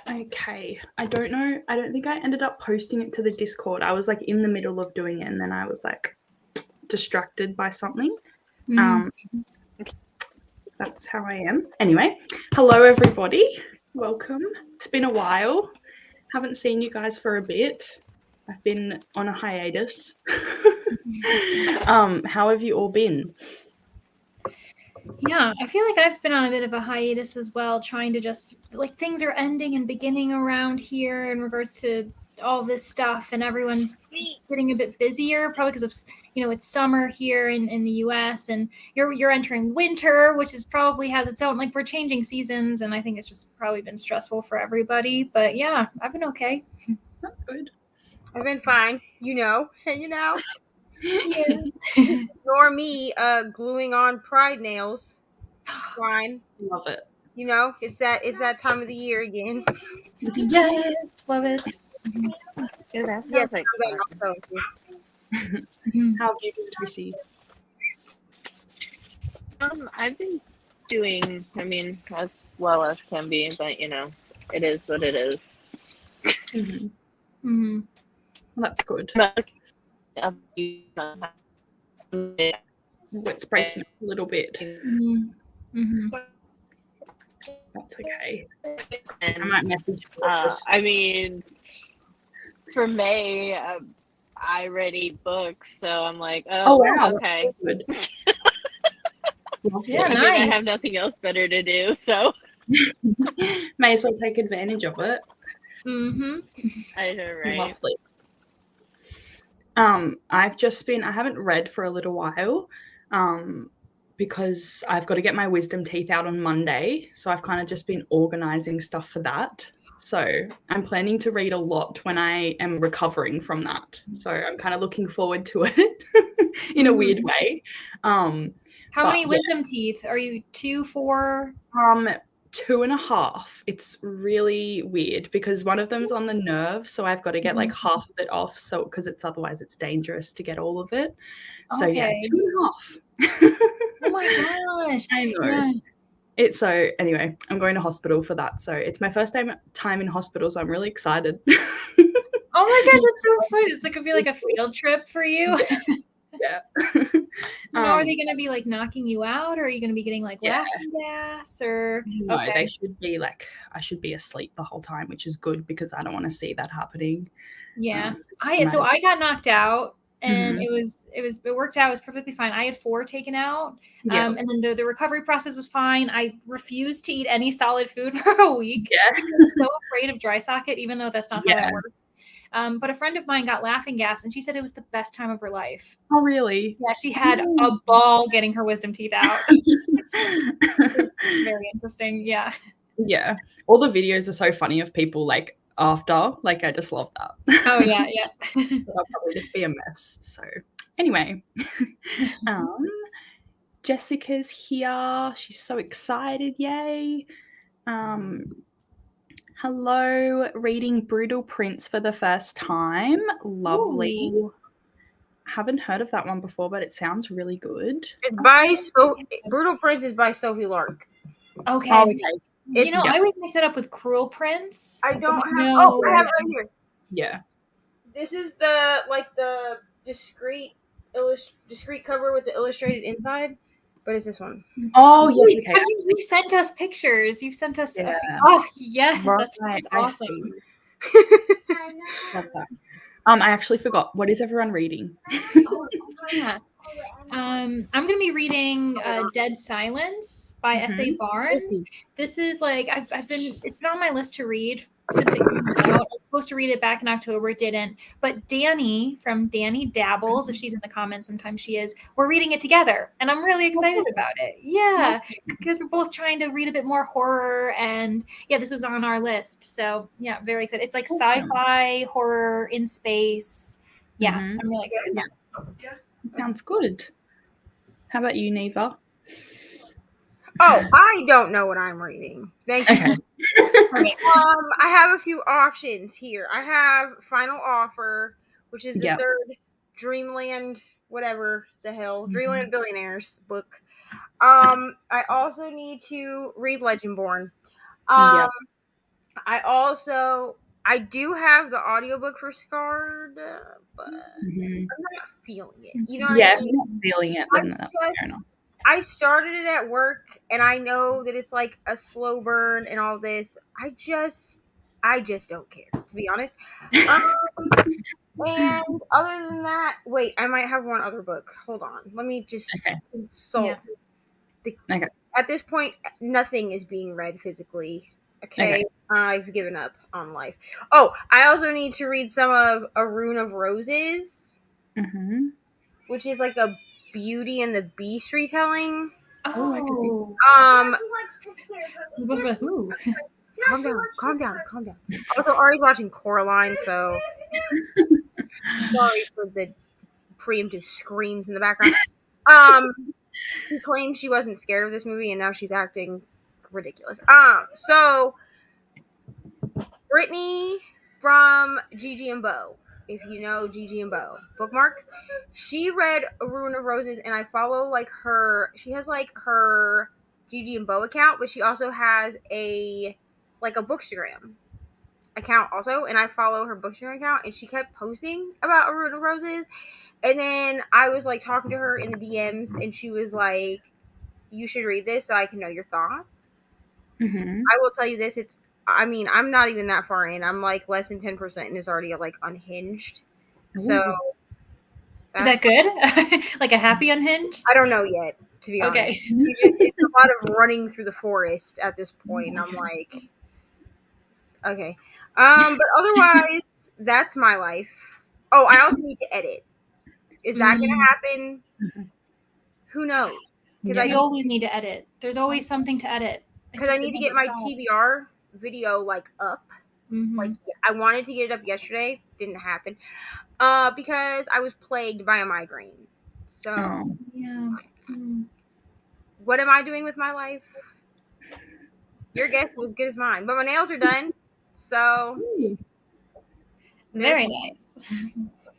Okay. I don't know. I don't think I ended up posting it to the Discord. I was like in the middle of doing it and then I was like distracted by something. That's how I am. Anyway, hello everybody. Welcome. It's been a while. Haven't seen you guys for a bit. I've been on a hiatus. How have you all been? Yeah, I feel like I've been on a bit of a hiatus as well, trying to just, like, things are ending and beginning around here in regards to all this stuff, and everyone's getting a bit busier, probably because of, it's summer here in the US, and you're entering winter, which is probably has its own, like, we're changing seasons, and I think it's just probably been stressful for everybody. But yeah, I've been okay. That's good. I've been fine, hanging out. Yeah. Ignore me gluing on pride nails. Fine. Love it. It's that time of the year again. Yes, love it. Yeah, that sounds like How have you been, Tracy? I've been doing, as well as can be, but it is what it is. That's good. It's breaking up a little bit. That's okay. And, I might message you. For May, I already booked, so I'm like, wow, okay. Good. Yeah, nice. nice. I have nothing else better to do, so may as well take advantage of it. I know, right? Lovely. I haven't read for a little while, because I've got to get my wisdom teeth out on Monday, so I've kind of just been organizing stuff for that. So I'm planning to read a lot when I am recovering from that. So I'm kind of looking forward to it in a weird way. How many wisdom teeth? Are you 2, 4? 2.5. It's really weird because one of them's on the nerve, so I've got to get like half of it off, so because otherwise it's dangerous to get all of it. So yeah, 2.5. Oh my gosh. I know. Yeah. So anyway, I'm going to hospital for that. So it's my first time in hospital, so I'm really excited. Oh my gosh, that's so fun. It's like, I feel like a field trip for you. Yeah. Are they going to be like knocking you out, or are you going to be getting like laughing gas, or? No, they should be like, I should be asleep the whole time, which is good because I don't want to see that happening. Yeah. I got knocked out. And it worked out. It was perfectly fine. I had 4 taken out. And then the recovery process was fine. I refused to eat any solid food for a week. Yeah. I was so afraid of dry socket, even though that's not how that works. But a friend of mine got laughing gas, and she said it was the best time of her life. Oh, really? Yeah, she had a ball getting her wisdom teeth out. It was very interesting. Yeah. Yeah. All the videos are so funny of people like after, like I just love that. Oh yeah. I'll probably just be a mess. So anyway, Jessica's here. She's so excited. Yay. Hello, reading Brutal Prince for the first time. Lovely. Ooh. Haven't heard of that one before, but it sounds really good. It's by Brutal Prince is by Sophie Lark. Okay. Oh, okay. I always mix that up with Cruel Prince. I don't have. Oh, I have it right here. Yeah. This is the discrete cover with the illustrated inside, but it's this one. Oh yes. Okay. You've sent us pictures. You've sent us. Oh yes, right. That's awesome. I actually forgot. What is everyone reading? Yeah. I'm going to be reading Dead Silence by S.A. Barnes. This is like, it's been on my list to read since it came out. I was supposed to read it back in October, it didn't. But Danny from Danny Dabbles, if she's in the comments, sometimes she is, we're reading it together. And I'm really excited about it. Yeah, because we're both trying to read a bit more horror. And yeah, this was on our list. So yeah, very excited. It's like sci-fi, horror in space. Yeah, I'm really excited. Yeah. Sounds good. How about you, Neva? Oh, I don't know what I'm reading. Thank you. Okay. I have a few options here. I have Final Offer, which is the third Dreamland, whatever the hell, Dreamland Billionaires book. I also need to read Legendborn. Yep. I do have the audiobook for Scarred, but Mhm. I'm not feeling it. You know what Yeah, I if mean? you're not feeling it, then that's fair enough. I started it at work, and I know that it's like a slow burn and all this. I just don't care, to be honest. And other than that, wait, I might have one other book. Hold on, let me just Okay. consult. Okay. At this point, nothing is being read physically. Okay, I've given up on life. Oh, I also need to read some of A Rune of Roses, Mm-hmm. which is like a Beauty and the Beast retelling. Oh, I could see. We both were like, ooh. Calm down. Also, Ari's watching Coraline, so sorry for the preemptive screams in the background. She claimed she wasn't scared of this movie, and now she's acting ridiculous. So Brittany from Gigi and Bo, if you know Gigi and Bo bookmarks, she read A Rune of Roses, and I follow like her. She has like her Gigi and Bo account, but she also has a Bookstagram account also, and I follow her Bookstagram account, and she kept posting about A Rune of Roses, and then I was like talking to her in the DMs, and she was like, "You should read this so I can know your thoughts." Mm-hmm. I will tell you this: I'm not even that far in. I'm like less than 10%, and it's already like unhinged. So Ooh. Is that good? Like a happy unhinged? I don't know yet, to be Okay. honest. It's a lot of running through the forest at this point, and I'm like, okay. But otherwise, that's my life. Oh, I also need to edit. Is that going to happen? Who knows? Yeah. We always need to edit. There's always something to edit. Because I need to get my TBR video like up. Mm-hmm. Like I wanted to get it up yesterday, didn't happen. Because I was plagued by a migraine. So yeah. What am I doing with my life? Your guess is as good as mine. But my nails are done. So Very nice.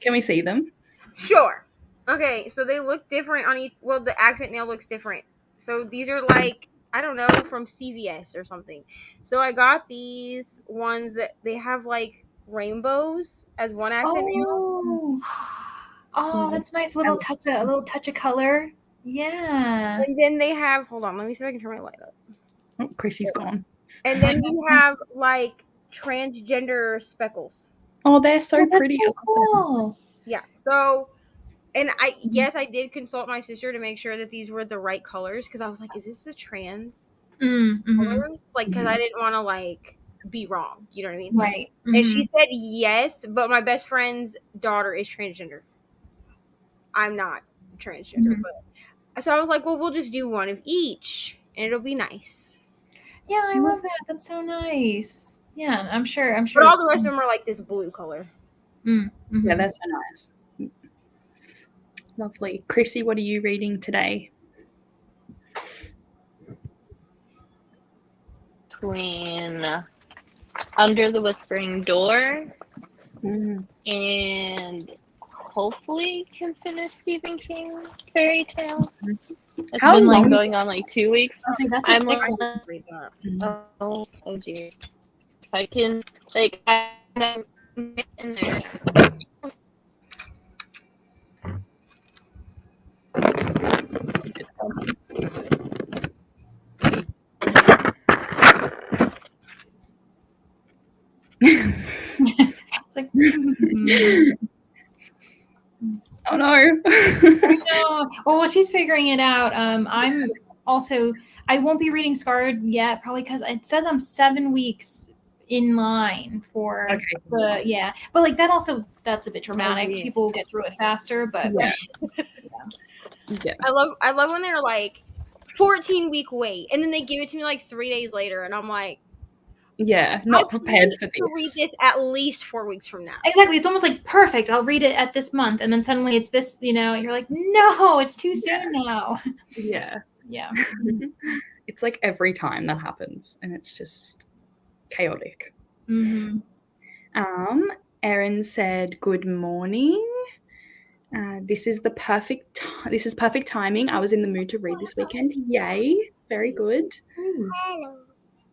Can we see them? Sure. Okay, so they look different on each. Well, the accent nail looks different. So these are like, I don't know, from CVS or something. So I got these ones that they have like rainbows as one accent nail. Oh, that's nice. A little touch of color. Yeah. And then they have, hold on, let me see if I can turn my light up. Oh, Chrissy's gone. And then we have like transgender speckles. Oh, they're so pretty. So cool. Yeah. So, and I did consult my sister to make sure that these were the right colors, because I was like, is this the trans colors? Like, because I didn't want to like be wrong. You know what I mean? Right. And she said yes, but my best friend's daughter is transgender. I'm not transgender, but so I was like, well, we'll just do one of each, and it'll be nice. Yeah, I love that. That's so nice. Yeah, I'm sure. But all the rest of them are like this blue color. Yeah, that's so nice. Lovely. Chrissy, what are you reading today? Between Under the Whispering Door and hopefully can finish Stephen King fairy tale. It's been like going on like 2 weeks. I'm like, oh dear. If I can, like, I'm in there. It's like, oh no. I know. Well, she's figuring it out. I won't be reading Scarred yet, probably because it says I'm 7 weeks in line for but like that's a bit dramatic. People will get through it faster, but I love when they're like 14-week wait, and then they give it to me like 3 days later, and I'm like, not prepared for to read this at least 4 weeks from now. Exactly. It's almost like perfect. I'll read it at this month, and then suddenly it's this. You're like, no, it's too soon now. Yeah. It's like every time that happens, and it's just chaotic. Erin said good morning. This is perfect timing. I was in the mood to read this weekend. Yay. Very good.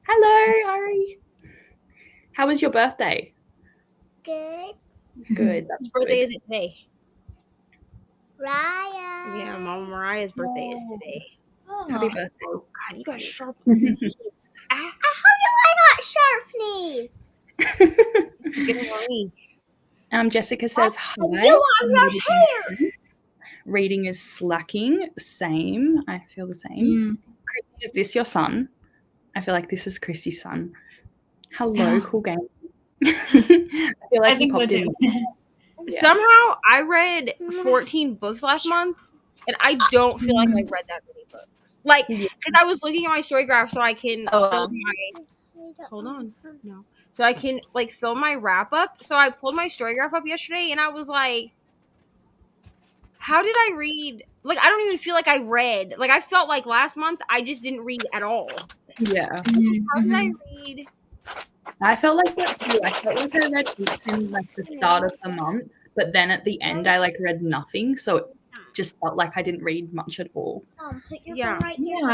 Hello, Ari. How was your birthday? Good. Good. Whose birthday is it today? Mariah. Yeah, Mama Mariah's birthday is today. Oh. Happy birthday. Oh, God, you got sharp knees. How do I got sharp knees? Get them on me. Jessica says, hi. You have your hair. Reading is slacking. Same. I feel the same. Chrissy, is this your son? I feel like this is Chrissy's son. Hello, cool game. I feel like he popped in. Yeah. Somehow I read 14 books last month, and I don't feel like I read that many books. Like, because I was looking at my story graph so I can fill my. Hold on. No. So I can, like, fill my wrap up. So I pulled my story graph up yesterday, and I was like, how did I read? Like, I don't even feel like I read. Like, I felt like last month I just didn't read at all. Yeah. How did I read? I felt like that too. I felt like I read books in like the start of the month, but then at the end I like read nothing. So it just felt like I didn't read much at all. Yeah,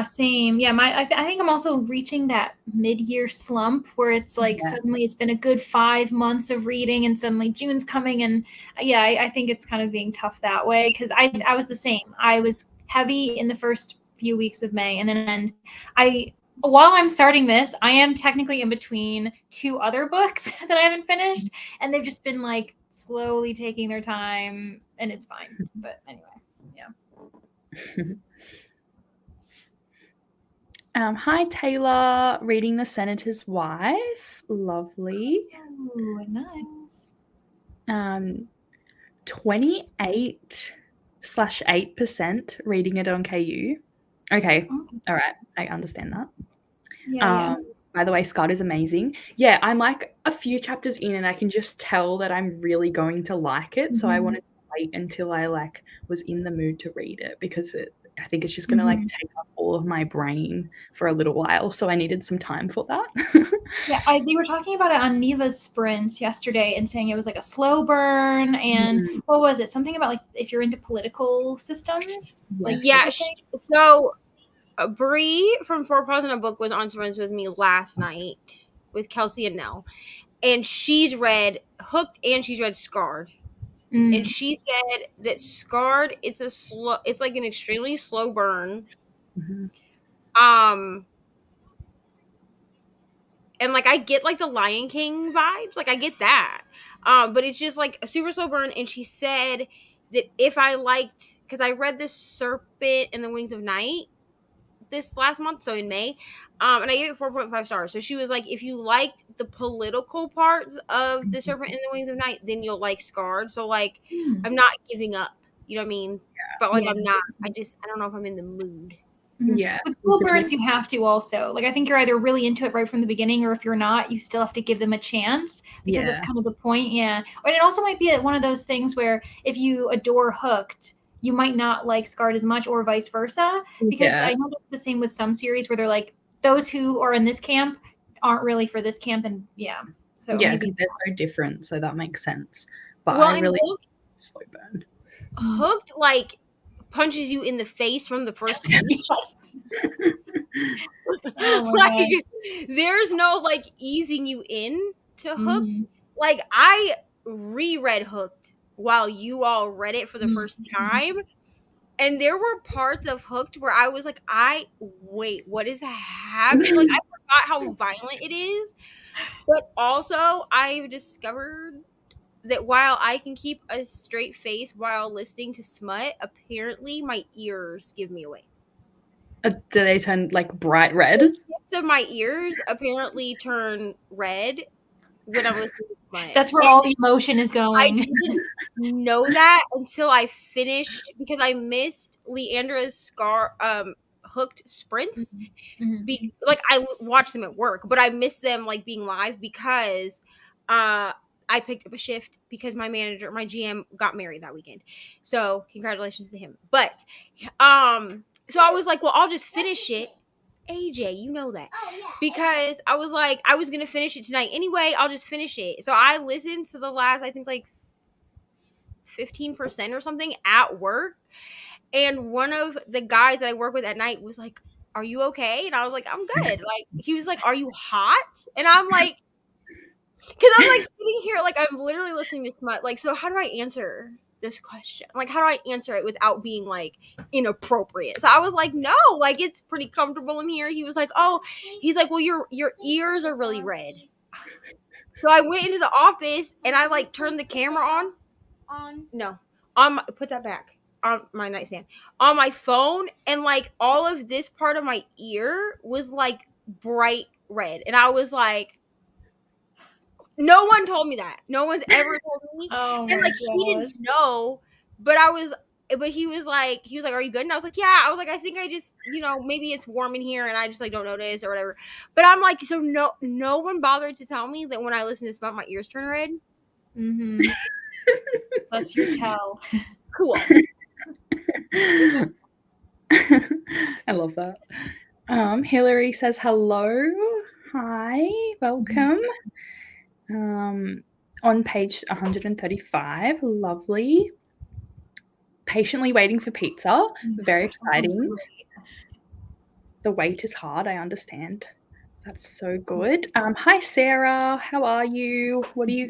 same. Yeah, I think I'm also reaching that mid-year slump where it's like suddenly it's been a good 5 months of reading and suddenly June's coming, and I think it's kind of being tough that way because I was the same. I was heavy in the first few weeks of May, and then while I'm starting this, I am technically in between 2 other books that I haven't finished, and they've just been like slowly taking their time, and it's fine. But anyway, hi, Taylor. Reading The Senator's Wife. Lovely. Oh, nice. 28/8% reading it on KU. Okay. All right. I understand that. By the way, Scott is amazing. Yeah, I'm like a few chapters in and I can just tell that I'm really going to like it. So I wanted to wait until I like was in the mood to read it because I think it's just going to like take up all of my brain for a little while. So I needed some time for that. They were talking about it on Neva's sprints yesterday and saying it was like a slow burn. And what was it? Something about like if you're into political systems? Like, so Bree from 4 Paws in a Book was on sprints with me last night with Kelsey and Nell. And she's read Hooked and she's read Scarred. And she said that Scarred, it's like an extremely slow burn. And like I get like the Lion King vibes, like I get that. But it's just like a super slow burn. And she said that if I liked, because I read The Serpent and the Wings of Night this last month, so in May, and I gave it 4.5 stars. So she was like, if you liked the political parts of The Serpent and the Wings of Night, then you'll like Scarred. So like I'm not giving up, you know what I mean? But like I'm not, I don't know if I'm in the mood. Yeah. With slow burns, you have to also. Like I think you're either really into it right from the beginning, or if you're not, you still have to give them a chance because that's kind of the point. Yeah. And it also might be one of those things where if you adore Hooked, you might not like Scarred as much, or vice versa. Because I know that's the same with some series where they're like, those who are in this camp aren't really for this camp, and so because they're so different, so that makes sense. But I really slow burn. Hooked like punches you in the face from the first page. Like there's no like easing you in to Hooked. Like I reread Hooked while you all read it for the first time, and there were parts of Hooked where I was like, wait, what is happening? Like I forgot how violent it is, but also I've discovered that while I can keep a straight face while listening to smut, apparently my ears give me away. Do they turn like bright red? The tips of my ears apparently turn red when I'm listening to smut. That's where all the emotion is going. I didn't know that until I finished, because I missed Leandra's Hooked sprints. Like I watched them at work, but I missed them like being live because I picked up a shift because my GM got married that weekend. So congratulations to him. But so I was like, well, I'll just finish it. AJ, you know that. Because I was like, I was gonna finish it tonight anyway. I'll just finish it. So I listened to the last, I think like 15% or something at work. And one of the guys that I work with at night was like, "Are you okay?" And I was like, "I'm good." Like, he was like, "Are you hot?" And I'm like, because I'm like sitting here, like I'm literally listening to smut. Like, so how do I answer this question? Like, how do I answer it without being like inappropriate? So I was like, no, like it's pretty comfortable in here. He was like, oh, he's like, well, your ears are really red. So I went into the office and I like turned the camera on. No, put that back on my nightstand on my phone, and like all of this part of my ear was like bright red, and I was like, no one told me that. No one's ever told me. Oh And my like he gosh. didn't know, but he was like, "Are you good?" And I was like, "Yeah." I was like, "I think I just, maybe it's warm in here and I just like don't notice or whatever." But I'm like, so no one bothered to tell me that when I listen to Smut, my ears turn red. Mm-hmm. That's your tell. Cool. I love that. Hillary says hello. Hi, welcome. On page 135, lovely. Patiently waiting for pizza. Very exciting. The wait is hard, I understand. That's so good. Hi Sarah, how are you?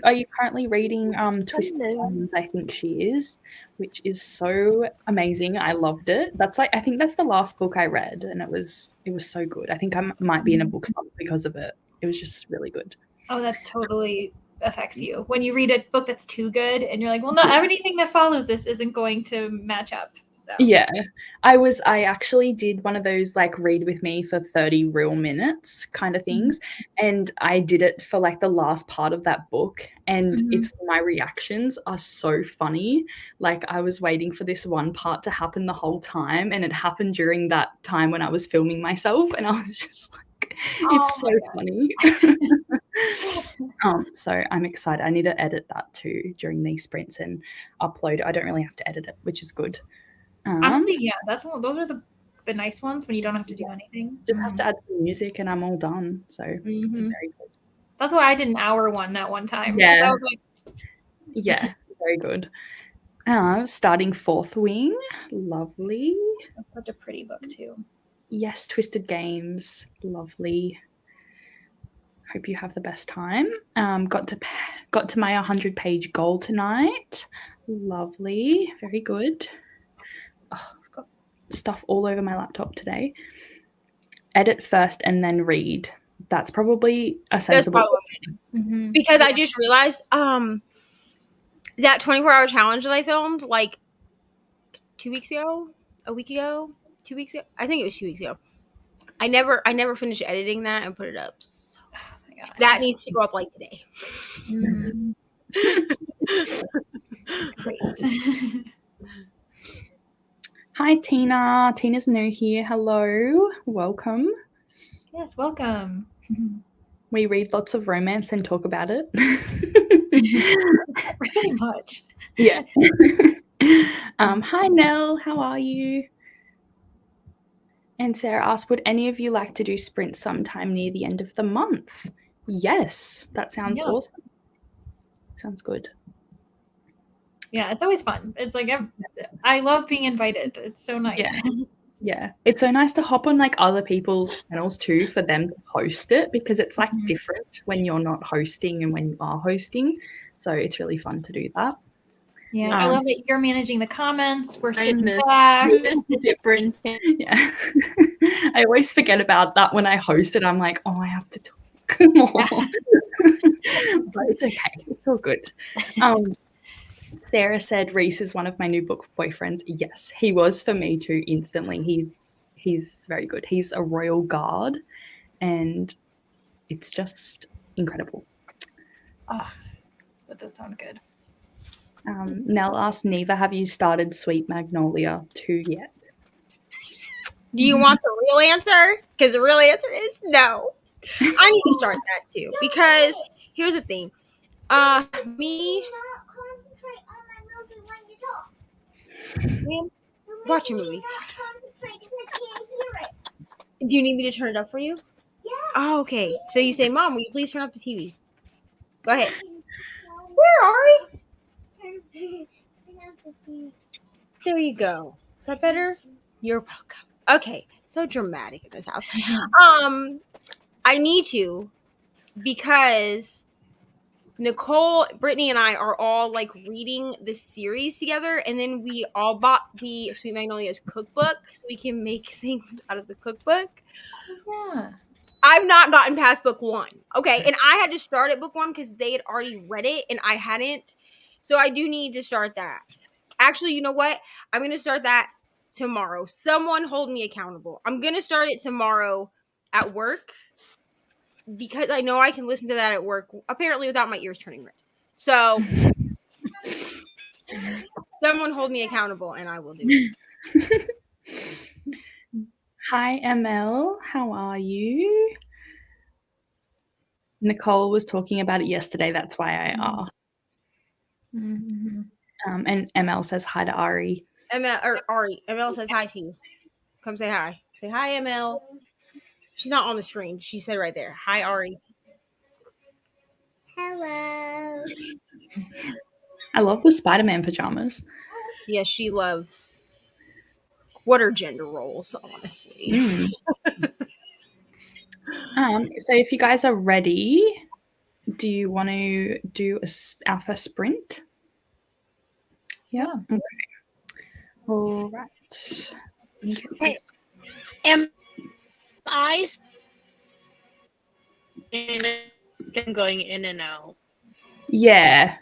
Are you currently reading Twisted Ones, I think she is, which is so amazing. I loved it. I think that's the last book I read, and it was so good. I think I might be in a book slump because of it. It was just really good. Oh, that's totally affects you when you read a book that's too good and you're like, well, not everything that follows this isn't going to match up. So yeah, I actually did one of those like read with me for 30 real minutes kind of things, and I did it for like the last part of that book, and my reactions are so funny. Like I was waiting for this one part to happen the whole time, and it happened during that time when I was filming myself, and I was just like, it's so funny. So I'm excited. I need to edit that too during these sprints and upload. I don't really have to edit it, which is good. Honestly, yeah, those are the nice ones when you don't have to do anything. Just have to add some music and I'm all done. So it's very good. That's why I did an hour one that one time. Yeah. I was like, yeah, very good. Starting Fourth Wing. Lovely. That's such a pretty book too. Yes, Twisted Games. Lovely. Hope you have the best time. Got to my 100-page goal tonight. Lovely. Very good. Oh, I've got stuff all over my laptop today. Edit first and then read. That's probably a sensible thing. Because I just realized that 24-hour challenge that I filmed like 2 weeks ago, a week ago, 2 weeks ago. I think it was 2 weeks ago. I never finished editing that and put it up. So that needs to go up like today. Great. Hi, Tina. Tina's new here. Hello. Welcome. Yes, welcome. We read lots of romance and talk about it. Pretty much. Yeah. Hi, Nell. How are you? And Sarah asked, would any of you like to do sprints sometime near the end of the month? Yes, that sounds awesome. Sounds good. Yeah, it's always fun. It's like I love being invited. It's so nice. Yeah. It's so nice to hop on like other people's channels too for them to host it, because it's like different when you're not hosting and when you are hosting. So it's really fun to do that. Yeah, I love that you're managing the comments. We're sitting back. Sprinting. Yeah. I always forget about that when I host it. I'm like, oh, I have to talk more. But it's okay. It's all good. Sarah said Reese is one of my new book boyfriends. Yes, he was for me too instantly. He's very good. He's a royal guard and it's just incredible. Oh, that does sound good. Nell asked Neva, have you started Sweet Magnolia 2 yet? Do you want the real answer? Because the real answer is no. I need to start that too. Because here's the thing. Watch a movie. Do you need me to turn it up for you? Yeah. Oh, okay. So you say, Mom, will you please turn up the TV? Go ahead. Where are we? There you go. Is that better? You're welcome. Okay, so dramatic in this house. I need to, because Nicole, Brittany, and I are all like reading this series together, and then we all bought the Sweet Magnolias cookbook so we can make things out of the cookbook. Yeah. I've not gotten past book 1. Okay, and I had to start at book 1 because they had already read it and I hadn't. So I do need to start that. Actually, you know what? I'm going to start that tomorrow. Someone hold me accountable. I'm going to start it tomorrow at work because I know I can listen to that at work, apparently without my ears turning red. So someone hold me accountable and I will do it. Hi, ML. How are you? Nicole was talking about it yesterday. That's why I asked. Mm-hmm. And ML says hi to Ari. ML says hi to you. Come say hi. Say hi, ML. She's not on the screen. She said right there. Hi, Ari. Hello. I love the Spider-Man pajamas. Yeah, she loves. What are gender roles, honestly? So if you guys are ready, do you want to do our first sprint? Yeah. Okay. All right. Hey, am I going in and out? Yeah.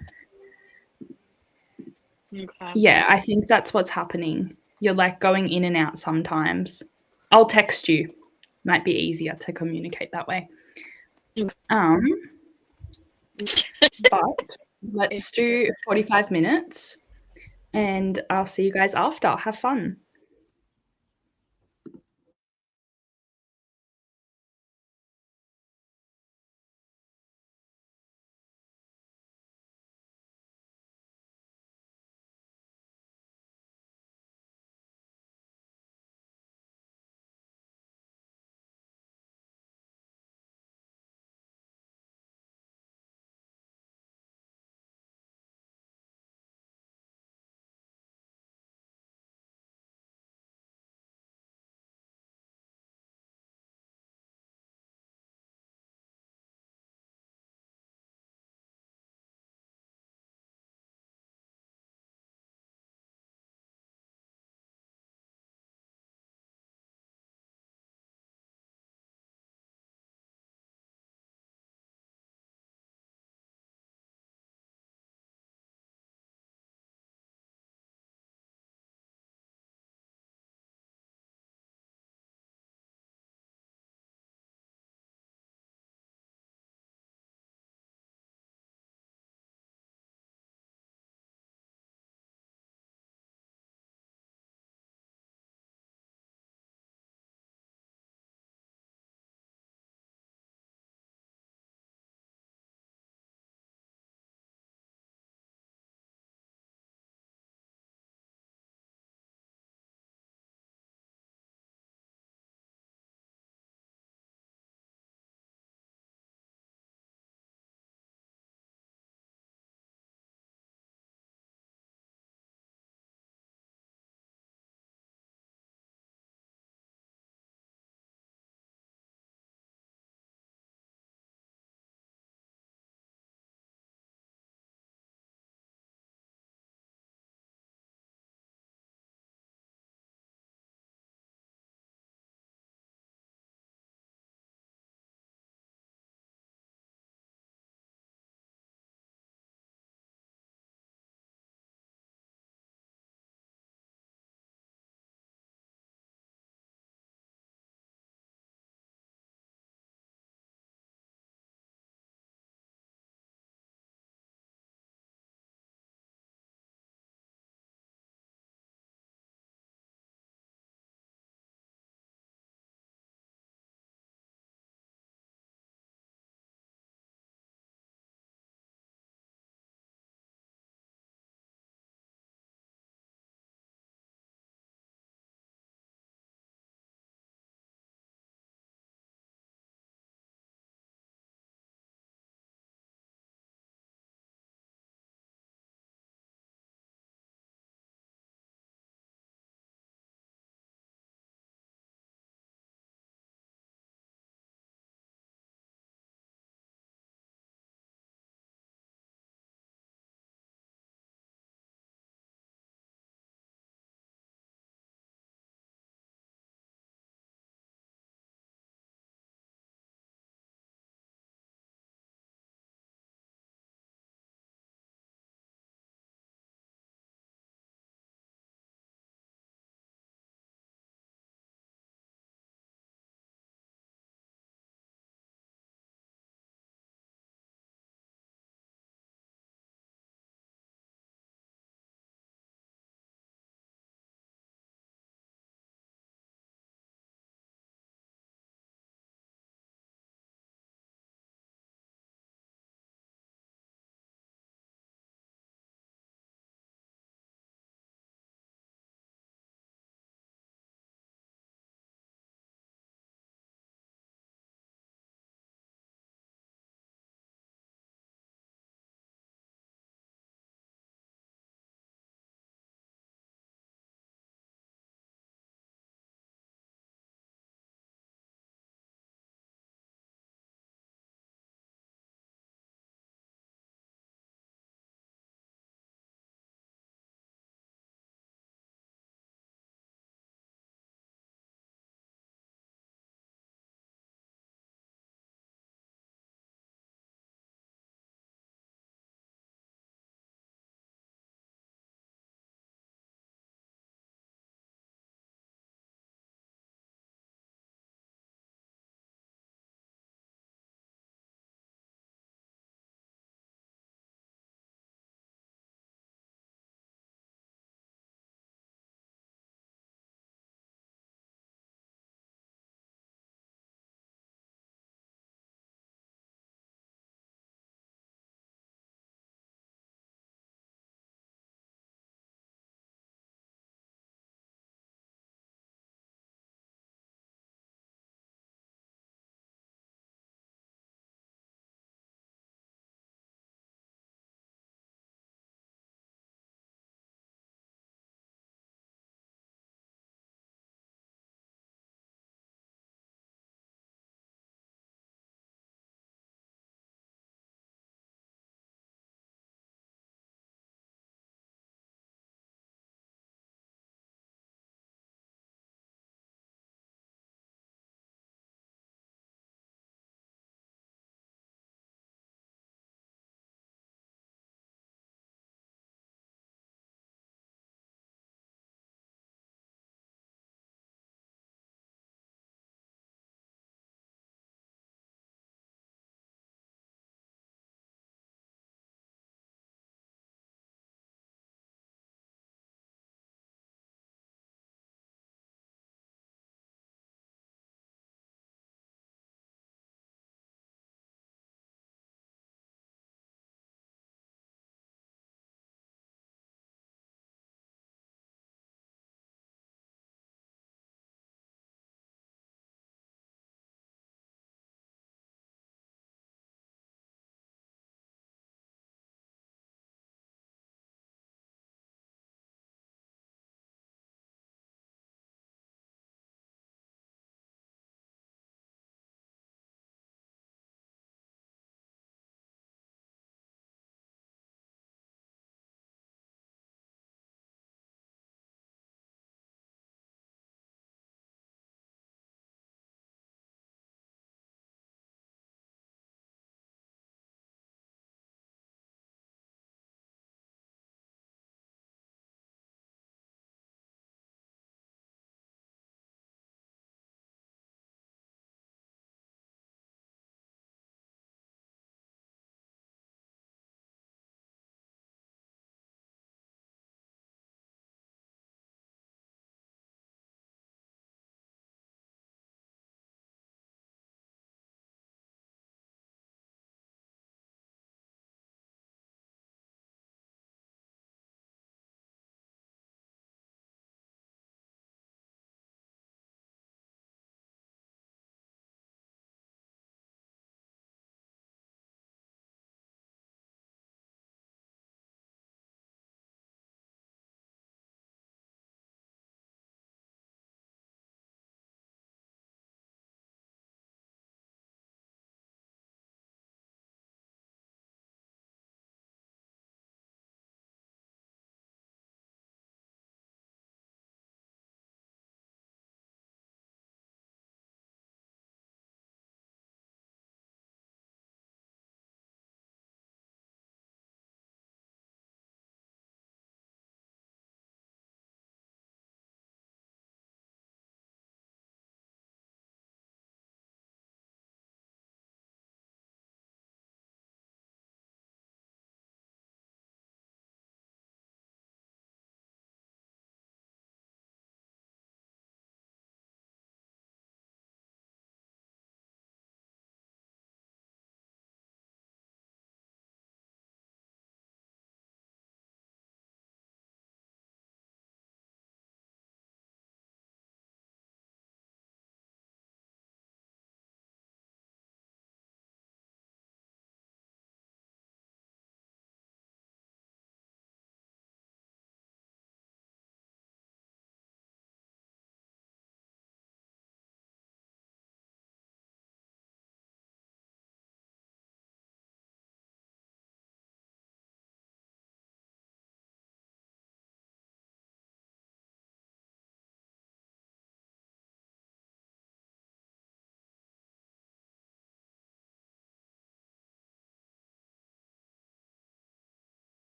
Okay. Yeah, I think that's what's happening. You're like going in and out sometimes. I'll text you. Might be easier to communicate that way. But let's do 45 minutes and I'll see you guys after. Have fun.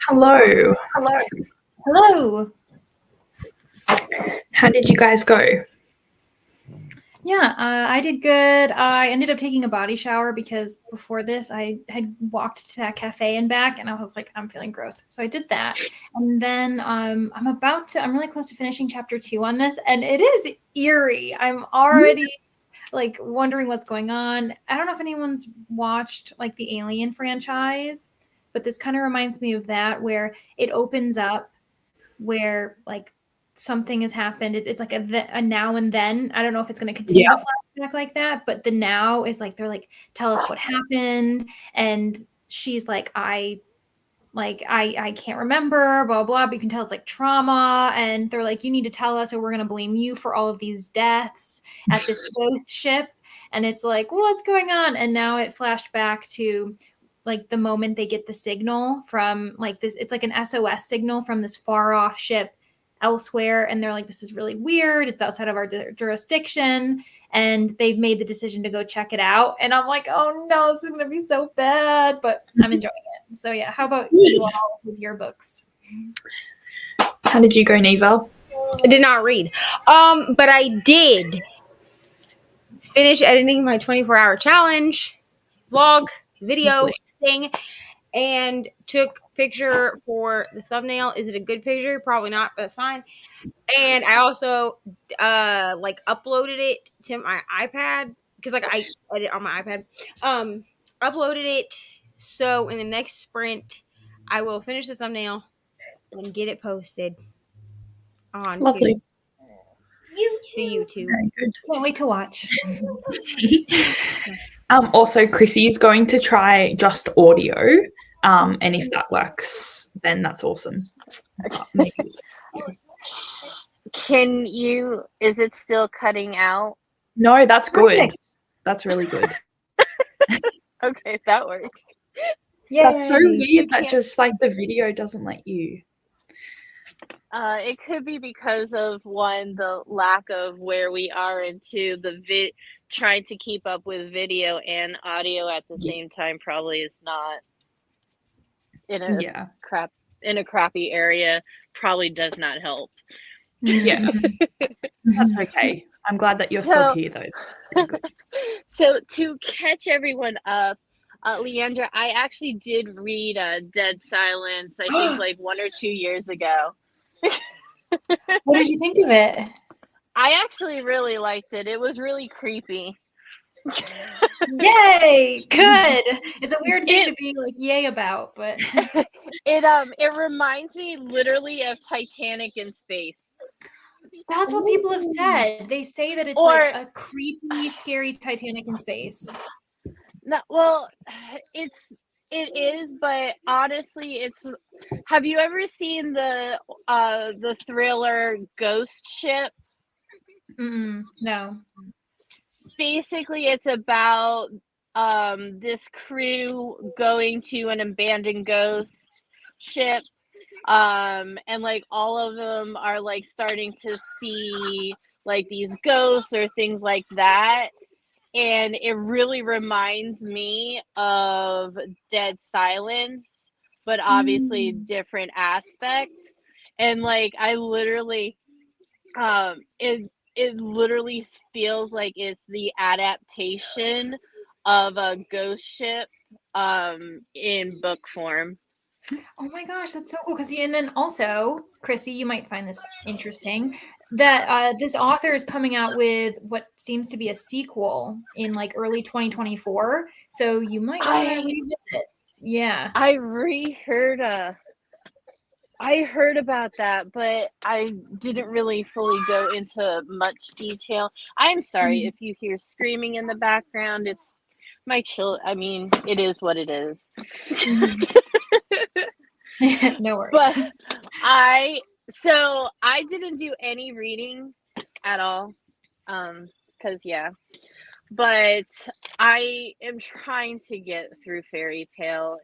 Hello. Hello. How did you guys go? Yeah, I did good. I ended up taking a body shower because before this I had walked to that cafe and back, and I was like, I'm feeling gross. So I did that. And then I'm really close to finishing chapter 2 on this, and it is eerie. I'm already like wondering what's going on. I don't know if anyone's watched like the Alien franchise, but this kind of reminds me of that, where it opens up where like something has happened. It's like a now and then. I don't know if it's going to continue to flashback like that, but the now is like they're like, tell us what happened, and she's like, I can't remember, blah blah. But you can tell it's like trauma, and they're like, you need to tell us, or we're going to blame you for all of these deaths at this ghost ship. And it's like, well, what's going on? And now it flashed back to like the moment they get the signal from like this. It's like an SOS signal from this far off ship elsewhere, and they're like, this is really weird, it's outside of our jurisdiction, and they've made the decision to go check it out. And I'm like, oh no, this is gonna be so bad, but I'm enjoying it. So yeah, how about you all with your books? How did you go, Neva? I did not read, but I did finish editing my 24-hour challenge vlog video thing, and took picture for the thumbnail. Is it a good picture? Probably not, but that's fine. And I also like uploaded it to my iPad because like I edit on my iPad. Uploaded it, so in the next sprint I will finish the thumbnail and get it posted on Lovely. YouTube. Very good. Can't wait to watch. Also, Chrissy's going to try just audio. And if that works, then that's awesome. Is it still cutting out? No, that's good. Perfect. That's really good. Okay, that works. Yeah, That's so weird that just like the video doesn't let you. It could be because of one, the lack of where we are, and two, the trying to keep up with video and audio at the same time probably is not in a crappy area, probably does not help. Yeah. That's okay. I'm glad that you're still here though. So to catch everyone up, Leandra, I actually did read Dead Silence, I think like 1 or 2 years ago. What did you think of it? I actually really liked it. It was really creepy. Yay! Good. It's a weird thing to be like yay about, but it reminds me literally of Titanic in space. That's what people have said. They say that it's like a creepy, scary Titanic in space. No, well, it is, but honestly, have you ever seen the thriller Ghost Ship? No. Basically, it's about this crew going to an abandoned ghost ship, and like all of them are like starting to see like these ghosts or things like that, and it really reminds me of Dead Silence, but obviously different aspect. And like I literally it literally feels like it's the adaptation of a Ghost Ship in book form. Oh my gosh, that's so cool. And then also, Chrissy, you might find this interesting, that this author is coming out with what seems to be a sequel in like early 2024. So you might want to revisit. Yeah. I heard about that, but I didn't really fully go into much detail. I'm sorry if you hear screaming in the background. It's my I mean, it is what it is. No worries. But I didn't do any reading at all. Because but I am trying to get through Fairy Tale,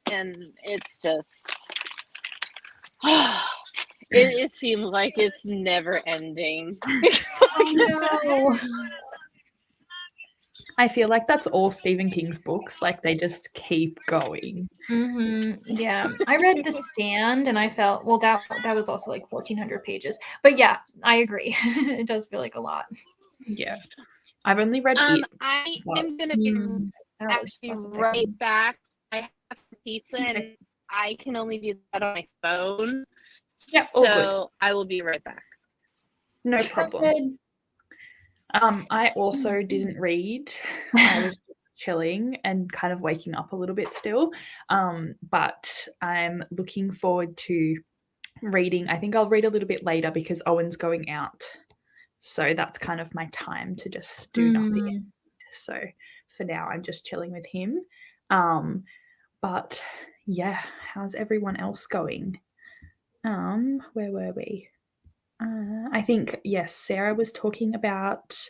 and it's just it seems like it's never ending. Oh no. I feel like that's all Stephen King's books. Like they just keep going. Yeah, I read The Stand, and I felt that was also like 1,400 pages. But yeah, I agree. It does feel like a lot. Yeah, I've only read it. I am gonna be actually right back. I have pizza, and I can only do that on my phone. Yeah, so I will be right back. No problem. I also didn't read. I was chilling and kind of waking up a little bit still. But I'm looking forward to reading. I think I'll read a little bit later because Owen's going out. So that's kind of my time to just do nothing. So for now, I'm just chilling with him. But yeah, how's everyone else going? Where were we? I think, yes, Sarah was talking about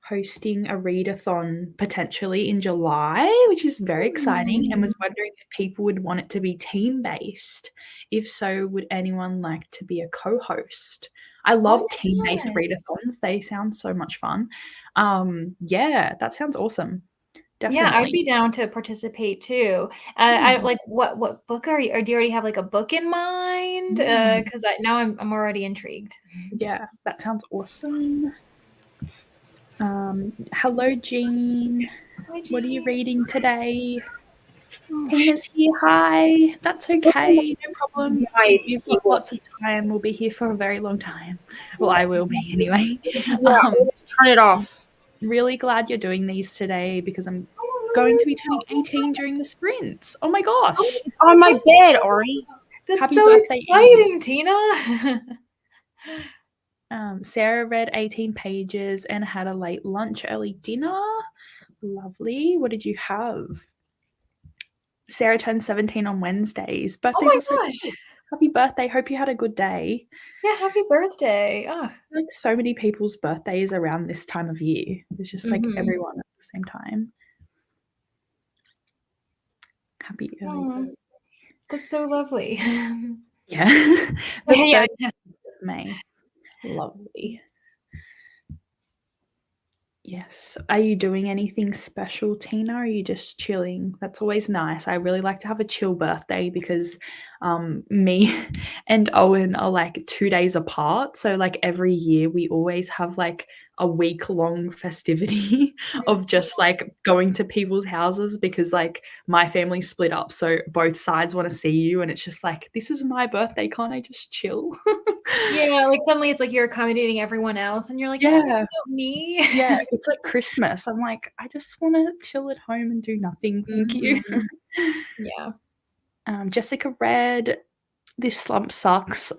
hosting a readathon potentially in July, which is very exciting, and was wondering if people would want it to be team-based. If so, would anyone like to be a co-host? I love team-based readathons. They sound so much fun. Yeah, that sounds awesome. Definitely. Yeah, I'd be down to participate too. I like what book are you, or do you already have like a book in mind? Because now I'm already intrigued. Yeah, that sounds awesome. Hello, Jean. Hi, Jean. What are you reading today? Tina's here. Hi. That's okay. No problem. You've got lots of time. We'll be here for a very long time. Well, I will be anyway. Turn it off. Really glad you're doing these today because I'm going to be turning 18 during the sprints. Oh my gosh. It's on my bed, Ari. That's Happy so birthday, exciting, Tina. Sarah read 18 pages and had a late lunch, early dinner. Lovely. What did you have? Sarah turned 17 on Wednesdays. Birthdays are so close. Happy birthday. Hope you had a good day. Yeah, happy birthday. Oh. Like so many people's birthdays around this time of year. It's just like everyone at the same time. Happy early birthday. That's so lovely. Yeah. The 30th of May. Lovely. Yes. Are you doing anything special, Tina? Or are you just chilling? That's always nice. I really like to have a chill birthday because me and Owen are like 2 days apart. So like every year we always have like a week-long festivity of just like going to people's houses because like my family split up. So both sides want to see you and it's just like, this is my birthday. Can't I just chill? Yeah, like suddenly it's like you're accommodating everyone else and you're like, isn't this about me? Yeah, it's like Christmas. I'm like, I just want to chill at home and do nothing. Thank you. Yeah. Jessica read This Slump Sucks.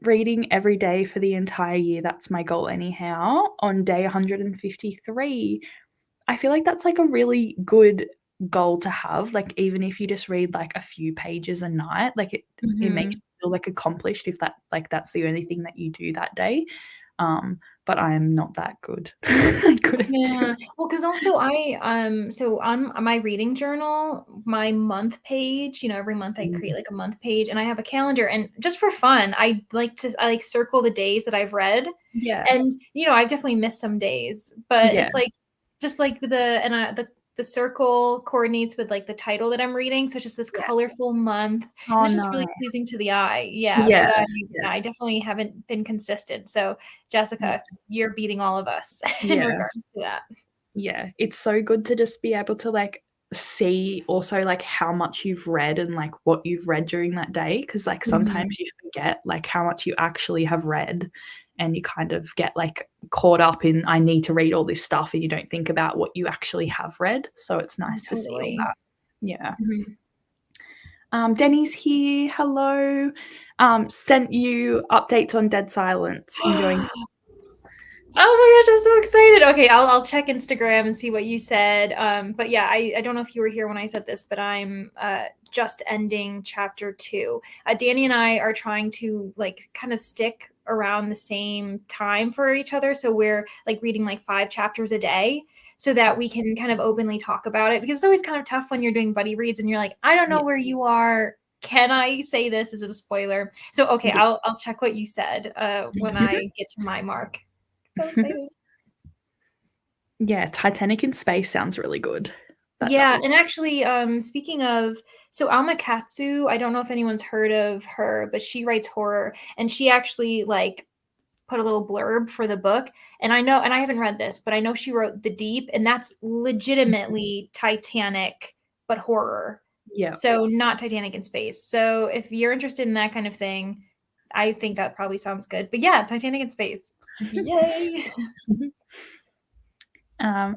Reading every day for the entire year. That's my goal anyhow. On day 153. I feel like that's like a really good goal to have. Like even if you just read like a few pages a night, like it makes you feel like accomplished if that's the only thing that you do that day. But I am not that good. I couldn't do it. Well, because also so on my reading journal, my month page, every month I create like a month page and I have a calendar, and just for fun, I like circle the days that I've read. Yeah. And I've definitely missed some days, but it's like just like the circle coordinates with like the title that I'm reading. So it's just this colorful month. And it's just really pleasing to the eye. Yeah. But I definitely haven't been consistent. So Jessica, you're beating all of us in regards to that. Yeah. It's so good to just be able to like see also like how much you've read and like what you've read during that day. Cause like sometimes you forget like how much you actually have read. And you kind of get like caught up in, I need to read all this stuff, and you don't think about what you actually have read. So it's nice to see all that. Yeah. Denny's here. Hello. Sent you updates on Dead Silence. Enjoying it. Oh my gosh, I'm so excited. Okay, I'll check Instagram and see what you said. But yeah, I don't know if you were here when I said this, but I'm just ending chapter 2. Danny and I are trying to like kind of stick around the same time for each other. So we're like reading like 5 chapters a day so that we can kind of openly talk about it, because it's always kind of tough when you're doing buddy reads and you're like, I don't know where you are. Can I say this? Is it a spoiler? So, okay, I'll check what you said when I get to my mark. So excited. Yeah, Titanic in Space sounds really good. And actually, speaking of, so Alma Katsu, I don't know if anyone's heard of her, but she writes horror, and she actually like put a little blurb for the book. And I know, and I haven't read this, but I know she wrote The Deep, and that's legitimately Titanic, but horror. Yeah. So not Titanic in Space. So if you're interested in that kind of thing, I think that probably sounds good. But yeah, Titanic in Space. Yay.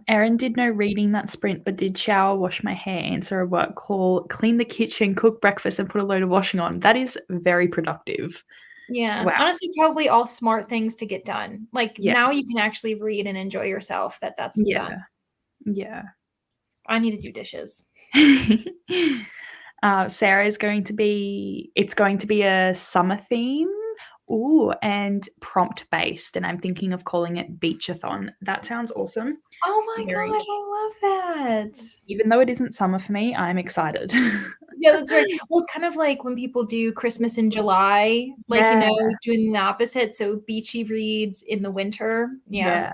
Erin did no reading that sprint, but did shower, wash my hair, answer a work call, clean the kitchen, cook breakfast, and put a load of washing on. That is very productive. Yeah. Wow. Honestly, probably all smart things to get done. Like now you can actually read and enjoy yourself that's done. Yeah. I need to do dishes. Sarah is going to be, it's going to be a summer theme. Ooh, and prompt based, and I'm thinking of calling it Beachathon. That sounds awesome. Oh my gosh, I love that. Even though it isn't summer for me, I'm excited. Yeah, that's right. Well, it's kind of like when people do Christmas in July, like, you know, doing the opposite. So beachy reads in the winter. Yeah.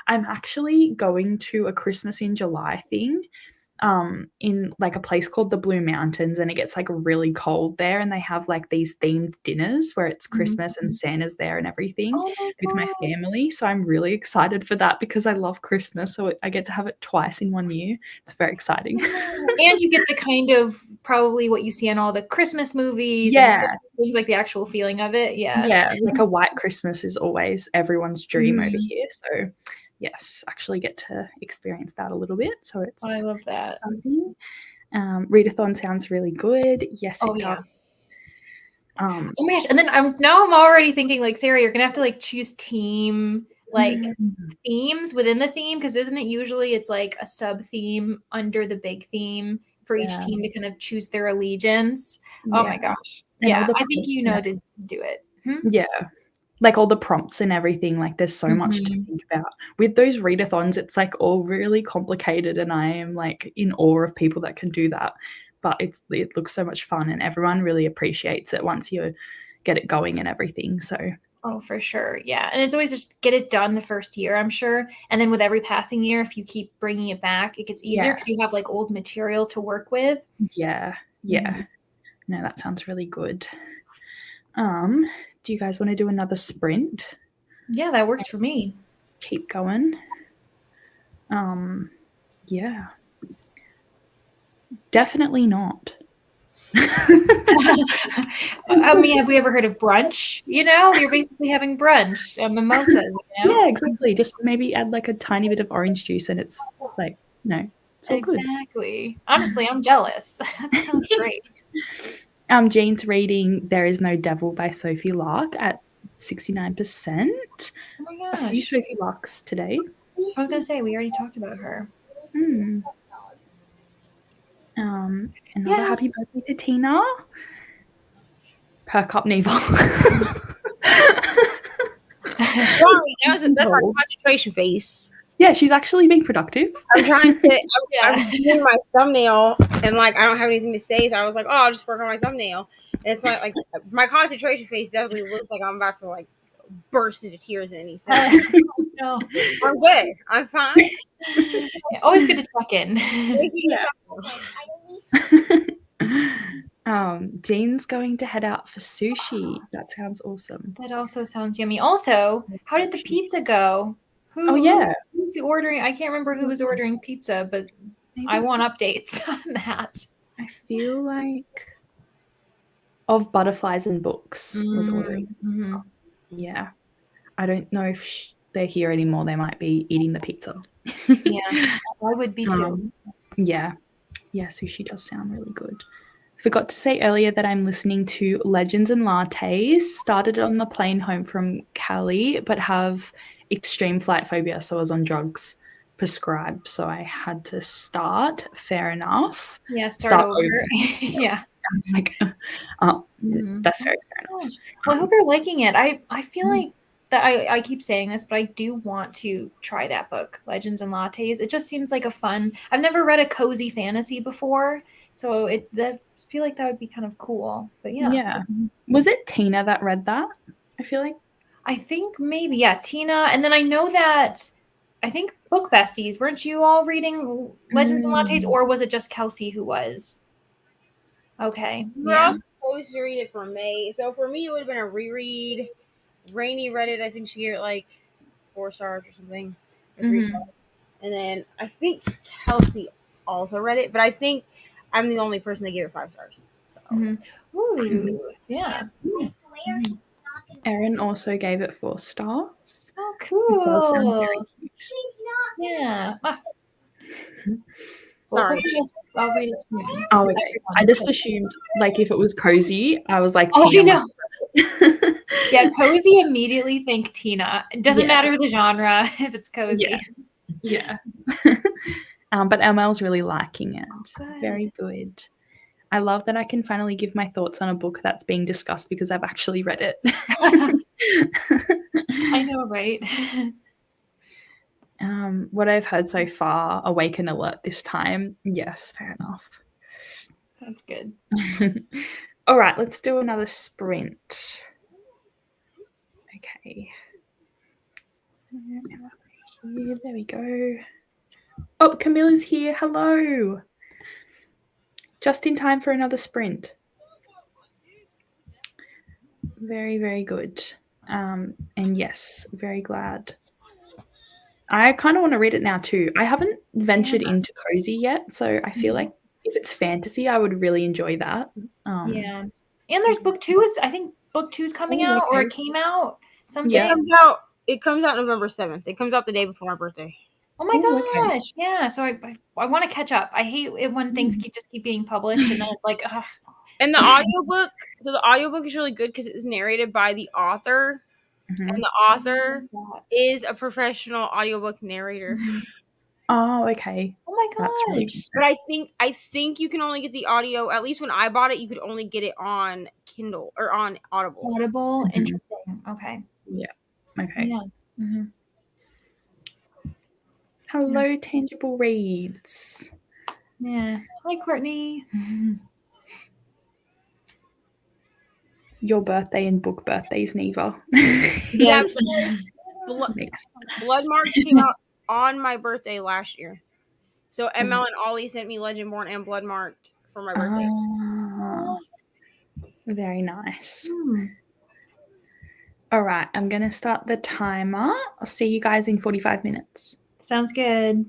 I'm actually going to a Christmas in July thing in like a place called the Blue Mountains, and it gets like really cold there, and they have like these themed dinners where it's Christmas and Santa's there and everything with my family. So I'm really excited for that because I love Christmas, so I get to have it twice in 1 year. It's very exciting. And you get the kind of probably what you see in all the Christmas movies and Christmas things, like the actual feeling of it. Like a white Christmas is always everyone's dream over here, so yes, actually get to experience that a little bit. So it's I love that. exciting. Readathon sounds really good. Yes, it does. Oh my gosh. And then I'm already thinking like, Sarah, you're gonna have to like choose team like themes within the theme, because isn't it usually it's like a sub theme under the big theme for each team to kind of choose their allegiance. Oh my gosh. And I think you know to do it. Like all the prompts and everything, like there's so much to think about. With those readathons, it's like all really complicated, and I am like in awe of people that can do that. But it looks so much fun, and everyone really appreciates it once you get it going and everything. So oh, for sure. Yeah. And it's always just get it done the first year, I'm sure. And then with every passing year, if you keep bringing it back, it gets easier because you have like old material to work with. Yeah. No, that sounds really good. Do you guys want to do another sprint? Yeah, that works for me. Keep going. Yeah. Definitely not. I mean, have we ever heard of brunch? You know, you're basically having brunch, a mimosa. You know? Yeah, exactly. Just maybe add like a tiny bit of orange juice, and it's like, no, it's all good. Exactly. Honestly, I'm jealous. That sounds great. Jane's reading There Is No Devil by Sophie Lark at 69%. Oh my gosh. A few Sophie Larks today. I was going to say, we already talked about her. Another happy birthday to Tina. Perk up, Neva. Sorry, that's our concentration face. Yeah, she's actually being productive. I'm trying to. I'm doing my thumbnail, and like I don't have anything to say, so I was like, "Oh, I'll just work on my thumbnail." And it's like my concentration face definitely looks like I'm about to like burst into tears at any second. No. I'm good. I'm fine. Always good to check in. Jean's going to head out for sushi. That sounds awesome. That also sounds yummy. Also, how did the pizza go? Who's ordering? I can't remember who was ordering pizza, but maybe I want updates on that. I feel like Of Butterflies and Books was ordering. Yeah. I don't know if they're here anymore. They might be eating the pizza. Yeah, I would be too. Yeah, sushi does sound really good. Forgot to say earlier that I'm listening to Legends and Lattes. Started on the plane home from Cali, but have extreme flight phobia, so I was on drugs prescribed, so I had to start. Fair enough. Yeah, start over. Yeah. I was like, that's very fair enough. Well, I hope you're liking it. I feel like that I keep saying this, but I do want to try that book, Legends and Lattes. It just seems like a fun. I've never read a cozy fantasy before, so I feel like that would be kind of cool. But yeah. Was it Tina that read that? I feel like. I think maybe Tina, and then I know that I think book besties. Weren't you all reading Legends and Lattes, or was it just Kelsey who was? Okay. We're all supposed to read it for May. So for me, it would have been a reread. Rainey read it. I think she gave it like 4 stars or something. Or 3 stars. And then I think Kelsey also read it, but I think I'm the only person that gave it 5 stars. So. Ooh, yeah. Erin also gave it 4 stars. Oh, cool. She's not. Yeah. Sorry. I'll read it soon. Oh, okay. I just assumed, like, if it was cozy, I was like, oh, Tina you know. Yeah, cozy, immediately think Tina. It doesn't matter the genre if it's cozy. Yeah. But Elmel's really liking it. Good. Very good. I love that I can finally give my thoughts on a book that's being discussed because I've actually read it. I know, right? What I've heard so far, Awaken Alert this time. Yes, fair enough. That's good. All right, let's do another sprint. Okay. There we go. Oh, Camilla's here. Hello. Just in time for another sprint. Very, very good. And yes, very glad. I kind of want to read it now too. I haven't ventured into cozy yet, so I feel like if it's fantasy, I would really enjoy that. Yeah. And there's book 2 I think book 2 is coming out, or it came out. Something. Yeah. It comes out November 7th. It comes out the day before my birthday. Oh my gosh. Yeah. So I want to catch up. I hate it when things keep being published and then it's like, ugh. And the audiobook is really good because it's narrated by the author. And the author is a professional audiobook narrator. Oh, okay. Oh my gosh. That's really but I think you can only get the audio, at least when I bought it, you could only get it on Kindle or on Audible. Interesting. Okay. Yeah. Okay. Yeah. Hello, Tangible Reads. Yeah. Hi, Courtney. Your birthday and book birthdays, neither. Yes. Blood March came out on my birthday last year. So ML and Ollie sent me Legendborn and Blood Marked for my birthday. Very nice. All right, I'm going to start the timer. I'll see you guys in 45 minutes. Sounds good.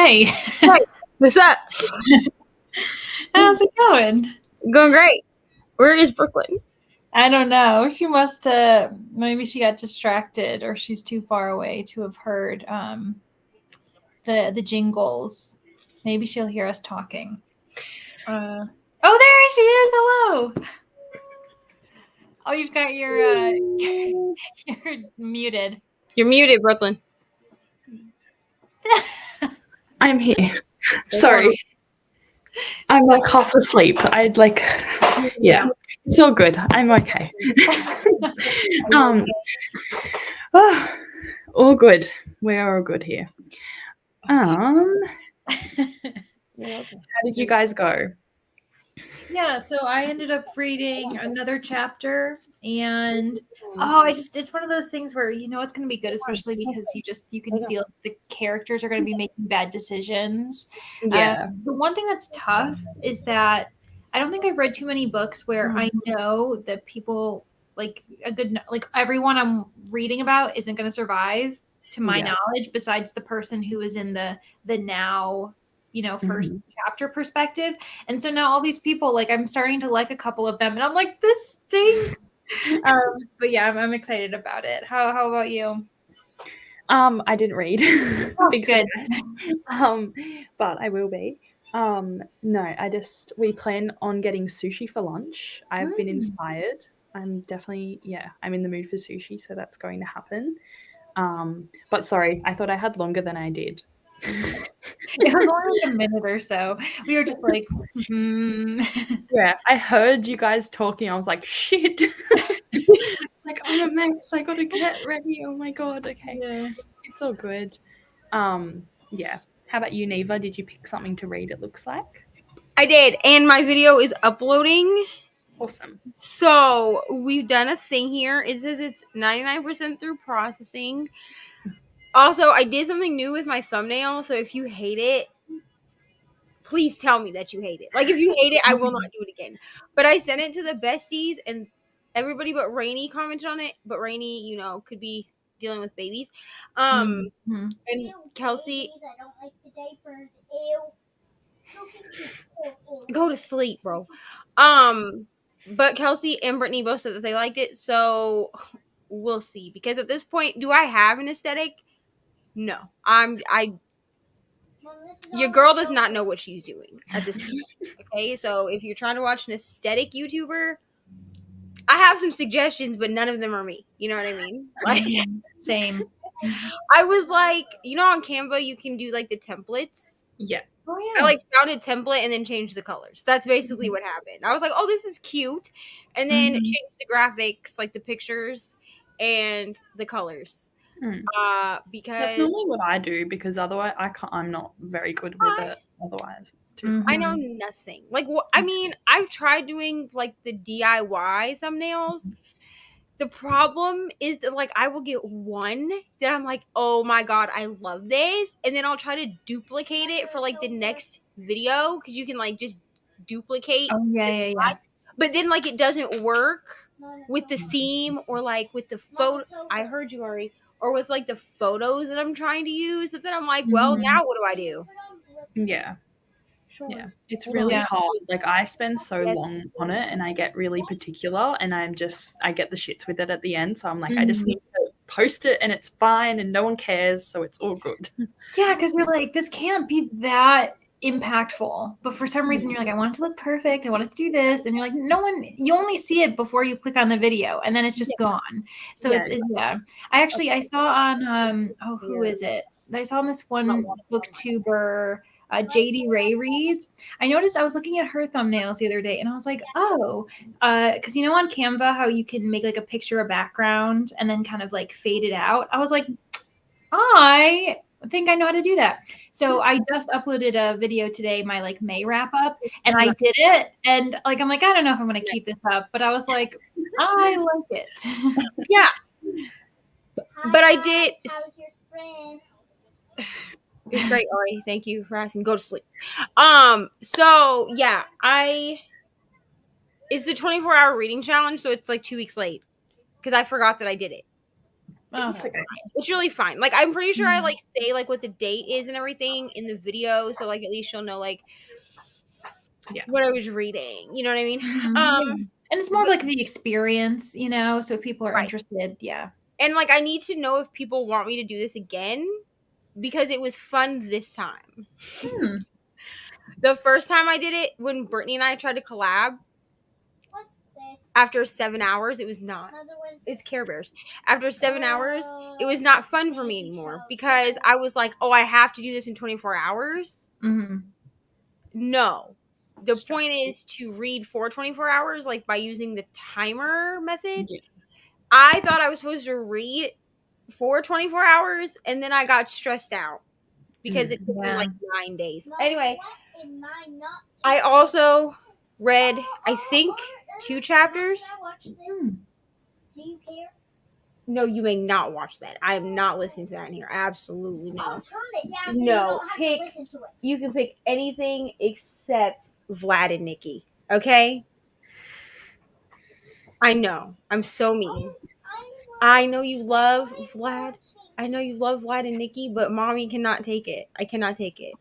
Hey. Hey, what's up? How's it going? Going great. Where is Brooklyn? I don't know. She must maybe she got distracted or she's too far away to have heard the jingles. Maybe she'll hear us talking. Oh, there she is. Hello. Oh, you've got your you're muted. You're muted, Brooklyn. I'm here. Sorry. I'm like half asleep. Yeah, it's all good. I'm okay. All good. We're all good here. How did you guys go? Yeah, so I ended up reading another chapter and it's one of those things where you know it's going to be good, especially because you can feel the characters are going to be making bad decisions. Yeah. The one thing that's tough is that I don't think I've read too many books where I know that people like everyone I'm reading about isn't going to survive to my knowledge, besides the person who is in the now, first chapter perspective. And so now all these people, like I'm starting to like a couple of them and I'm like, this stinks. But yeah, I'm excited about it. How about you? I didn't read. Big Good. But I will be. No, we plan on getting sushi for lunch. I've been inspired. I'm definitely, I'm in the mood for sushi, so that's going to happen. But sorry, I thought I had longer than I did. It was only like a minute or so. We were just like, Yeah, I heard you guys talking. I was like, shit. Like, I'm a mess. I gotta get ready. Oh my god. Okay. Yeah. It's all good. Yeah. How about you, Neva? Did you pick something to read, it looks like? I did, and my video is uploading. Awesome. So we've done a thing here. It says it's 99% through processing. Also, I did something new with my thumbnail, so if you hate it, please tell me that you hate it. Like, if you hate it, I will not do it again. But I sent it to the besties, and everybody but Rainy commented on it. But Rainy, could be dealing with babies. And Kelsey, I don't like the diapers. Ew. Go to sleep, bro. But Kelsey and Brittany both said that they liked it, so we'll see. Because at this point, do I have an aesthetic? No. Your girl does not know what she's doing at this point. Okay, so if you're trying to watch an aesthetic YouTuber, I have some suggestions, but none of them are me. You know what I mean? Like, same. I was like, on Canva you can do like the templates. Yeah. Oh yeah. I like found a template and then changed the colors. That's basically what happened. I was like, oh, this is cute, and then changed the graphics, like the pictures and the colors. Because that's normally what I do, because otherwise I'm not very good with it. Otherwise it's too I know nothing. Like, I mean, I've tried doing like the DIY thumbnails. The problem is that like I will get one that I'm like, oh my god, I love this, and then I'll try to duplicate it for like the next video, because you can like just duplicate. Oh yeah. But then like it doesn't work with the theme or like with the photo. I heard you, Ari. Or with like the photos that I'm trying to use. And then I'm like, well, now what do I do? Yeah. Sure. Yeah. It's really hard. Like, I spend so long on it and I get really particular, and I get the shits with it at the end. So I'm like, I just need to post it and it's fine and no one cares. So it's all good. Yeah. Cause you're like, this can't be that impactful, but for some reason you're like, I want it to look perfect, I want it to do this, and you're like, you only see it before you click on the video and then it's just gone. So it's I saw on who is it, I saw on this one booktuber, JD Ray Reads. I noticed, I was looking at her thumbnails the other day and I was like, because on Canva how you can make like a picture a background and then kind of like fade it out. I was like, I think I know how to do that. So I just uploaded a video today, my like May wrap up, and I did it. And like, I'm like, I don't know if I'm going to keep this up, but I was like, I like it. Yeah. But I did. How was your sprint? It was great, Ari. Thank you for asking. Go to sleep. So yeah, it's the 24-hour reading challenge, so it's like 2 weeks late because I forgot that I did it. It's fine. It's really fine. Like, I'm pretty sure I like say like what the date is and everything in the video, so like at least she'll know like what I was reading. You know what I mean? And it's more like the experience, you know. So if people are interested, And like I need to know if people want me to do this again because it was fun this time. The first time I did it, when Brittany and I tried to collab, after 7 hours, it was not. It's Care Bears. After 7 hours, it was not fun for me anymore because I was like, oh, I have to do this in 24 hours. No. The point is to read for 24 hours, like by using the timer method. I thought I was supposed to read for 24 hours, and then I got stressed out because it took me like 9 days. Anyway, I also read, I think, 2 chapters. Do you care? No, you may not watch that. I am not listening to that in here. Absolutely no. I'll turn it down. No, you can pick anything except Vlad and Nikki. Okay? I know. I'm so mean. I know you love Vlad. I know you love Vlad and Nikki, but mommy cannot take it. I cannot take it.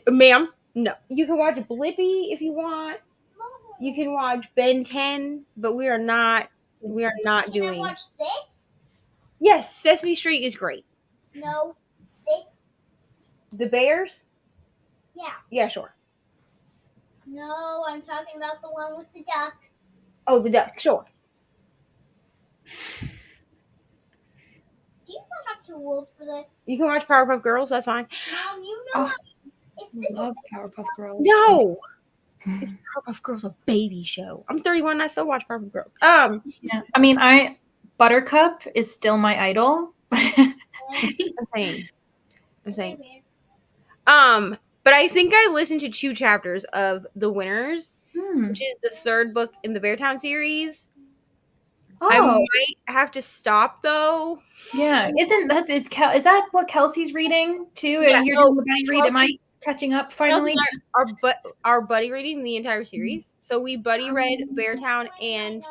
Ma'am, no. You can watch Blippi if you want. You can watch Ben 10, but we are not doing. Can I watch this? Yes, Sesame Street is great. No, this. The Bears? Yeah. Yeah, sure. No, I'm talking about the one with the duck. Oh, the duck, sure. Do you still have to vote for this? You can watch Powerpuff Girls, that's fine. Mom, you know I love Powerpuff Girls. No! Is Powerpuff Girls a baby show? I'm 31 and I still watch Powerpuff Girls. Yeah. I mean, Buttercup is still my idol. I'm saying. But I think I listened to 2 chapters of The Winners, which is the 3rd book in the Beartown series. I might have to stop though. Yeah, is that what Kelsey's reading too? Yeah, you're doing the buddy read. Am I catching up finally? Our buddy reading the entire series. So we buddy read Beartown, and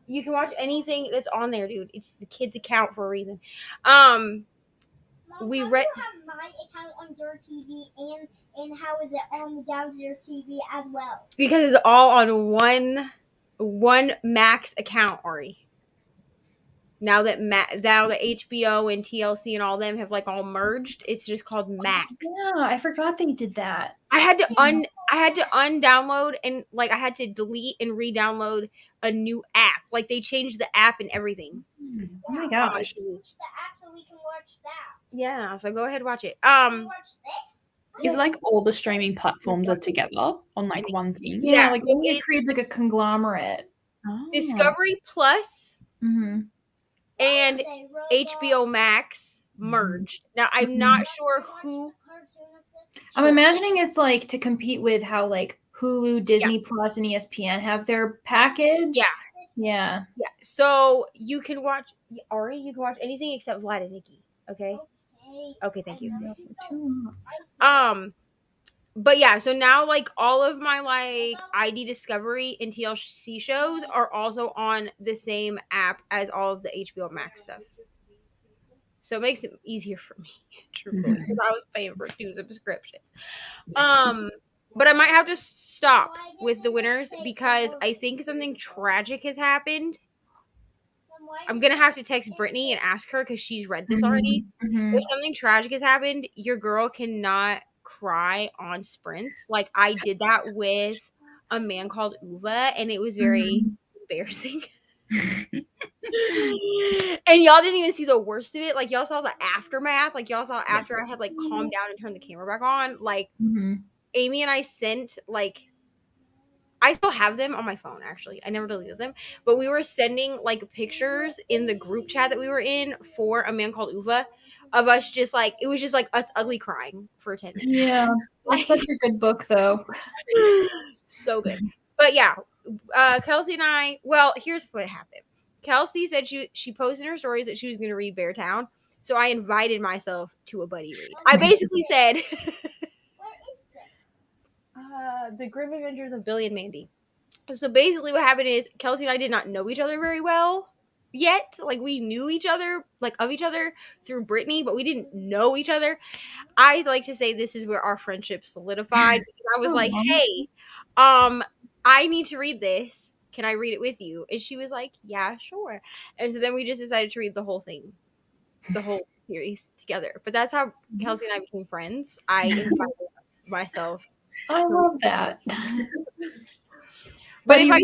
you can watch anything that's on there, dude. It's the kids' account for a reason. Mom, we read. How do you have my account on your TV, and how is it on the downstairs TV as well? Because it's all on one Max account, Ari. Now that HBO and TLC and all them have like all merged, it's just called Max. Yeah, I forgot they did that. I had to undownload and like I had to delete and re-download a new app. Like they changed the app and everything. Oh my gosh. The app so we can watch that. Yeah, so go ahead and watch it. Watch this? Is it like all the streaming platforms are together on like one thing? Yeah, like it creates like a conglomerate. Discovery Plus and HBO Max merged. Now I'm not sure who. I'm imagining it's like to compete with how like Hulu, Disney Plus, and ESPN have their package. Yeah. So you can watch Ari. You can watch anything except Vlad and Nikki. Okay. Okay. Thank you. But yeah, so now like all of my like ID Discovery and TLC shows are also on the same app as all of the HBO Max stuff. So it makes it easier for me, truthfully, because I was paying for 2 subscriptions. But I might have to stop with The Winners because I think something tragic has happened. I'm gonna have to text Brittany and ask her because she's read this already. If something tragic has happened, your girl cannot cry on sprints. Like I did that with a man called Uva, and it was very embarrassing. And y'all didn't even see the worst of it. Like y'all saw the aftermath. Like y'all saw after I had like calmed down and turned the camera back on. Like Amy and I sent like. I still have them on my phone, actually. I never deleted them. But we were sending, like, pictures in the group chat that we were in for a man called Uva of us just, like, it was just, like, us ugly crying for 10 minutes. Yeah. That's such a good book, though. So good. But, yeah. Kelsey and I, well, here's what happened. Kelsey said she posted in her stories that she was going to read Beartown. So I invited myself to a buddy read. I basically said... The Grim Adventures of Billy and Mandy. So basically what happened is Kelsey and I did not know each other very well yet. Like, we knew each other, like, of each other through Brittany, but we didn't know each other. I like to say this is where our friendship solidified. I was like, hey, I need to read this. Can I read it with you? And she was like, yeah, sure. And so then we just decided to read the whole thing, the whole series together. But that's how Kelsey and I became friends. I invited myself. I love that. But if I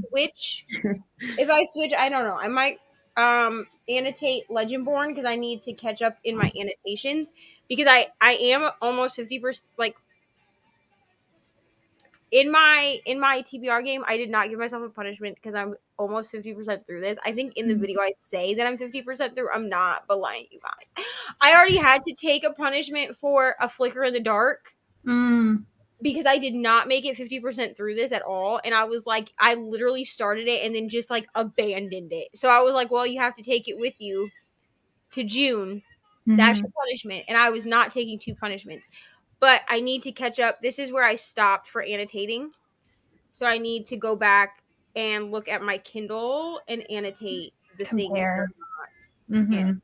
switch, I don't know. I might annotate Legendborn because I need to catch up in my annotations, because I am almost 50%, like, in my TBR game. I did not give myself a punishment because I'm almost 50% through this. I think in the video I say that I'm 50% through. I'm not, but lying, you guys. I already had to take a punishment for a flicker in the dark. Because I did not make it 50% through this at all. And I was like, I literally started it and then just like abandoned it. So I was like, well, you have to take it with you to June. That's your punishment. And I was not taking 2 punishments. But I need to catch up. This is where I stopped for annotating. So I need to go back and look at my Kindle and annotate the things that are not.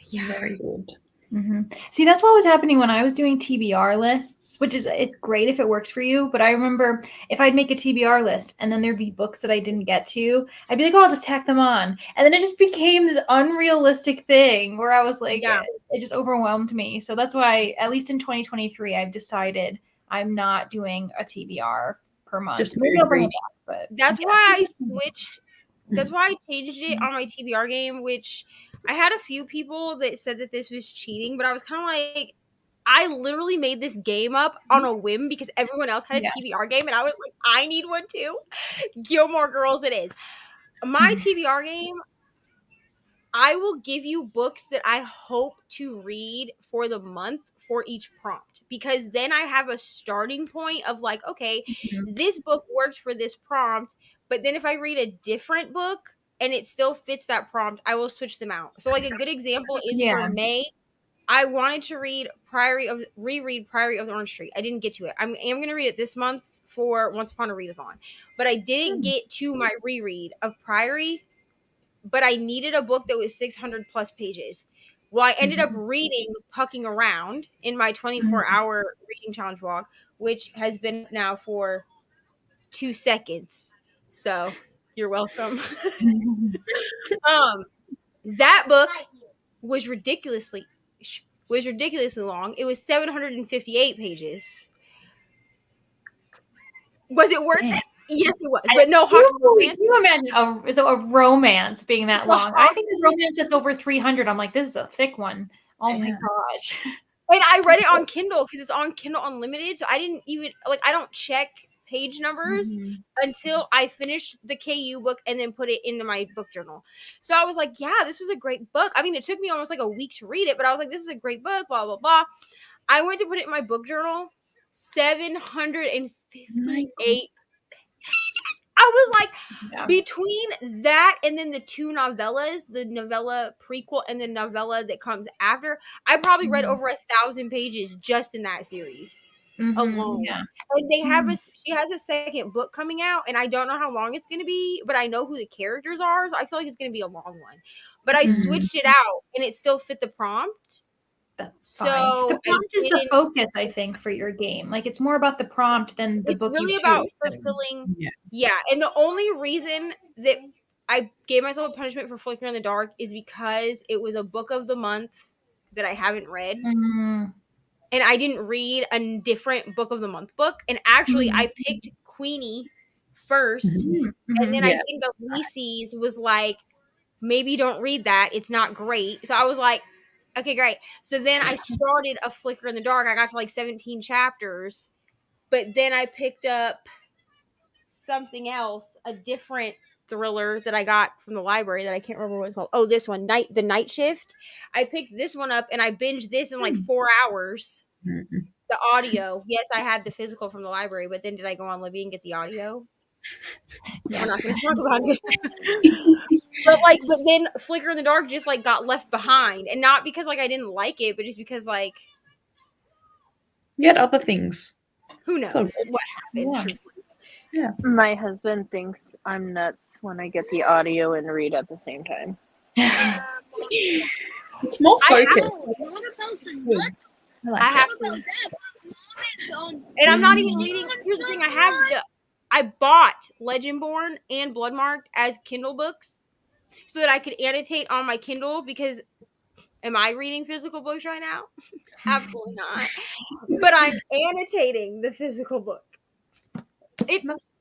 Yeah. Very good. See, that's what was happening when I was doing TBR lists, which is, it's great if it works for you. But I remember if I'd make a TBR list and then there'd be books that I didn't get to, I'd be like, oh, I'll just tack them on. And then it just became this unrealistic thing where I was like, it just overwhelmed me. So that's why, at least in 2023, I've decided I'm not doing a TBR per month. Just reading. But that's why I switched. That's why I changed it on my TBR game, which I had a few people that said that this was cheating, but I was kind of like, I literally made this game up on a whim because everyone else had a TBR game, and I was like, I need one too. Gilmore Girls it is. My TBR game, I will give you books that I hope to read for the month for each prompt, because then I have a starting point of like, okay, this book worked for this prompt, but then if I read a different book and it still fits that prompt, I will switch them out. So like a good example is for May, I wanted to reread Priory of the Orange Tree. I didn't get to it. I am going to read it this month for Once Upon a Readathon, but I didn't get to my reread of Priory, but I needed a book that was 600 plus pages. Well, I ended up reading Pucking Around in my 24-hour reading challenge vlog, which has been now for 2 seconds. So you're welcome. That book was ridiculously long. It was 758 pages. Was it worth it? Yes, it was. But no hard romance. Can you imagine a romance being that long? I think a romance that's over 300. I'm like, this is a thick one. Oh my gosh. And I read it on Kindle because it's on Kindle Unlimited. So I didn't even, like, I don't check page numbers until I finished the KU book and then put it into my book journal. So I was like, yeah, this was a great book. I mean, it took me almost like a week to read it, but I was like, this is a great book, blah, blah, blah. I went to put it in my book journal, 758 I was like, between that and then the 2 novellas, the novella prequel and the novella that comes after, I probably read over 1,000 pages just in that series alone. And they have she has a second book coming out, and I don't know how long it's going to be, but I know who the characters are, so I feel like it's going to be a long one. But I switched it out, and it still fit the prompt. So the prompt is the focus, I think, for your game. Like, it's more about the prompt than the book. It's really about fulfilling. And the only reason that I gave myself a punishment for Flicker in the Dark is because it was a book of the month that I haven't read. And I didn't read a different book of the month book. And actually, I picked Queenie first. And then I think Elise's was like, maybe don't read that. It's not great. So I was like, okay, great. So then I started A Flicker in the Dark. I got to like 17 chapters. But then I picked up something else, a different thriller that I got from the library that I can't remember what it's called. Oh, this one, The Night Shift. I picked this one up and I binged this in like 4 hours. The audio. Yes, I had the physical from the library, but then did I go on Libby and get the audio? We're not going to talk about it. But then Flicker in the Dark just like got left behind, and not because like I didn't like it, but just because like you had other things. Who knows So what happened? Yeah. Truthfully. My husband thinks I'm nuts when I get the audio and read at the same time. it's more focused. I have to. And I'm not even reading. Here's the thing: I bought Legendborn and Bloodmarked as Kindle books so that I could annotate on my Kindle. Because am I reading physical books right now? Absolutely not. But I'm annotating the physical book.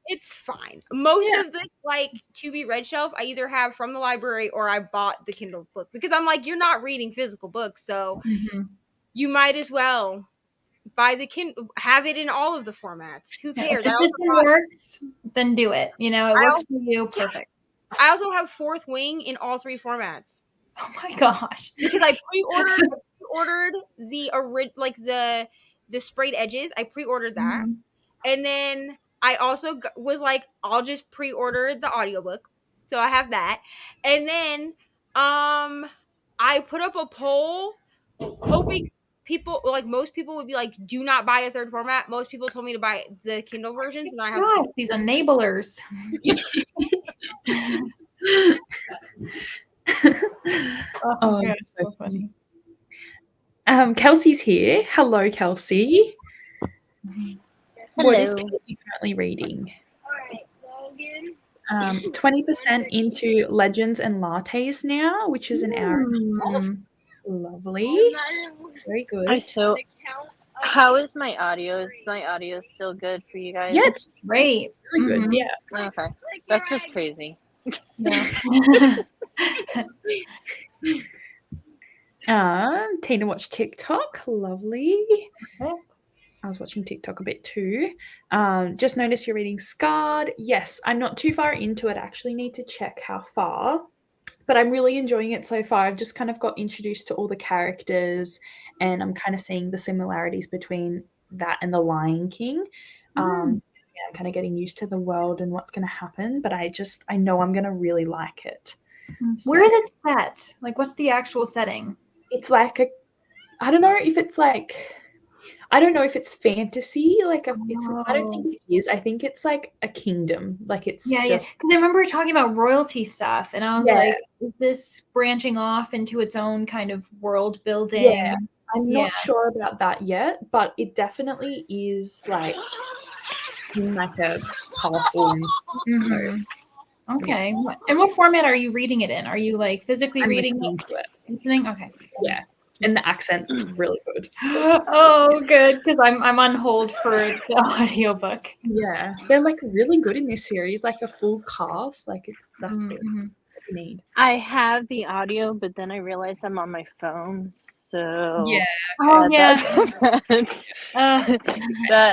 It's fine. Most of this, like, to be read shelf, I either have from the library or I bought the Kindle book, because I'm like, you're not reading physical books, so you might as well buy the Kindle, have it in all of the formats. Who cares? If the system works, then do it. You know, it works for you. Perfect. I also have Fourth Wing in all 3 formats. Oh my gosh! Because I pre-ordered the sprayed edges. I pre-ordered that, and then I also was like, I'll just pre-order the audiobook, so I have that, and then I put up a poll hoping people, like, most people would be like, do not buy a 3rd format. Most people told me to buy the Kindle versions, and I have these enablers. Oh, that's so funny. Kelsey's here. Hello, Kelsey. Hello. What is Kelsey currently reading? 20% into Legends and Lattes now, which is an hour and a half. Lovely. Very good. How is my audio? Is my audio still good for you guys? Yeah, it's great. Really good. Yeah. Okay. That's just crazy. Yeah. Tina watched TikTok. Lovely. Perfect. I was watching TikTok a bit too. Just noticed you're reading Scarred. Yes, I'm not too far into it. I actually need to check how far, but I'm really enjoying it so far. I've just kind of got introduced to all the characters, and I'm kind of seeing the similarities between that and The Lion King. I'm kind of getting used to the world and what's going to happen, but I know I'm going to really like it. Where is it set? Like, what's the actual setting? It's like I don't know if it's like, I don't know if it's fantasy. Like, I don't think it is. I think it's like a kingdom. Like, it's just because I remember talking about royalty stuff, and I was like, is this branching off into its own kind of world building? Yeah, I'm not sure about that yet, but it definitely is like in like a castle. Okay. And what format are you reading it in? Are you like physically reading it? Listening? Okay. Yeah. And the accent is really good. Oh, good, because I'm on hold for the audiobook. Yeah. They're like really good in this series, like a full cast. Like, that's good. That's what you need. I have the audio, but then I realized I'm on my phone, so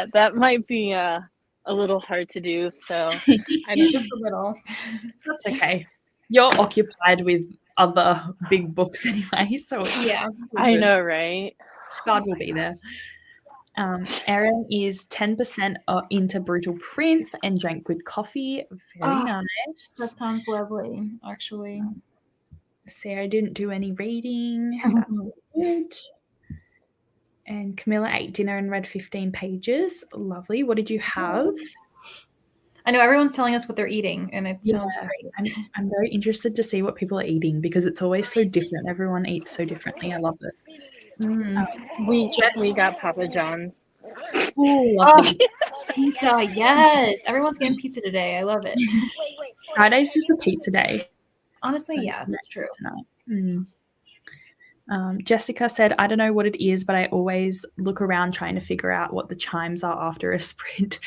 that might be a little hard to do. So I'm just a little. That's okay. You're occupied with other big books anyway, so I know, right? Scarred will be there. Erin is 10% into Brutal Prince and drank good coffee. Very nice. That sounds lovely, actually. Sarah didn't do any reading. That's good. And Camilla ate dinner and read 15 pages. Lovely. What did you have? I know everyone's telling us what they're eating, and it sounds great. I'm very interested to see what people are eating, because it's always so different. Everyone eats so differently. I love it. We got Papa John's. Pizza, yes. Everyone's getting pizza today. I love it. Friday's just a pizza day. Honestly, yeah, that's true. Jessica said, I don't know what it is, but I always look around trying to figure out what the chimes are after a sprint.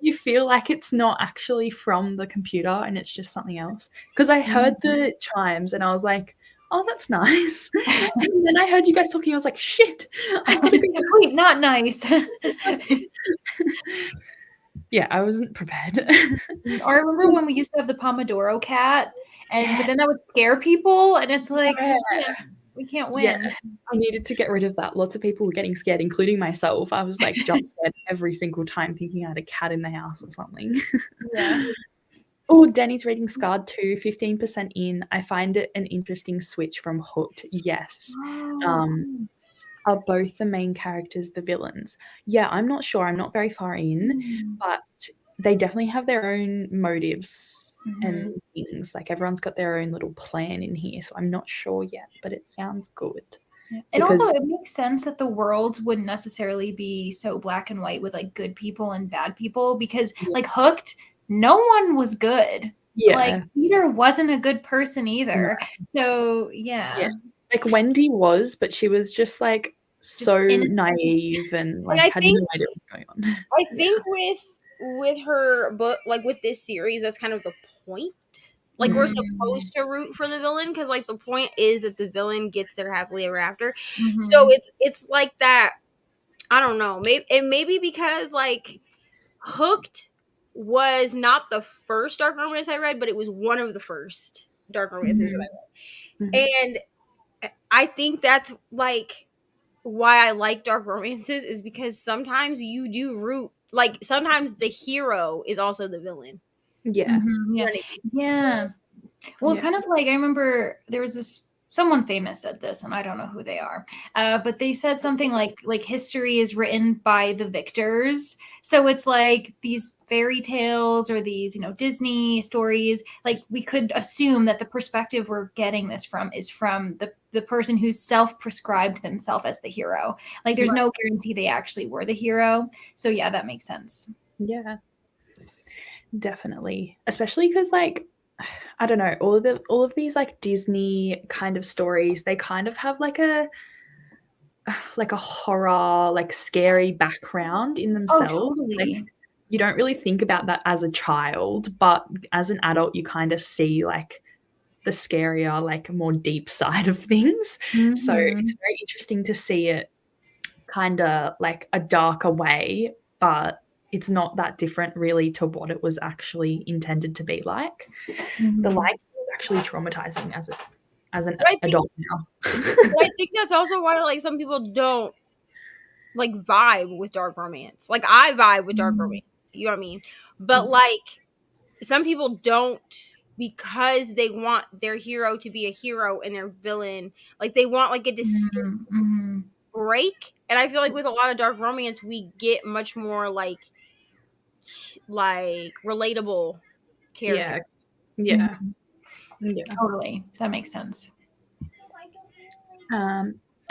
You feel like it's not actually from the computer and it's just something else. Because I heard the chimes and I was like, oh, that's nice. And then I heard you guys talking. I was like, shit. Wait, not nice. Yeah, I wasn't prepared. I remember when we used to have the Pomodoro cat, but then that would scare people, and it's like, we can't win. Yeah, I needed to get rid of that. Lots of people were getting scared, including myself. I was like jump scared every single time, thinking I had a cat in the house or something. Oh, Danny's reading Scarred too, 15% in. I find it an interesting switch from Hooked. Yes. are both the main characters the villains? Yeah, I'm not sure. I'm not very far in, but they definitely have their own motives and things. Like everyone's got their own little plan in here, so I'm not sure yet, but it sounds good. And also, it makes sense that the worlds wouldn't necessarily be so black and white with like good people and bad people, because like Hooked, no one was good. Yeah. Like Peter wasn't a good person either. So yeah. Like Wendy was, but she was just like so naive and like had no idea what was going on. I think with her book, like with this series, that's kind of the point. Like we're supposed to root for the villain because like the point is that the villain gets their happily ever after. So it's like that. I don't know. Maybe because like Hooked was not the first dark romance I read, but it was one of the first dark romances that I read. And I think that's like why I like dark romances, is because sometimes you do root, like sometimes the hero is also the villain. Yeah. Yeah. Well, it's kind of like, I remember there was someone famous said this, and I don't know who they are, but they said something like history is written by the victors. So it's like these fairy tales or these, Disney stories, like we could assume that the perspective we're getting this from is from the person who's self-prescribed themselves as the hero. Like there's no guarantee they actually were the hero. So yeah, that makes sense. Yeah, definitely. Especially because like, I don't know, all of these like Disney kind of stories, they kind of have like a horror, like scary background in themselves. Oh, totally. Like you don't really think about that as a child, but as an adult you kind of see like the scarier, like more deep side of things. So it's very interesting to see it kind of like a darker way, but it's not that different really to what it was actually intended to be like. The light is actually traumatizing as an adult now. But I think that's also why like some people don't like vibe with dark romance. Like I vibe with dark romance. You know what I mean? But like some people don't, because they want their hero to be a hero and their villain, like they want like a distinct break. And I feel like with a lot of dark romance we get much more like relatable characters. Yeah. Totally. That makes sense.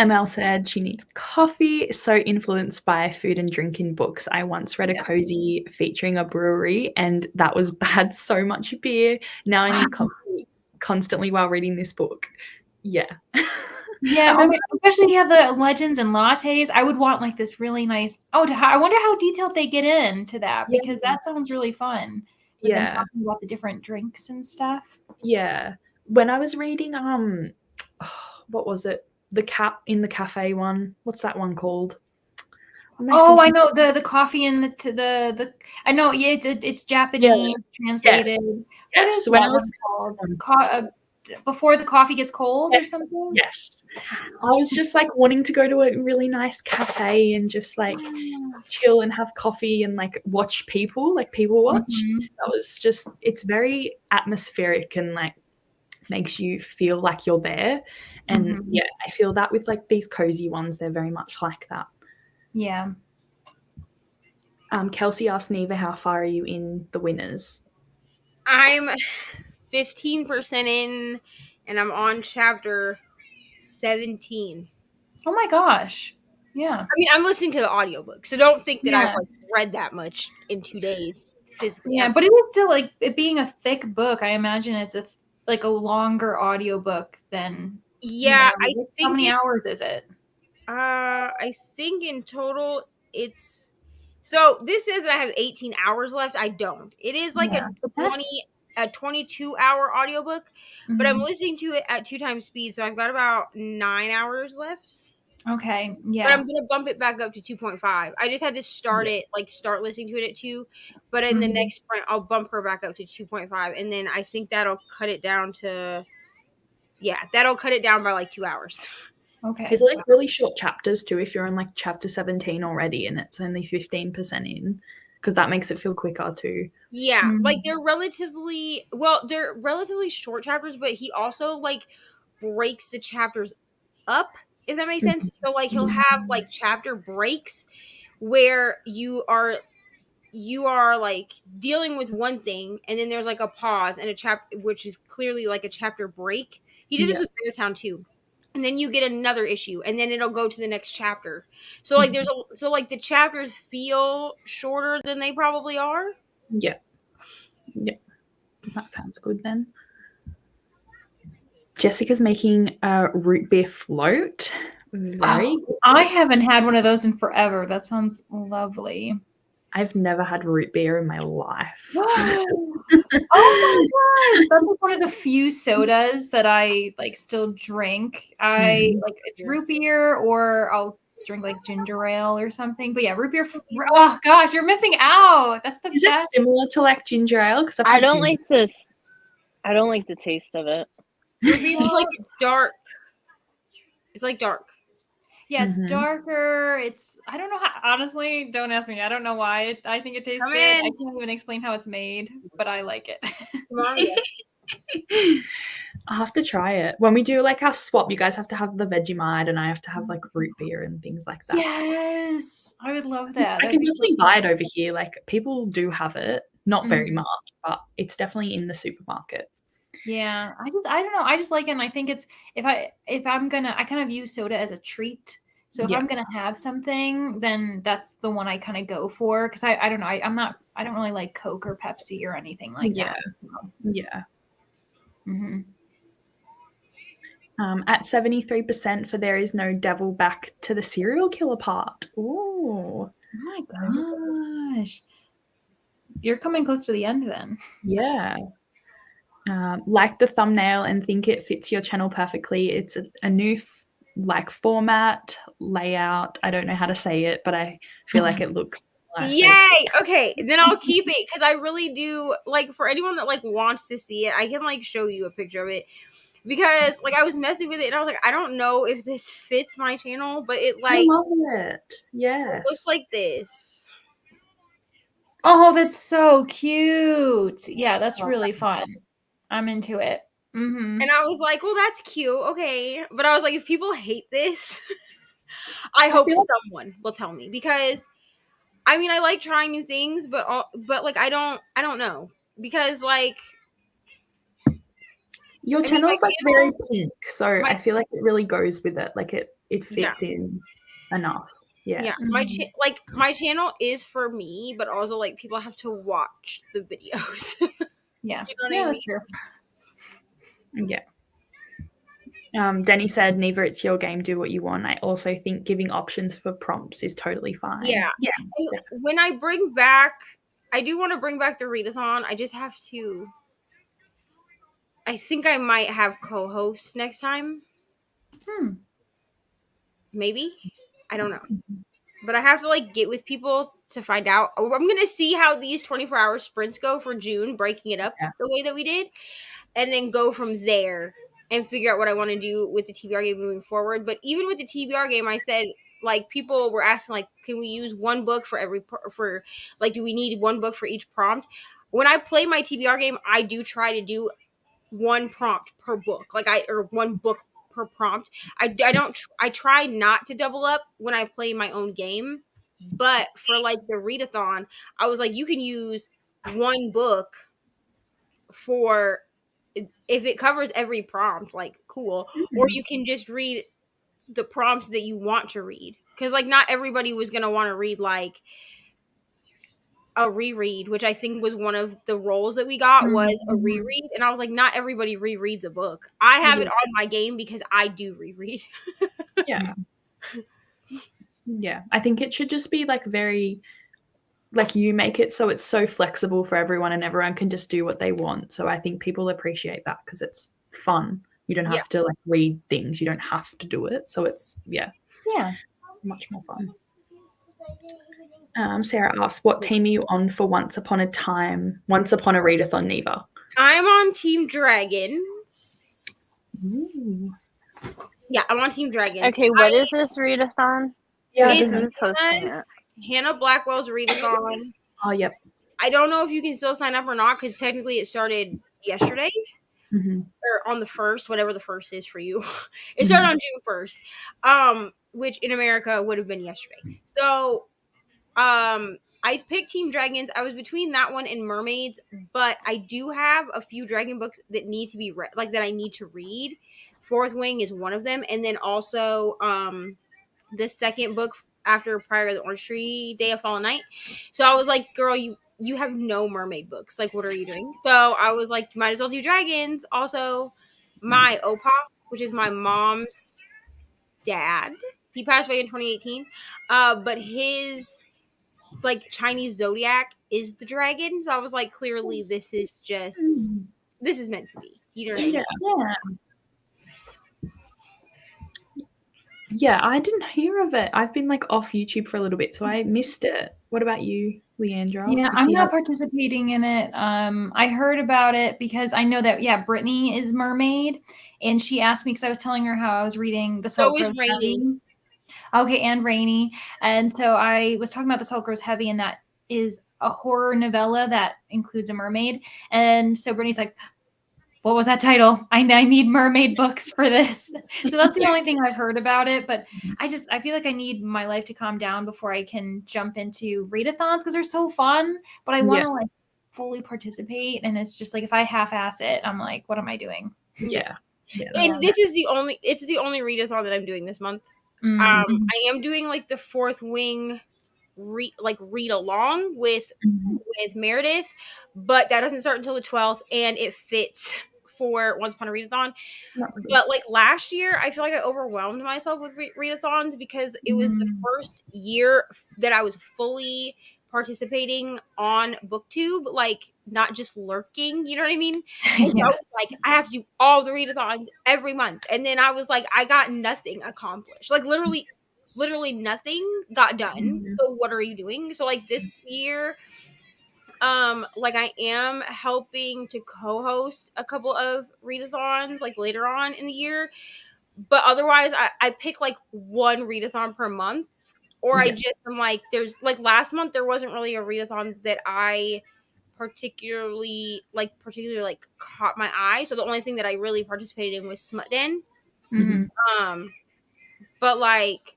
ML said she needs coffee. So influenced by food and drink in books. I once read a cozy featuring a brewery, and that was bad. So much beer. Now I need coffee constantly while reading this book. Yeah. Yeah, especially you have the legends and lattes. I would want like this really nice. I wonder how detailed they get into that, because that sounds really fun. With them talking about the different drinks and stuff. Yeah. When I was reading, what was it? The cat in the cafe one. What's that one called? I know the coffee and the. I know. Yeah, it's Japanese translated. Yes. What is that one called? Before the coffee gets cold or something? Yes. I was just like wanting to go to a really nice cafe and just like chill and have coffee and like watch people watch. That was just, it's very atmospheric and like makes you feel like you're there. And yeah, I feel that with like these cozy ones, they're very much like that. Yeah. Kelsey asked Neva, how far are you in the winners? I'm 15% in, and I'm on chapter 17. Oh my gosh. Yeah. I mean, I'm listening to the audiobook, so don't think that I've like read that much in 2 days physically. Yeah, but it is still like it being a thick book. I imagine it's a longer audiobook than I think how many hours is it? I think in total it's, so this says that I have 18 hours left. I don't. It is like a 22-hour audiobook, but I'm listening to it at 2 times speed, so I've got about 9 hours left. Okay, yeah. But I'm gonna bump it back up to 2.5. I just had to start listening to it at 2, but in the next sprint I'll bump her back up to 2.5, and then I think that'll cut it down to by like 2 hours. Okay. Is it like really short chapters too if you're in like chapter 17 already and it's only 15% in? Because that makes it feel quicker too. Yeah, like they're relatively short chapters, but he also like breaks the chapters up if that makes sense. So like he'll have like chapter breaks where you are like dealing with one thing, and then there's like a pause and a chapter, which is clearly like a chapter break. He did this with Beartown too. And then you get another issue, and then it'll go to the next chapter. So like so like the chapters feel shorter than they probably are. Yeah. That sounds good then. Jessica's making a root beer float. Very good. I haven't had one of those in forever. That sounds lovely. I've never had root beer in my life. Oh my gosh, that's like one of the few sodas that I like still drink. I like it's root beer, or I'll drink like ginger ale or something. But yeah, root beer. Oh gosh, you're missing out. That's the Is best. it similar to like ginger ale? Because I don't like this. I don't like the taste of it. Root beer is like dark. It's like dark. Yeah, it's darker. It's I don't know how. Honestly, don't ask me. I don't know why. I think it tastes good. I can't even explain how it's made, but I like it. I'll have to try it. When we do like our swap, you guys have to have the Vegemite and I have to have like root beer and things like that. Yes, I would love that. I can definitely buy it over here. Like people do have it, not very much, but it's definitely in the supermarket. Yeah, I don't know. I just like it, and I think it's I kind of view soda as a treat. So if I'm gonna have something, then that's the one I kind of go for, because I don't know. I don't really like Coke or Pepsi or anything like that. Yeah. Mm-hmm. At 73% for There Is No Devil back to the serial killer part. Ooh. Oh my gosh. You're coming close to the end then. Yeah. Like the thumbnail and think it fits your channel perfectly. It's a new format, layout. I don't know how to say it, but I feel like it looks nice. Yay! Okay, then I'll keep it, because I really do like, for anyone that like wants to see it, I can like show you a picture of it, because like I was messing with it and I was like, I don't know if this fits my channel, but it like I love it. Yes. It looks like this. Oh, that's so cute. Yeah, that's really fun. I'm into it. Mm-hmm. And I was like, well, that's cute. Okay. But I was like, if people hate this, I hope someone will tell me, because I mean, I like trying new things, but like, I don't know, because like your channel's like very pink, so I feel like it really goes with it. Like it fits in enough. Yeah. My channel is for me, but also like people have to watch the videos. Yeah. You know what I mean? True. Yeah. Denny said, neither it's your game, do what you want. I also think giving options for prompts is totally fine. Yeah. And when I do want to bring back the readathon. I just have to, I think I might have co-hosts next time. Maybe. I don't know. But I have to like get with people to find out. I'm going to see how these 24-hour sprints go for June, breaking it up the way that we did, and then go from there and figure out what I want to do with the TBR game moving forward. But even with the TBR game, I said, like, people were asking, like, can we use one book for do we need one book for each prompt? When I play my TBR game, I do try to do one prompt per book, or one book per prompt. I try not to double up when I play my own game, but for like the readathon, I was like, you can use one book for, if it covers every prompt, like cool, or you can just read the prompts that you want to read, because like not everybody was gonna want to read like a reread, which I think was one of the roles that we got, was a reread, and I was like, not everybody rereads a book. I have it on my game because I do reread. Yeah, I think it should just be like very, like, you make it so it's so flexible for everyone and everyone can just do what they want. So I think people appreciate that because it's fun. You don't have to like read things. You don't have to do it. So it's much more fun. Sarah asks, what team are you on for Once Upon a Readathon, Neva? I'm on Team Dragons. Ooh. Yeah, I'm on Team Dragons. Okay, what is this readathon? Yeah, who's hosting it? Hannah Blackwell's readathon. Oh, yep. I don't know if you can still sign up or not, because technically it started yesterday. or on the 1st, whatever the 1st is for you. It started on June 1st, which in America would have been yesterday. So I picked Team Dragons. I was between that one and Mermaids, but I do have a few dragon books that need to be read, like that I need to read. Fourth Wing is one of them, and then also the second book after Prior of the Orange Tree, Day of Fallen Night. So I was like, girl, you have no mermaid books. Like, what are you doing? So I was like, you might as well do dragons. Also, my Opa, which is my mom's dad, he passed away in 2018. But his like Chinese zodiac is the dragon. So I was like, clearly this is meant to be. You know what I mean? Yeah, I didn't hear of it. I've been like off YouTube for a little bit, so I missed it. What about you, Leandra? Yeah, I'm not participating in it. I heard about it because I know that Brittany is mermaid, and she asked me because I was telling her how I was reading The Salt Grows Heavy. Okay, and Rainy, and so I was talking about The Salt Grows Heavy, and that is a horror novella that includes a mermaid. And so Brittany's like, what was that title? I need mermaid books for this. So that's the only thing I've heard about it. But I feel like I need my life to calm down before I can jump into readathons because they're so fun. But I want to like fully participate. And it's just like, if I half-ass it, I'm like, what am I doing? Yeah. And it's the only readathon that I'm doing this month. I am doing like the Fourth Wing read along with Meredith, but that doesn't start until the 12th, and it fits for Once Upon a Readathon. But like last year, I feel like I overwhelmed myself with readathons because it was the first year that I was fully participating on BookTube, like not just lurking, you know what I mean? And so I was like, I have to do all the readathons every month, and then I was like, I got nothing accomplished, like literally nothing got done. So what are you doing? So like this year, like I am helping to co-host a couple of readathons like later on in the year, but otherwise I pick like one readathon per month, or I just am like, there's like last month there wasn't really a readathon that I particularly caught my eye, so the only thing that I really participated in was Smut Den. But like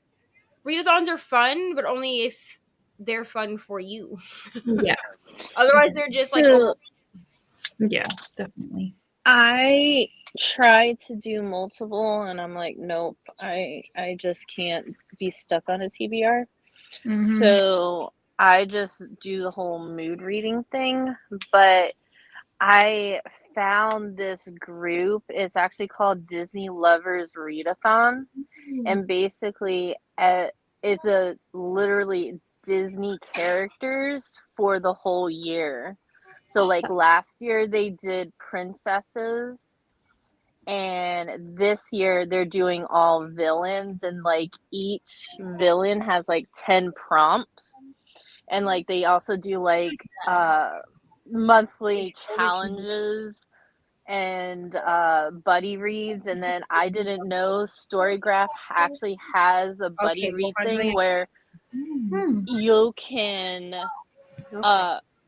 readathons are fun, but only if they're fun for you. Yeah. Otherwise, they're just like. Yeah, definitely. I try to do multiple, and I'm like, nope. I just can't be stuck on a TBR. So I just do the whole mood reading thing. But I found this group. It's actually called Disney Lovers Readathon, and basically, it's a literally Disney characters for the whole year. So like last year they did princesses, and this year they're doing all villains, and like each villain has like 10 prompts, and like they also do like monthly challenges and buddy reads. And then I didn't know Storygraph actually has a buddy read thing where you can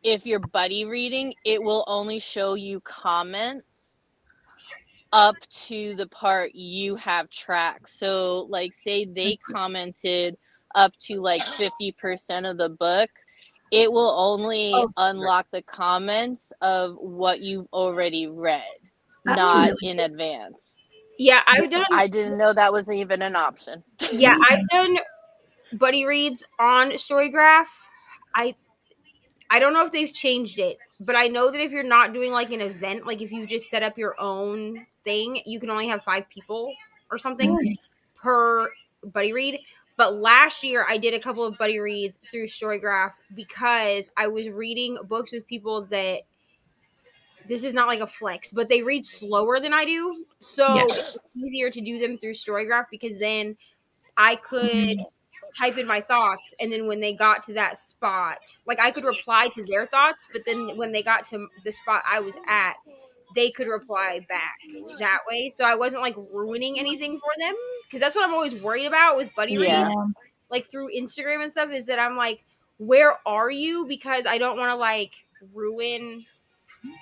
if you're buddy reading, it will only show you comments up to the part you have tracked. So like say they commented up to like 50% of the book, it will only unlock the comments of what you've already read, not in advance. Yeah, I didn't know that was even an option. Yeah, I've done buddy reads on Storygraph. I don't know if they've changed it, but I know that if you're not doing like an event, like if you just set up your own thing, you can only have 5 people or something per buddy read. But last year I did a couple of buddy reads through Storygraph because I was reading books with people that, this is not like a flex, but they read slower than I do. So it's easier to do them through Storygraph because then I could type in my thoughts, and then when they got to that spot, like I could reply to their thoughts, but then when they got to the spot I was at, they could reply back that way. So I wasn't like ruining anything for them, because that's what I'm always worried about with buddy reads, like through Instagram and stuff, is that I'm like, where are you? Because I don't want to like ruin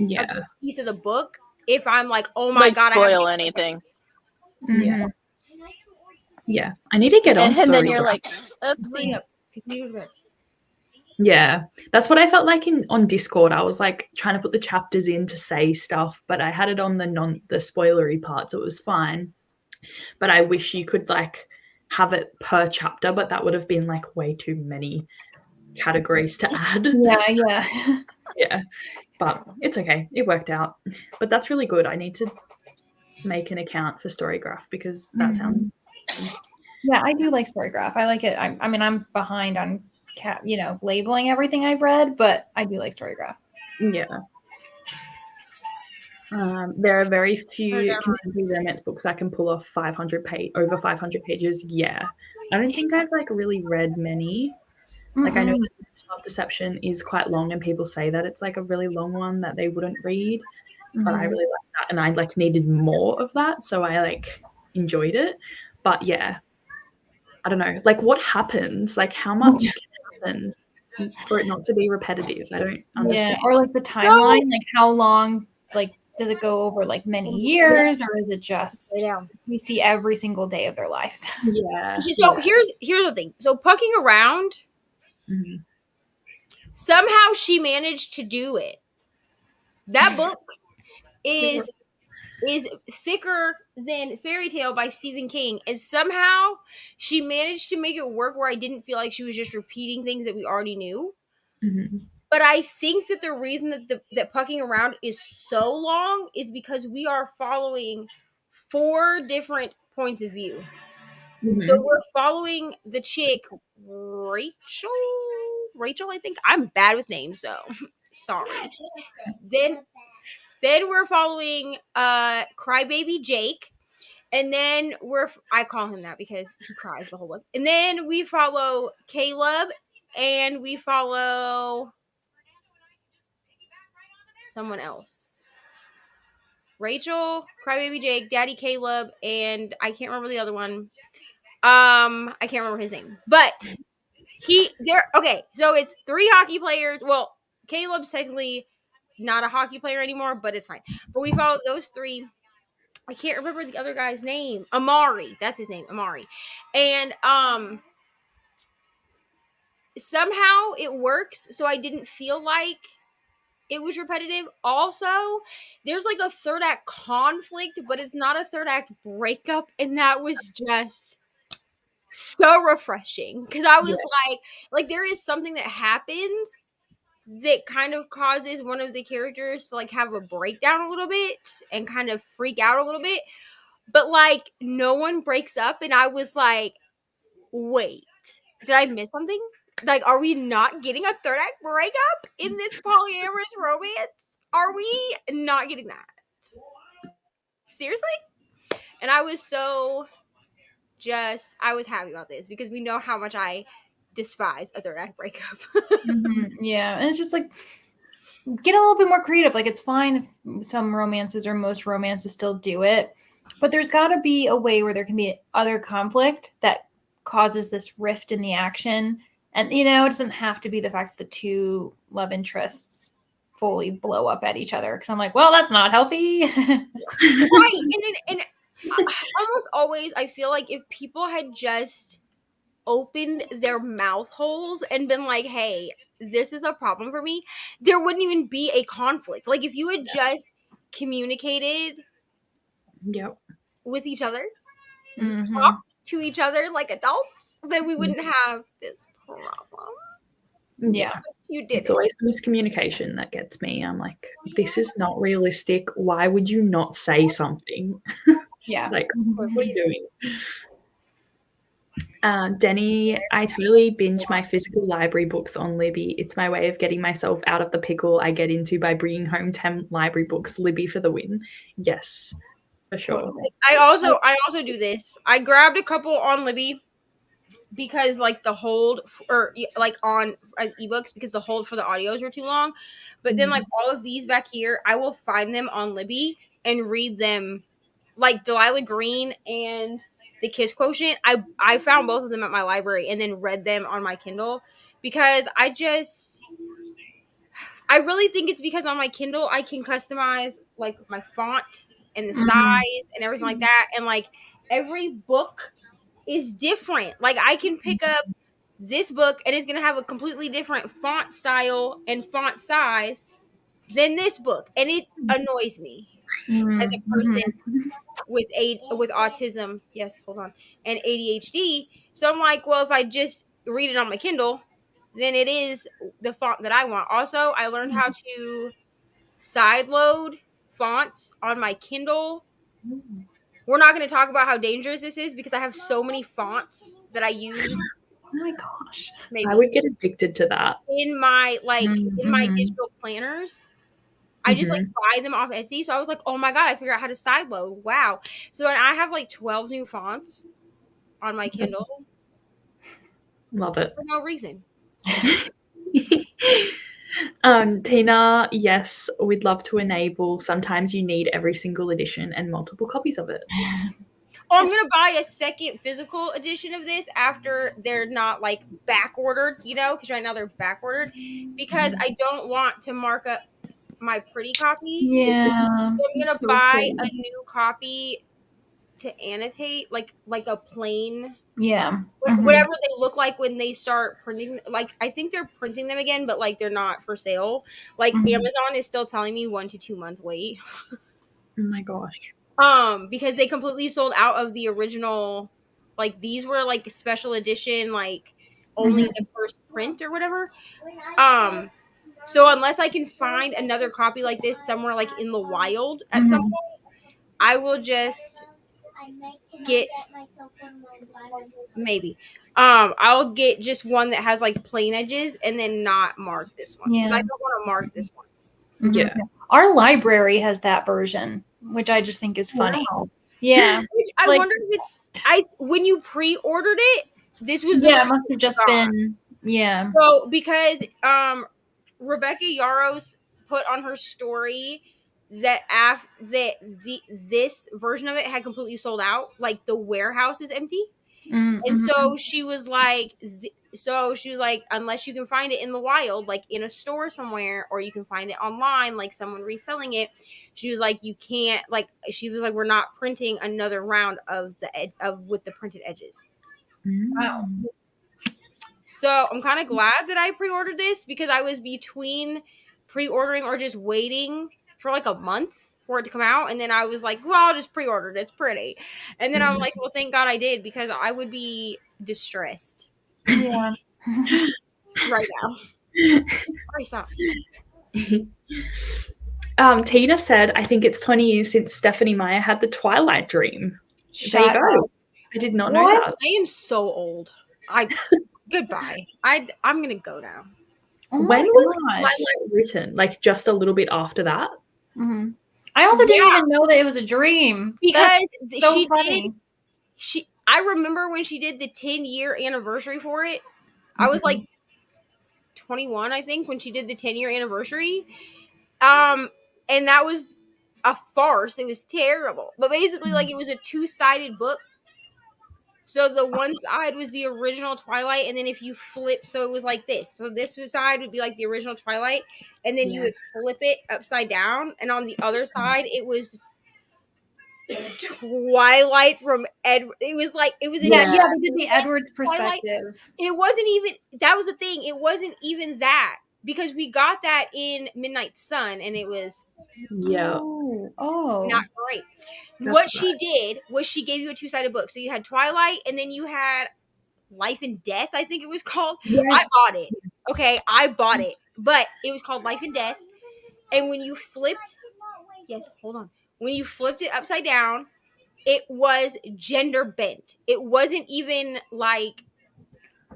a piece of the book if I'm like, oh my god, spoil anything. Yeah. Yeah. I need to get on and then you're like, oopsie. Yeah, that's what I felt like on Discord. I was like trying to put the chapters in to say stuff, but I had it on the spoilery part, so it was fine. But I wish you could like have it per chapter, but that would have been like way too many categories to add. Yeah. But it's okay. It worked out. But that's really good. I need to make an account for Storygraph because that sounds awesome. Yeah, I do like Storygraph. I like it. I mean, I'm behind on labeling everything I've read, but I do like Storygraph. Yeah. There are very few contemporary romance books that can pull off over 500 pages. Yeah. I don't think I've like really read many. Like I know Love Deception is quite long and people say that it's like a really long one that they wouldn't read, but I really like that and I like needed more of that, so I like enjoyed it. But yeah, I don't know, like what happens, like how much can happen for it not to be repetitive? I don't understand. Yeah, or like the timeline, like how long, like does it go over like many years, or is it just we see every single day of their lives? Yeah. So here's the thing. So Pucking Around, somehow she managed to do it. That book is thicker than Fairy Tale by Stephen King, and somehow she managed to make it work where I didn't feel like she was just repeating things that we already knew. But I think that the reason that Pucking Around is so long is because we are following 4 different points of view. So we're following the chick Rachel, I think. I'm bad with names, so sorry. Then we're following Crybaby Jake, and then I call him that because he cries the whole book. And then we follow Caleb, and we follow someone else. Rachel, Crybaby Jake, Daddy Caleb, and I can't remember the other one. I can't remember his name, but okay. So it's 3 hockey players. Well, Caleb's technically not a hockey player anymore, but it's fine. But we follow those 3. I can't remember the other guy's name. Amari, that's his name, Amari. And somehow it works, so I didn't feel like it was repetitive. Also, there's like a third act conflict, but it's not a third act breakup, and that was just so refreshing because I was like there is something that happens that kind of causes one of the characters to like have a breakdown a little bit and kind of freak out a little bit, but like no one breaks up, and I was like, wait, did I miss something? Like, are we not getting a third act breakup in this polyamorous romance? Are we not getting that? Seriously? And I was I was happy about this because we know how much I despise a third act breakup. Yeah, and it's just like, get a little bit more creative. Like, it's fine if some romances or most romances still do it, but there's got to be a way where there can be other conflict that causes this rift in the action. And, it doesn't have to be the fact that the 2 love interests fully blow up at each other. Because I'm like, well, that's not healthy. Right. And almost always, I feel like if people had just opened their mouth holes and been like, hey, this is a problem for me, there wouldn't even be a conflict. Like, if you had just communicated with each other, talked to each other like adults, then we wouldn't have this problem. Yeah. You did. It's always the miscommunication that gets me. I'm like, this is not realistic. Why would you not say something? Yeah. Like, what are you doing? Denny, I totally binge my physical library books on Libby. It's my way of getting myself out of the pickle I get into by bringing home 10 library books. Libby for the win. Yes, for sure. I also do this. I grabbed a couple on Libby because like the hold or like on as ebooks because the hold for the audios were too long. But then like all of these back here, I will find them on Libby and read them. Like Delilah Green and The Kiss Quotient, I found both of them at my library and then read them on my Kindle because I I really think it's because on my Kindle I can customize like my font and the size and everything like that, and like every book is different. Like I can pick up this book and it's gonna have a completely different font style and font size than this book, and it annoys me as a person with autism. Yes, hold on, and ADHD. So I'm like, well, if I just read it on my Kindle, then it is the font that I want. Also, I learned how to sideload fonts on my Kindle. We're not going to talk about how dangerous this is because I have so many fonts that I use. Oh my gosh. Maybe I would get addicted to that. in my digital planners. I just like buy them off Etsy. So I was like, oh my God, I figured out how to sideload. Wow. So I have like 12 new fonts on my Kindle. Love it. For no reason. Tina, yes, we'd love to enable. Sometimes you need every single edition and multiple copies of it. Oh, I'm gonna buy a second physical edition of this after they're not like back ordered, you know, because right now they're back ordered. Because I don't want to mark up my pretty copy. Yeah. So I'm gonna buy a new copy to annotate, like a plain. Yeah. Whatever they look like when they start printing. Like I think they're printing them again, but like they're not for sale. Like Amazon is still telling me 1 to 2 month wait. Oh my gosh. Because they completely sold out of the original. Like these were like special edition, like only the first print or whatever. So unless I can find another copy like this somewhere like in the wild at some point, I will just get maybe I'll get just one that has like plain edges and then not mark this one because I don't want to mark this one. Yeah. Our library has that version, which I just think is funny. Wow. Yeah. Which I wonder if it's when you pre-ordered it, this was it must have just been So because Rebecca Yaros put on her story that this version of it had completely sold out, like the warehouse is empty. And so she was like, unless you can find it in the wild, like in a store somewhere, or you can find it online, like someone reselling it, she was like, you can't, like, she was like, we're not printing another round of with the printed edges. Wow. So I'm kind of glad that I pre-ordered this because I was between pre-ordering or just waiting for like a month for it to come out, and then I was like, well, I'll just pre-order it. It's pretty. And then I'm like, well, thank God I did because I would be distressed. Yeah. Right now. Sorry, stop. Tina said, I think it's 20 years since Stephanie Meyer had the Twilight dream. There you go. I did not know that. I am so old. Goodbye. I'm gonna go now. When was Twilight written? Like just a little bit after that? I also didn't even know that it was a dream. Because so funny. I remember when she did the 10-year anniversary for it. I was like 21, I think, when she did the 10-year anniversary. And that was a farce. It was terrible. But basically, like, it was a 2-sided book. So the one side was the original Twilight, and then if you flip, so it was like this. So this side would be like the original Twilight, and then you would flip it upside down, and on the other side, it was Twilight from Edward. It was they did the Edward's perspective. Twilight. It wasn't even, that was the thing. It wasn't even that, because we got that in Midnight Sun, and it was not great. What she did was she gave you a 2-sided book. So you had Twilight, and then you had Life and Death, I think it was called. Yes. I bought it. Okay, I bought it. But it was called Life and Death. And when you flipped, when you flipped it upside down, it was gender bent. It wasn't even like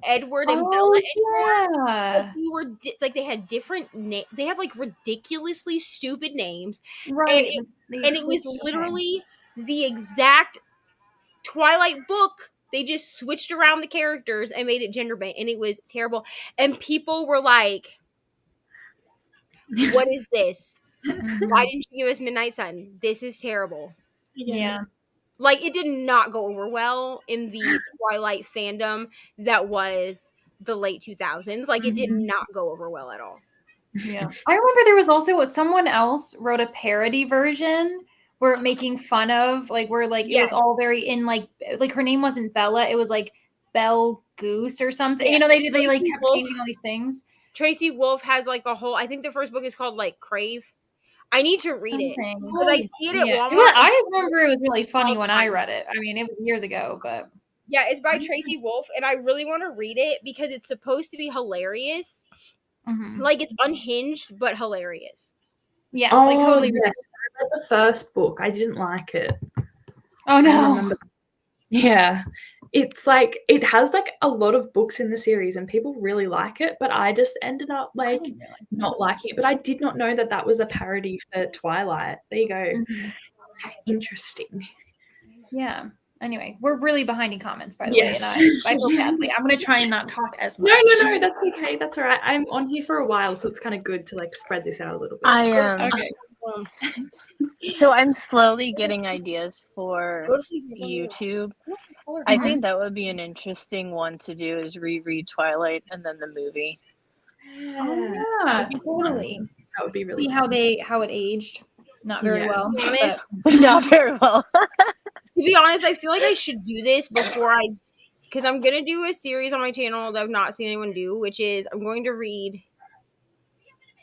Edward and Bella anymore. Like you were they had different names. They had like ridiculously stupid names, right? And it was literally the exact Twilight book. They just switched around the characters and made it gender bent, and it was terrible. And people were like, "What is this? Why didn't you give us Midnight Sun? This is terrible." Yeah. Like, it did not go over well in the Twilight fandom that was the late 2000s. Like, it did not go over well at all. Yeah. I remember there was also someone else wrote a parody version where making fun of where it was all very in like her name wasn't Bella, it was like Belle Goose or something. Yeah. They Tracy kept Wolf. changing all these things. Tracy Wolf has like a whole, I think the first book is called like Crave. I need to read it because I see it at Walmart. I remember it was really funny when I read it. I mean, it was years ago, but yeah, it's by Tracy Wolf, and I really want to read it because it's supposed to be hilarious. Like it's unhinged but hilarious. Yeah, totally. Yes, I read the first book. I didn't like it. Oh no. Yeah. It's like it has like a lot of books in the series and people really like it, but I just ended up like not liking it. But I did not know that was a parody for Twilight. There you go. Interesting. Yeah. Anyway, we're really behind in comments, by the way, and I feel badly. I'm going to try and not talk as much. No, that's okay. That's all right. I'm on here for a while, so it's kind of good to like spread this out a little bit. I am. Okay. So I'm slowly getting ideas for YouTube. I think that would be an interesting one to do is reread Twilight and then the movie. Oh yeah, totally. That would be really see how it aged. Not very well. Not very well. To be honest, I feel like I should do this before because I'm gonna do a series on my channel that I've not seen anyone do, which is I'm going to read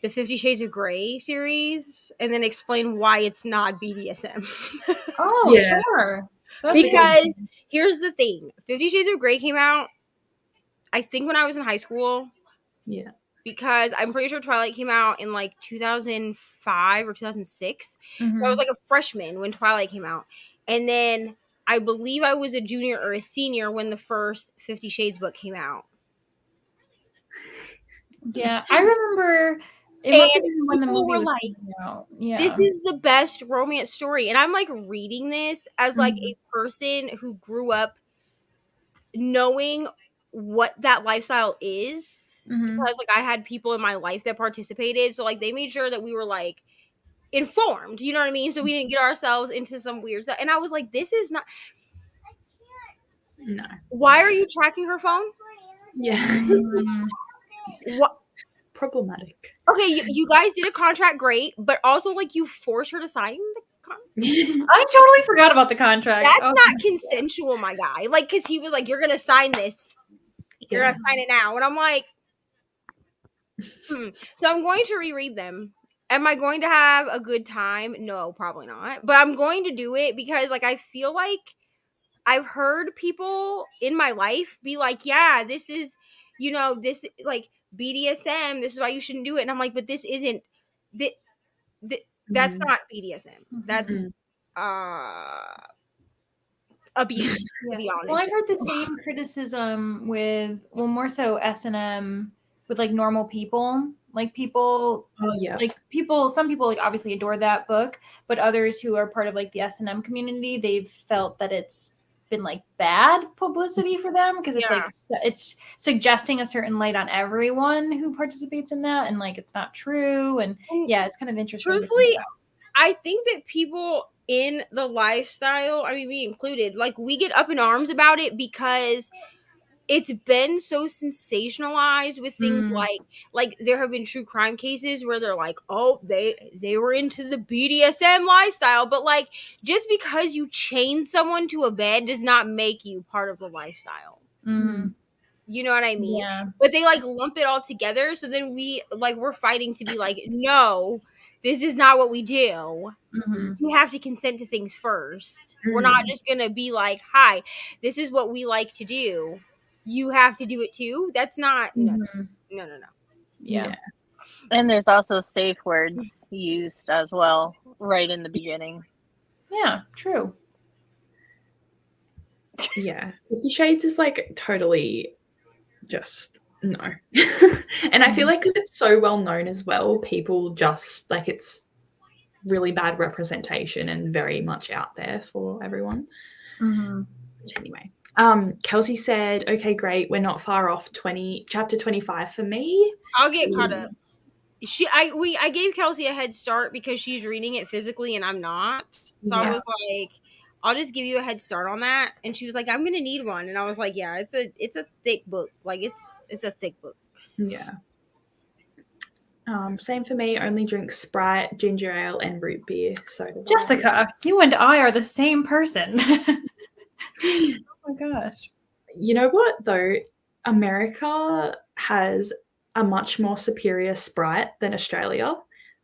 the 50 Shades of Grey series and then explain why it's not BDSM. Oh, sure. Because here's the thing. 50 Shades of Grey came out, I think, when I was in high school. Yeah. Because I'm pretty sure Twilight came out in like 2005 or 2006. Mm-hmm. So I was like a freshman when Twilight came out. And then I believe I was a junior or a senior when the first 50 Shades book came out. Yeah, I remember it must have been when the movie was coming out. Yeah. This is the best romance story. And I'm like reading this as like a person who grew up knowing what that lifestyle is. Because like I had people in my life that participated. So like they made sure that we were like informed, you know what I mean? So we didn't get ourselves into some weird stuff. And I was like, this is not. No. Why are you tracking her phone? Yeah. What? Problematic. Okay, you guys did a contract, great, but also like you forced her to sign the contract. I totally forgot about the contract. That's not consensual, my guy. Like, because he was like, you're gonna sign this. You're gonna sign it now. And I'm like, So I'm going to reread them. Am I going to have a good time? No, probably not. But I'm going to do it because like I feel like I've heard people in my life be like, yeah, this is, this like BDSM. This is why you shouldn't do it. And I'm like, but this isn't. That's not BDSM. That's abuse. To be honest. Well, I heard the same criticism with more so S&M with like normal people. Like people, some people like obviously adore that book, but others who are part of like the S&M community, they've felt that it's been like bad publicity for them because it's like it's suggesting a certain light on everyone who participates in that, and like it's not true, and it's kind of interesting. Truthfully, I think that people in the lifestyle, I mean, me included, like we get up in arms about it because it's been so sensationalized with things like there have been true crime cases where they're like, oh, they were into the BDSM lifestyle, but like just because you chain someone to a bed does not make you part of the lifestyle. You know what I mean? Yeah. But they like lump it all together, so then we're fighting to be like, no, this is not what we do. You have to consent to things first. We're not just gonna be like, hi, this is what we like to do. You have to do it too. That's not no. Yeah. And there's also safe words used as well right in the beginning. Yeah, true. Yeah. 50 Shades is like totally just no. And I feel like because it's so well known as well, people just like it's really bad representation and very much out there for everyone. Anyway. Kelsey said, okay, great. We're not far off chapter 25 for me. I'll get caught up. I gave Kelsey a head start because she's reading it physically and I'm not. So I was like, I'll just give you a head start on that. And she was like, I'm gonna need one. And I was like, yeah, it's a thick book. Like it's a thick book. Yeah. Same for me. Only drink Sprite, ginger ale, and root beer. So Jessica, you and I are the same person. Oh my gosh. You know what though? America has a much more superior Sprite than Australia.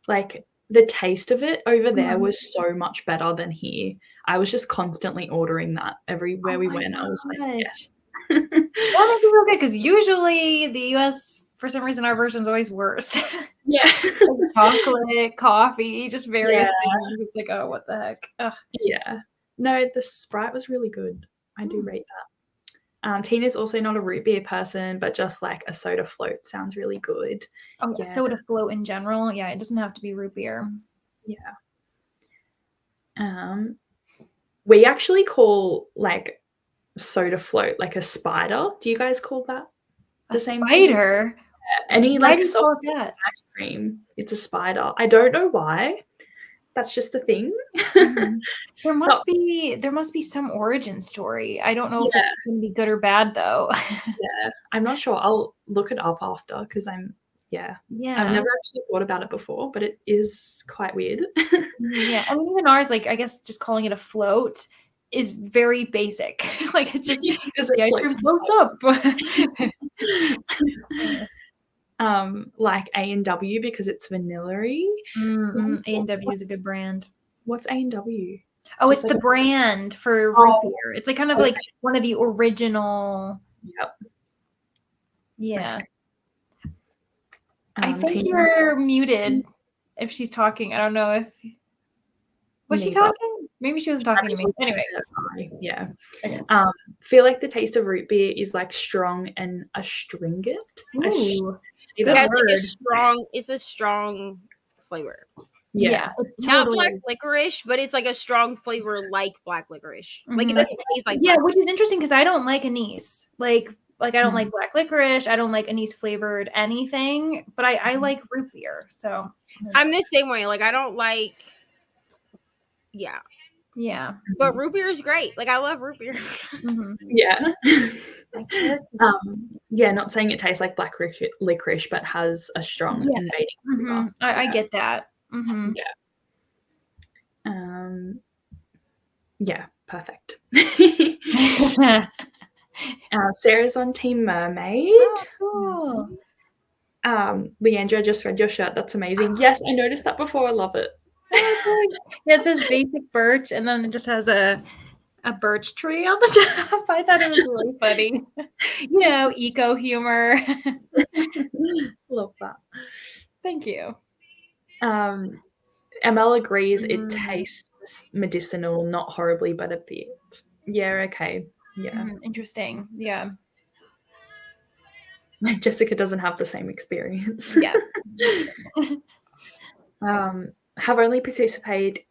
Like the taste of it over there was so much better than here. I was just constantly ordering that everywhere we went. I was like, yes. That makes me feel good because usually the US, for some reason, our version's always worse. Yeah. Like chocolate, coffee, just various things. It's like, oh, what the heck? Ugh. Yeah. No, the Sprite was really good. I do rate that. Tina's also not a root beer person, but just like a soda float sounds really good. Oh, yeah. Soda float in general. Yeah, it doesn't have to be root beer. Yeah. We actually call like soda float like a spider. Do you guys call that the same spider? Any like soft ice cream, it's a spider. I don't know why. That's just a thing. There must be some origin story. I don't know if it's gonna be good or bad though. Yeah, I'm not sure. I'll look it up after because I've never actually thought about it before, but it is quite weird. Yeah, I mean even ours, like I guess just calling it a float is very basic. Like it just the ice cream floats up. Like A&W because it's vanilla-y. A&W is a good brand. What's A&W? Oh, it's like the brand for root beer. It's like kind of like one of the original. Yep. Yeah. Okay. I think you're muted if she's talking. I don't know if was she talking? Maybe she wasn't talking to me. Anyway. Yeah. Okay. Feel like the taste of root beer is like strong and astringent. Ooh. It's a strong flavor. Yeah. Not black licorice, but it's like a strong flavor like black licorice. Like it doesn't taste like which is interesting because I don't like anise. Like I don't like black licorice. I don't like anise flavored anything, but I like root beer. So I'm the same way. Like I don't like Yeah. But root beer is great. Like I love root beer. Yeah. Not saying it tastes like black licorice, but has a strong invading flavor. I get that. Yeah, perfect. Sarah's on Team Mermaid. Oh, cool. Leandra, just read your shirt. That's amazing. Yes, I noticed that before. I love it. It says basic birch, and then it just has a birch tree on the top. I thought it was really funny. You know, eco humor. Love that. Thank you. ML agrees it tastes medicinal, not horribly, but a bit. Yeah, okay. Yeah. Interesting. Yeah. Jessica doesn't have the same experience. Yeah. Have only participated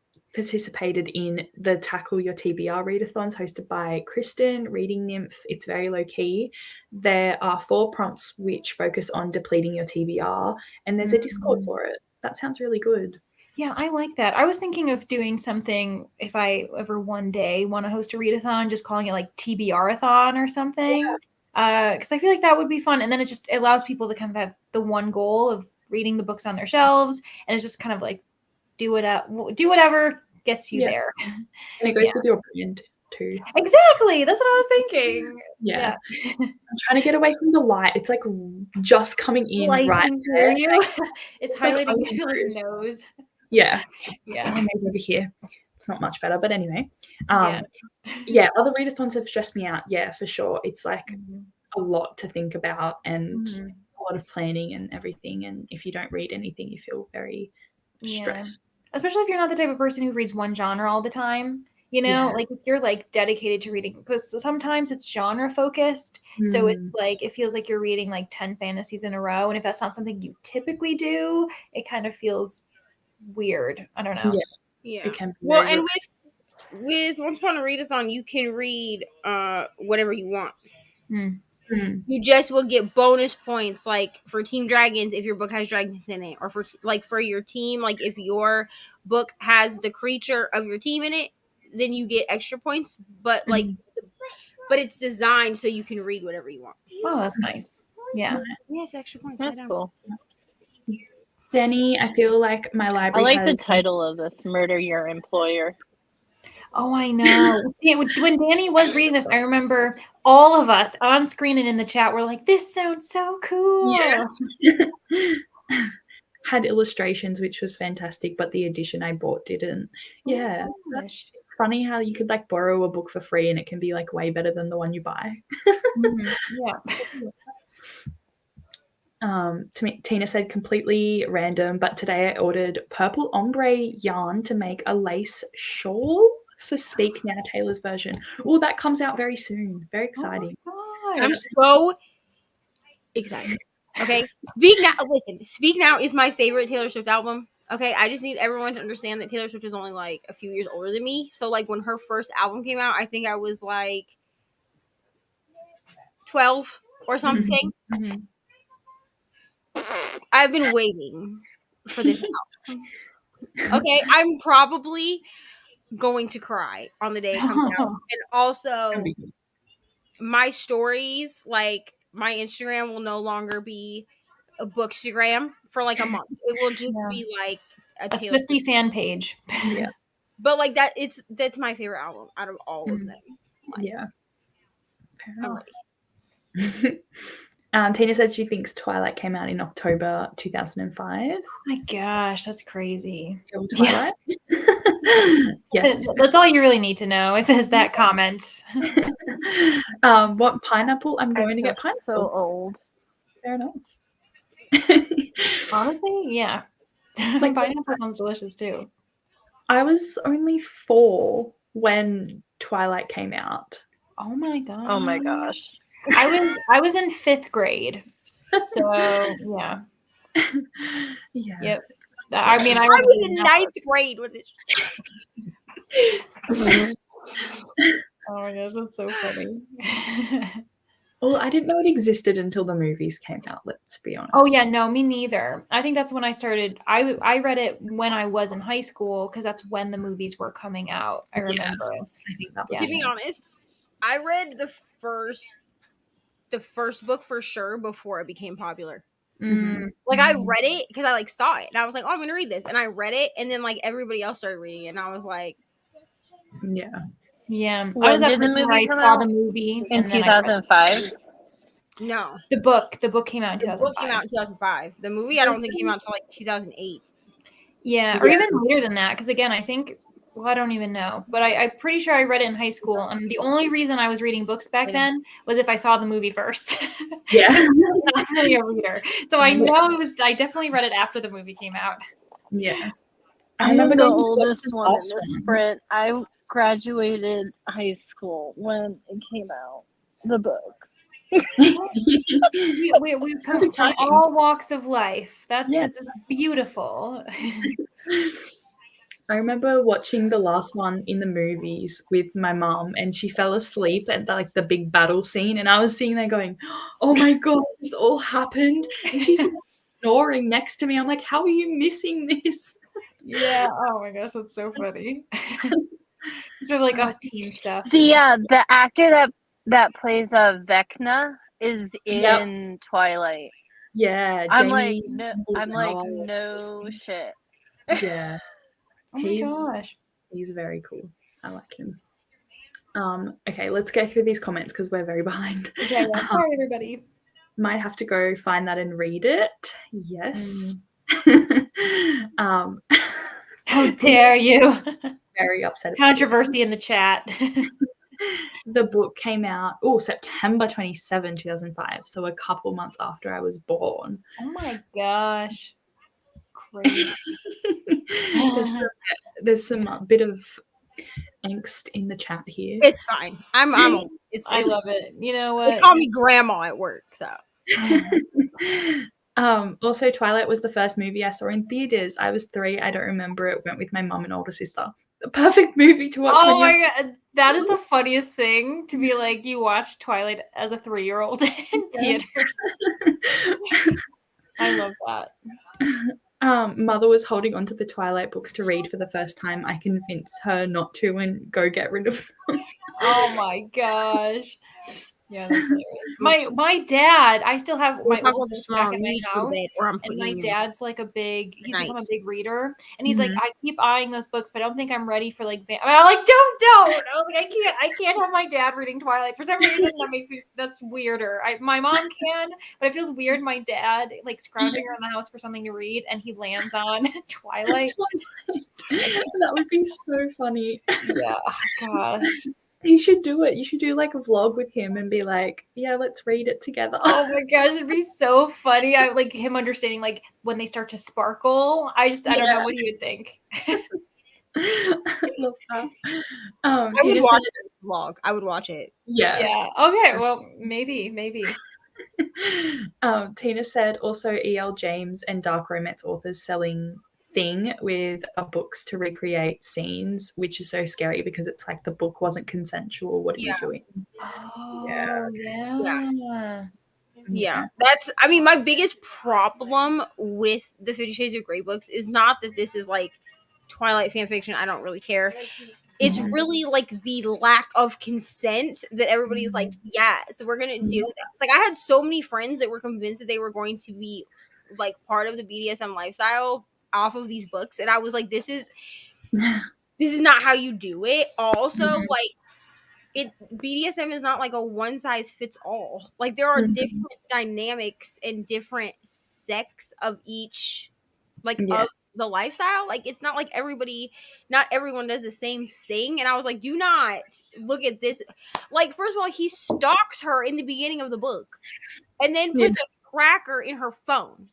in the Tackle Your TBR readathons hosted by Kristen, Reading Nymph. It's very low key. There are 4 prompts which focus on depleting your TBR, and there's a Discord for it. That sounds really good. Yeah, I like that. I was thinking of doing something if I ever one day want to host a readathon, just calling it like TBR-a-thon or something. Because I feel like that would be fun. And then it allows people to kind of have the one goal of reading the books on their shelves. And it's just kind of like do whatever gets you there. And it goes with your brand too. Exactly. That's what I was thinking. Yeah. I'm trying to get away from the light. It's like just coming in right there. You. It's highlighting your nose. Yeah. Maybe over here. It's not much better, but anyway. Other readathons have stressed me out. Yeah, for sure. It's like a lot to think about and a lot of planning and everything. And if you don't read anything, you feel very stressed. Especially if you're not the type of person who reads one genre all the time. You know, like if you're like dedicated to reading, because sometimes it's genre focused. So it's like, it feels like you're reading like 10 fantasies in a row. And if that's not something you typically do, it kind of feels weird. I don't know. Yeah. It can be and with Once Upon a Readathon, you can read whatever you want. You just will get bonus points, like for Team Dragons if your book has dragons in it, or for your team, like if your book has the creature of your team in it, then you get extra points. But but it's designed so you can read whatever you want. Oh, that's nice. Yeah. Yes, extra points. That's cool. Danny, I feel like my I library like the has title of this, Murder Your Employer. Oh, I know. When Danny was reading this, I remember all of us on screen and in the chat were like, this sounds so cool. Yeah. Had illustrations, which was fantastic, but the edition I bought didn't. Yeah. It's funny how you could like borrow a book for free and it can be like way better than the one you buy. Yeah. Tina said completely random, but today I ordered purple ombre yarn to make a lace shawl for Speak Now Taylor's version. Oh, that comes out very soon. Very exciting. Oh I'm so excited. Okay, Speak Now. Listen, Speak Now is my favorite Taylor Swift album. Okay, I just need everyone to understand that Taylor Swift is only like a few years older than me. So like when her first album came out, I think I was like 12 or something. Mhm. I've been waiting for this album. Okay, I'm probably going to cry on the day it comes out. And also, my stories, like my Instagram, will no longer be a bookstagram for like a month. It will just be like a Taylor Swiftie fan page. Yeah. But like that's my favorite album out of all of them. Like, yeah. I'm ready. Tina said she thinks Twilight came out in October 2005. Oh my gosh, that's crazy. Twilight? Yes. That's all you really need to know. It says that comment. What pineapple? I'm going to get pineapple. So old. Fair enough. Honestly, yeah. Like pineapple sounds delicious too. I was only 4 when Twilight came out. Oh my god. Oh my gosh. I was in 5th grade. So yeah. Yeah. Yep. I mean, I was in 9th grade with it. Oh my gosh, that's so funny. Well, I didn't know it existed until the movies came out, let's be honest. Oh yeah, no, me neither. I think that's when I started. I read it when I was in high school because that's when the movies were coming out. I remember. I think that was To be honest, I read the first book for sure before it became popular. Like I read it because I like saw it and I was like, oh, I'm gonna read this, and I read it, and then like everybody else started reading it, and I was like, yeah. When did the movie come out? The movie in 2005. No, the book came out in 2005. The book came out in 2005. The movie I don't think came out until like 2008. Yeah, or even later than that. Because again, I think. Well, I don't even know, but I'm pretty sure I read it in high school. And the only reason I was reading books back then was if I saw the movie first. Yeah, I'm not really a reader, so I know it was. I definitely read it after the movie came out. Yeah, I remember the oldest one in the sprint. I graduated high school when it came out. The book. we come from all walks of life. That's beautiful. I remember watching the last one in the movies with my mom, and she fell asleep at like the big battle scene, and I was sitting there going, "Oh my god, this all happened!" And she's snoring next to me. I'm like, "How are you missing this?" Yeah. Oh my gosh, that's so funny. It's really like teen stuff. The actor that plays Vecna is in Twilight. Yeah, I'm like no shit. Yeah. Oh my gosh. He's very cool. I like him. Okay, let's go through these comments because we're very behind. Okay, sorry everybody. Might have to go find that and read it. Yes. How dare you? Very upset. Controversy in the chat. The book came out September 27, 2005. So a couple months after I was born. Oh my gosh. Crazy. There's some bit of angst in the chat here. It's fine. I love it. You know what? They call me grandma at work, so. Also, Twilight was the first movie I saw in theaters. I was 3. I don't remember it. Went with my mum and older sister. The perfect movie to watch. Oh my god, that is the funniest thing to be like. You watched Twilight as a 3-year-old in theaters. I love that. Mother was holding onto the Twilight books to read for the first time. I convinced her not to and go get rid of them. Oh my gosh. Yeah, that's hilarious. My dad, I still have my old books back at my house, and my dad's like he's become a big reader, and he's like, I keep eyeing those books, but I don't think I'm ready for like. I'm like, don't. I was like, I can't have my dad reading Twilight for some reason. That's weirder. My mom can, but it feels weird. My dad like scrounging around the house for something to read, and he lands on Twilight. That would be so funny. Yeah, gosh. You should do it. You should do like a vlog with him and be like, yeah, let's read it together. Oh my gosh, it'd be so funny. I like him understanding like when they start to sparkle. I don't know what he would think. I love that. I would watch it vlog. I would watch it. Yeah. Yeah. Okay. Well, maybe. Tina said also E.L. James and dark romance authors selling thing with books to recreate scenes, which is so scary because it's like the book wasn't consensual. What are you doing? Oh, yeah. That's, I mean, my biggest problem with the 50 Shades of Grey books is not that this is like Twilight fan fiction. I don't really care. It's really like the lack of consent that everybody's like, yeah, so we're gonna do this. Like, I had so many friends that were convinced that they were going to be like part of the BDSM lifestyle off of these books, and I was like, this is not how you do it. Also, like, BDSM is not like a one size fits all. Like, there are different dynamics and different sects of each, like, of the lifestyle. Like, it's not like not everyone does the same thing. And I was like, do not look at this. Like, first of all, he stalks her in the beginning of the book and then puts a tracker in her phone.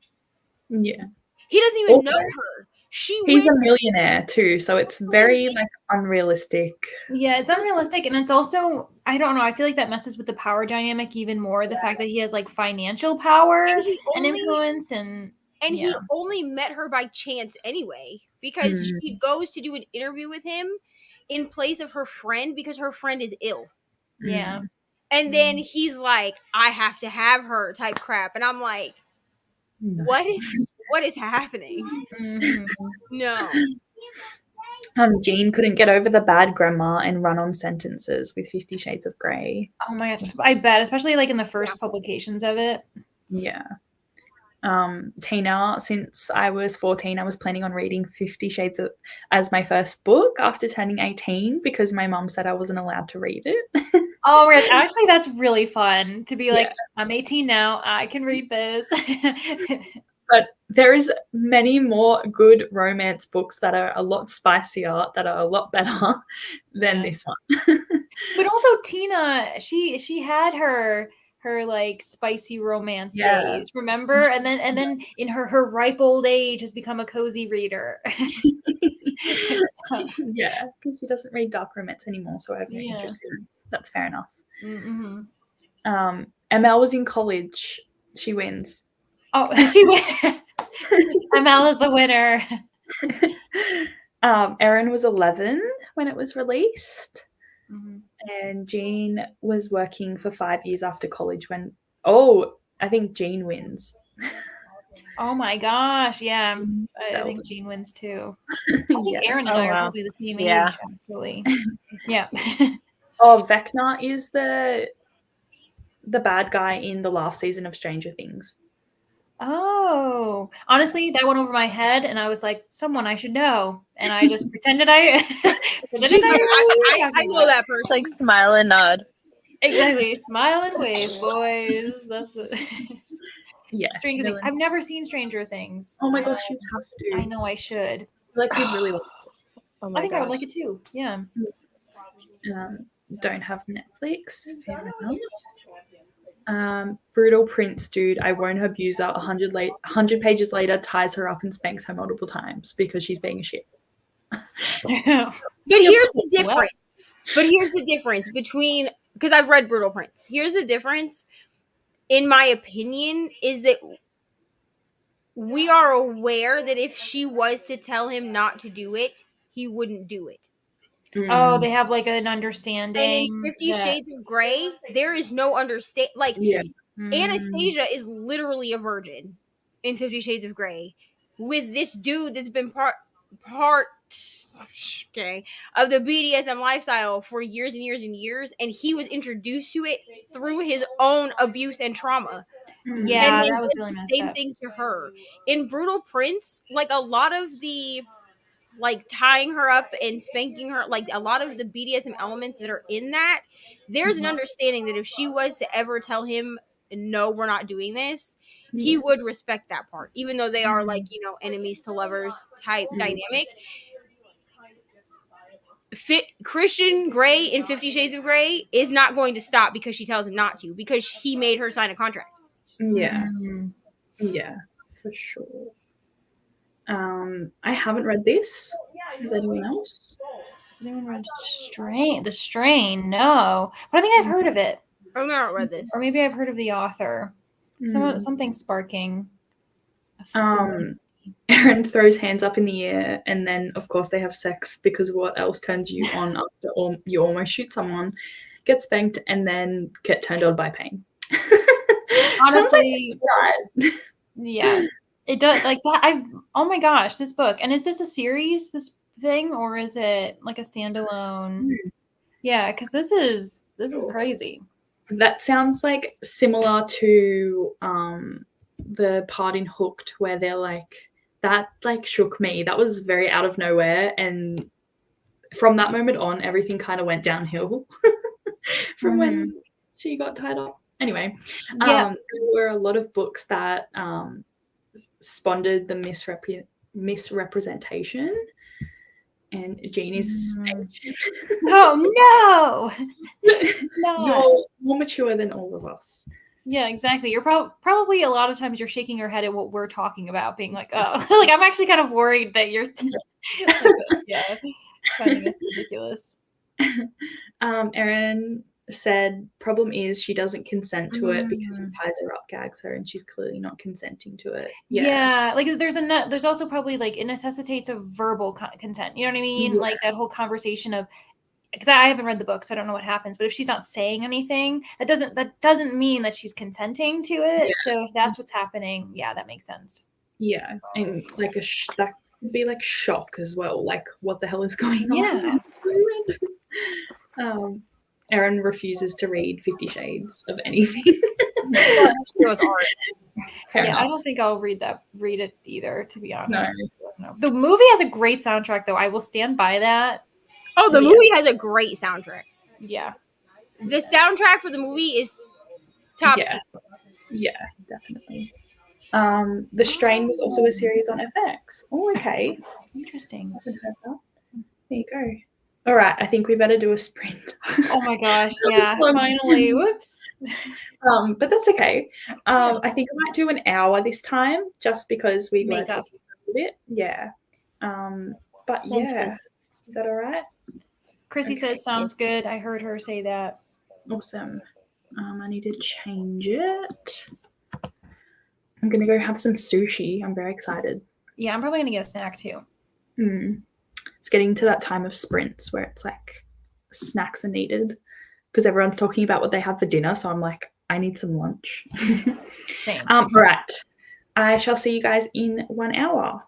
Yeah. He doesn't even know her. He's a millionaire too, so it's very like unrealistic. Yeah, it's unrealistic, and it's also, I don't know, I feel like that messes with the power dynamic even more. The fact that he has like financial power and influence, and he only met her by chance anyway, because she goes to do an interview with him in place of her friend because her friend is ill. Yeah. And then he's like, I have to have her type crap, and I'm like, what is happening? No. Jean couldn't get over the bad grammar and run-on sentences with 50 Shades of Grey. Oh my gosh, I bet, especially like in the first publications of it. Yeah. Tina, since I was 14, I was planning on reading 50 Shades of as my first book after turning 18 because my mom said I wasn't allowed to read it. Oh my gosh, actually that's really fun to be like, I'm 18 now, I can read this. But there is many more good romance books that are a lot spicier, that are a lot better than this one. But also Tina, she had her like spicy romance days, remember? And then in her ripe old age has become a cozy reader. Yeah, because she doesn't read dark romance anymore, so I have no interest in. That's fair enough. ML was in college. She wins. Oh, she wins. ML is the winner. Erin was 11 when it was released. And Jean was working for 5 years after college when, I think Jean wins. Oh my gosh, yeah. I think Jean wins too. I think Erin and I are probably the same age, actually. Yeah. Vecna is the bad guy in the last season of Stranger Things. Oh, honestly, that went over my head, and I was like, someone I should know, and I just pretended I. I know that person. Like smile and nod. Exactly, smile and wave, boys. That's it. Yeah, Stranger Things. I've never seen Stranger Things. Oh my gosh, you have to. I know I should. Like, you'd really like it. Oh my I think gosh. I would like it too. Yeah. Don't have Netflix. Fair enough. Brutal Prince, dude. I won't abuse her. 100 pages later, ties her up and spanks her multiple times because she's being a shit. But here's the difference. Between, because I've read Brutal Prince. Here's the difference, in my opinion, is that we are aware that if she was to tell him not to do it, he wouldn't do it. Oh, they have like an understanding. And in 50 Shades of Grey, there is no understand. Like, Anastasia is literally a virgin in 50 Shades of Grey with this dude that's been part okay, of the BDSM lifestyle for years and years and years, and he was introduced to it through his own abuse and trauma. Yeah, And then that was did really the messed same up. thing to her. In Brutal Prince, like a lot of the like tying her up and spanking her, like a lot of the BDSM elements that are in that, there's an understanding that if she was to ever tell him, no, we're not doing this, he would respect that part, even though they are like, you know, enemies to lovers type dynamic. Christian Grey in 50 Shades of Grey is not going to stop because she tells him not to, because he made her sign a contract. Yeah. Yeah, for sure. I haven't read this. Has anyone else? Has anyone read Strain? The Strain? No. But I think I've heard of it. I've not read this. Or maybe I've heard of the author. Something sparking. Aaron throws hands up in the air, and then, of course, they have sex, because what else turns you on after you almost shoot someone, get spanked, and then get turned on by pain? Honestly, like yeah, it does. Like that. Oh my gosh, this book. And is this a series, this thing, or is it like a standalone? Yeah, because this is crazy. That sounds like similar to the part in Hooked where they're like, that like shook me. That was very out of nowhere, and from that moment on, everything kind of went downhill from when she got tied up. Anyway, there were a lot of books that spawned the misrepresentation, and Jean is ancient. Oh no! You're more mature than all of us. Yeah, exactly. You're probably a lot of times you're shaking your head at what we're talking about, being like, oh, like I'm actually kind of worried that you're finding this ridiculous. Erin said, problem is she doesn't consent to it because he ties her up, gags her, and she's clearly not consenting to it. Yeah, like there's also probably like it necessitates a verbal consent. You know what I mean? Yeah. Like that whole conversation of, because I haven't read the book, so I don't know what happens. But if she's not saying anything, that doesn't mean that she's consenting to it. Yeah. So if that's what's happening, yeah, that makes sense. Yeah, and like that would be like shock as well. Like, what the hell is going on? Yeah. This is so random. Erin refuses to read 50 Shades of anything. Yeah, I don't think I'll read it either, to be honest. No. The movie has a great soundtrack, though. I will stand by that. Oh, the movie has a great soundtrack. Yeah. The soundtrack for the movie is top tier. Yeah, definitely. The Strain was also a series on FX. Oh, okay. Interesting. I haven't heard that. There you go. All right, I think we better do a sprint. Oh my gosh, yeah, finally. Whoops. But that's okay. I think I might do an hour this time, just because we were talking a bit. Yeah. But sounds good. Is that all right? Chrissy says sounds good. I heard her say that. Awesome. I need to change it. I'm going to go have some sushi. I'm very excited. Yeah, I'm probably going to get a snack too. It's getting to that time of sprints where it's like snacks are needed because everyone's talking about what they have for dinner. So I'm like, I need some lunch. Same. All right. I shall see you guys in 1 hour.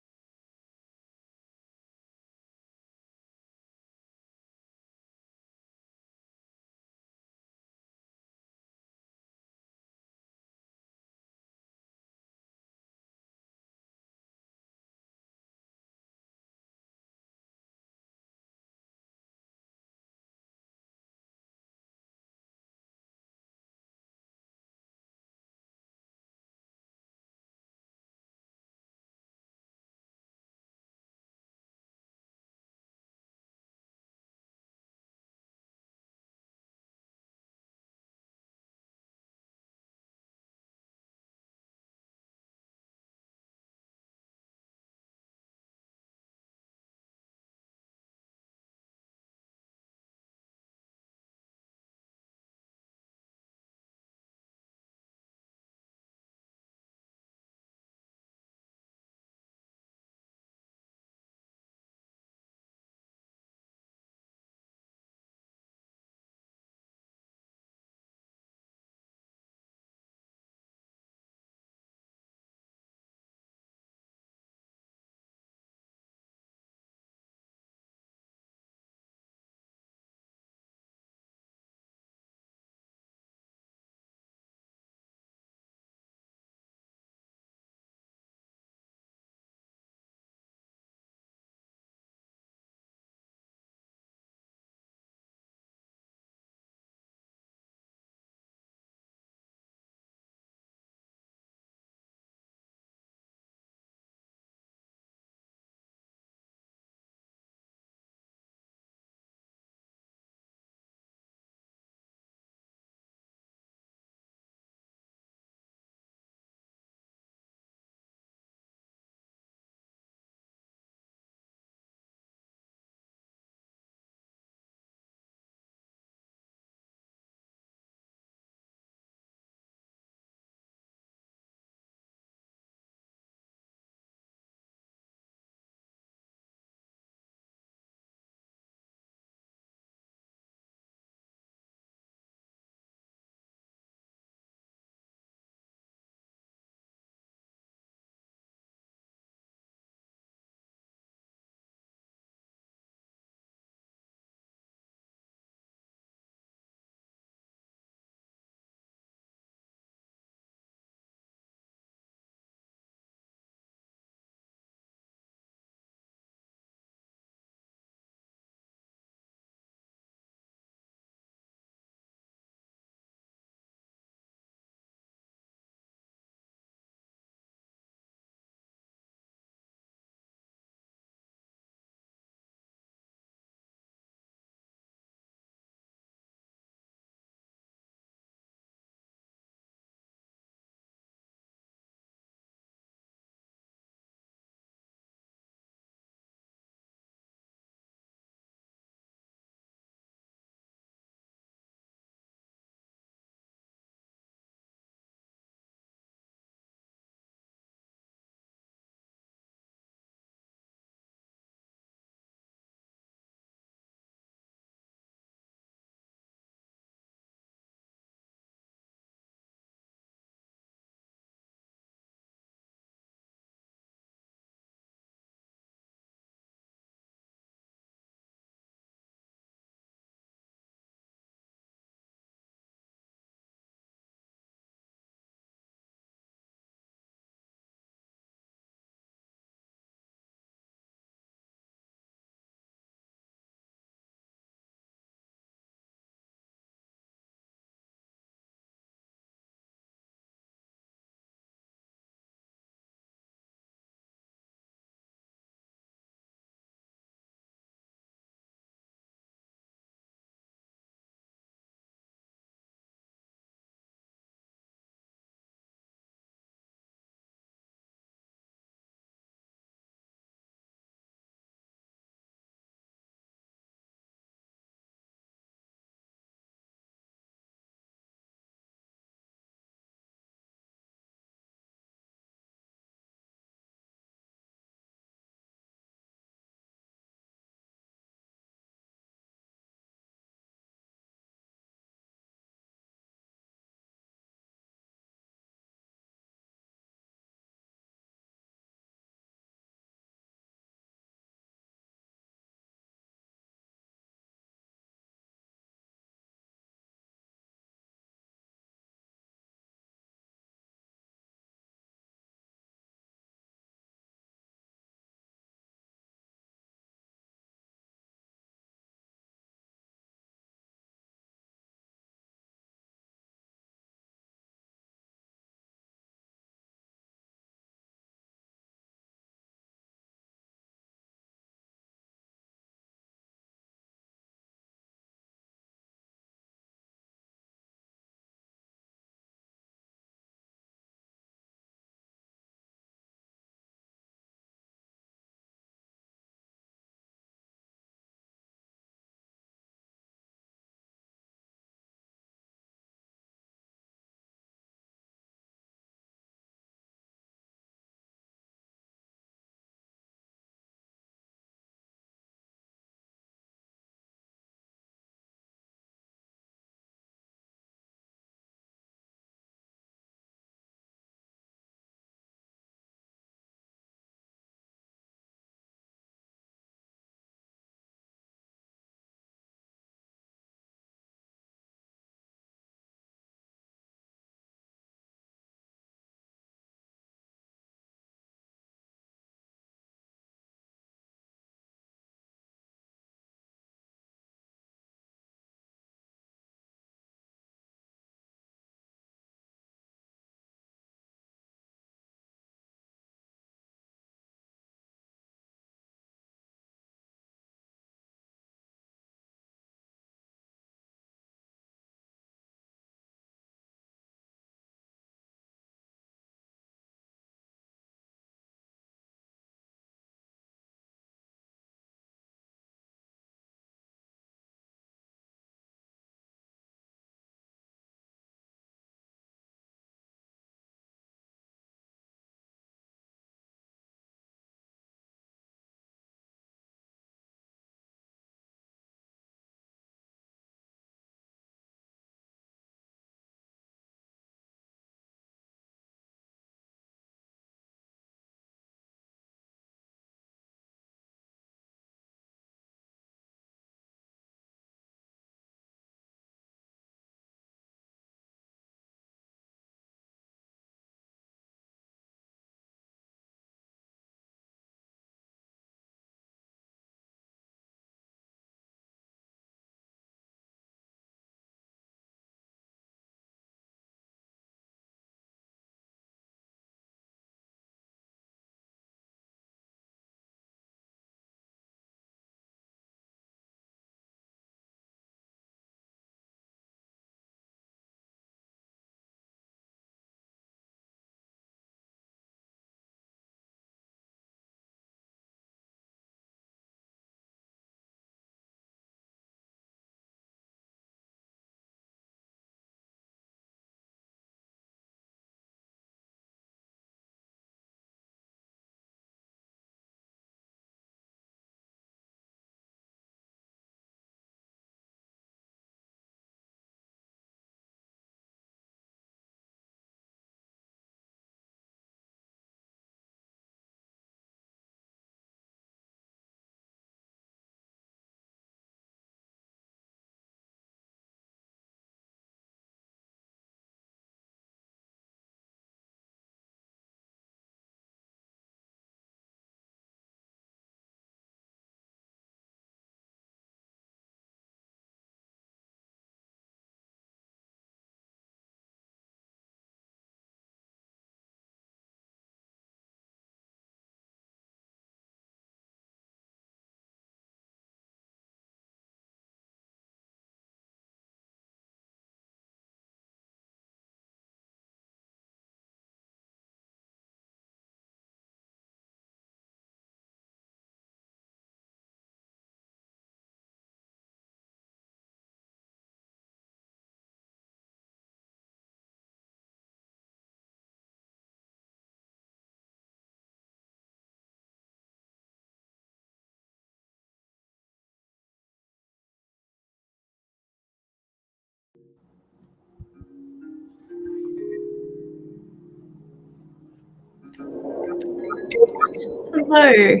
Hello.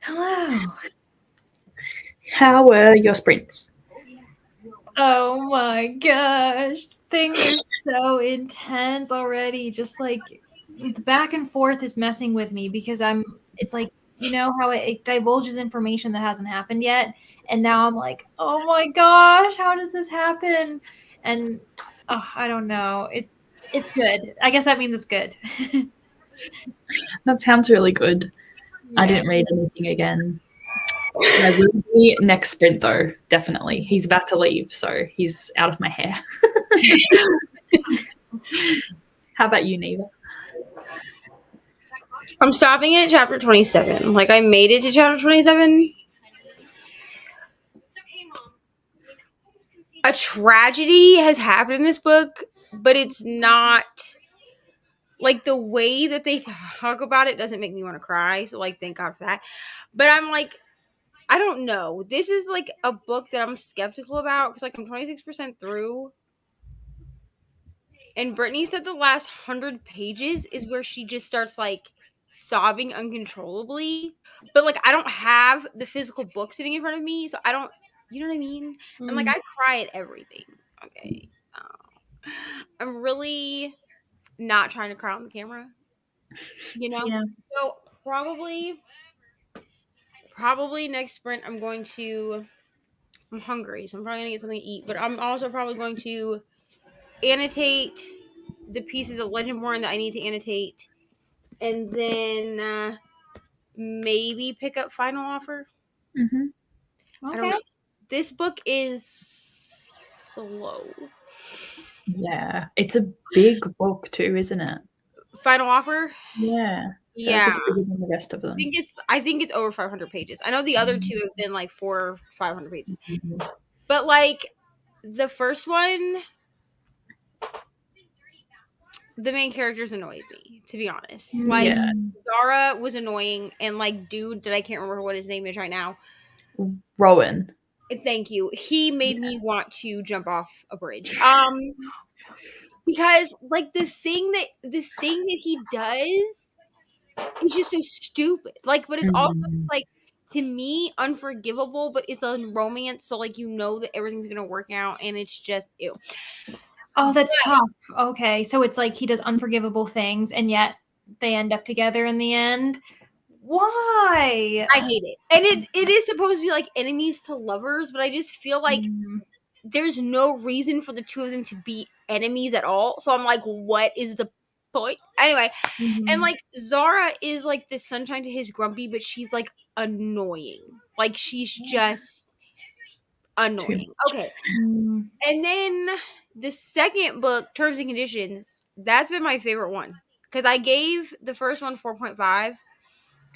Hello. How were your sprints? Oh my gosh. Things are so intense already. Just like the back and forth is messing with me because it's like, you know how it divulges information that hasn't happened yet. And now I'm like, oh my gosh, how does this happen? And I don't know. It's good. I guess that means it's good. That sounds really good. Yeah. I didn't read anything again. I will be next sprint though, definitely. He's about to leave, so he's out of my hair. How about you, Neva? I'm stopping at chapter 27. Like, I made it to chapter 27. A tragedy has happened in this book, but it's not like the way that they talk about it doesn't make me want to cry. So, like, thank God for that. But I'm like, I don't know. This is like a book that I'm skeptical about because, like, I'm 26% through. And Brittany said the last 100 pages is where she just starts like sobbing uncontrollably. But like, I don't have the physical book sitting in front of me, so I don't, you know what I mean? And like, I cry at everything. Okay. I'm really not trying to cry on the camera, you know? Yeah. So probably next sprint, I'm hungry, so I'm probably gonna get something to eat, but I'm also probably going to annotate the pieces of Legendborn that I need to annotate, and then maybe pick up Final Offer. Mm-hmm. Okay. I don't know. This book is slow. Yeah, it's a big book too, isn't it? Final Offer? Yeah. Yeah. Like it's bigger than the rest of them. I think it's over 500 pages. I know the other two have been like 400 or 500 pages. Mm-hmm. But like the first one, the main characters annoyed me, to be honest. Like, Yeah. Zara was annoying, and like dude that I can't remember what his name is right now. Rowan. Thank you. He made me want to jump off a bridge. Because like the thing that he does is just so stupid. Like, but it's also just, like, to me unforgivable, but it's a romance, so like you know that everything's gonna work out, and it's just ew. Oh, that's tough. Okay, so it's like he does unforgivable things, and yet they end up together in the end. Why? I hate it. And it is supposed to be like enemies to lovers, but I just feel like there's no reason for the two of them to be enemies at all. So I'm like, what is the point? Anyway, and like Zara is like the sunshine to his grumpy, but she's like annoying. Like, she's just annoying. Okay. And then the second book, Terms and Conditions, that's been my favorite one. Because I gave the first one 4.5,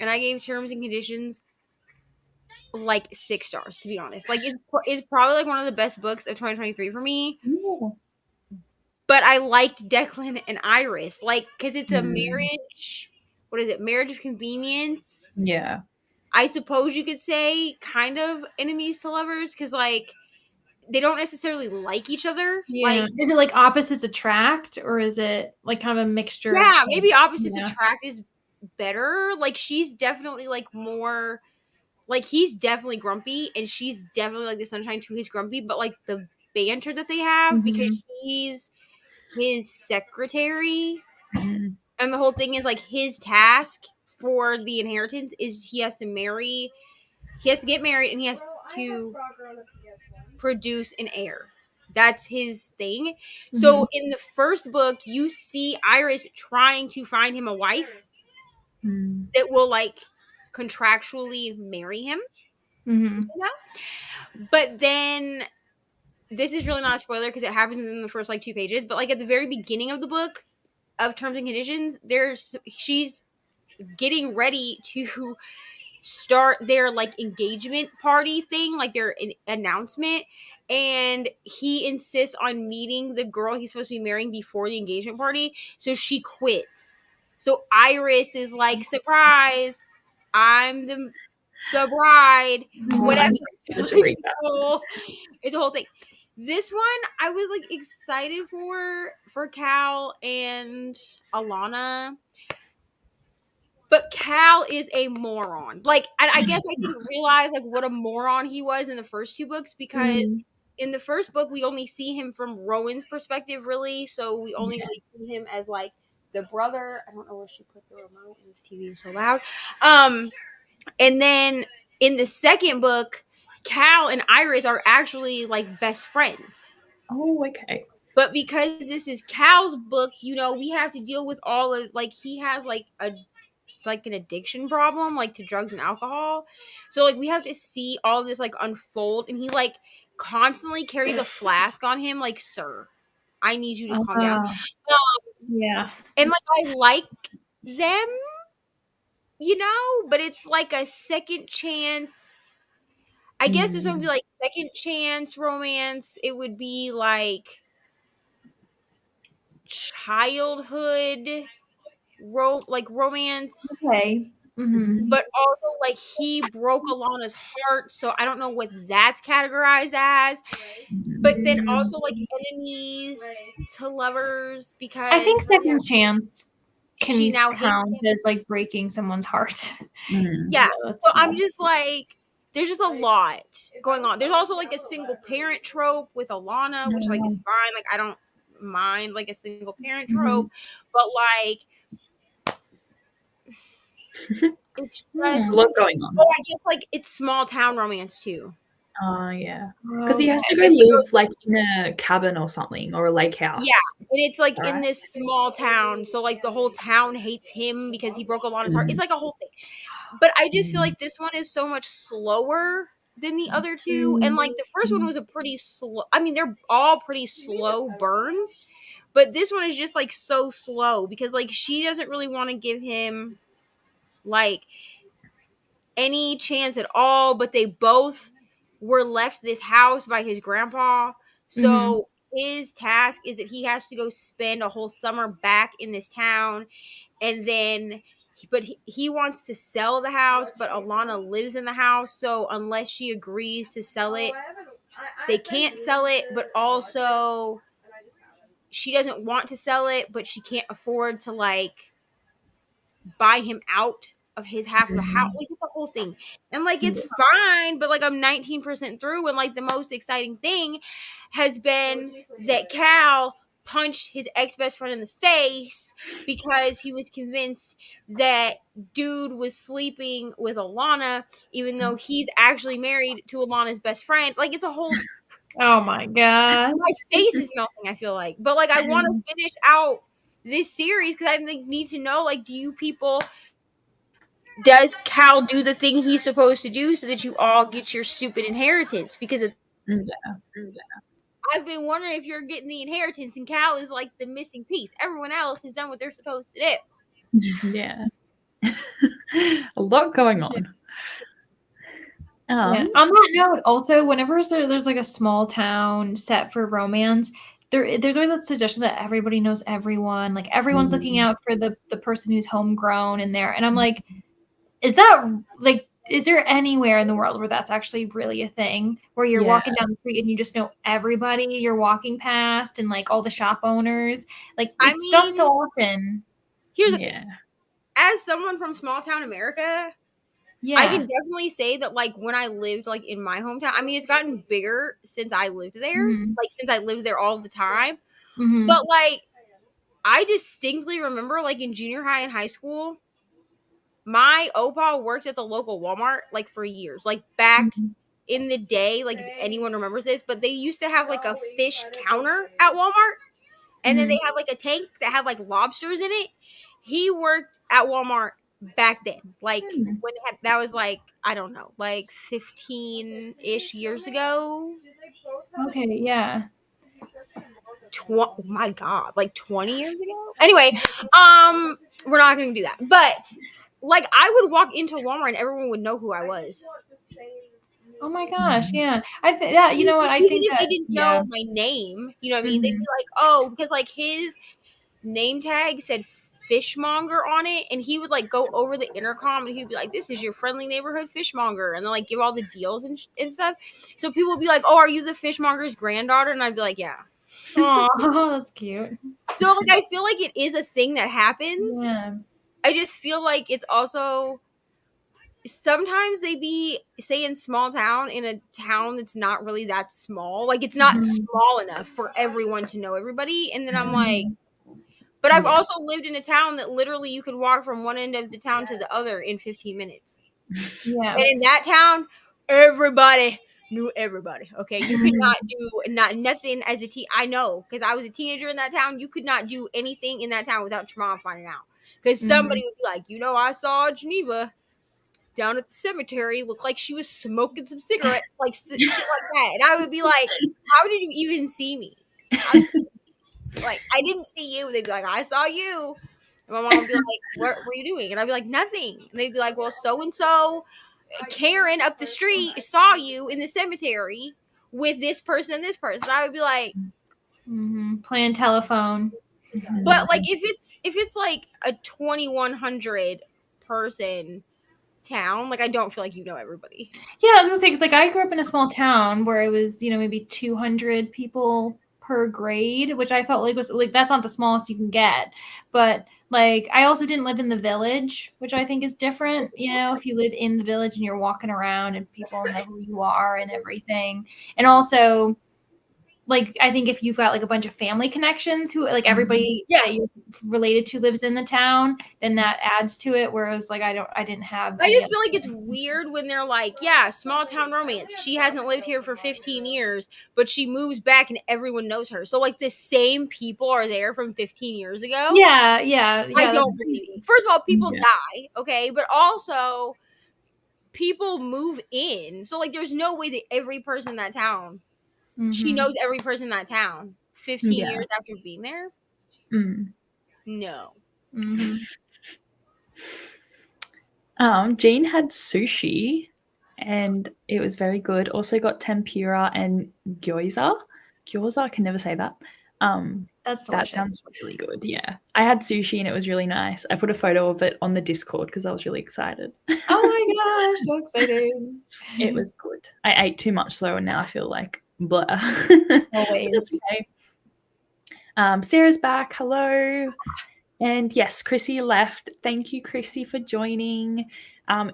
and I gave Terms and Conditions like 6 stars, to be honest. Like, it's probably like one of the best books of 2023 for me. Yeah. But I liked Declan and Iris, like, because it's a marriage. What is it? Marriage of convenience. Yeah. I suppose you could say kind of enemies to lovers, because like they don't necessarily like each other. Yeah. Like, Is it like opposites attract, or is it like kind of a mixture? Yeah, maybe opposites attract is better. Like, she's definitely like more. Like, he's definitely grumpy, and she's definitely like the sunshine to his grumpy. But like the banter that they have, because she's his secretary, and the whole thing is like his task for the inheritance is he has to get married, and he has to produce an heir. That's his thing. So in the first book, you see Iris trying to find him a wife that will like contractually marry him. You know? But then this is really not a spoiler because it happens in the first like 2 pages. But like at the very beginning of the book of Terms and Conditions, she's getting ready to start their like engagement party thing, like their announcement, and he insists on meeting the girl he's supposed to be marrying before the engagement party, so she quits. So Iris is like, surprise, I'm the bride, whatever. It's a whole thing. This one I was like excited for Cal and Alana. But Cal is a moron. Like, and I guess I didn't realize like what a moron he was in the first 2 books, because in the first book we only see him from Rowan's perspective, really. So we only really see him as like the brother. I don't know where she put the remote, and this TV is so loud. And then in the second book, Cal and Iris are actually like best friends. Oh, okay. But because this is Cal's book, you know, we have to deal with all of like he has like an addiction problem, like to drugs and alcohol. So like we have to see all of this like unfold, and he like constantly carries a flask on him, like, sir, I need you to calm down. Yeah. And like I like them, you know, but it's like a second chance. I guess this would be like second chance romance. It would be like childhood romance. Okay. But also like he broke Alana's heart, so I don't know what that's categorized as. But then also like enemies to lovers, because I think second chance can she now count hates him. as like breaking someone's heart. Yeah. So I'm just like, there's just a lot going on. There's also like a single parent trope with Alana, which like is fine. Like I don't mind like a single parent trope, but like it's just a lot going on. Oh, I guess like it's small town romance too. Oh yeah, because he has to go live like in a cabin or something, or a lake house. Yeah, and it's like in this small town, so like the whole town hates him because he broke Alana's heart. It's like a whole thing. But I just feel like this one is so much slower than the other two, and like the first one was a pretty slow. I mean, they're all pretty slow burns, but this one is just like so slow because like she doesn't really want to give him like any chance at all, but they both were left this house by his grandpa. So his task is that he has to go spend a whole summer back in this town, and then but he wants to sell the house, but Alana lives in the house, so unless she agrees to sell it, they can't sell it. But also she doesn't want to sell it, but she can't afford to like buy him out of his half of the house. Like it's a whole thing, and like it's fine, but like I'm 19% through, and like the most exciting thing has been that Cal punched his ex-best friend in the face because he was convinced that dude was sleeping with Alana, even though he's actually married to Alana's best friend. Like it's a whole Oh my god, my face is melting, I feel like. But like I want to finish out this series because I like, need to know, like, does Cal do the thing he's supposed to do so that you all get your stupid inheritance? Because I've been wondering if you're getting the inheritance, and Cal is like the missing piece. Everyone else has done what they're supposed to do. Yeah. A lot going on. On that note, also, whenever there's like a small town set for romance, there's always that suggestion that everybody knows everyone. Like everyone's looking out for the person who's homegrown in there. And I'm like, is there anywhere in the world where that's actually really a thing? Where you're walking down the street and you just know everybody you're walking past and like all the shop owners? Like it's done so often. Here's the thing. As someone from small town America, I can definitely say that like when I lived like in my hometown, I mean it's gotten bigger since I lived there, like since I lived there all the time. But like I distinctly remember like in junior high and high school, my Opa worked at the local Walmart like for years, like back in the day, like if anyone remembers this, but they used to have like a fish counter at Walmart, and then they had like a tank that had like lobsters in it. He worked at Walmart back then, like when they had, that was like, I don't know, like 15-ish years ago. Okay, yeah. My God, like 20 years ago. Anyway, we're not going to do that. But like, I would walk into Walmart and everyone would know who I was. Oh my gosh, yeah. You know what? I Even think if they didn't know my name, you know what I mean? They'd be like, oh, because like his name tag said fishmonger on it, and he would like go over the intercom and he'd be like, this is your friendly neighborhood fishmonger, and then like give all the deals and stuff. So people would be like, oh, are you the fishmonger's granddaughter? And I'd be like, yeah. Oh, that's cute. So like I feel like it is a thing that happens. Yeah. I just feel like it's also sometimes they be say in small town in a town that's not really that small. Like it's not small enough for everyone to know everybody. And then I'm like, but I've also lived in a town that literally you could walk from one end of the town to the other in 15 minutes. Yeah. And in that town, everybody knew everybody. Okay, you could not do nothing as a teen. I know because I was a teenager in that town. You could not do anything in that town without your mom finding out. Because somebody would be like, I saw Geneva down at the cemetery. Looked like she was smoking some cigarettes, like shit like that. And I would be like, "How did you even see me?" Like, I didn't see you. They'd be like, "I saw you." And my mom would be like, "What were you doing?" And I'd be like, "Nothing." And they'd be like, "Well, so and so." Karen up the street saw you in the cemetery with this person and this person. I would be like, playing telephone. But like if it's like a 2,100 person town, like I don't feel like you know everybody. Yeah, I was gonna say because like I grew up in a small town where it was maybe 200 people per grade, which I felt like was like that's not the smallest you can get, but like I also didn't live in the village, which I think is different. If you live in the village and you're walking around and people know who you are and everything, and also like I think if you've got like a bunch of family connections who like everybody that you're related to lives in the town, then that adds to it. Whereas like I didn't have. I just feel like it's weird when they're like, yeah, small town romance. She hasn't lived here for 15 years, but she moves back and everyone knows her. So like the same people are there from 15 years ago. Yeah. I don't believe. First of all, people die, okay, but also people move in. So like there's no way that every person in that town she knows every person in that town 15 years after being there. No. Jean had sushi and it was very good. Also got tempura and gyoza. I can never say that. That's delicious. That sounds really good. Yeah. I had sushi and it was really nice. I put a photo of it on the Discord because I was really excited. Oh my gosh, so exciting. It was good. I ate too much though and now I feel like blah. Always. Okay. Sarah's back. Hello. And yes, Chrissy left. Thank you, Chrissy, for joining.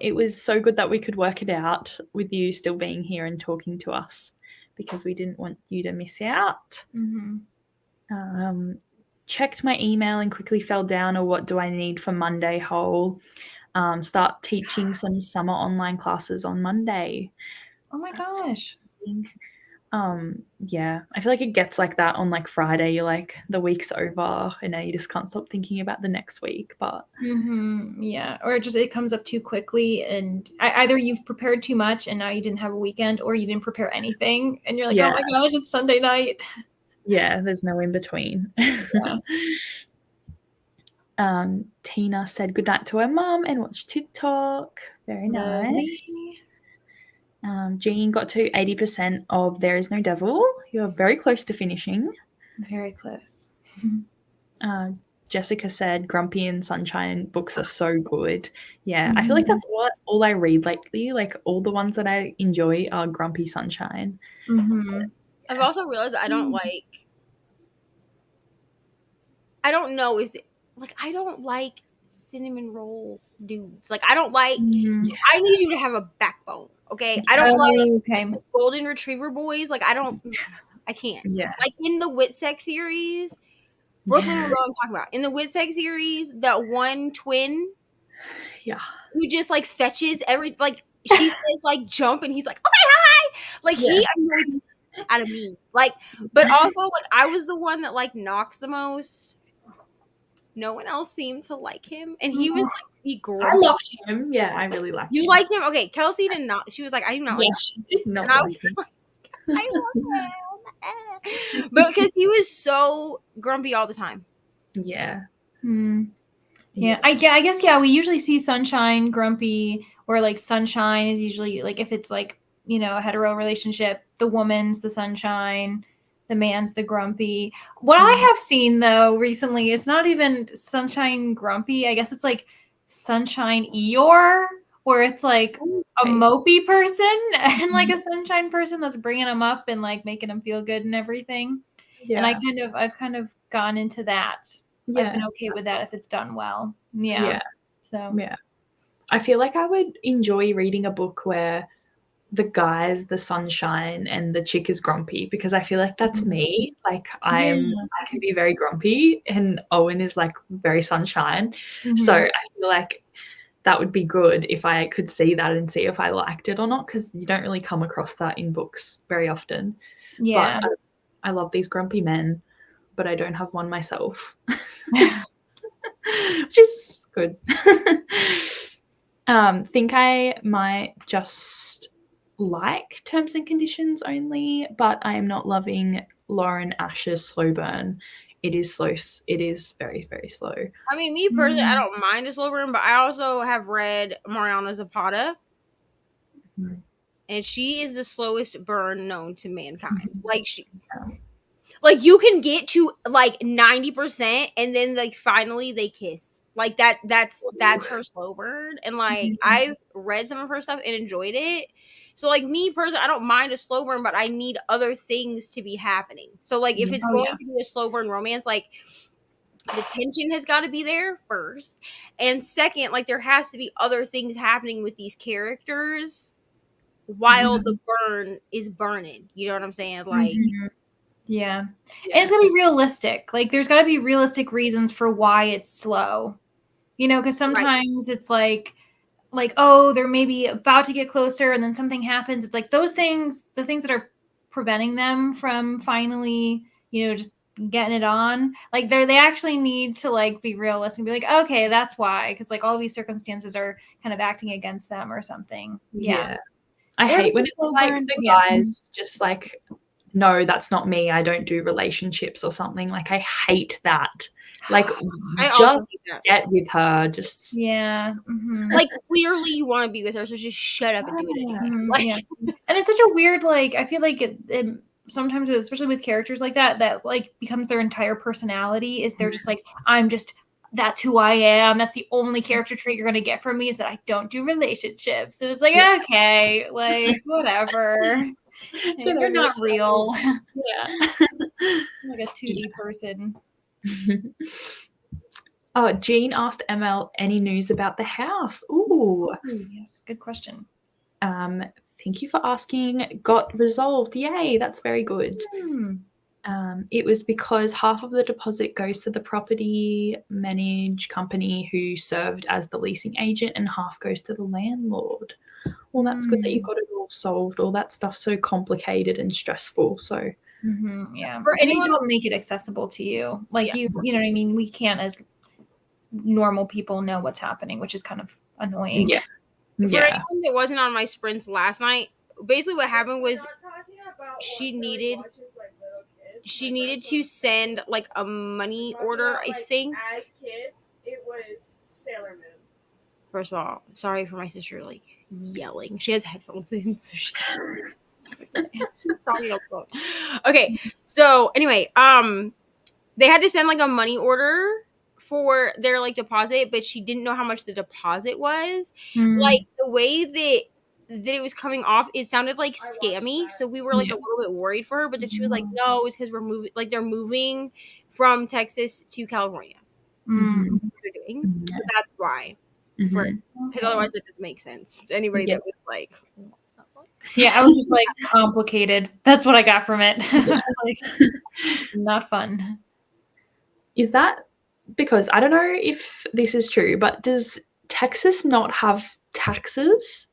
It was so good that we could work it out with you still being here and talking to us because we didn't want you to miss out. Checked my email and quickly fell down. Or what do I need for Monday whole? Start teaching some summer online classes on Monday. Oh my gosh. Yeah, I feel like it gets like that on like Friday. You're like the week's over and now you just can't stop thinking about the next week. But yeah, or it comes up too quickly and either you've prepared too much and now you didn't have a weekend, or you didn't prepare anything and you're like, oh my gosh, it's Sunday night. Yeah, there's no in between. Tina said goodnight to her mum and watched TikTok. Very nice. Jean got to 80% of There Is No Devil. You're very close to finishing. Very close. Jessica said Grumpy and Sunshine books are so good. Yeah, I feel like that's all I read lately. Like all the ones that I enjoy are Grumpy, Sunshine. I've also realized I don't like. I don't know. Is it like I don't like cinnamon roll dudes? Like I don't like. I need you to have a backbone. Okay, I don't like golden retriever boys. Like I can't. Yeah. Like in the Witsex series, Brooklyn will know what I'm talking about. In the Witsex series, that one twin, who just like fetches she says like jump and he's like okay hi, like he annoyed the out of me. Like, but also like I was the one that like knocks the most. No one else seemed to like him, and he was like the girl. I loved him. Yeah, I really liked him. You liked him? Okay, Kelsey did not. She was like, I do not like him. She did not and I was like, I love him. But because he was so grumpy all the time. Yeah. Yeah, I guess we usually see Sunshine grumpy, or like Sunshine is usually like if it's like, a hetero relationship, the woman's the Sunshine, the man's the grumpy. What I have seen though recently is not even Sunshine grumpy. I guess it's like Sunshine Eeyore, where it's like a mopey person and like a Sunshine person that's bringing them up and like making them feel good and everything. Yeah. And I've kind of gone into that. Yeah. I've been okay with that if it's done well. Yeah. So yeah. I feel like I would enjoy reading a book where the guy's the sunshine and the chick is grumpy, because I feel like that's me. Like I can be very grumpy and Owen is like very sunshine. So I feel like that would be good if I could see that and see if I liked it or not, because you don't really come across that in books very often. yeah. But I love these grumpy men, but I don't have one myself, which is good. Think I might just like Terms and Conditions only, but I am not loving Lauren Ash's slow burn. It is slow. It is very, very slow. I mean, me personally, I don't mind a slow burn, but I also have read Mariana Zapata, and she is the slowest burn known to mankind. Like you can get to like 90%, and then like finally they kiss. Like that's her slow burn. And like I've read some of her stuff and enjoyed it. So like me personally, I don't mind a slow burn, but I need other things to be happening. So like if it's going to be a slow burn romance, like the tension has got to be there first, and second, like there has to be other things happening with these characters while the burn is burning. You know what I'm saying? Like yeah. And it's gotta be realistic. Like there's gotta be realistic reasons for why it's slow. You know, because sometimes it's like, oh, they're maybe about to get closer and then something happens. It's like those things, the things that are preventing them from finally, you know, just getting it on, like they actually need to like be realistic and be like, okay, that's why, because like all these circumstances are kind of acting against them or something. I hate when it's like the guys just like, no, that's not me, I don't do relationships or something. Like I hate that. Like just get with her. Just like clearly you want to be with her, so just shut up and do it anyway. Like, and it's such a weird, like I feel like it sometimes, especially with characters like that like becomes their entire personality, is they're just like, that's who I am. That's the only character trait you're going to get from me, is that I don't do relationships. And it's like, okay, like whatever. You're not real. Like a 2D person. Oh, Jean asked ML any news about the house. Ooh. Yes, good question. Thank you for asking. Got resolved. Yay, that's very good. It was because half of the deposit goes to the property manage company who served as the leasing agent, and half goes to the landlord. Well, that's good that you got it all solved. All that stuff's so complicated and stressful. So for anyone to make it accessible to you, like you know what I mean. We can't, as normal people, know what's happening, which is kind of annoying. For anyone that wasn't on my sprints last night, basically what happened was she needed to send like a money order. I think as kids, it was Sailor Moon. First of all, sorry for my sister like yelling. She has headphones in, so she's talking on the phone. Okay, so anyway, they had to send like a money order for their like deposit, but she didn't know how much the deposit was. Like the way that it was coming off, it sounded like scammy. So we were like a little bit worried for her, but then she was like, no, it's because we're moving, like they're moving from Texas to California. They're doing. So that's why. Because otherwise it doesn't make sense to anybody that was like, I was just like, complicated. That's what I got from it. Like, not fun. Is that because, I don't know if this is true, but does Texas not have taxes?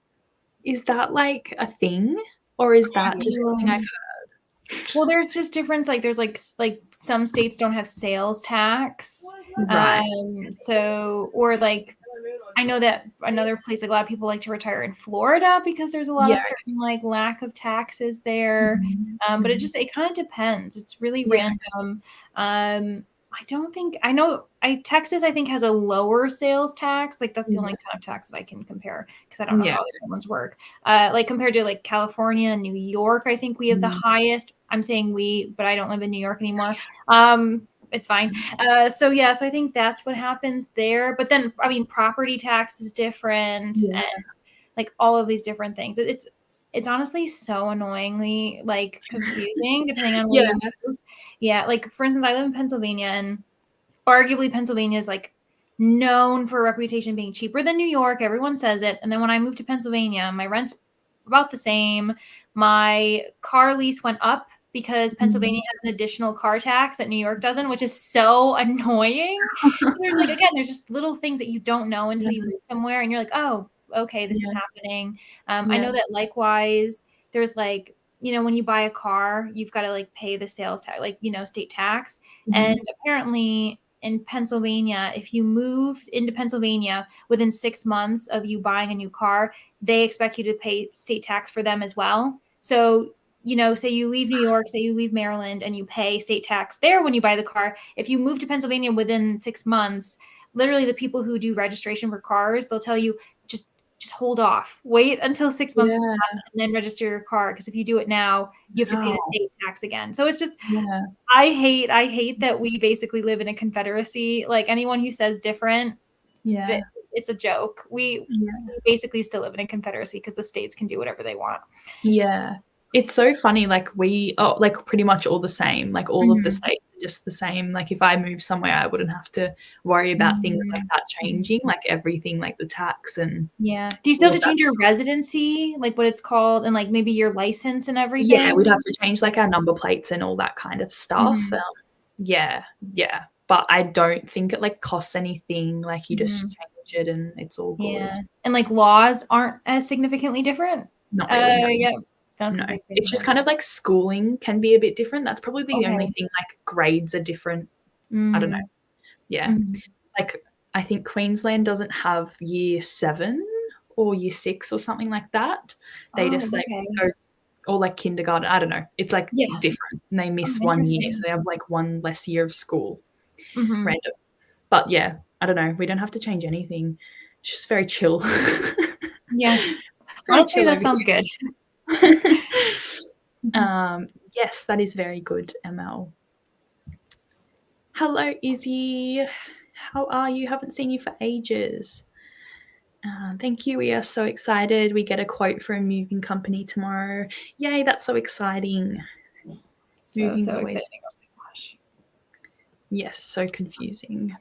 Is that like a thing, or is that just something I've heard? Well, there's just difference. Like there's like some states don't have sales tax. Right. So, or like, I know that another place, like a lot of people like to retire in Florida because there's a lot of certain like lack of taxes there. But it kind of depends. It's really random. I don't think Texas, I think, has a lower sales tax. Like that's the only kind of tax that I can compare, because I don't know how the other ones work. Like compared to like California and New York, I think we have the highest. I'm saying we, but I don't live in New York anymore. It's fine. So I think that's what happens there. But then, I mean, property tax is different, and like all of these different things. It's honestly so annoyingly like confusing depending on where you move. Like for instance, I live in Pennsylvania, and arguably Pennsylvania is like known for a reputation being cheaper than New York. Everyone says it. And then when I moved to Pennsylvania, my rent's about the same. My car lease went up because Pennsylvania has an additional car tax that New York doesn't, which is so annoying. There's just little things that you don't know until you move somewhere and you're like, oh, okay, this is happening. I know that likewise, there's like, when you buy a car, you've got to like pay the sales tax, like, state tax. And apparently in Pennsylvania, if you moved into Pennsylvania within 6 months of you buying a new car, they expect you to pay state tax for them as well. So, say you leave New York, say you leave Maryland, and you pay state tax there when you buy the car. If you move to Pennsylvania within 6 months, literally the people who do registration for cars, they'll tell you, just hold off, wait until 6 months pass and then register your car. Because if you do it now, you have to pay the state tax again. So it's just, I hate that we basically live in a confederacy. Like anyone who says different, it's a joke. We basically still live in a confederacy because the states can do whatever they want. Yeah. It's so funny. Like like pretty much all the same, like all of the states are just the same. Like if I move somewhere, I wouldn't have to worry about things like that changing, like everything, like the tax and. Yeah. Do you still have to change your residency, like what it's called, and like maybe your license and everything? Yeah, we'd have to change like our number plates and all that kind of stuff. Yeah. But I don't think it like costs anything. Like you just change it and it's all good. Yeah. And like laws aren't as significantly different? Not really. Yeah. No, it's just kind of like schooling can be a bit different. That's probably the only thing. Like grades are different. I don't know. Yeah. Like I think Queensland doesn't have year 7 or year 6 or something like that. They just like go, or like kindergarten. I don't know. It's like different. And they miss 1 year. So they have like 1 less year of school. Random. But yeah, I don't know. We don't have to change anything. It's just very chill. Yeah. Honestly, that sounds good. Yes, that is very good, ML. Hello, Izzy. How are you? Haven't seen you for ages. Thank you. We are so excited. We get a quote for a moving company tomorrow. Yay, that's so exciting. Moving's so always exciting. Oh my gosh. Yes, so confusing.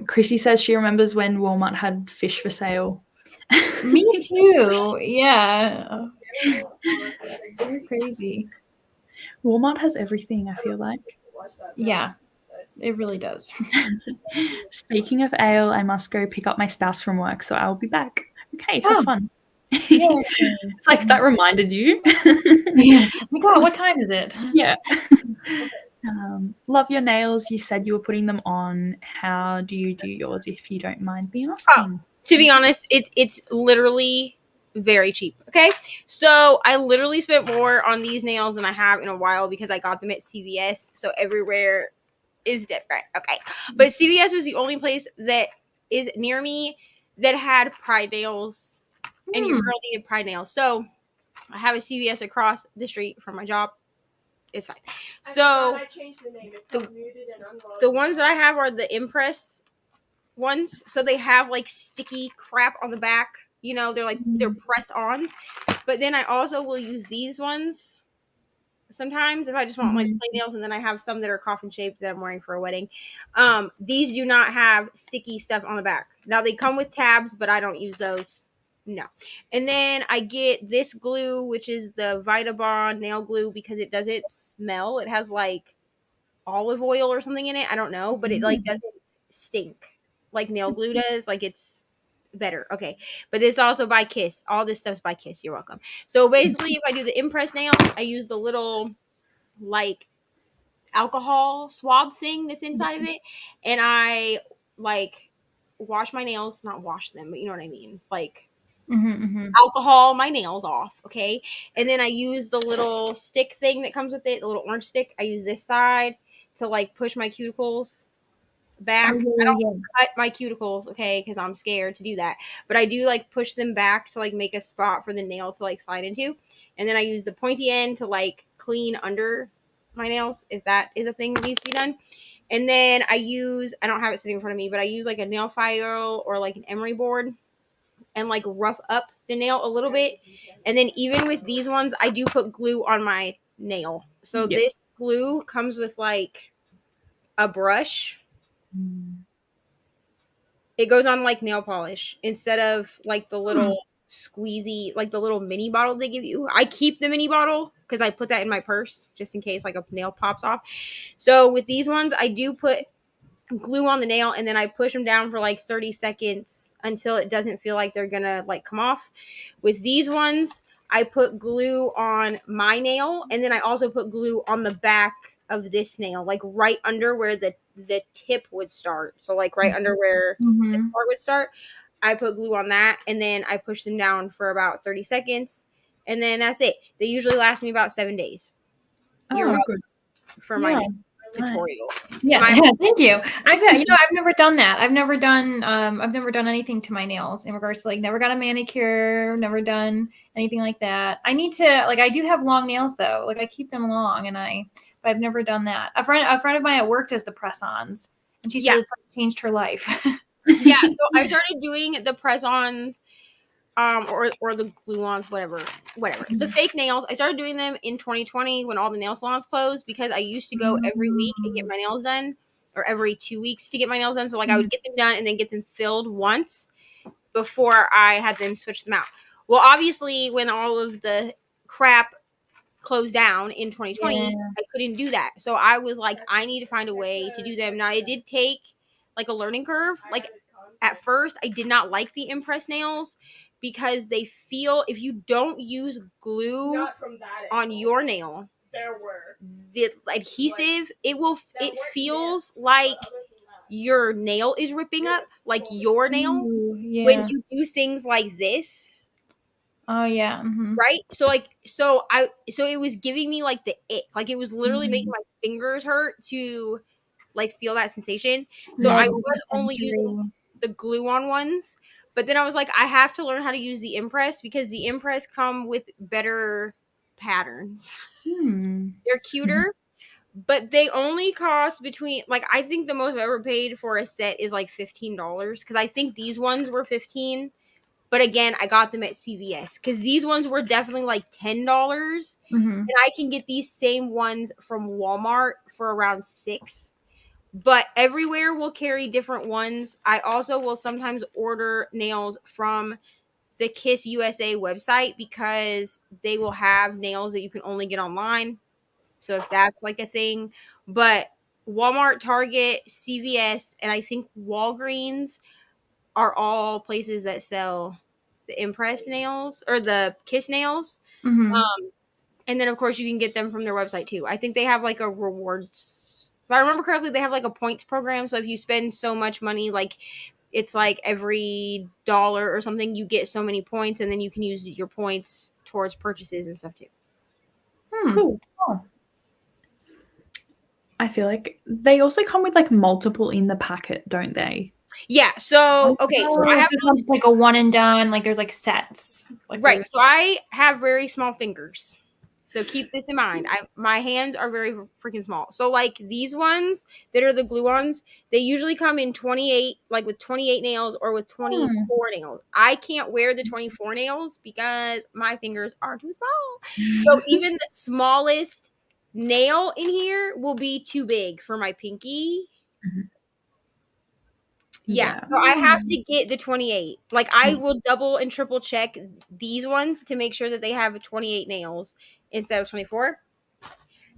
Chrissy says she remembers when Walmart had fish for sale. Me too. Yeah. Very crazy. Walmart has everything, I feel like. Yeah, it really does. Speaking of ale, I must go pick up my spouse from work, so I'll be back. Okay, have fun. It's like that reminded you. Yeah. My God, what time is it? Yeah. Love your nails. You said you were putting them on. How do you do yours, if you don't mind me asking? To be honest, it's literally very cheap. Okay, so I literally spent more on these nails than I have in a while because I got them at CVS. So everywhere is different. Okay, but CVS was the only place that is near me that had Pride nails, and your girl needed Pride nails. So I have a CVS across the street from my job. It's fine. So I changed the name. It's called Muted and Unloved. The ones that I have are the Impress ones. So they have like sticky crap on the back. They're like they're press-ons. But then I also will use these ones sometimes if I just want like plain nails, and then I have some that are coffin shaped that I'm wearing for a wedding. These do not have sticky stuff on the back. Now they come with tabs, but I don't use those. No. And then I get this glue, which is the Vitabond nail glue, because it doesn't smell. It has like olive oil or something in it. I don't know, but it like doesn't stink like nail glue does. Like it's better. Okay. But it's also by Kiss. All this stuff's by Kiss. You're welcome. So basically, if I do the Impress nail, I use the little like alcohol swab thing that's inside of it, and I like wash my nails, not wash them, but you know what I mean, like alcohol my nails off. Okay. And then I use the little stick thing that comes with it, the little orange stick. I use this side to like push my cuticles back. I don't cut my cuticles, okay, because I'm scared to do that, but I do like push them back to like make a spot for the nail to like slide into. And then I use the pointy end to like clean under my nails, if that is a thing that needs to be done. And then I don't have it sitting in front of me, but I use like a nail file or like an emery board and like rough up the nail a little bit. And then even with these ones, I do put glue on my nail. So this glue comes with like a brush It goes on like nail polish instead of like the little squeezy, like the little mini bottle they give you. I keep the mini bottle because I put that in my purse just in case like a nail pops off. So with these ones, I do put glue on the nail and then I push them down for like 30 seconds until it doesn't feel like they're gonna like come off. With these ones, I put glue on my nail and then I also put glue on the back of this nail, like right under where the tip would start. So like right under where the part would start, I put glue on that and then I push them down for about 30 seconds and then that's it. They usually last me about 7 days. You're welcome for my tutorial. Yeah, thank you. I've never done that. I've never done anything to my nails in regards to like never got a manicure, never done anything like that. I need to I do have long nails though. Like I keep them long but I've never done that. A friend of mine at work does the press-ons and she said it's like changed her life. Yeah, so I started doing the press-ons or the glue-ons, whatever. The fake nails, I started doing them in 2020 when all the nail salons closed because I used to go every week and get my nails done or every 2 weeks to get my nails done. So like I would get them done and then get them filled once before I had them switch them out. Well, obviously when all of the crap closed down in 2020, I couldn't do that. So I was like, I need to find a way to do them. Now it did take like a learning curve. Like at first I did not like the impress nails because they feel, if you don't use glue on your nail, the adhesive, it feels like your nail is ripping up, like your nail. When you do things like this. Oh yeah. Right? So it was giving me like the ick. Like it was literally making my fingers hurt to like feel that sensation. So I was only using the glue on ones. But then I was like, I have to learn how to use the impress because the impress come with better patterns. They're cuter. But they only cost between, like, I think the most I've ever paid for a set is like $15 because I think these ones were $15. But again, I got them at CVS because these ones were definitely like $10. And I can get these same ones from Walmart for around $6. But everywhere will carry different ones. I also will sometimes order nails from the Kiss USA website because they will have nails that you can only get online. So if that's like a thing. But Walmart, Target, CVS, and I think Walgreens are all places that sell the impress nails or the Kiss nails. And then of course you can get them from their website too. I think they have like a rewards, if I remember correctly, they have like a points program. So if you spend so much money, like it's like every dollar or something, you get so many points and then you can use your points towards purchases and stuff too. Cool. Oh. I feel like they also come with like multiple in the packet, don't they? Yeah. So okay. So I have like a one and done. Like there's like sets. Like right. So I have very small fingers. So keep this in mind. My hands are very freaking small. So like these ones that are the glue ones, they usually come in 28, like with 28 nails or with 24 nails. I can't wear the 24 nails because my fingers are too small. So even the smallest nail in here will be too big for my pinky. Yeah, so I have to get the 28. Like I will double and triple check these ones to make sure that they have 28 nails instead of 24.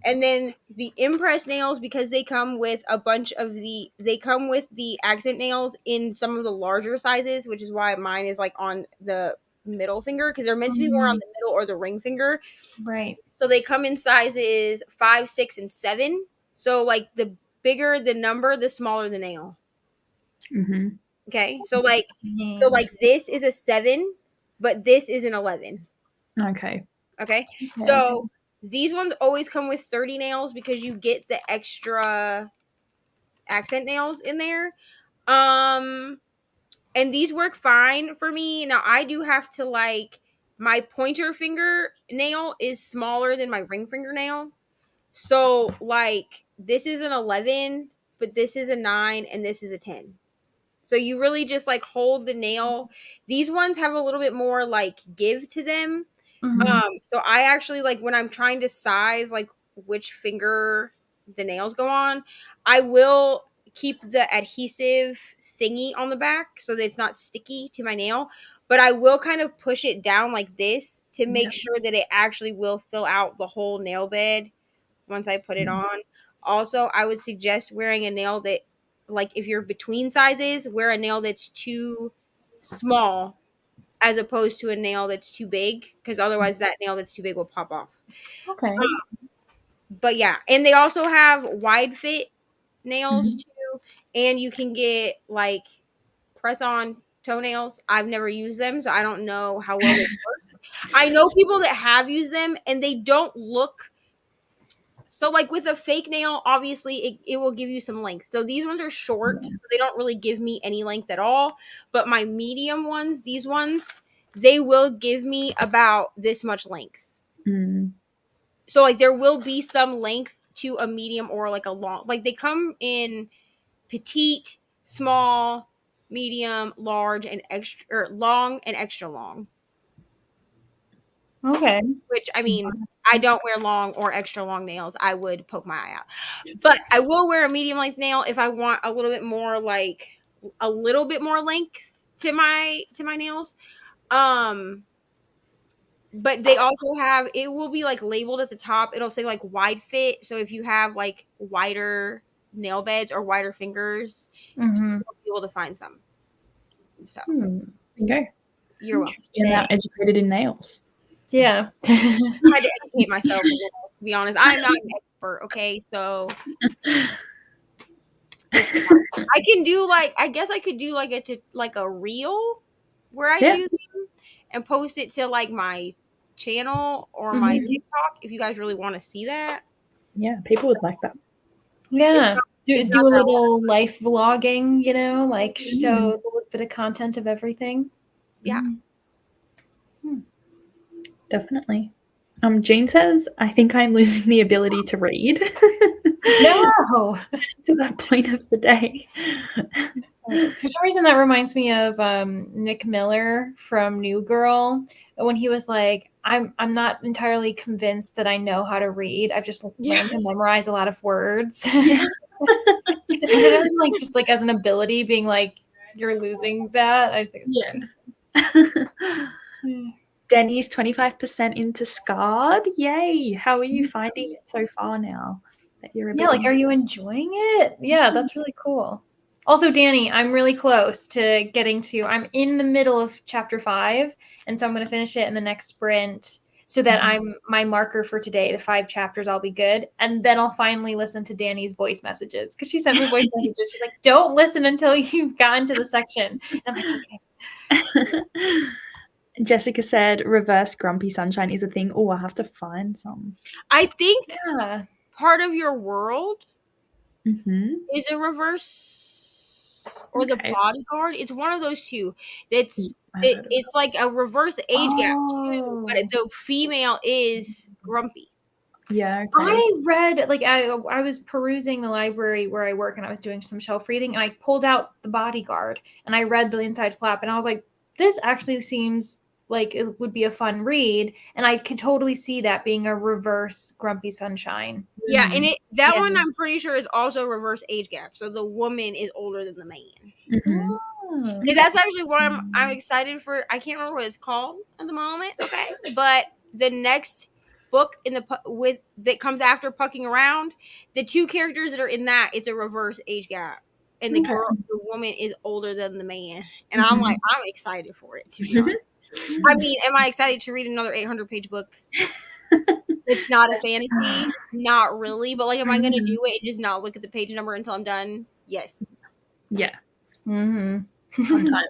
And then the impress nails, because they come with a bunch of they come with the accent nails in some of the larger sizes, which is why mine is like on the middle finger because they're meant to be more on the middle or the ring finger. Right. So they come in sizes 5, 6, and 7. So like the bigger the number, the smaller the nail. Okay, so like this is a 7, but this is an 11. Okay. So these ones always come with 30 nails because you get the extra accent nails in there. And these work fine for me. Now I do have to like my pointer finger nail is smaller than my ring fingernail. So like this is an 11, but this is a 9 and this is a 10. So you really just like hold the nail. These ones have a little bit more like give to them. So I actually like when I'm trying to size like which finger the nails go on, I will keep the adhesive thingy on the back so that it's not sticky to my nail, but I will kind of push it down like this to make sure that it actually will fill out the whole nail bed once I put it on. Also, I would suggest wearing a nail that, like, if you're between sizes, wear a nail that's too small as opposed to a nail that's too big, because otherwise that nail that's too big will pop off. Okay. But yeah, and they also have wide fit nails too, and you can get like press on toenails. I've never used them, so I don't know how well they work. I know people that have used them and they don't look so, like, with a fake nail, obviously it will give you some length. So these ones are short, so they don't really give me any length at all. But my medium ones, these ones, they will give me about this much length. So, like, there will be some length to a medium or like a long. Like, they come in petite, small, medium, large, and extra, or long and extra long. Okay. Which, I mean, I don't wear long or extra long nails. I would poke my eye out. But I will wear a medium length nail if I want a little bit more, like, a little bit more length to my nails. But they also have, it will be like labeled at the top. It'll say like wide fit. So if you have like wider nail beds or wider fingers, you'll be able to find some. So there you go. You're welcome. You're now educated in nails. Yeah. I had to educate myself, to be honest. I'm not an expert, okay? So I can do like, I guess I could do like a reel where I do them and post it to like my channel or my TikTok if you guys really want to see that. Yeah, people would like that. Yeah. Do a little life vlogging, you know, like show a little bit of content of everything. Yeah. Definitely. Jean says, I think I'm losing the ability to read. No! To that point of the day. For some reason, that reminds me of Nick Miller from New Girl, when he was like, I'm not entirely convinced that I know how to read. I've just learned to memorize a lot of words. And it was like, just like as an ability, being like, you're losing that. I think it's funny. Denny's 25% into Scarred. Yay! How are you finding it so far now? That you're like, are you enjoying it? Yeah, that's really cool. Also, Danny, I'm really close to getting to. I'm in the middle of chapter 5, and so I'm going to finish it in the next sprint, so that I'm my marker for today. The 5 chapters, I'll be good, and then I'll finally listen to Danny's voice messages, because she sent me voice messages. She's like, "Don't listen until you've gotten to the section." And I'm like, okay. Jessica said, "Reverse Grumpy Sunshine is a thing." Oh, I have to find some. I think part of your world is a reverse, or the bodyguard. It's one of those two. It's like a reverse age gap too, but the female is grumpy. Yeah. Okay. I read, like, I was perusing the library where I work, and I was doing some shelf reading, and I pulled out the bodyguard, and I read the inside flap, and I was like, this actually seems like it would be a fun read, and I could totally see that being a reverse Grumpy Sunshine. Yeah, and that one I'm pretty sure is also reverse age gap. So the woman is older than the man. Because that's actually what I'm excited for. I can't remember what it's called at the moment. Okay, but the next book that comes after Pucking Around, the 2 characters that are in that, it's a reverse age gap, and the woman is older than the man, and I'm like, I'm excited for it, to be honest. I mean, am I excited to read another 800-page book? It's not a fantasy, not really, but like, am I going to do it and just not look at the page number until I'm done? Yes. Yeah. Sometimes.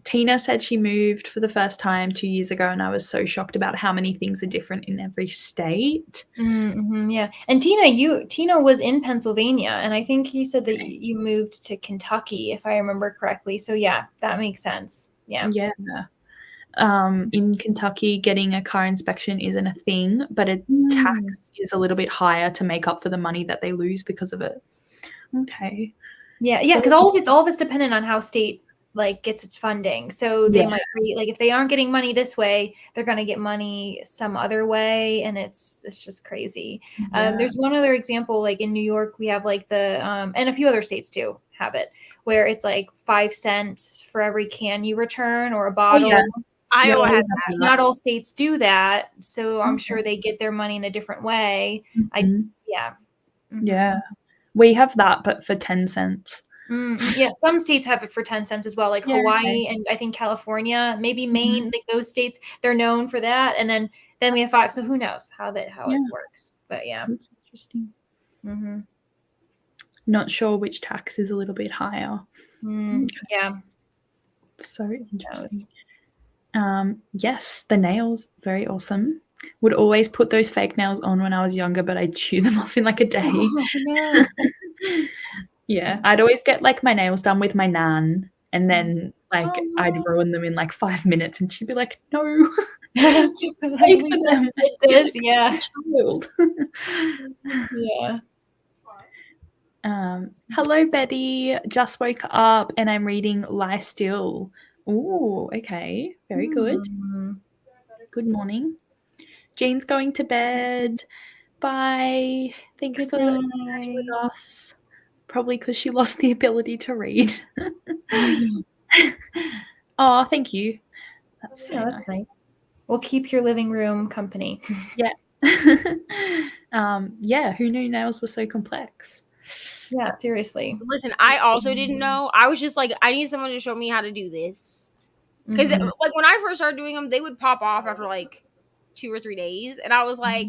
Tina said she moved for the first time 2 years ago, and I was so shocked about how many things are different in every state. Yeah. And Tina was in Pennsylvania, and I think you said that you moved to Kentucky, if I remember correctly. So yeah, that makes sense. Yeah. In Kentucky, getting a car inspection isn't a thing, but a tax is a little bit higher to make up for the money that they lose because of it. Okay. Yeah, because all of it's dependent on how state like gets its funding. So they might be like, if they aren't getting money this way, they're going to get money some other way. And it's just crazy. There's one other example, like in New York, we have like the, and a few other states too have it, where it's like 5 cents for every can you return or a bottle. Iowa has that. Not all states do that. So I'm sure they get their money in a different way. Yeah. We have that, but for 10 cents. Yeah, some states have it for 10 cents as well, like Hawaii and I think California, maybe Maine, like those states, they're known for that. And then we have 5. So who knows how it works. But yeah. That's interesting. Not sure which tax is a little bit higher. Yeah. So interesting. Yes, the nails, very awesome. Would always put those fake nails on when I was younger, but I'd chew them off in like a day. Oh, no. Yeah, I'd always get like my nails done with my nan, and then like I'd ruin them in like 5 minutes, and she'd be like, "No, pay for them." This, child. Hello, Betty. Just woke up, and I'm reading Lie Still. Oh, okay, very good. Good morning. Jane's going to bed. Bye. Thanks for chatting with us. Probably because she lost the ability to read. Oh, thank you. That's so nice. We'll keep your living room company. Yeah. Who knew nails were so complex? Yeah, seriously. Listen, I also didn't know. I was just like, I need someone to show me how to do this. Because like when I first started doing them, they would pop off after like 2 or 3 days. And I was like,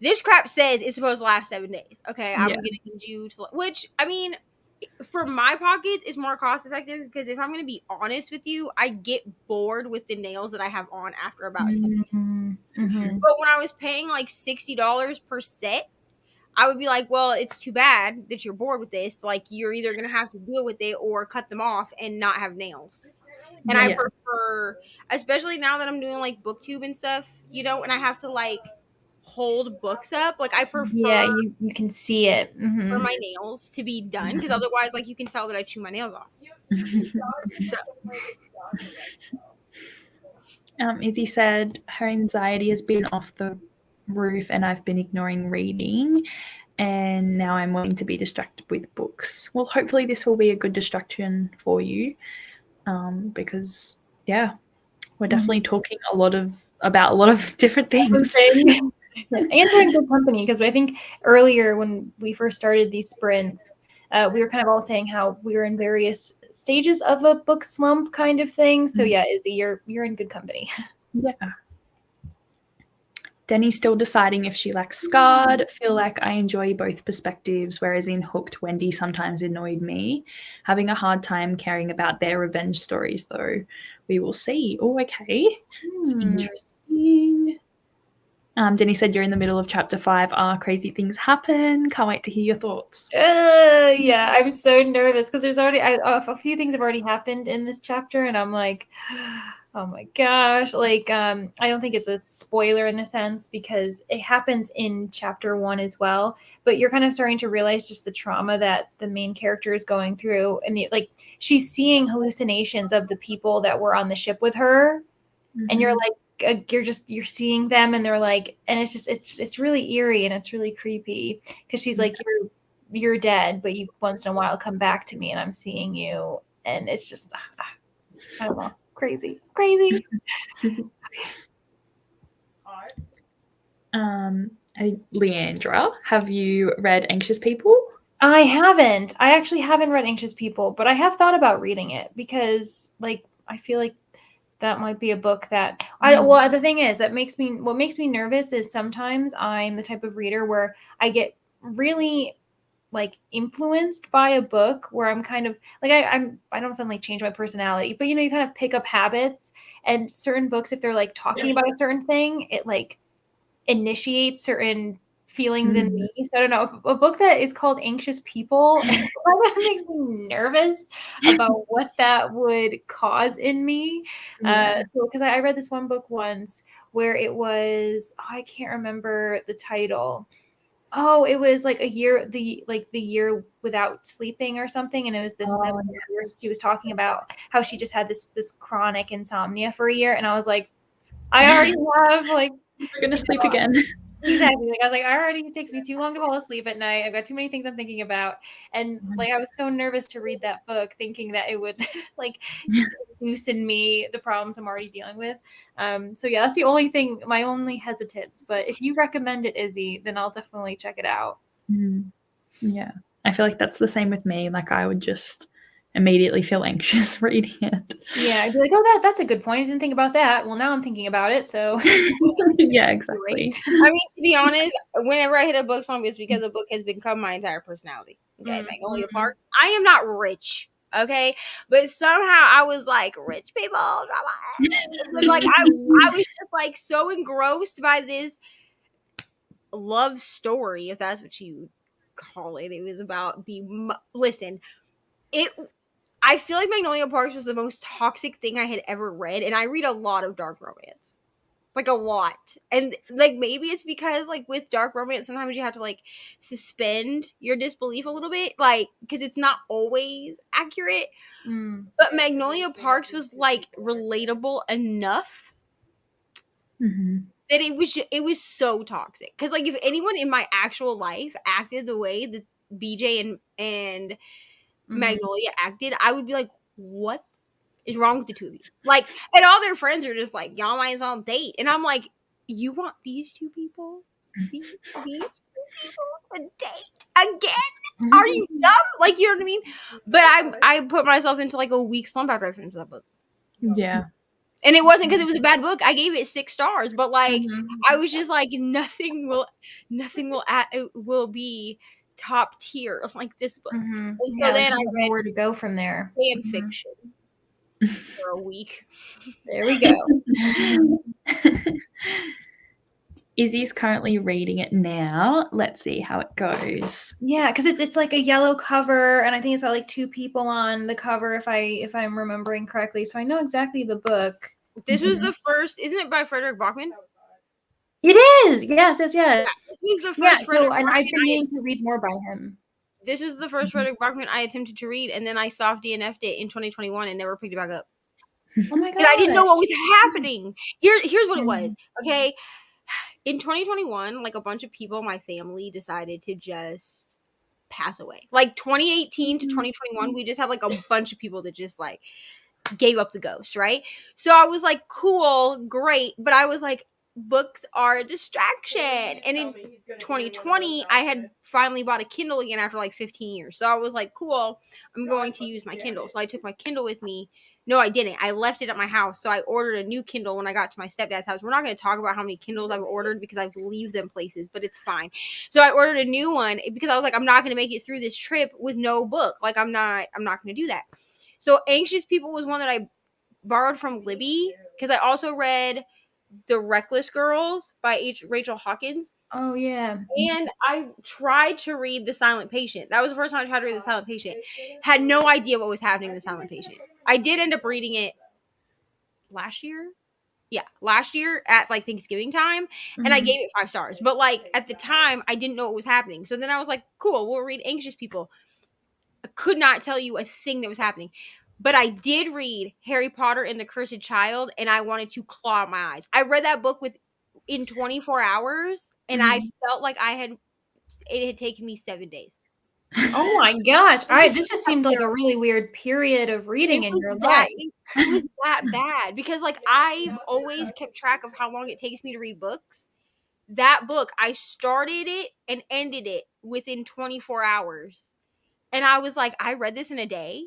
this crap says it's supposed to last 7 days. Okay, I'm going to need you to, which, I mean, for my pockets, it's more cost effective because if I'm going to be honest with you, I get bored with the nails that I have on after about 7 days. But when I was paying like $60 per set, I would be like, well, it's too bad that you're bored with this. Like, you're either going to have to deal with it or cut them off and not have nails. And I prefer, especially now that I'm doing like booktube and stuff, you know, and I have to like hold books up. Like, I prefer you can see it for my nails to be done because otherwise, like, you can tell that I chew my nails off. Izzy said her anxiety has been off the roof and I've been ignoring reading, and now I'm wanting to be distracted with books. Well, hopefully this will be a good distraction for you, because we're definitely talking about a lot of different things. And we're in good company because I think earlier when we first started these sprints, we were kind of all saying how we were in various stages of a book slump kind of thing. So yeah, Izzy, you're in good company. Yeah. Denny's still deciding if she likes Scarred. Feel like I enjoy both perspectives, whereas in Hooked, Wendy sometimes annoyed me. Having a hard time caring about their revenge stories, though. We will see. Oh, okay. It's interesting. Denny said you're in the middle of chapter 5. Crazy things happen. Can't wait to hear your thoughts. Yeah, I'm so nervous because there's already a few things have already happened in this chapter, and I'm like, oh my gosh. Like, I don't think it's a spoiler in a sense because it happens in chapter 1 as well, but you're kind of starting to realize just the trauma that the main character is going through. And she's seeing hallucinations of the people that were on the ship with her. And you're like, you're seeing them and they're like, and it's just, it's really eerie and it's really creepy because she's like, you're dead, but you once in a while come back to me and I'm seeing you. And it's just, I don't know. Crazy. Leandra, have you read Anxious People? I haven't. I actually haven't read Anxious People, but I have thought about reading it because, like, I feel like that might be a book that the thing is what makes me nervous is sometimes I'm the type of reader where I get really like influenced by a book where I'm kind of like I don't suddenly change my personality, but you kind of pick up habits, and certain books, if they're like talking about a certain thing, it like initiates certain feelings in me. So I don't know, a book that is called Anxious People that makes me nervous about what that would cause in me. So because I read this one book once where it was I can't remember the title. Oh, it was like a year, the year without sleeping or something, and it was this memoir where she was talking about how she just had this chronic insomnia for a year, and I was like, I already have like We're gonna sleep again. Exactly. Like I was like, it takes me too long to fall asleep at night. I've got too many things I'm thinking about. And like I was so nervous to read that book, thinking that it would like just loosen me the problems I'm already dealing with. So yeah, that's the only thing, my only hesitance. But if you recommend it, Izzy, then I'll definitely check it out. Yeah. I feel like that's the same with me. Like I would just immediately feel anxious reading it. Yeah, I'd be like, oh, that's a good point. I didn't think about that. Well, now I'm thinking about it. So yeah, exactly. I mean, to be honest, whenever I hit a book slump, it's because a book has become my entire personality. Okay, Magnolia Park. I am not rich. Okay, but somehow I was like, rich people, like I was just like so engrossed by this love story, if that's what you call it. It was about I feel like Magnolia Parks was the most toxic thing I had ever read, and I read a lot of dark romance. Like a lot. And like maybe it's because like with dark romance sometimes you have to like suspend your disbelief a little bit, like because it's not always accurate. But Magnolia Parks was like relatable enough that it was so toxic. Because like if anyone in my actual life acted the way that BJ and Magnolia acted, I would be like, what is wrong with the two of you? Like, and all their friends are just like, y'all might as well date. And I'm like, you want these two people? These two people to date again? Are you dumb? Like, you know what I mean? But I put myself into like a week slump after I finished that book. Yeah. And it wasn't because it was a bad book. I gave it 6 stars, but like I was just like, nothing will be top tier like this book. And so then I read where to go from there. fan fiction for a week. There we go. Izzy's currently reading it now. Let's see how it goes. Yeah, because it's like a yellow cover, and I think it's got like 2 people on the cover, if I'm remembering correctly. So I know exactly the book. This was the first, isn't it by Frederick Bachman? It is. Yes. Yeah, this was the first. So and I've been meaning to read more by him. This was the first Frederick Bachman I attempted to read, and then I soft DNF'd it in 2021 and never picked it back up. Oh my god! And I didn't know what was happening. Here's what it was. Okay, in 2021, like a bunch of people in my family decided to just pass away. Like 2018 to 2021, we just had like a bunch of people that just like gave up the ghost, right? So I was like, cool, great, but I was like, books are a distraction. And in 2020, I had finally bought a Kindle again after like 15 years. So I was like, cool, I'm going to use my Kindle. So I took my Kindle with me. No, I didn't. I left it at my house. So I ordered a new Kindle when I got to my stepdad's house. We're not going to talk about how many Kindles I've ordered because I leave them places, but it's fine. So I ordered a new one because I was like, I'm not going to make it through this trip with no book. Like I'm not going to do that. So Anxious People was one that I borrowed from Libby because I also read The Reckless Girls by Rachel Hawkins. Oh, yeah. And I tried to read The Silent Patient. That was the first time I tried to read The Silent Patient. Had no idea what was happening in The Silent Patient. I did end up reading it last year. Yeah, last year at like Thanksgiving time. And I gave it 5 stars. But like at the time, I didn't know what was happening. So then I was like, cool, we'll read Anxious People. I could not tell you a thing that was happening. But I did read Harry Potter and the Cursed Child, and I wanted to claw out my eyes. I read that book in 24 hours, and I felt like it had taken me 7 days. Oh my gosh. All right, this just seems like a really weird period of reading in your life. It was that bad because like I've always kept track of how long it takes me to read books. That book, I started it and ended it within 24 hours. And I was like, I read this in a day.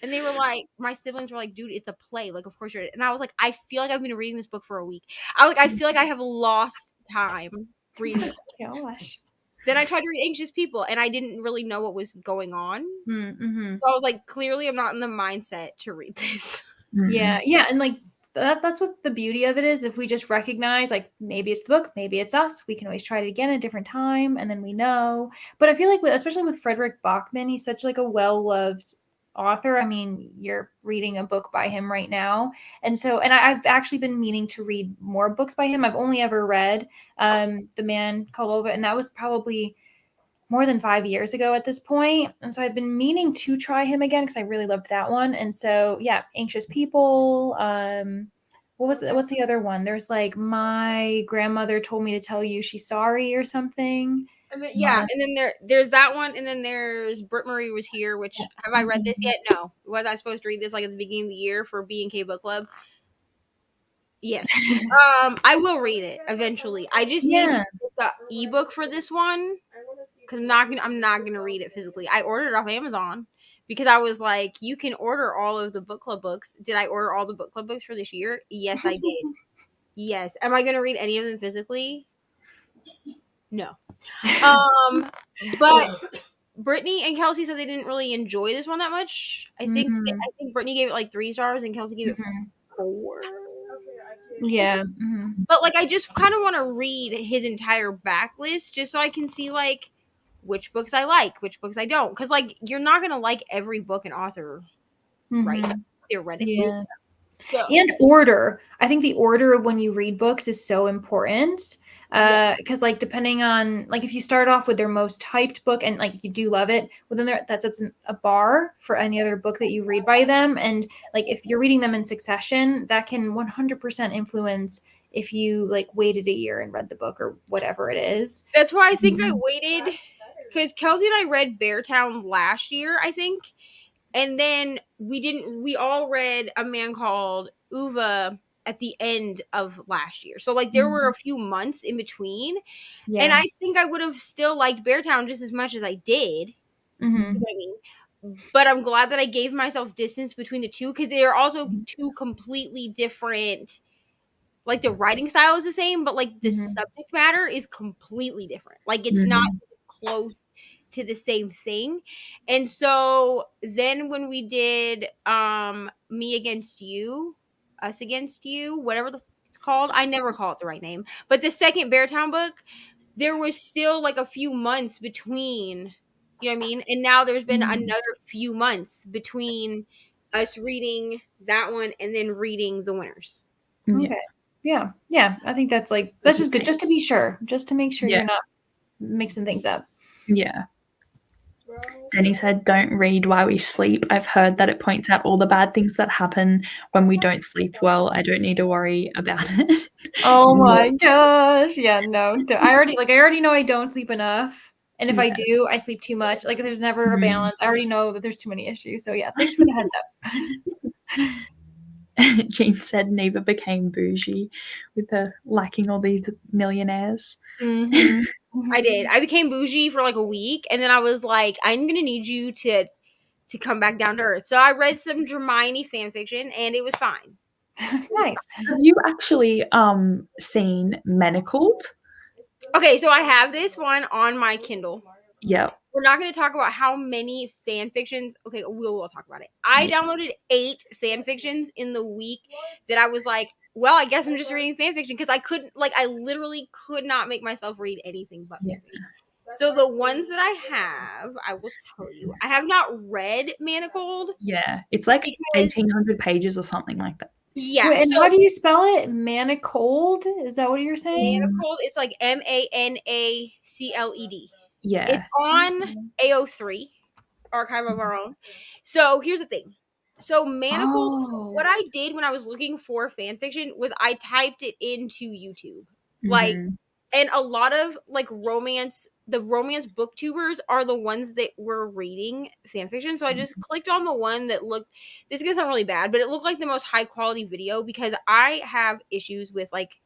And they were like, my siblings were like, dude, it's a play. Like, of course you're. And I was like, I feel like I've been reading this book for a week. I feel like I have lost time reading this book. Gosh. Then I tried to read Anxious People, and I didn't really know what was going on. So I was like, clearly I'm not in the mindset to read this. Yeah. And like, that's what the beauty of it is. If we just recognize, like, maybe it's the book, maybe it's us, we can always try it again at a different time, and then we know. But I feel like, especially with Frederick Bachman, he's such like a well-loved author. I mean, you're reading a book by him right now. And so, and I've actually been meaning to read more books by him. I've only ever read The Man Called Ova, and that was probably more than 5 years ago at this point. And so I've been meaning to try him again because I really loved that one. And so, yeah, Anxious People. What's the other one? There's like My Grandmother Told Me to Tell You She's Sorry or something. And then, and then there's that one, and then there's Britt Marie Was Here, which, have I read this yet? No. Was I supposed to read this like at the beginning of the year for B&K Book Club? Yes. I will read it eventually. I just need to get the ebook for this one because I'm not gonna read it physically. I ordered it off Amazon because I was like, you can order all of the book club books. Did I order all the book club books for this year? Yes, I did. Yes. Am I gonna read any of them physically? No. But Brittany and Kelsey said they didn't really enjoy this one that much. I think Brittany gave it like 3 stars and Kelsey gave it 4. Yeah. But like I just kind of want to read his entire backlist just so I can see like which books I like, which books I don't. Because like you're not gonna like every book and author, right? Theoretically. Yeah. So. And order. I think the order of when you read books is so important. Because like depending on like if you start off with their most hyped book and like you do love it, well then that sets a bar for any other book that you read by them. And like if you're reading them in succession, that can 100% influence if you like waited a year and read the book or whatever it is. That's why I think I waited because Kelsey and I read Beartown last year, I think. And then we all read A Man Called Uva at the end of last year. So like there were a few months in between. Yeah. And I think I would have still liked Beartown just as much as I did. You know what I mean? But I'm glad that I gave myself distance between the two because they are also two completely different. Like the writing style is the same, but like the subject matter is completely different. Like it's not close to the same thing. And so then when we did Me Against You, Us Against You, whatever it's called, I never call it the right name, but the second Beartown book, there was still like a few months between, you know what I mean? And now there's been another few months between us reading that one and then reading The Winners. Okay. Yeah. I think that's just good, just to be sure, just to make sure you're not mixing things up. Yeah. Denny said, don't read while we sleep. I've heard that it points out all the bad things that happen when we don't sleep well. I don't need to worry about it. Oh my gosh. Yeah, no. I already know I don't sleep enough. And if I do, I sleep too much. Like there's never a balance. I already know that there's too many issues. So yeah, thanks for the heads up. Jean said Neva became bougie with her liking all these millionaires. I did. I became bougie for like a week, and then I was like, I'm gonna need you to come back down to earth. So I read some Hermione fan fiction, and it was fine. Nice. Have you actually seen Manacled? Okay, so I have this one on my Kindle. Yeah. We're not going to talk about how many fan fictions. Okay, we'll talk about it. I downloaded 8 fan fictions in the week that I was like, well, I guess I'm just reading fan fiction because I literally could not make myself read anything but fan fiction. So the ones that I have, I will tell you, I have not read Manacled. Yeah, it's like 1,800 pages or something like that. Yeah. Wait, and how do you spell it? Manacled? Is that what you're saying? Manacled. It's like Manacled. Yeah. It's on AO3, Archive of Our Own. So here's the thing. So Manacled, what I did when I was looking for fan fiction was I typed it into YouTube. Like, and a lot of like the romance booktubers are the ones that were reading fan fiction. So I just clicked on the one that looked, this gets not really bad, but it looked like the most high quality video because I have issues with like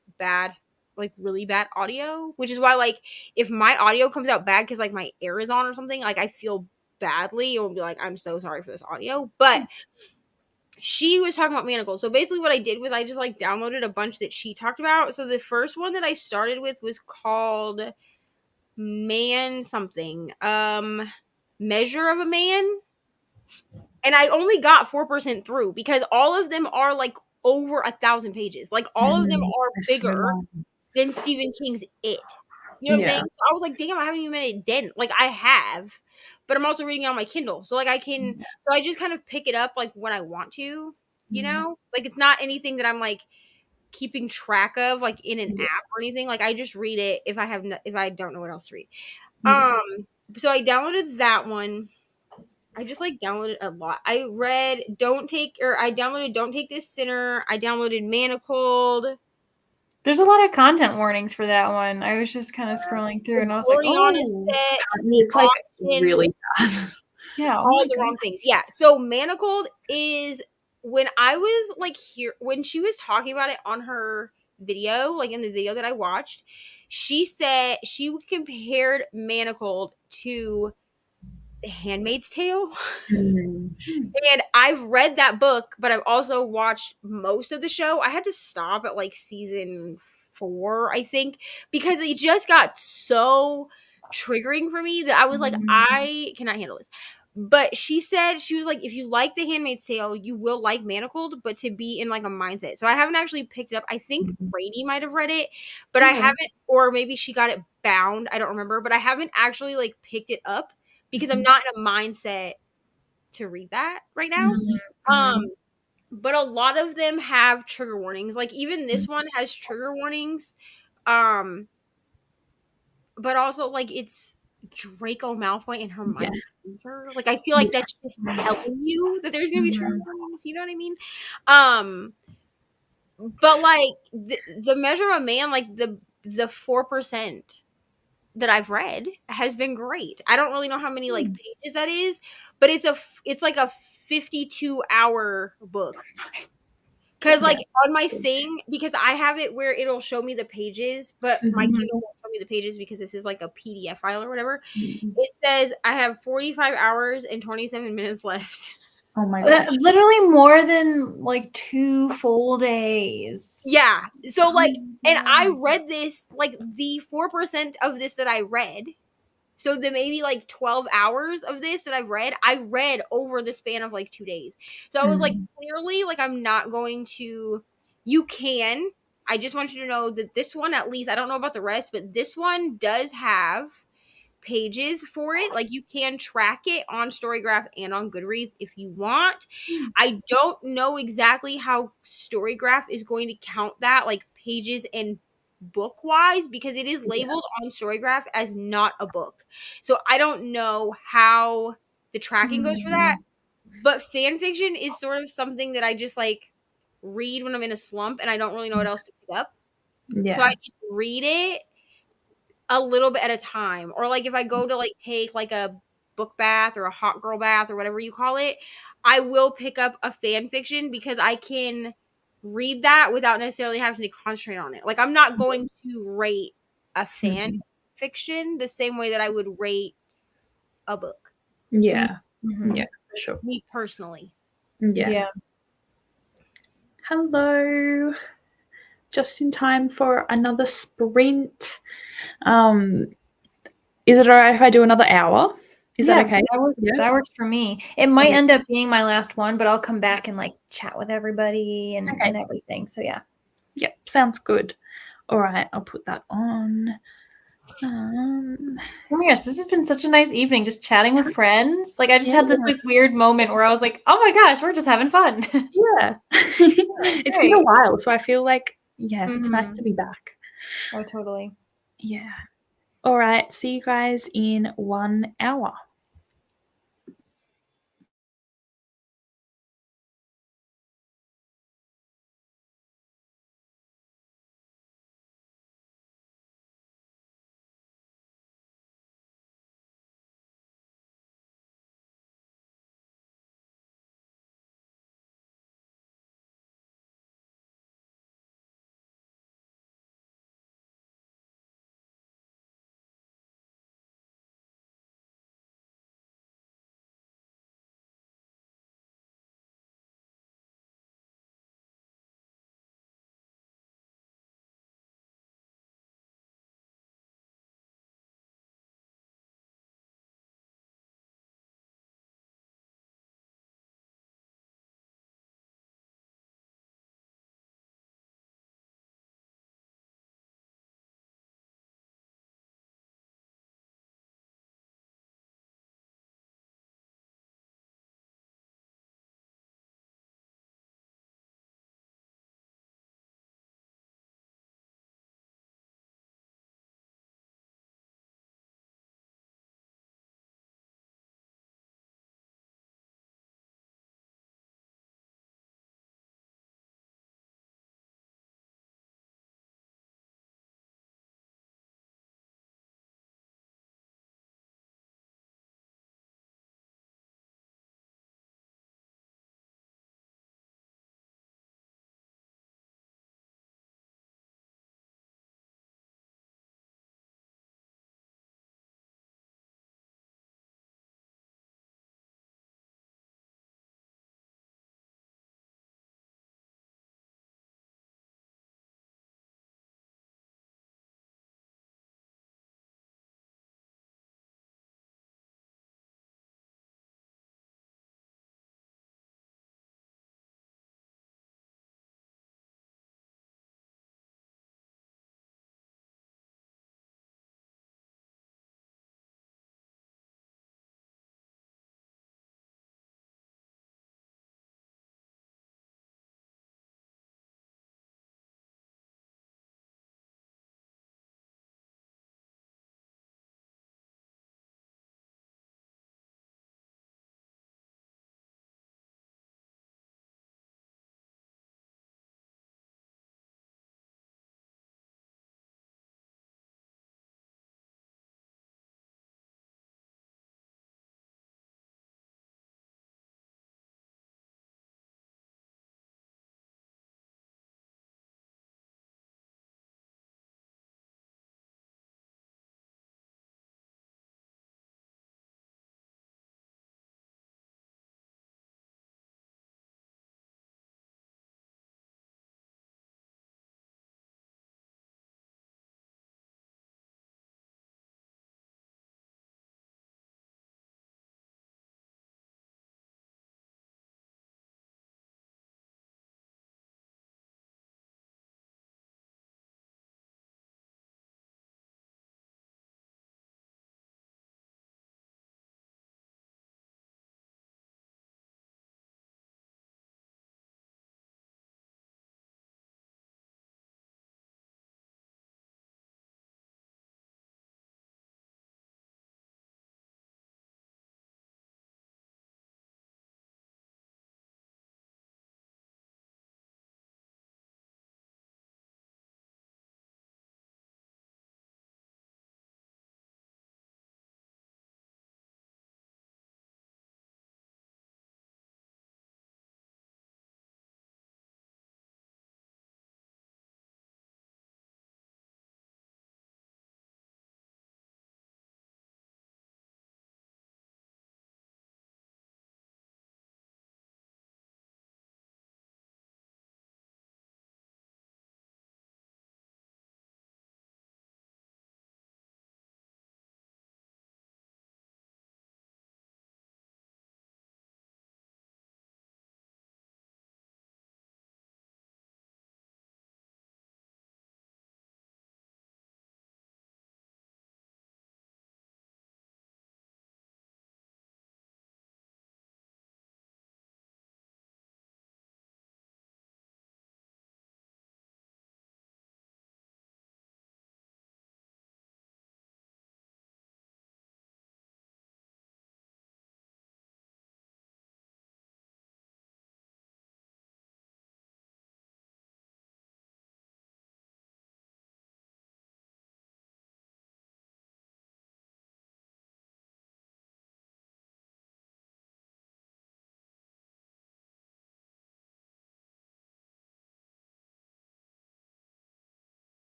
really bad audio, which is why like if my audio comes out bad because like my air is on or something, like I feel badly and will be like, I'm so sorry for this audio. But she was talking about Manacled. So basically what I did was I just like downloaded a bunch that she talked about. So the first one that I started with was called Man something. Measure of a Man. And I only got 4% through because all of them are like over 1,000 pages. Like all of them are bigger than Stephen King's It. You know what I'm saying? So I was like, damn, I haven't even made a dent. Like I have, but I'm also reading it on my Kindle. So like I can, so I just kind of pick it up like when I want to, you know? Like it's not anything that I'm like keeping track of like in an app or anything. Like I just read it if I have if I don't know what else to read. So I downloaded that one. I just like downloaded a lot. I downloaded Don't Take This Sinner. I downloaded Manacled. There's a lot of content warnings for that one. I was just kind of scrolling through and I was like, oh, it's like really bad. Yeah, all the wrong things. Yeah. So Manacled is when I was like here when she was talking about it on her video, like in the video that I watched, she said she compared Manacled to The Handmaid's Tale. And I've read that book, but I've also watched most of the show. I had to stop at like season 4, I think, because it just got so triggering for me that I was like, I cannot handle this. But she said, she was like, if you like The Handmaid's Tale, you will like Manacled, but to be in like a mindset. So I haven't actually picked it up. I think Rainey might have read it, but I haven't, or maybe she got it bound. I don't remember, but I haven't actually like picked it up because I'm not in a mindset to read that right now. But a lot of them have trigger warnings. Like even this one has trigger warnings. But also like it's Draco Malfoy and Hermione Granger. Like I feel like that's just telling you that there's gonna be trigger warnings. You know what I mean? But like the Measure of a Man, like the 4% that I've read has been great. I don't really know how many like pages that is, but it's like a 52-hour book. Cause like on my thing, because I have it where it'll show me the pages, but my Kindle won't show me the pages because this is like a PDF file or whatever. It says I have 45 hours and 27 minutes left. Oh my god. Literally more than like 2 full days. Yeah. So like, and I read this, like the 4% of this that I read. So the maybe like 12 hours of this that I read over the span of like 2 days. So I was like, clearly, like I'm not going to, I just want you to know that this one, at least, I don't know about the rest, but this one does have pages for it. Like you can track it on Storygraph and on Goodreads if you want. I don't know exactly how Storygraph is going to count that, like pages and book wise, because it is labeled on Storygraph as not a book. So I don't know how the tracking goes for that. But fan fiction is sort of something that I just like read when I'm in a slump and I don't really know what else to pick up. So I just read it a little bit at a time. Or like if I go to like take like a book bath or a hot girl bath or whatever you call it, I will pick up a fan fiction because I can read that without necessarily having to concentrate on it. Like I'm not going to rate a fan fiction the same way that I would rate a book. Yeah, for sure. Me personally. Yeah. Hello. Just in time for another sprint. Is it all right if I do another hour? Is that okay? That works for me. It might end up being my last one, but I'll come back and like chat with everybody and everything. So yeah. Yep, sounds good. All right, I'll put that on. Oh my gosh, this has been such a nice evening, just chatting with friends. Like I just had this like weird moment where I was like, oh my gosh, we're just having fun. Yeah. It's been a while, so I feel like, it's nice to be back. Oh, totally. Yeah. All right, see you guys in 1 hour.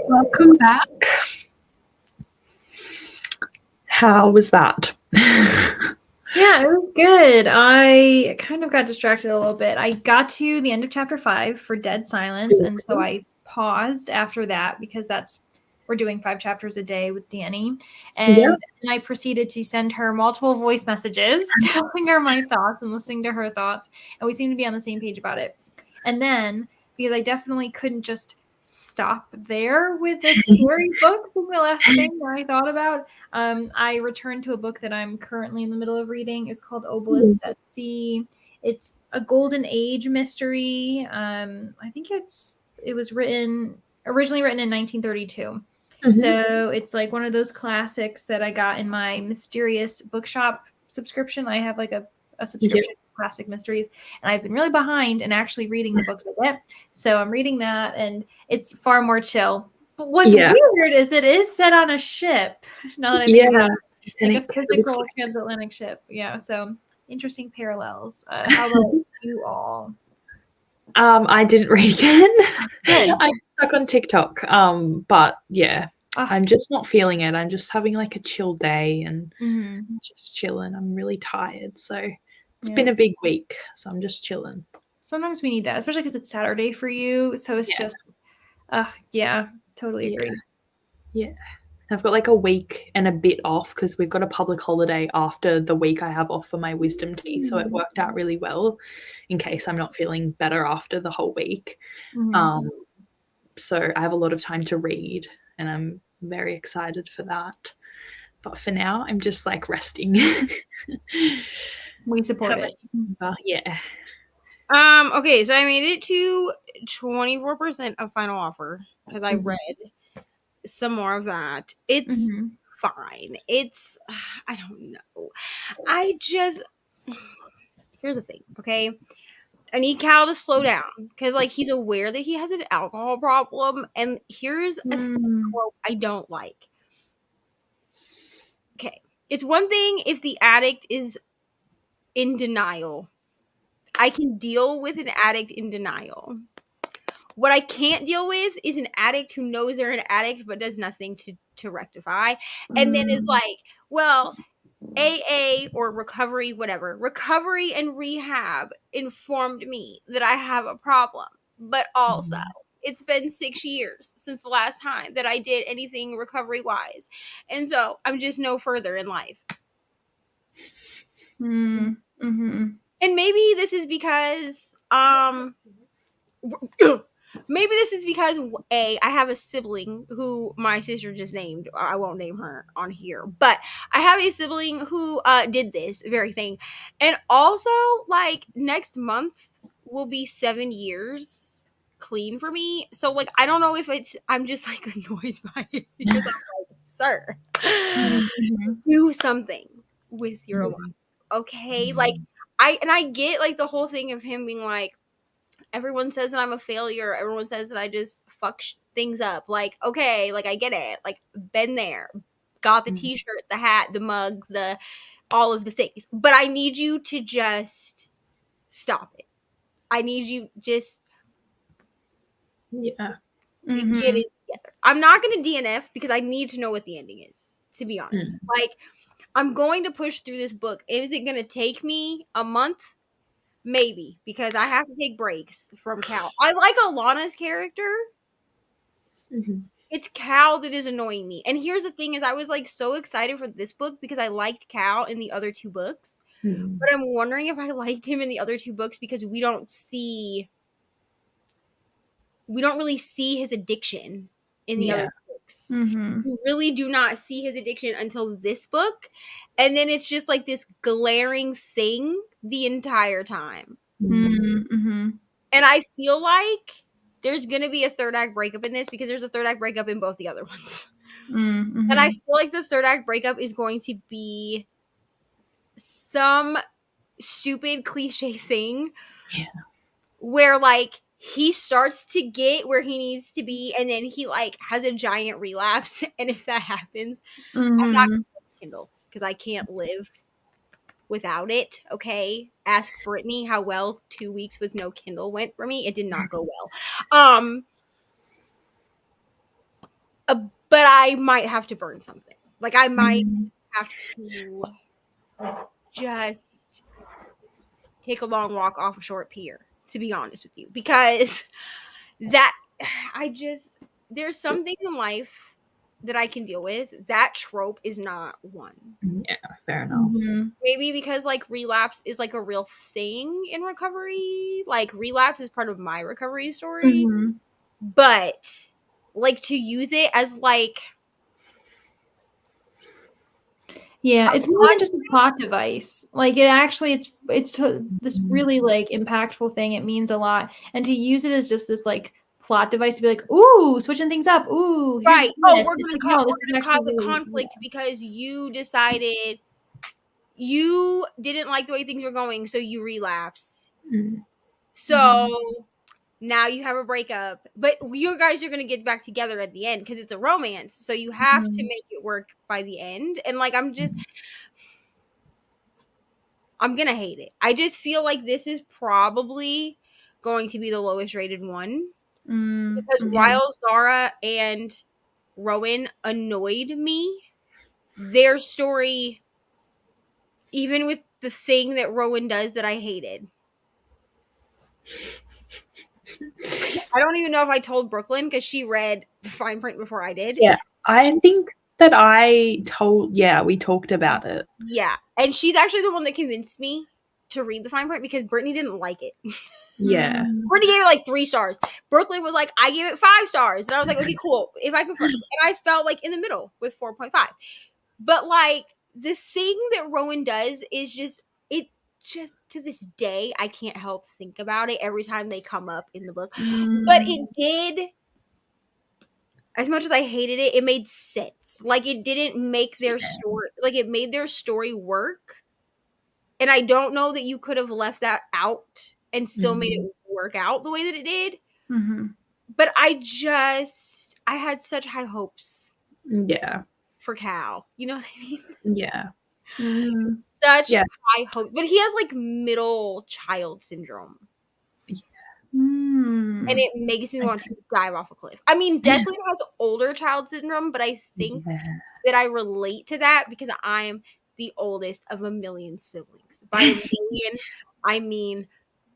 Welcome back. How was that? Yeah, it was good. I kind of got distracted a little bit. I got to the end of chapter 5 for Dead Silence, and so I paused after that because we're doing 5 chapters a day with Danny. And I proceeded to send her multiple voice messages telling her my thoughts and listening to her thoughts. And we seemed to be on the same page about it. And then, because I definitely couldn't just stop there with this scary book from the last thing that I thought about, I returned to a book that I'm currently in the middle of reading. It's called Obelisks at Sea. It's a golden age mystery. I think it was originally written in 1932. So it's like one of those classics that I got in my mysterious bookshop subscription. I have like a subscription to classic mysteries, and I've been really behind in actually reading the books I get. So I'm reading that, and it's far more chill. But what's weird is it is set on a ship. Now that I think about it, like a physical transatlantic ship. Yeah. So interesting parallels. How about you all? I didn't read again. I'm stuck on TikTok. But yeah, I'm just not feeling it. I'm just having like a chill day and just chilling. I'm really tired. So it's been a big week. So I'm just chilling. Sometimes we need that, especially because it's Saturday for you. So it's just, totally agree. Yeah. I've got like a week and a bit off because we've got a public holiday after the week I have off for my wisdom tea. So it worked out really well in case I'm not feeling better after the whole week. So I have a lot of time to read and I'm very excited for that. But for now, I'm just like resting. We support it. Yeah. Okay, so I made it to 24% of final offer because I read some more of that. It's fine. It's I don't know. Here's the thing, okay? I need Cal to slow down because like he's aware that he has an alcohol problem, and here's a quote I don't like. Okay, it's one thing if the addict is in denial. I can deal with an addict in denial. What I can't deal with is an addict who knows they're an addict but does nothing to rectify, and then is like, well, AA or recovery, whatever, recovery and rehab informed me that I have a problem, but also it's been 6 years since the last time that I did anything recovery wise, and so I'm just no further in life. And maybe this is because I have a sibling who my sister just named. I won't name her on here, but I have a sibling who did this very thing. And also, like, next month will be 7 years clean for me. So, like, I don't know if I'm just, like, annoyed by it because I'm like, sir, do something with your life, okay? Like, I get, like, the whole thing of him being like, everyone says that I'm a failure. Everyone says that I just fuck things up. Like, okay, like I get it. Like, been there. Got the t-shirt, the hat, the mug, all of the things. But I need you to just stop it. I need you just get it together. I'm not going to DNF because I need to know what the ending is, to be honest. Like, I'm going to push through this book. Is it going to take me a month? Maybe, because I have to take breaks from Cal. I like Alana's character. It's Cal that is annoying me. And here's the thing is I was like so excited for this book because I liked Cal in the other 2 books. But I'm wondering if I liked him in the other 2 books because we don't really see his addiction in the other books. We really do not see his addiction until this book. And then it's just like this glaring thing the entire time. And I feel like there's going to be a 3rd act breakup in this because there's a 3rd act breakup in both the other ones. And I feel like the 3rd act breakup is going to be some stupid cliche thing where like he starts to get where he needs to be and then he like has a giant relapse. And if that happens, I'm not going to Kindle because I can't live without it. Okay, ask Brittany how well 2 weeks with no Kindle went for me. It did not go well. but I might have to burn something. Like I might have to just take a long walk off a short pier, to be honest with you, because that there's some things in life that I can deal with. That trope is not one. Yeah, fair enough. Maybe because like relapse is like a real thing in recovery. Like relapse is part of my recovery story. But like to use it as like it's more than just a plot device. Like it actually it's this really like impactful thing. It means a lot. And to use it as just this like plot device to be like, ooh, switching things up. Ooh, right. Oh, we're gonna cause a conflict because you decided you didn't like the way things were going, so you relapse. So now you have a breakup, but you guys are gonna get back together at the end because it's a romance. So you have to make it work by the end. And like I'm gonna hate it. I just feel like this is probably going to be the lowest rated one because while Zara and Rowan annoyed me, their story, even with the thing that Rowan does that I hated. I don't even know if I told Brooklyn because she read the fine print before I did. Yeah, I think that we talked about it. Yeah, and she's actually the one that convinced me to read the fine print because Brittany didn't like it. Yeah. Brittany gave it like 3 stars. Brooklyn was like, I gave it 5 stars. And I was like, okay, cool. If I confirm. And I felt like in the middle with 4.5. But like the thing that Rowan does is just to this day, I can't help think about it every time they come up in the book. But it did, as much as I hated it, it made sense. Like it didn't make their story, like it made their story work. And I don't know that you could have left that out and still made it work out the way that it did. But I had such high hopes. Yeah. For Cal. You know what I mean? Yeah. Such high hope. But he has like middle child syndrome. And it makes me want to dive off a cliff. I mean, Declan has older child syndrome, but I think that I relate to that because I'm the oldest of a million siblings. By a million, I mean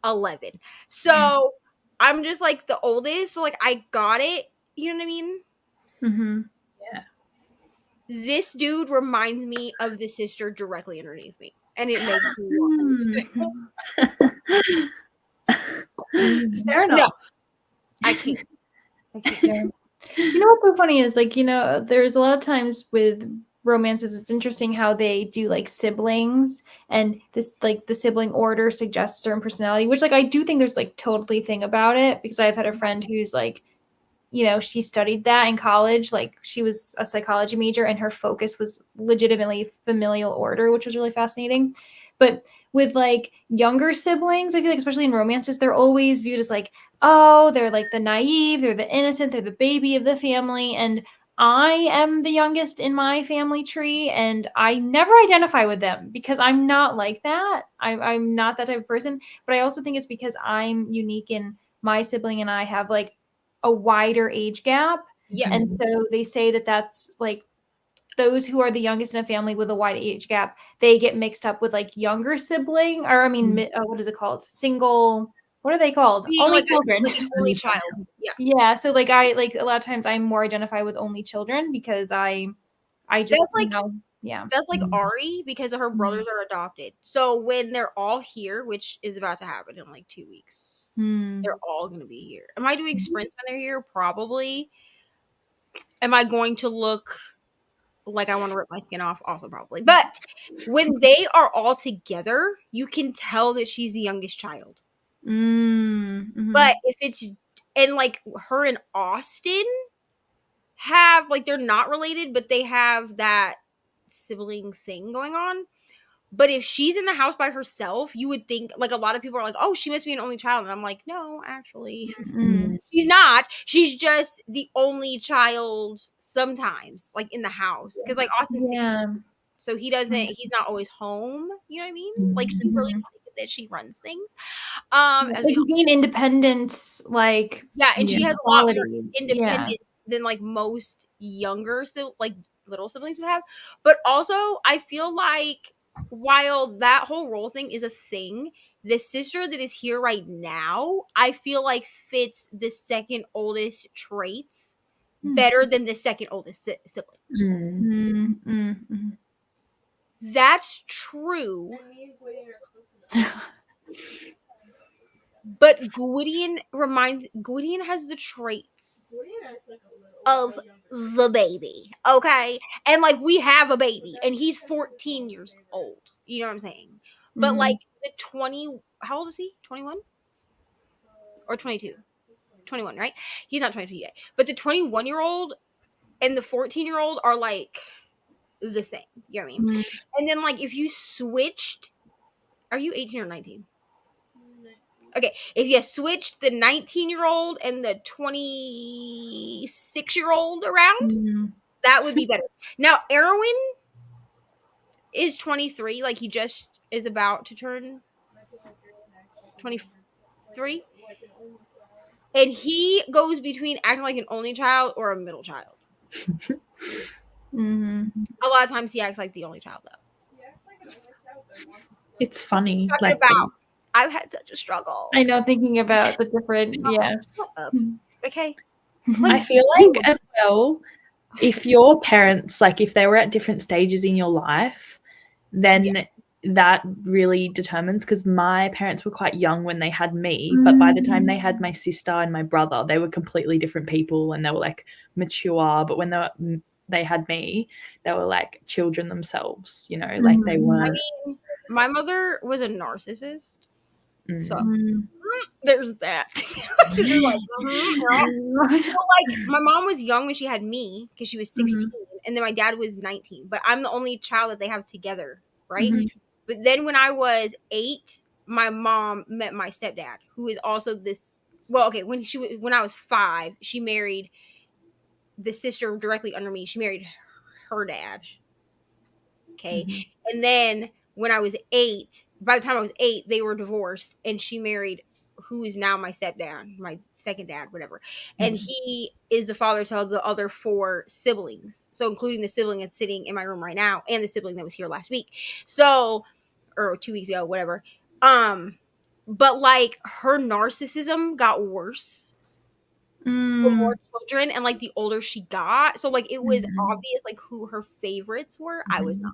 11. So I'm just like the oldest. So like I got it. You know what I mean? Yeah. This dude reminds me of the sister directly underneath me. And it makes me want. Fair enough. No, I can't. You know what's so funny is like, you know, there's a lot of times with romances, it's interesting how they do like siblings and this like the sibling order suggests a certain personality, which like I do think there's like totally thing about it because I've had a friend who's like, you know, she studied that in college. Like she was a psychology major and her focus was legitimately familial order, which was really fascinating. But with like younger siblings, I feel like, especially in romances, they're always viewed as like, oh, they're like the naive, they're the innocent, they're the baby of the family. And I am the youngest in my family tree and I never identify with them because I'm not like that. I'm not that type of person. But I also think it's because I'm unique in my sibling and I have like a wider age gap. Yeah. And so they say that that's like those who are the youngest in a family with a wide age gap, they get mixed up with like younger sibling or I mean, what is it called? Single, what are they called? Being only like children. Like an only child. Yeah. Yeah. So like I like a lot of times I more identify with only children because I just that's like, you know, yeah. That's like Ari because her brothers are adopted. So when they're all here, which is about to happen in like 2 weeks, they're all going to be here. Am I doing sprints when they're here? Probably. Am I going to look like I want to rip my skin off? Also probably. But when they are all together, you can tell that she's the youngest child. But if it's, and like her and Austin have, like they're not related, but they have that sibling thing going on. But if she's in the house by herself, you would think, like a lot of people are like, oh, she must be an only child. And I'm like, no, actually, she's not. She's just the only child sometimes, like in the house. Because like Austin's 16. So he's not always home. You know what I mean? Like she really likes that she runs things. Like gain independence, like and she has a lot more independence than like most younger like little siblings would have. But also I feel like while that whole role thing is a thing, the sister that is here right now, I feel like fits the second oldest traits better than the second oldest sibling. That's true. But Gwydion has the traits of the baby, okay? And like we have a baby, and he's 14 years old. You know what I'm saying? But like the 20, how old is he? 21 or 22? 21, right? He's not 22 yet. But the 21-year-old and the 14-year-old are like the same. You know what I mean? And then like if you switched, are you 18 or 19? Okay, if you switched the 19-year-old and the 26-year-old around, that would be better. Now, Erwin is 23. Like, he just is about to turn 23. And he goes between acting like an only child or a middle child. A lot of times he acts like the only child, though. It's funny. Talking about, I've had such a struggle. I know, thinking about the different, Shut up. Okay. I feel like as well, if your parents, like if they were at different stages in your life, then that really determines, because my parents were quite young when they had me, but by the time they had my sister and my brother, they were completely different people and they were like mature. But when they had me, they were like children themselves, you know, like they weren't. I mean, my mother was a narcissist. So there's that. So you're like, well, like my mom was young when she had me because she was 16, and then my dad was 19. But I'm the only child that they have together, right? But then when I was 8, my mom met my stepdad, who is also this. Well, okay, when I was 5, she married the sister directly under me. She married her dad. Okay, and then when I was 8, by the time I was 8, they were divorced, and she married who is now my stepdad, my second dad, whatever. And he is the father to the other 4 siblings. So including the sibling that's sitting in my room right now and the sibling that was here last week. So, or 2 weeks ago, whatever. But like her narcissism got worse for more children, and like the older she got. So like it was obvious like who her favorites were. I was not.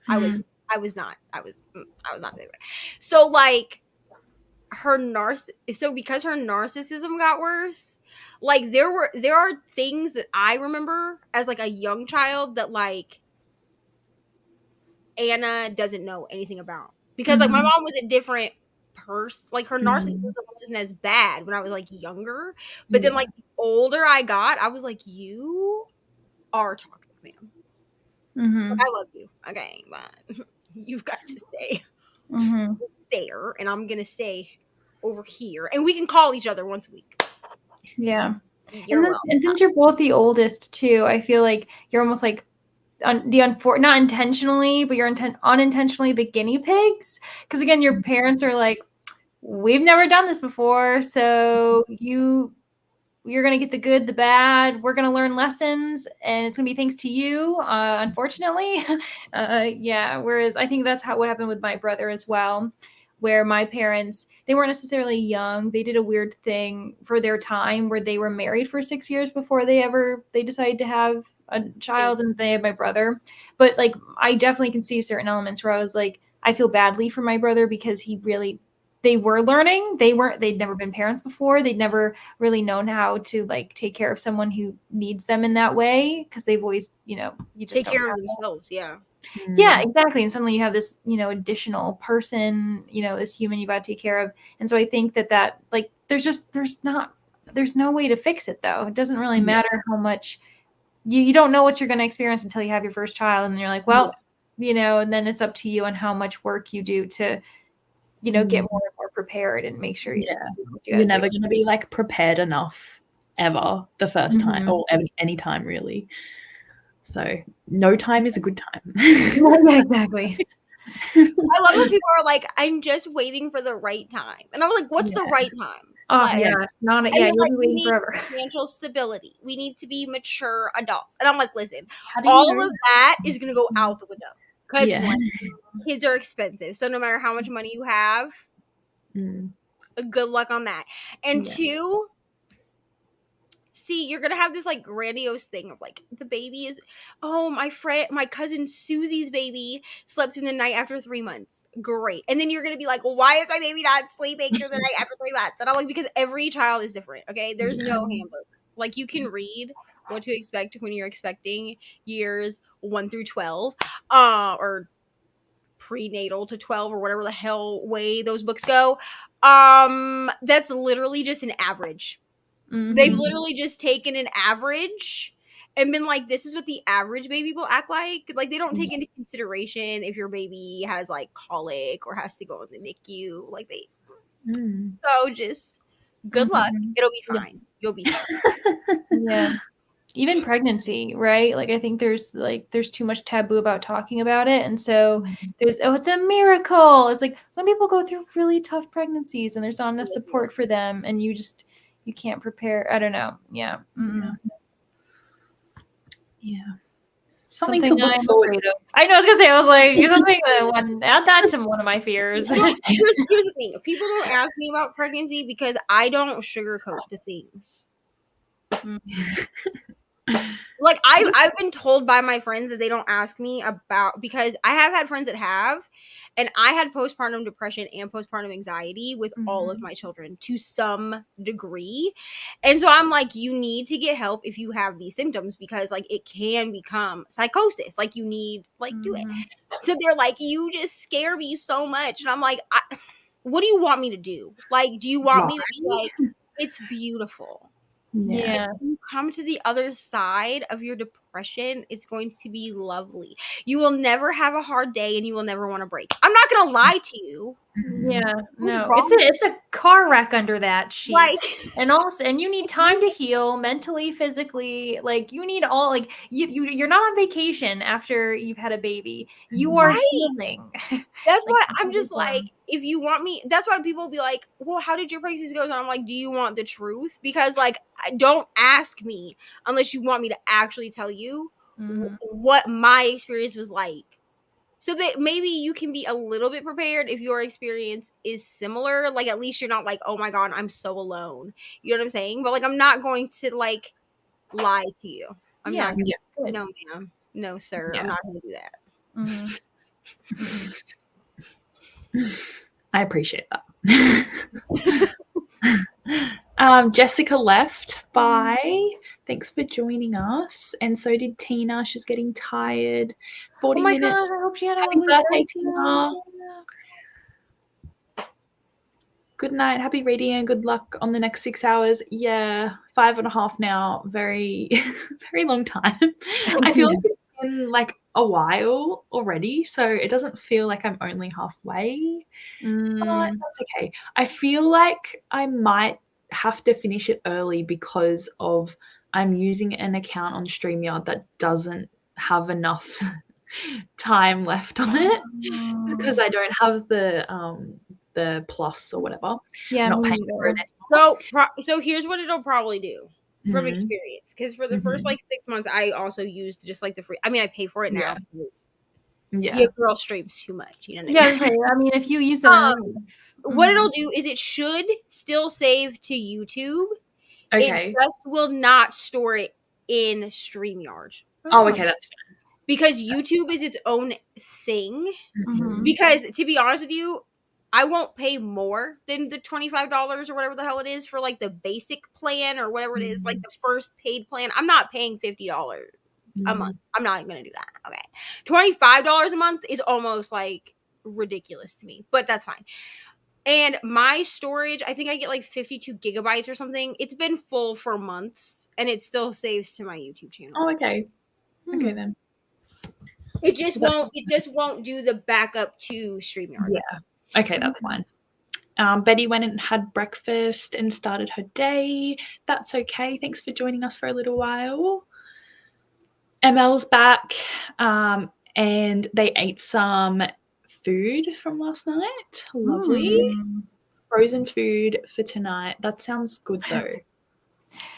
I was not favorite. So like so because her narcissism got worse, like there are things that I remember as like a young child that like Anna doesn't know anything about, because like my mom was a different person. Like her narcissism wasn't as bad when I was like younger, but then like the older I got, I was like, you are toxic, ma'am. I love you, okay, but you've got to stay there, and I'm gonna stay over here, and we can call each other once a week. And since you're both the oldest too, I feel like you're almost like not intentionally, but you're unintentionally the guinea pigs, because again, your parents are like, we've never done this before, so you're going to get the good, the bad. We're going to learn lessons, and it's going to be thanks to you, unfortunately. Whereas I think that's what happened with my brother as well, where my parents, they weren't necessarily young. They did a weird thing for their time where they were married for 6 years before they decided to have a child, and they had my brother. But like, I definitely can see certain elements where I was like, I feel badly for my brother, because they were learning. They'd never been parents before. They'd never really known how to like take care of someone who needs them in that way, because they've always, you just take care of themselves. Yeah, exactly. And suddenly you have this, additional person, this human you got to take care of. And so I think that like, there's no way to fix it though. It doesn't really matter how much you don't know what you're going to experience until you have your first child. And you're like, well, and then it's up to you on how much work you do to, get more and more prepared and make sure you're never going to be like prepared enough ever the first time, or any time really. So no time is a good time. Yeah, exactly. I love when people are like, I'm just waiting for the right time. And I'm like, what's the right time? Oh Like, yeah, and yeah, they're you'll like, be we waiting need forever. financial stability. We need to be mature adults. And I'm like, listen, How do you all know of that is gonna go out the window. Because Yeah. one, kids are expensive. So no matter how much money you have, Mm. good luck on that. And Yeah. two, see, you're gonna have this like grandiose thing of like the baby is, oh, my cousin Susie's baby slept through the night after 3 months. Great. And then you're gonna be like, well, why is my baby not sleeping through the night after 3 months? And I'm like, because every child is different. Okay, there's no handbook. Like, you can read what to expect when you're expecting years 1 through 12, or prenatal to 12, or whatever the hell way those books go. That's literally just an average. They've literally just taken an average and been like, this is what the average baby will act like. Like, they don't take into consideration if your baby has like colic or has to go in the NICU. Like, so just good luck. It'll be fine. You'll be fine. Yeah. Even pregnancy, right? Like, I think there's too much taboo about talking about it. And so there's, oh, it's a miracle. It's like some people go through really tough pregnancies and there's not enough support for them. And you can't prepare. I don't know. Yeah. Yeah. Something to look I'm forward afraid to. of. I know, I was gonna say, I was like, something add that to one of my fears. Here's the thing. People don't ask me about pregnancy because I don't sugarcoat the things. Like, I've been told by my friends that they don't ask me about, because I have had friends that have, and I had postpartum depression and postpartum anxiety with all of my children to some degree. And so I'm like, you need to get help if you have these symptoms, because like it can become psychosis. Like, you need, like, do it. So they're like, you just scare me so much. And I'm like, what do you want me to do? Like, do you want me to be like, it's beautiful? Yeah. When you come to the other side of your depression, it's going to be lovely. You will never have a hard day and you will never want to break. I'm not going to lie to you. Yeah, What's no, wrong it's a car wreck under that sheet. Like, and you need time to heal mentally, physically. Like, you need all, like, you're not on vacation after you've had a baby. You are healing. That's Like, why I'm just like, if you want me, that's why people be like, well, how did your pregnancy go? And I'm like, do you want the truth? Because like, don't ask me unless you want me to actually tell you what my experience was like. So that maybe you can be a little bit prepared if your experience is similar. Like, at least you're not like, oh my God, I'm so alone. You know what I'm saying? But like, I'm not going to like lie to you. I'm not gonna, no ma'am. No, sir. I'm not going to do that. I appreciate that. Jessica left. Bye. Thanks for joining us. And so did Tina. She's getting tired. 40 minutes. Gosh, I hope she had a Happy birthday, Tina. Good night. Happy reading and good luck on the next 6 hours. Yeah, 5.5 now. Very, very long time. I feel like it's been like a while already, so it doesn't feel like I'm only halfway. But that's okay. I feel like I might have to finish it early because of I'm using an account on StreamYard that doesn't have enough time left on it because I don't have the plus or whatever. Yeah, I'm not paying for it anymore. So here's what it'll probably do from experience, because for the first like 6 months, I also used just like the free. I mean, I pay for it now because your girl streams too much. You know what I mean? I mean, if you use it, what it'll do is it should still save to YouTube. Okay. It just will not store it in StreamYard. Oh, okay, that's fine. Because YouTube is its own thing. Because to be honest with you, I won't pay more than the $25 or whatever the hell it is for like the basic plan or whatever it is, like the first paid plan. I'm not paying $50 a month. I'm not going to do that. Okay. $25 a month is almost like ridiculous to me, but that's fine. And my storage, I think I get like 52 gigabytes or something. It's been full for months and it still saves to my YouTube channel. Oh, okay. Okay then. It just won't do the backup to StreamYard. Yeah. Okay, that's fine. Betty went and had breakfast and started her day. That's okay. Thanks for joining us for a little while. ML's back, and they ate some food from last night. Lovely. frozen food for tonight. That sounds good though.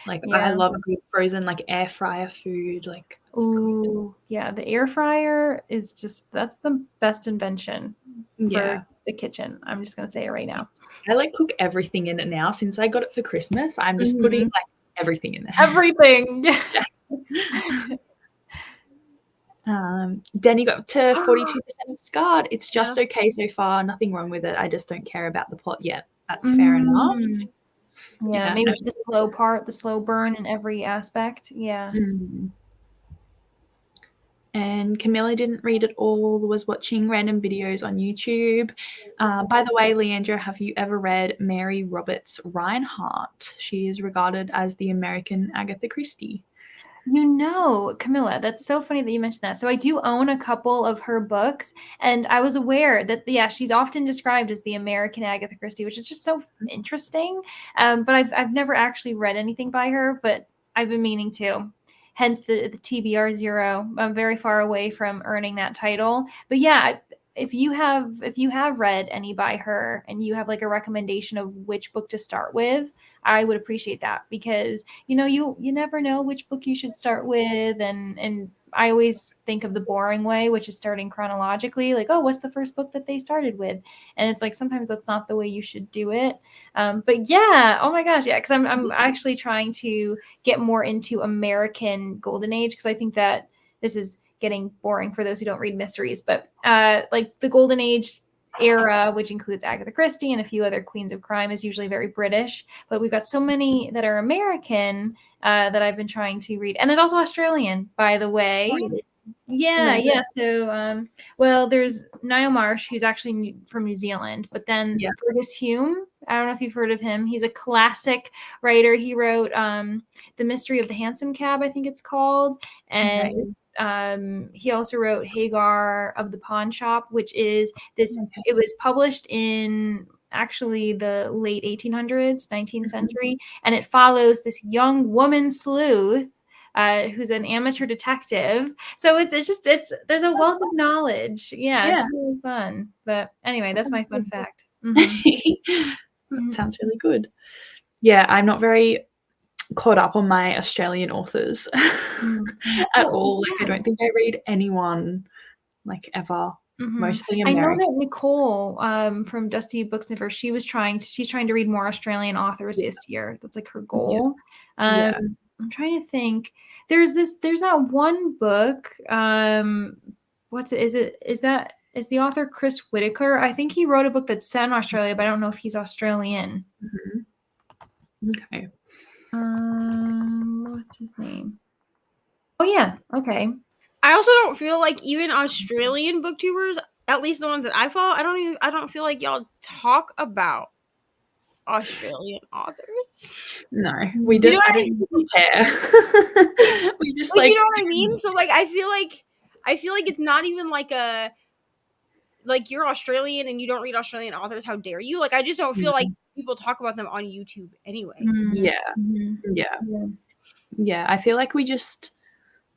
Like I love a good frozen like air fryer food. Like ooh, yeah, the air fryer is that's the best invention for the kitchen. I'm just gonna say it right now. I like cook everything in it now. Since I got it for Christmas, I'm just putting like everything in there. Everything. Denny got to 42% of scarred. It's just okay so far. Nothing wrong with it. I just don't care about the plot yet. That's fair enough. Yeah, maybe the slow part, the slow burn in every aspect. Yeah. And Camilla didn't read it all, was watching random videos on YouTube. By the way, Leandra, have you ever read Mary Roberts Reinhardt? She is regarded as the American Agatha Christie. You know, Camilla, that's so funny that you mentioned that. So I do own a couple of her books, and I was aware that, she's often described as the American Agatha Christie, which is just so interesting. But I've never actually read anything by her, but I've been meaning to. Hence the TBR 0. I'm very far away from earning that title. But yeah, if you have read any by her and you have like a recommendation of which book to start with, I would appreciate that, because you never know which book you should start with, and I always think of the boring way, which is starting chronologically, like, oh, what's the first book that they started with? And it's like sometimes that's not the way you should do it. But yeah, oh my gosh, yeah, because I'm actually trying to get more into American Golden Age, because I think that this is getting boring for those who don't read mysteries, but like the Golden Age era, which includes Agatha Christie and a few other queens of crime, is usually very British, but we've got so many that are American that I've been trying to read. And there's also Australian, by the way. Yeah. So, well, there's Niall Marsh, who's actually from New Zealand, but then Fergus Hume, I don't know if you've heard of him. He's a classic writer. He wrote The Mystery of the Hansom Cab, I think it's called, and he also wrote Hagar of the Pawn Shop, which is this. It was published in actually the late 1800s, 19th century, and it follows this young woman sleuth who's an amateur detective. So there's a wealth of knowledge. Yeah, it's really fun. But anyway, that's my fun fact. That sounds really good. Yeah, I'm not very caught up on my Australian authors at all. Like, I don't think I read anyone like ever. Mostly American. I know that Nicole from Dusty Booksniffer, she's trying to read more Australian authors this year. That's like her goal. I'm trying to think. There's that one book. What's it? Is the author Chris Whitaker? I think he wrote a book that's set in Australia, but I don't know if he's Australian. Okay. What's his name? Oh yeah. Okay. I also don't feel like even Australian booktubers, at least the ones that I follow, I don't feel like y'all talk about Australian authors. No, we don't. I don't care. We just like, you know what I mean? So like, I feel like it's not even like a, like, you're Australian and you don't read Australian authors. How dare you? Like, I just don't feel like people talk about them on YouTube anyway. Yeah. I feel like we just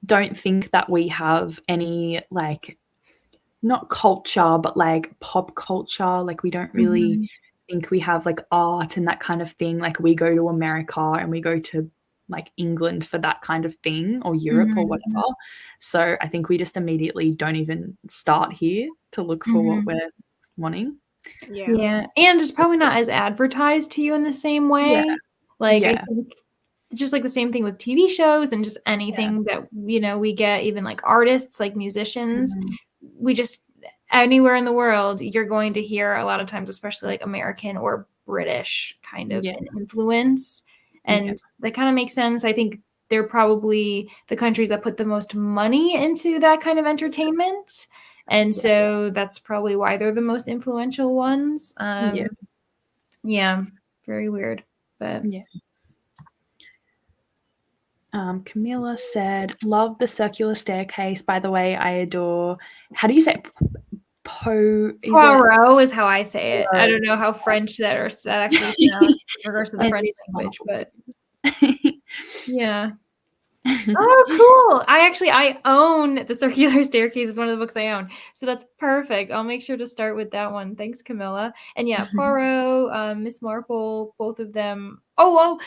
don't think that we have any, like, not culture, but like pop culture. Like, we don't really think we have like art and that kind of thing. Like, we go to America and we go to like England for that kind of thing, or Europe or whatever. So I think we just immediately don't even start here to look for what we're wanting. Yeah. And it's probably not as advertised to you in the same way. I think it's just like the same thing with TV shows and just anything that, we get, even like artists, like musicians. We just, anywhere in the world, you're going to hear a lot of times, especially like American or British kind of influence. And that kind of makes sense. I think they're probably the countries that put the most money into that kind of entertainment. And so that's probably why they're the most influential ones. Yeah, very weird. But Camilla said, love the circular staircase. By the way, I adore, how do you say it? Poirot is how I say it. I don't know how French that actually sounds in regards to the French language, but yeah. Oh, cool. I own The Circular Staircase is one of the books I own. So that's perfect. I'll make sure to start with that one. Thanks, Camilla. And yeah, Poirot, Miss Marple, both of them. Oh,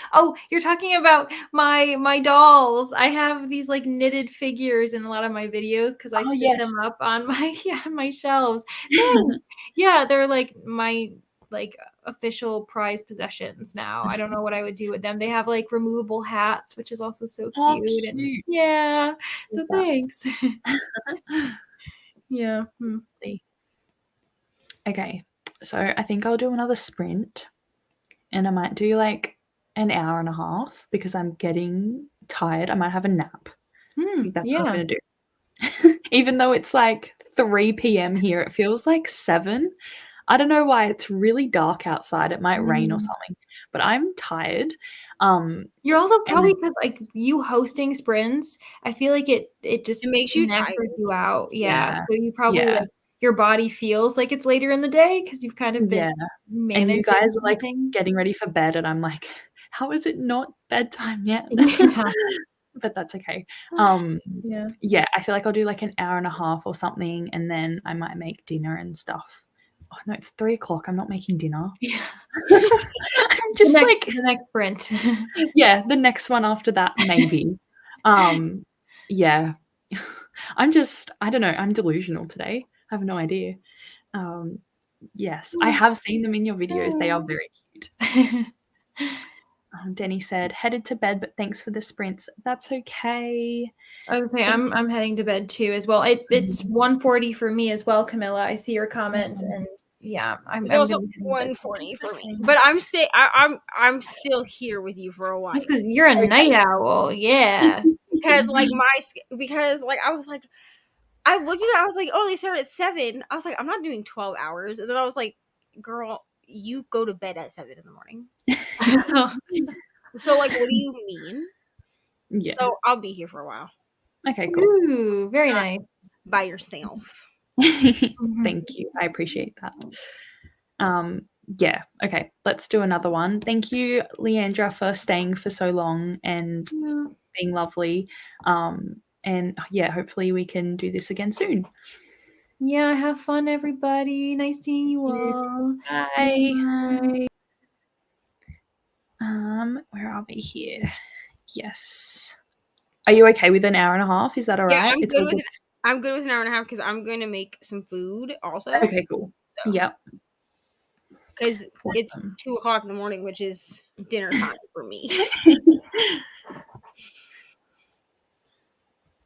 you're talking about my dolls. I have these like knitted figures in a lot of my videos because I sit them up on my shelves. Thanks. Yeah, they're like my like official prized possessions now. I don't know what I would do with them. They have like removable hats, which is also so cute. And yeah. So thanks. Yeah. Okay. So I think I'll do another sprint and I might do like an hour and a half because I'm getting tired. I might have a nap. I think that's what I'm going to do. Even though it's like 3 p.m. here, it feels like 7. I don't know why. It's really dark outside. It might rain or something, but I'm tired. You're also probably because like you hosting sprints, I feel like it just makes you tired. you out. Yeah. So you probably like your body feels like it's later in the day because you've kind of been managing. And you guys are like getting ready for bed, and I'm like, how is it not bedtime yet? But that's okay. Yeah, I feel like I'll do like an hour and a half or something, and then I might make dinner and stuff. Oh no, it's 3:00. I'm not making dinner. Yeah. I'm just the next sprint. Yeah, the next one after that, maybe. Yeah. I don't know, I'm delusional today. I have no idea. Yes, I have seen them in your videos. They are very cute. Denny said, headed to bed, but thanks for the sprints. That's okay. Okay, I'm heading to bed too as well. It's 1:40 for me as well, Camilla. I see your comment, and yeah, it's also 1:20 for me. But I'm still here with you for a while. Just because you're a night owl, yeah. because I was like, I looked at it, I was like, oh, they started at 7. I was like, I'm not doing 12 hours, and then I was like, girl, you go to bed at 7 in the morning. So like, what do you mean? Yeah. So I'll be here for a while. Okay, cool. Ooh, very nice. By yourself. Thank you. I appreciate that. Yeah, okay, let's do another one. Thank you, Leandra, for staying for so long and being lovely. And yeah, hopefully we can do this again soon. Yeah, have fun, everybody. Nice seeing you all. Bye. Where are we here? Yes. Are you okay with an hour and a half? Is that all right? I'm good with an hour and a half because I'm going to make some food also. Okay, cool. So. Yep. Because it's 2:00 in the morning, which is dinner time for me.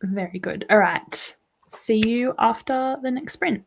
Very good. All right. See you after the next sprint.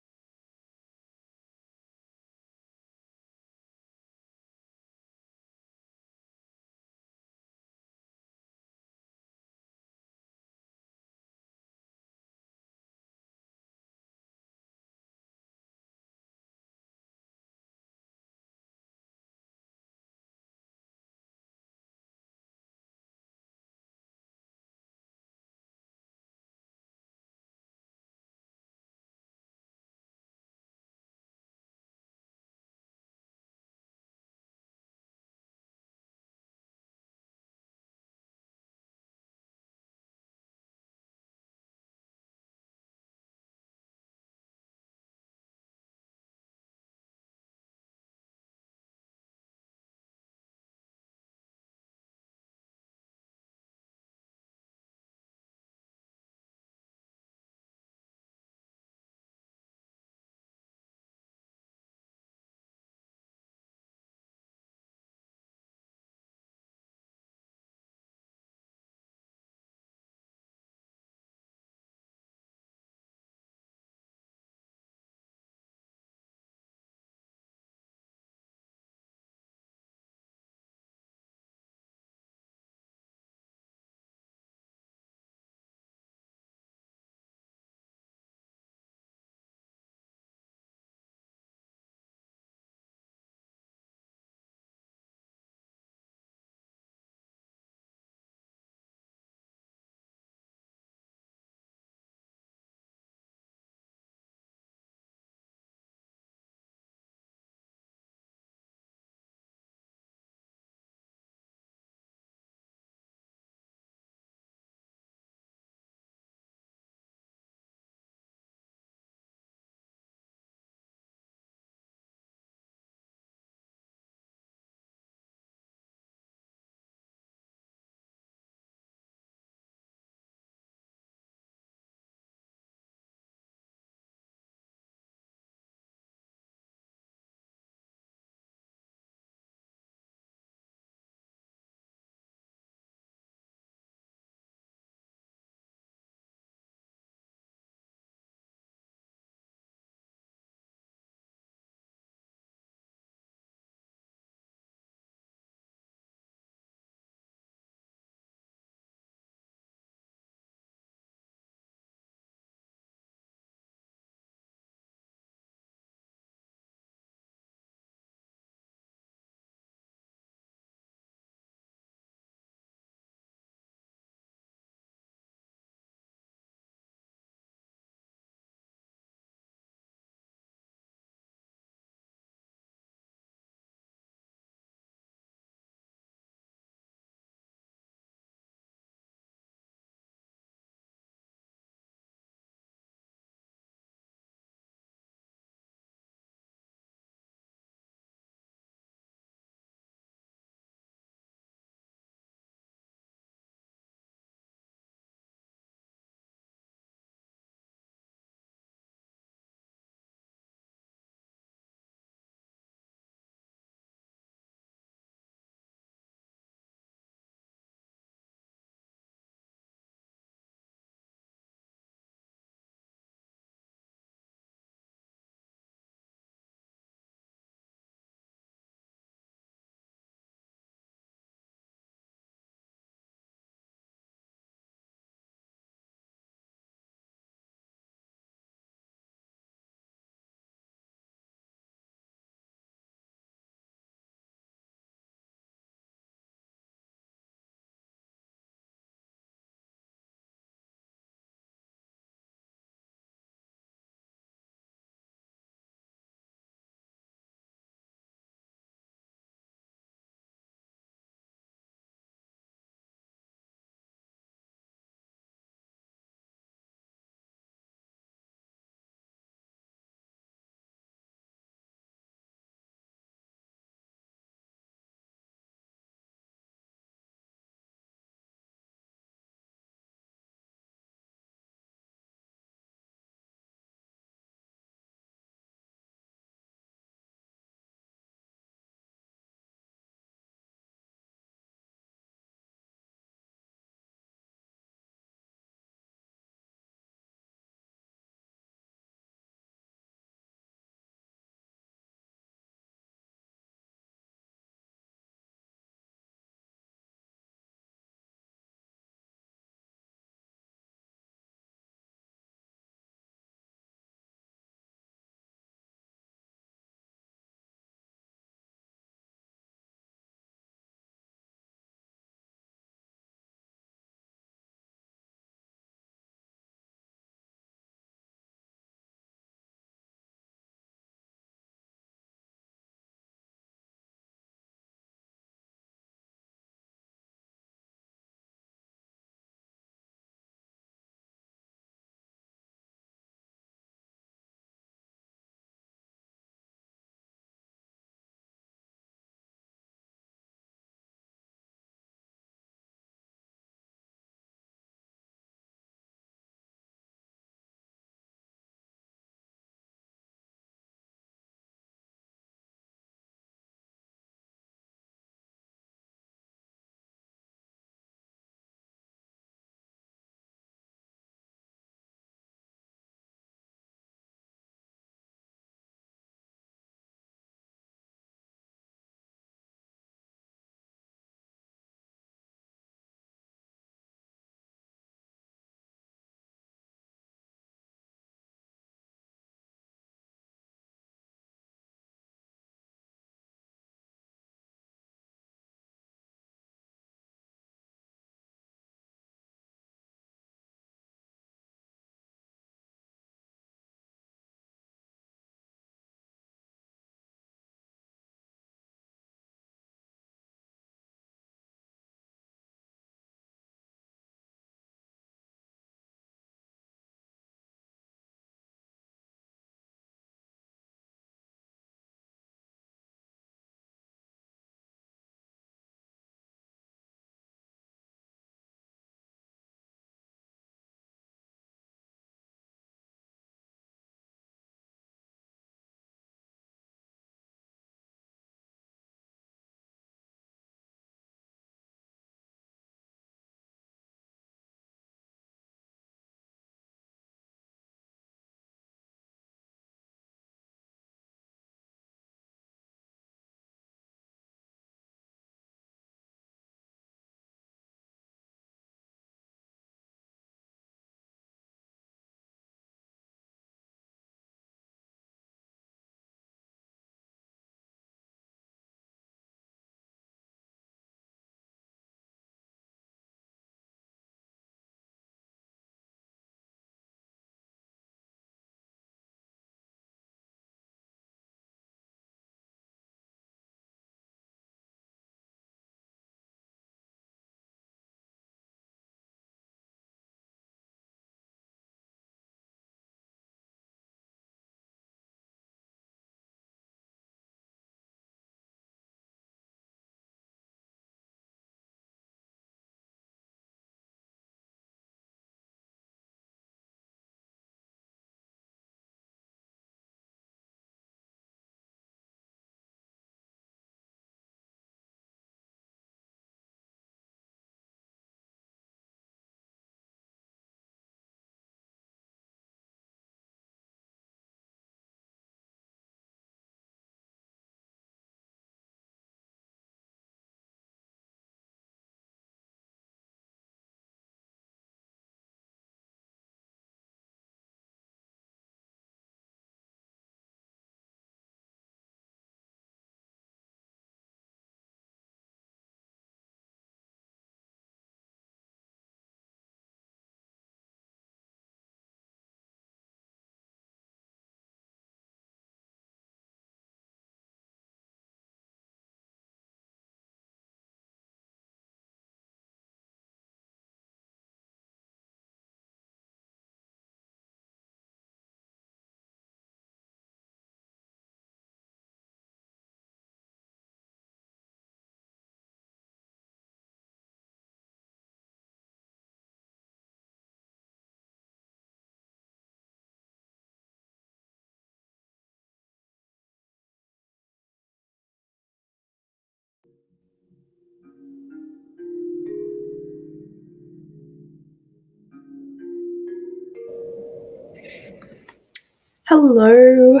Hello.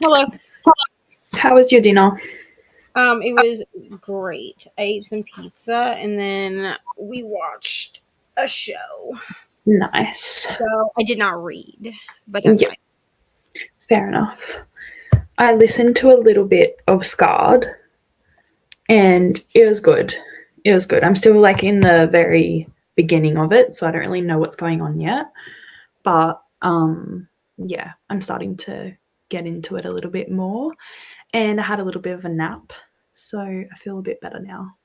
Hello. How was your dinner? It was great. I ate some pizza and then we watched a show. Nice. So I did not read, but that's fine. Fair enough. I listened to a little bit of Scarred and it was good. It was good. I'm still like in the very beginning of it, so I don't really know what's going on yet. But yeah, I'm starting to get into it a little bit more. And I had a little bit of a nap, so I feel a bit better now.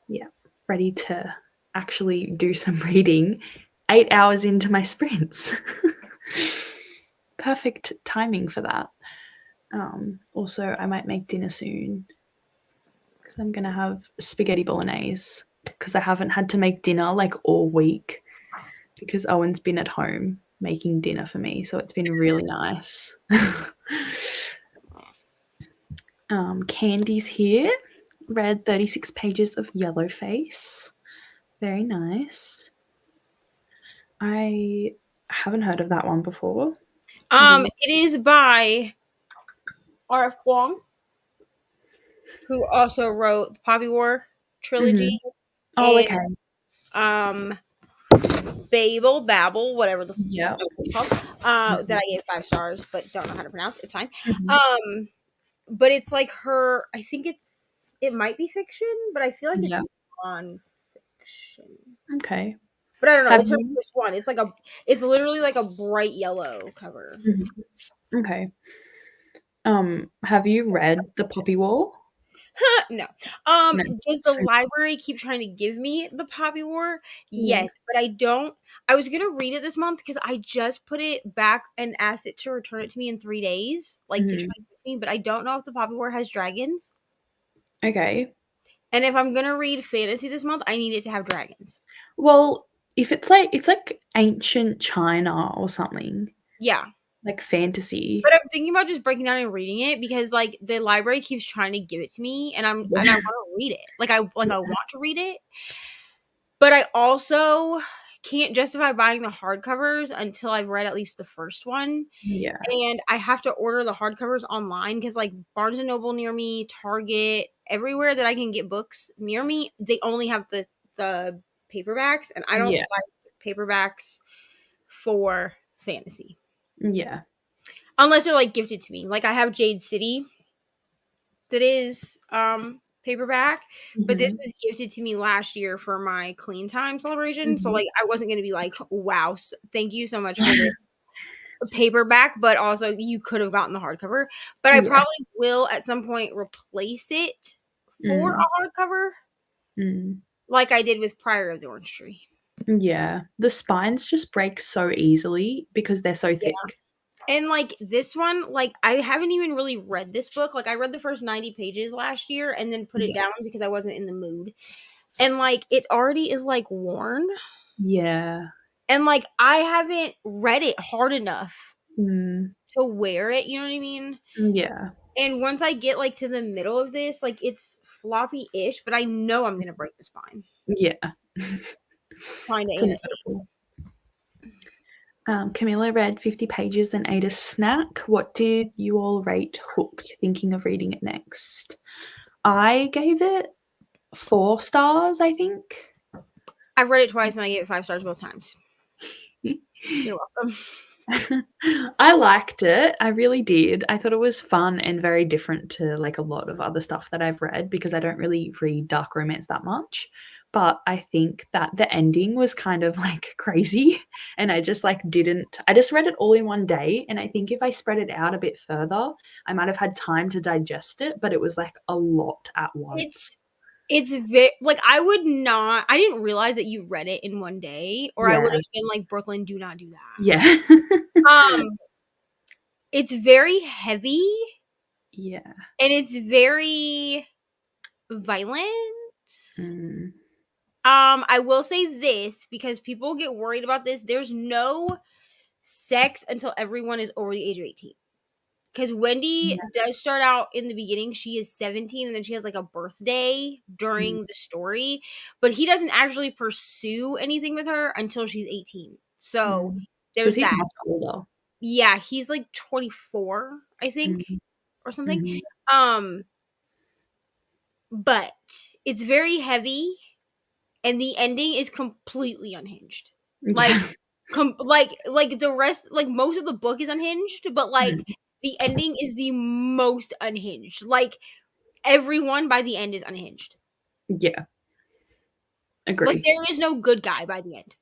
Yeah, ready to actually do some reading 8 hours into my sprints. Perfect timing for that. Also, I might make dinner soon because I'm going to have spaghetti bolognese because I haven't had to make dinner like all week because Owen's been at home making dinner for me, so it's been really nice. Candy's here. Read 36 pages of Yellowface. Very nice. I haven't heard of that one before. It is by R.F. Kuang, who also wrote the Poppy War trilogy. Oh, and, okay. Babel, whatever the Yeah. it's called. That I gave 5 stars, but don't know how to pronounce. It's fine. But it's like her. I think it might be fiction, but I feel like it's non-fiction. Okay. But I don't know. Have It's her you- first one. It's literally like a bright yellow cover. Okay. Have you read The Poppy War? No. No. Does the library keep trying to give me the Poppy War? Yes, but I don't. I was gonna read it this month because I just put it back and asked it to return it to me in 3 days, like to try to give me. But I don't know if the Poppy War has dragons. Okay. And if I'm gonna read fantasy this month, I need it to have dragons. Well, if it's like ancient China or something. Yeah. Like fantasy. But I'm thinking about just breaking down and reading it because like the library keeps trying to give it to me and I want to read it. I want to read it. But I also can't justify buying the hardcovers until I've read at least the first one. Yeah. And I have to order the hardcovers online because like Barnes & Noble near me, Target, everywhere that I can get books near me, they only have the paperbacks and I don't like paperbacks for fantasy. Yeah. Unless they're like gifted to me. Like I have Jade City that is paperback, but this was gifted to me last year for my clean time celebration. So like I wasn't going to be like, wow, thank you so much for this paperback, but also you could have gotten the hardcover. But I probably will at some point replace it for a hardcover. Like I did with Prior of the Orange Tree. Yeah. The spines just break so easily because they're so thick. And like this one, like I haven't even really read this book. Like I read the first 90 pages last year and then put it down because I wasn't in the mood. And like it already is like worn. Yeah. And like I haven't read it hard enough to wear it, you know what I mean? Yeah. And once I get like to the middle of this, like it's floppy-ish, but I know I'm gonna break the spine. Yeah. Trying to annotate. Camilla read 50 pages and ate a snack. What did you all rate Hooked, thinking of reading it next? I gave it 4 stars, I think. I've read it twice and I gave it 5 stars both times. You're welcome. I liked it. I really did. I thought it was fun and very different to like a lot of other stuff that I've read because I don't really read dark romance that much. But I think that the ending was kind of like crazy and I just like I just read it all in one day. And I think if I spread it out a bit further, I might have had time to digest it, but it was like a lot at once. It's very like I didn't realize that you read it in one day or I would have been like, Brooklyn, do not do that. Yeah. It's very heavy. Yeah. And it's very violent. I will say this because people get worried about this. There's no sex until everyone is over the age of 18. Because Wendy does start out in the beginning, she is 17, and then she has like a birthday during the story. But he doesn't actually pursue anything with her until she's 18. So Because there's he's that. much older. Yeah, he's like 24, I think, or something. But it's very heavy, and the ending is completely unhinged. Like, like the rest, like most of the book is unhinged, but like the ending is the most unhinged. Like everyone by the end is unhinged. Yeah. Agree. Like there is no good guy by the end.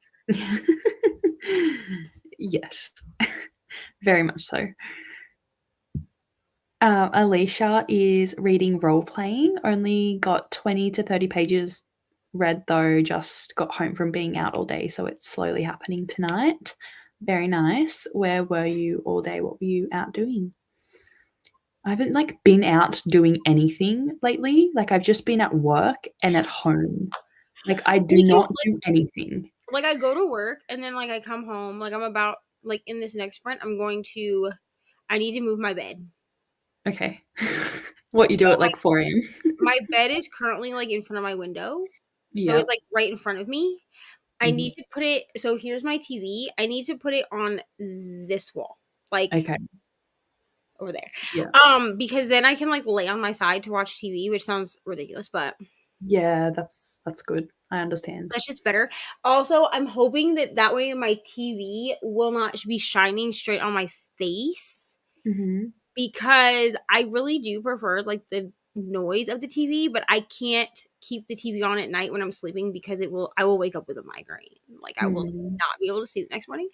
Yes. Very much so. Alicia is reading role playing. Only got 20 to 30 pages read though. Just got home from being out all day, so it's slowly happening tonight. Very nice. Where were you all day? What were you out doing? I haven't like been out doing anything lately. Like I've just been at work and at home. Like I do not do anything. Like I go to work and then like I come home. Like I'm about like in this next sprint, I need to move my bed. Okay. What you do at like 4 a.m.? My bed is currently like in front of my window. So it's like right in front of me. I need to put it, so here's my TV. I need to put it on this wall. Like over there. Yeah. Because then I can like lay on my side to watch TV, which sounds ridiculous, but yeah, that's good. I understand. That's just better. Also, I'm hoping that way my TV will not be shining straight on my face. Because I really do prefer like the noise of the TV, but I can't keep the TV on at night when I'm sleeping because I will wake up with a migraine. Like I will not be able to see the next morning.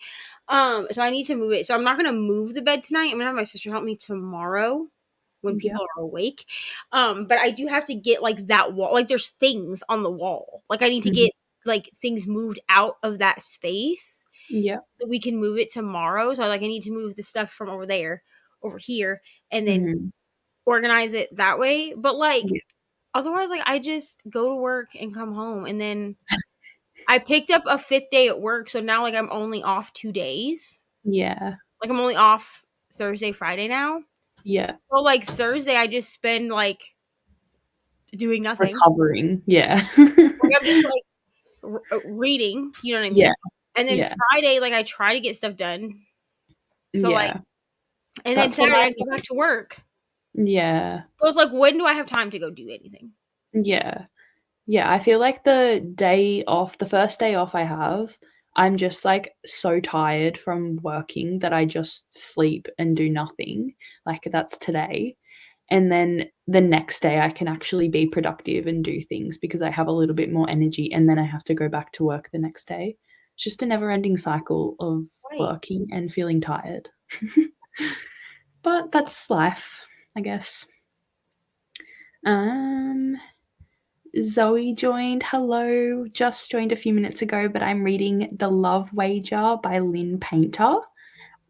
So I need to move it. So I'm not gonna move the bed tonight. I'm gonna have my sister help me tomorrow when people are awake. But I do have to get like that wall. Like there's things on the wall. Like I need to get like things moved out of that space. Yeah. So we can move it tomorrow. So like I need to move the stuff from over there over here and then organize it that way. But like otherwise, like I just go to work and come home, and then I picked up a 5th day at work, so now like I'm only off 2 days. Yeah. Like I'm only off Thursday, Friday now. Yeah. So like Thursday I just spend like doing nothing. Recovering. Yeah. Like I'm just like reading, you know what I mean? Yeah. And then Friday, like I try to get stuff done. So like and That's then Saturday I go back to work. Yeah. So it's like, when do I have time to go do anything? Yeah. Yeah. I feel like the first day off I have, I'm just like so tired from working that I just sleep and do nothing. Like that's today. And then the next day I can actually be productive and do things because I have a little bit more energy, and then I have to go back to work the next day. It's just a never-ending cycle of working and feeling tired. But that's life, I guess. Zoe joined. Hello. Just joined a few minutes ago, but I'm reading The Love Wager by Lynn Painter.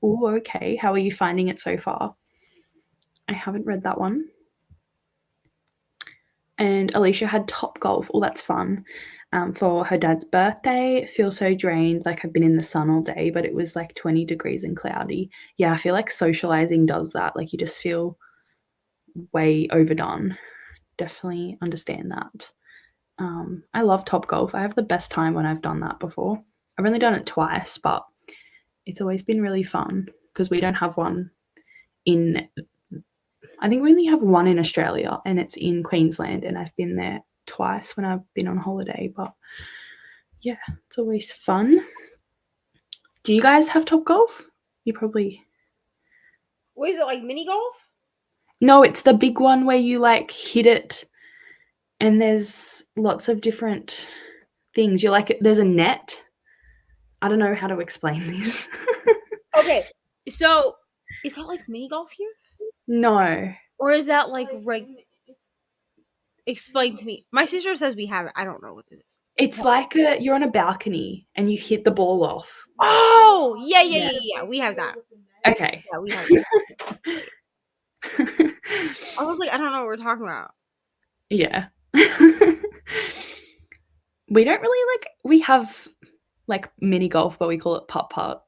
Oh, okay. How are you finding it so far? I haven't read that one. And Alicia had Top Golf. Oh, that's fun. For her dad's birthday. Feel so drained, like I've been in the sun all day, but it was like 20 degrees and cloudy. Yeah, I feel like socializing does that. Like you just feel way overdone. Definitely understand that. I love Top Golf. I have the best time when I've done that before. I've only done it twice, but it's always been really fun because we don't have one I think we only have one in Australia, and it's in Queensland, and I've been there twice when I've been on holiday, but yeah, it's always fun. Do you guys have Top Golf? You probably... What is it, like mini golf? No, it's the big one where you like hit it and there's lots of different things. You're like, there's a net. I don't know how to explain this. Okay, so is that like mini golf here? No. Or is that like explain to me. My sister says we have it. I don't know what this is. It's like you're on a balcony and you hit the ball off. Oh, yeah. We have that. Okay. Yeah, we have that. I was like, I don't know what we're talking about. Yeah. We don't really we have like mini golf, but we call it putt-putt.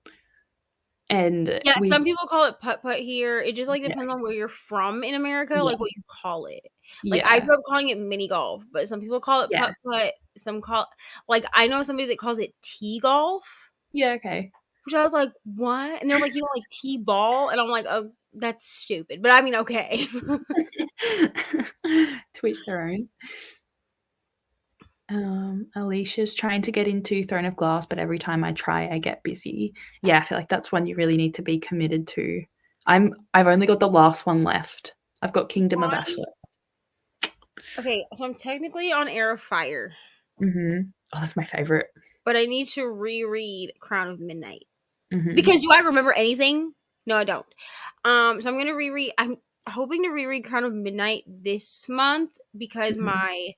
And yeah, some people call it putt-putt here. It just like depends on where you're from in America, like what you call it. Like I grew up calling it mini golf, but some people call it putt-putt. Some call, like I know somebody that calls it tee golf. Yeah, okay. Which I was like, what? And they're like, like T-ball? And I'm like, oh, that's stupid. But I mean, okay. To each their own. Alicia's trying to get into Throne of Glass, but every time I try, I get busy. Yeah, I feel like that's one you really need to be committed to. I've only got the last one left. I've got Kingdom of Ash left. Okay, so I'm technically on Heir of Fire. Mm-hmm. Oh, that's my favorite. But I need to reread Crown of Midnight. Mm-hmm. Because do I remember anything? No, I don't. So I'm gonna reread. I'm hoping to reread Crown of Midnight this month because my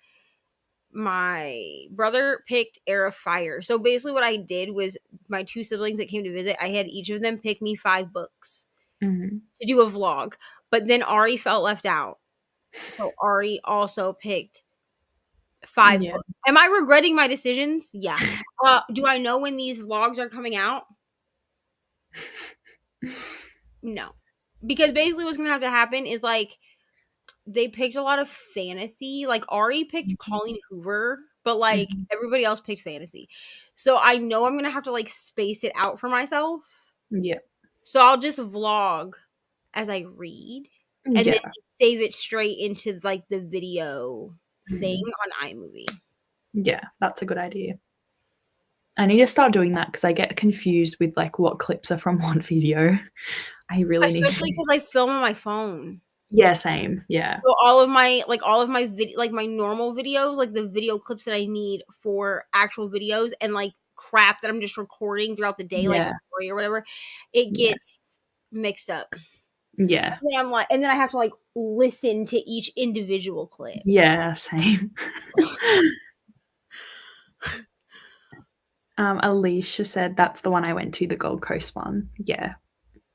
brother picked Heir of Fire. So basically, what I did was my 2 siblings that came to visit, I had each of them pick me 5 books to do a vlog. But then Ari felt left out, so Ari also picked 5 books. Am I regretting my decisions? Yeah. Do I know when these vlogs are coming out? No. Because basically what's going to have to happen is, like, they picked a lot of fantasy. Like, Ari picked Colleen Hoover, but, like, everybody else picked fantasy. So I know I'm going to have to, like, space it out for myself. Yeah. So I'll just vlog as I read. And then just save it straight into, like, the video thing on iMovie. Yeah, that's a good idea. I need to start doing that because I get confused with, like, what clips are from what video. I really need to. Especially because I film on my phone. Yeah, same. Yeah. So all of my my normal videos, like the video clips that I need for actual videos and like crap that I'm just recording throughout the day, like a story or whatever, it gets mixed up. Yeah. And I'm like, and then I have to like listen to each individual clip. Yeah, same. Alicia said that's the one I went to, the Gold Coast one. Yeah,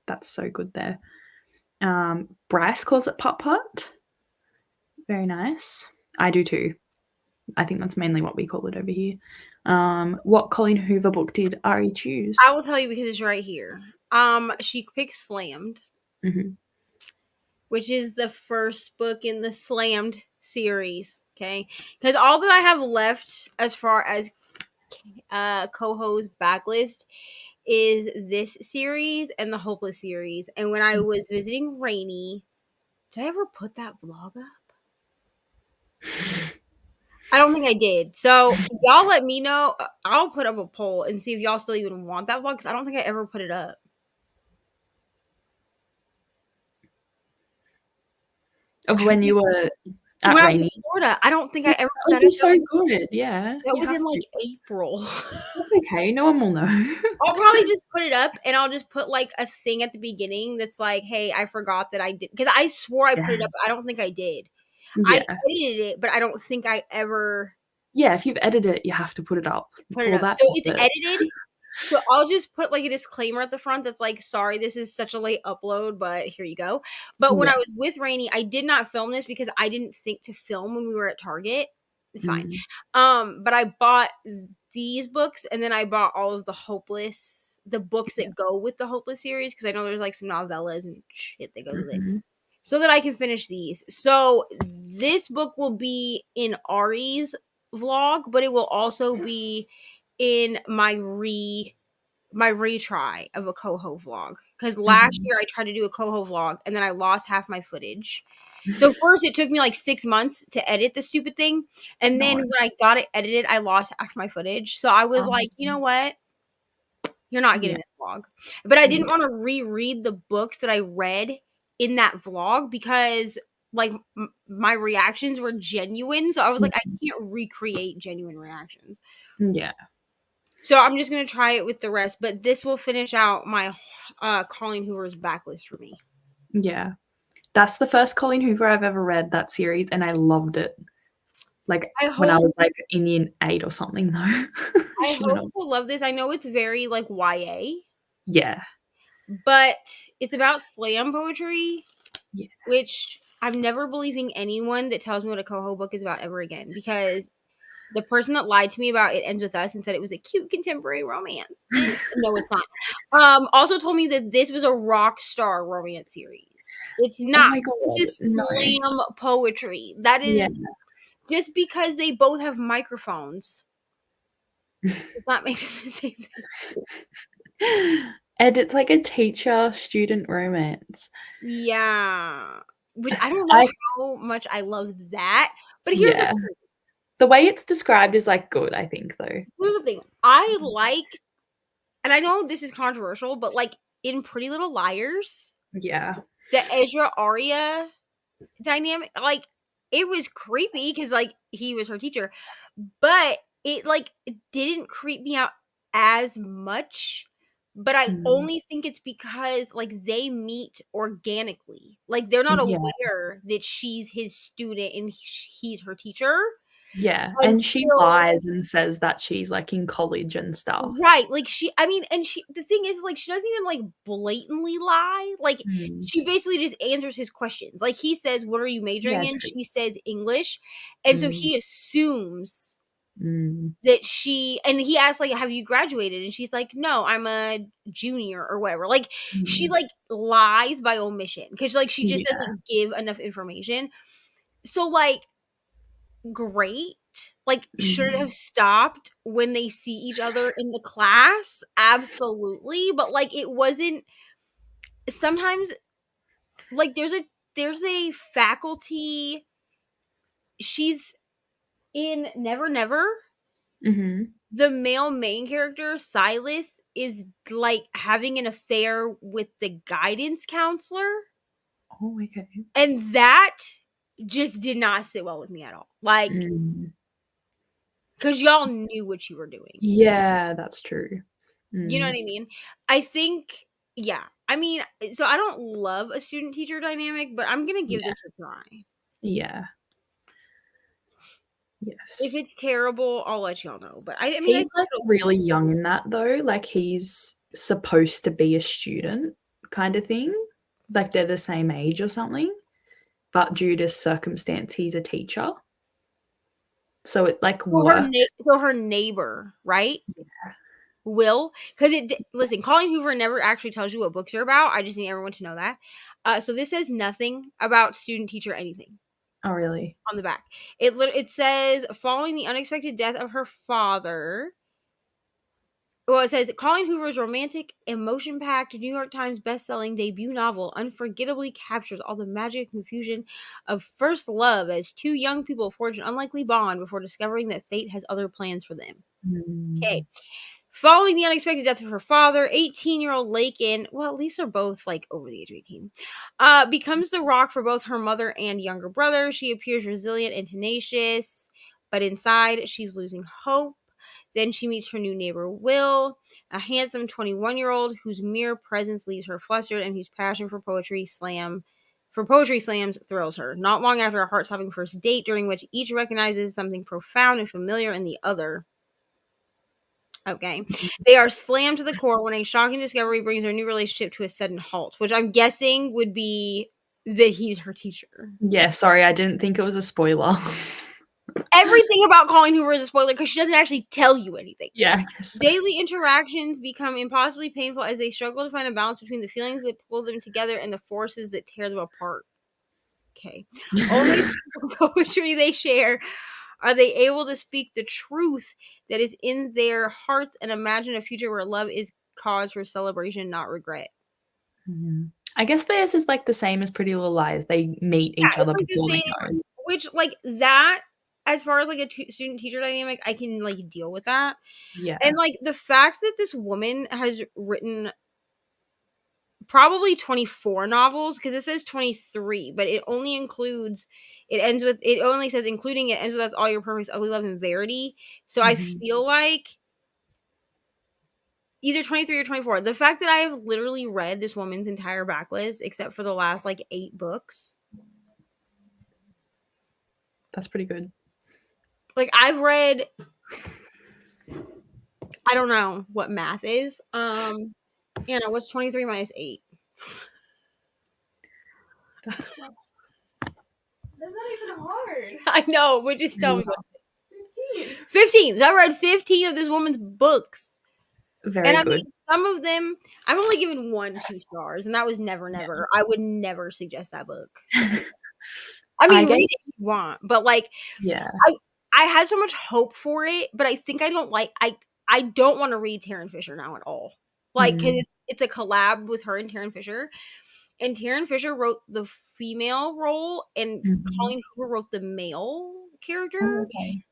that's so good there. Bryce calls it Putt Putt. Very nice. I do too. I think that's mainly what we call it over here. What Colleen Hoover book did Ari choose? I will tell you because it's right here. She picked Slammed, which is the first book in the Slammed series. Okay, because all that I have left as far as Coho's backlist is this series and the Hopeless series. And when I was visiting Rainy, did I ever put that vlog up? I don't think I did. So y'all let me know. I'll put up a poll and see if y'all still even want that vlog because I don't think I ever put it up. Of when you were at when Rainy. I was in Florida, I don't think I ever put that up. So good, yeah. That was in like April. That's okay. No one will know. I'll probably just put it up and I'll just put like a thing at the beginning that's like, hey, I forgot that I did. Because I swore I put it up. But I don't think I did. I edited it, but I don't think I ever. Yeah, if you've edited it, you have to put it up. So it's edited. So I'll just put like a disclaimer at the front that's like, sorry, this is such a late upload, but here you go. But when I was with Rainy, I did not film this because I didn't think to film when we were at Target. It's fine. But I bought these books and then I bought all of the books that go with the Hopeless series because I know there's like some novellas and shit that goes with it. So that I can finish these. So this book will be in Ari's vlog, but it will also be in my retry of a Coho vlog. Because last year I tried to do a Coho vlog and then I lost half my footage. So first it took me like 6 months to edit the stupid thing. And then when I got it edited, I lost half my footage. So I was like, you know what? You're not getting this vlog. But I didn't want to reread the books that I read in that vlog because like my reactions were genuine. So I was like, I can't recreate genuine reactions. Yeah. So I'm just going to try it with the rest. But this will finish out my Colleen Hoover's backlist for me. Yeah. That's the first Colleen Hoover I've ever read, that series, and I loved it. Like when I was like in year 8 or something, though. I hope to love this. I know it's very like YA. Yeah. But it's about slam poetry, which I'm never believing anyone that tells me what a Coho book is about ever again. Because the person that lied to me about It Ends With Us and said it was a cute contemporary romance. No, it's not. Also told me that this was a rock star romance series. It's not. Oh this is slam poetry. That is just because they both have microphones. Does that make the same thing? And it's like a teacher-student romance. Yeah. Which I don't know how much I love that. But here's the thing. The way it's described is like good, I think, though. Here's the thing. I like, and I know this is controversial, but like in Pretty Little Liars, Yeah. the Ezra Aria dynamic, like it was creepy because like he was her teacher, but it like didn't creep me out as much. But I only think it's because like they meet organically. Like they're not aware that she's his student and he's her teacher. Yeah, and she lies and says that she's like in college and stuff. Right. Like the thing is like she doesn't even like blatantly lie. Like she basically just answers his questions. Like he says, "What are you majoring in?" She says English. And so he assumes that and he asks like, "Have you graduated?" And she's like, "No, I'm a junior or whatever." Like she like lies by omission because like she just doesn't give enough information. So like great. Like should it have stopped when they see each other in the class? Absolutely. But like it wasn't. Sometimes like there's a faculty, she's in Never Never. The male main character, Silas, is like having an affair with the guidance counselor. Oh, okay. And that just did not sit well with me at all. Like, because y'all knew what you were doing. Yeah, that's true. You know what I mean? I think, yeah. I mean, so I don't love a student-teacher dynamic, but I'm going to give this a try. Yeah. Yes. If it's terrible, I'll let y'all know. But I mean, he's like really young in that though. Like he's supposed to be a student kind of thing. Like they're the same age or something. But due to circumstance, he's a teacher. So it like works. So her neighbor, right? Yeah. Will, because listen, Colleen Hoover never actually tells you what books are about. I just need everyone to know that. So this says nothing about student teacher anything. Oh, really? On the back. It says, following the unexpected death of her father. Well, it says, Colleen Hoover's romantic, emotion-packed New York Times best-selling debut novel unforgettably captures all the magic and confusion of first love as two young people forge an unlikely bond before discovering that fate has other plans for them. Okay. Following the unexpected death of her father, 18-year-old Lakin, well, at least they're both like over the age of 18, becomes the rock for both her mother and younger brother. She appears resilient and tenacious, but inside she's losing hope. Then she meets her new neighbor, Will, a handsome 21-year-old whose mere presence leaves her flustered and whose passion for poetry slams thrills her. Not long after a heart-stopping first date, during which each recognizes something profound and familiar in the other. Okay. They are slammed to the core when a shocking discovery brings their new relationship to a sudden halt, which I'm guessing would be that he's her teacher. Yeah, sorry, I didn't think it was a spoiler. Everything about Colleen Hoover is a spoiler because she doesn't actually tell you anything. Yeah. Daily interactions become impossibly painful as they struggle to find a balance between the feelings that pull them together and the forces that tear them apart. Okay. Only the poetry they share are they able to speak the truth that is in their hearts and imagine a future where love is cause for celebration, not regret. I guess theirs is like the same as Pretty Little Liars. They meet each other like before they know. Which, like, that, as far as like a student-teacher dynamic, I can like deal with that. Yeah. And like the fact that this woman has written probably 24 novels, because it says 23, but it only includes, it only says including, it ends with That's All Your Perfect, Ugly Love, and Verity. So I feel like either 23 or 24. The fact that I have literally read this woman's entire backlist, except for the last like 8 books. That's pretty good. Like I've read, I don't know what math is. What's 23 minus 8? That's not even hard. I know, but just tell me what it is. 15. I read 15 of this woman's books. Very good. Mean, some of them, I've only given 1 2 stars, and that was Never Never. Yeah. I would never suggest that book. I mean, read it if you want, but like, yeah, I had so much hope for it, but I think I don't like. I don't want to read Taryn Fisher now at all. Like, because it's a collab with her and Taryn Fisher. And Taryn Fisher wrote the female role, and Colleen Hoover wrote the male character. Oh, okay.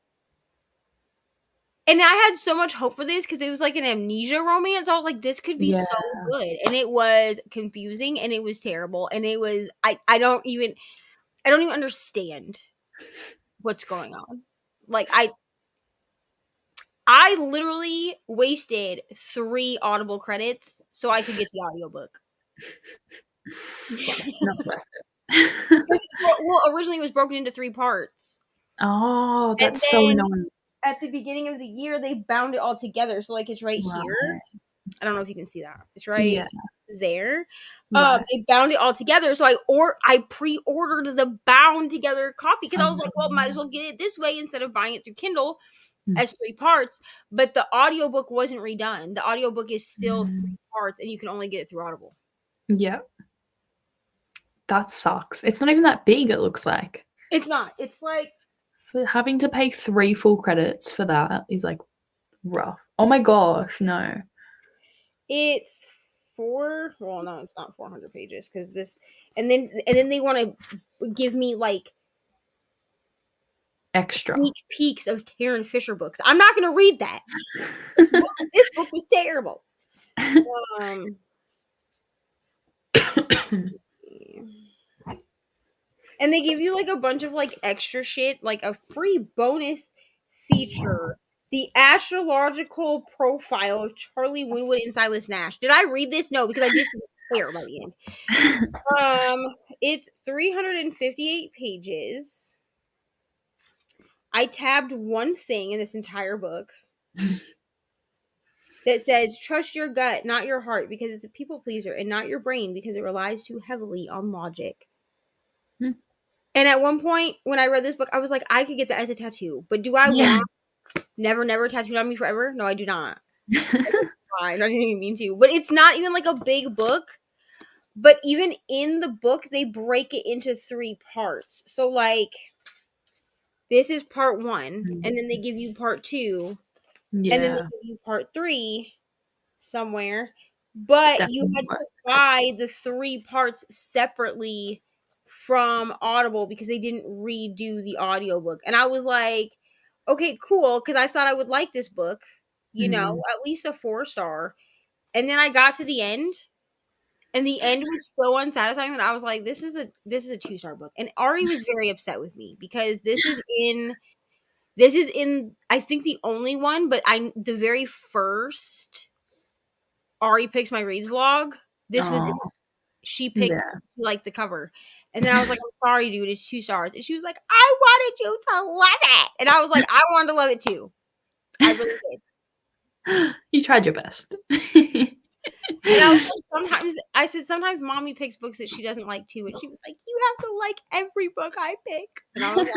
And I had so much hope for this because it was like an amnesia romance. I was like, this could be so good. And it was confusing and it was terrible. And it was I don't even understand what's going on. Like I literally wasted 3 Audible credits so I could get the audiobook. Not worth it. Well, originally it was broken into 3 parts. Oh, that's so annoying. At the beginning of the year, they bound it all together. So, like, it's right here. I don't know if you can see that. It's right there. They bound it all together. So I pre-ordered the bound together copy because I was like, well, might as well get it this way instead of buying it through Kindle as 3 parts. But the audiobook wasn't redone. The audiobook is still 3 parts, and you can only get it through Audible. Yeah. That sucks. It's not even that big, it looks like. It's not. It's like... For having to pay 3 full credits for that is, like, rough. Oh my gosh, no. It's well, no, it's not 400 pages because this... And then they want to give me, like... Extra. Sneak peeks of Taryn Fisher books. I'm not going to read that. This book was terrible. And they give you like a bunch of like extra shit, like a free bonus feature, the astrological profile of Charlie Winwood and Silas Nash. Did I read this? No, because I just didn't care by the end. It's 358 pages. I tabbed one thing in this entire book that says, trust your gut, not your heart, because it's a people pleaser, and not your brain, because it relies too heavily on logic. And at one point, when I read this book, I was like, I could get that as a tattoo. But do I want never tattooed on me forever? No, I do not. I don't even mean to. But it's not even like a big book. But even in the book, they break it into 3 parts. So, like, this is part 1. And then they give you part 2. Yeah. And then they give you part 3 somewhere. But definitely you had to buy the 3 parts separately from Audible because they didn't redo the audiobook. And I was like, okay, cool, because I thought I would like this book, you know, at least a 4-star. And then I got to the end, and the end was so unsatisfying that I was like, this is a 2-star book. And Ari was very upset with me because this is in I think the only one, but the very first Ari Picks My Reads vlog, this was it. She picked like the cover. And then I was like, I'm sorry, dude, it's 2 stars. And she was like, I wanted you to love it. And I was like, I wanted to love it too. I really did. You tried your best. And I was like, sometimes mommy picks books that she doesn't like too. And she was like, you have to like every book I pick. And I was like,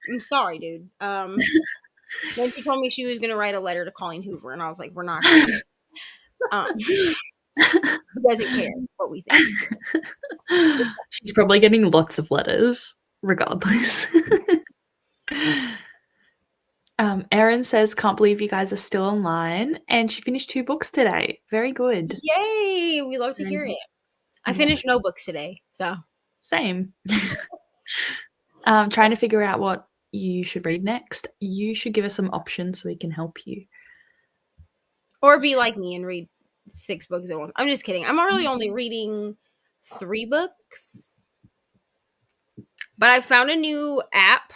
I'm sorry, dude. Then she told me she was going to write a letter to Colleen Hoover. And I was like, we're not going to. Who doesn't care what we think? She's probably getting lots of letters, regardless. Erin says, can't believe you guys are still online. And she finished 2 books today. Very good. Yay! We love to hear it. I finished no books today, so. Same. Trying to figure out what you should read next. You should give us some options so we can help you. Or be like me and read 6 books at once. I'm just kidding. I'm really only reading 3 books. But I found a new app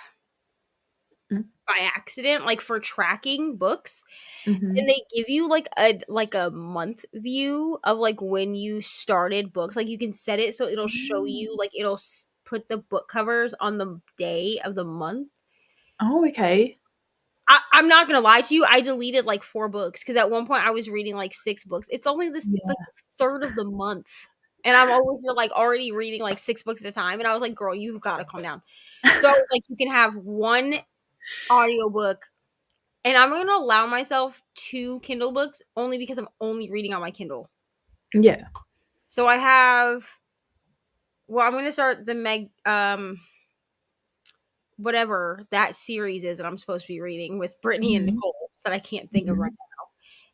by accident, like for tracking books. And they give you like a month view of like when you started books. Like you can set it so it'll show you, like it'll put the book covers on the day of the month. Oh, okay. I'm not gonna lie to you. I deleted like 4 books because at one point I was reading like 6 books. It's only like the third of the month, and I'm over here like already reading like 6 books at a time. And I was like, "Girl, you've got to calm down." So I was like, "You can have 1 audiobook, and I'm gonna allow myself 2 Kindle books only because I'm only reading on my Kindle." Yeah. So I have. Well, I'm gonna start the whatever that series is that I'm supposed to be reading with Brittany and Nicole that I can't think of right now.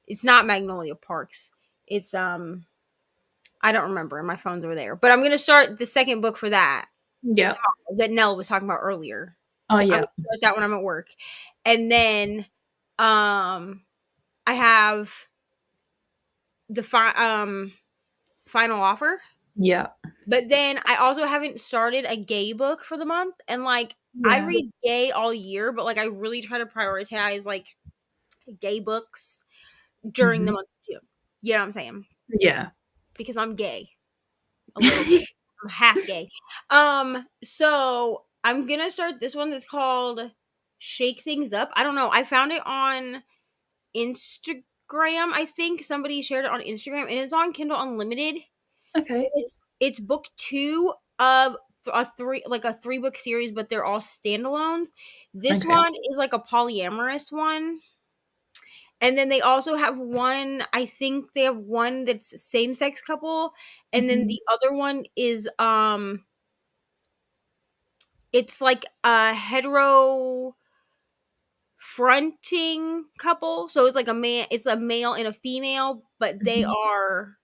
It's not Magnolia Parks. It's I don't remember. My phone's over there. But I'm gonna start the second book for that. Yeah. That Nell was talking about earlier. Oh, So I'm yeah. gonna start that when I'm at work. And then I have the final offer. Yeah. But then I also haven't started a gay book for the month. And like I read gay all year, but like I really try to prioritize like gay books during the month of June. You know what I'm saying? Yeah. Because I'm gay. A little bit. I'm half gay. So I'm gonna start this one that's called Shake Things Up. I don't know. I found it on Instagram. I think somebody shared it on Instagram, and it's on Kindle Unlimited. Okay. It's book 2 of a 3-book series, but they're all standalones. This one is like a polyamorous one. And then they also have one, I think they have one that's same-sex couple, and then the other one is it's like a hetero fronting couple. So it's like a male and a female, but they are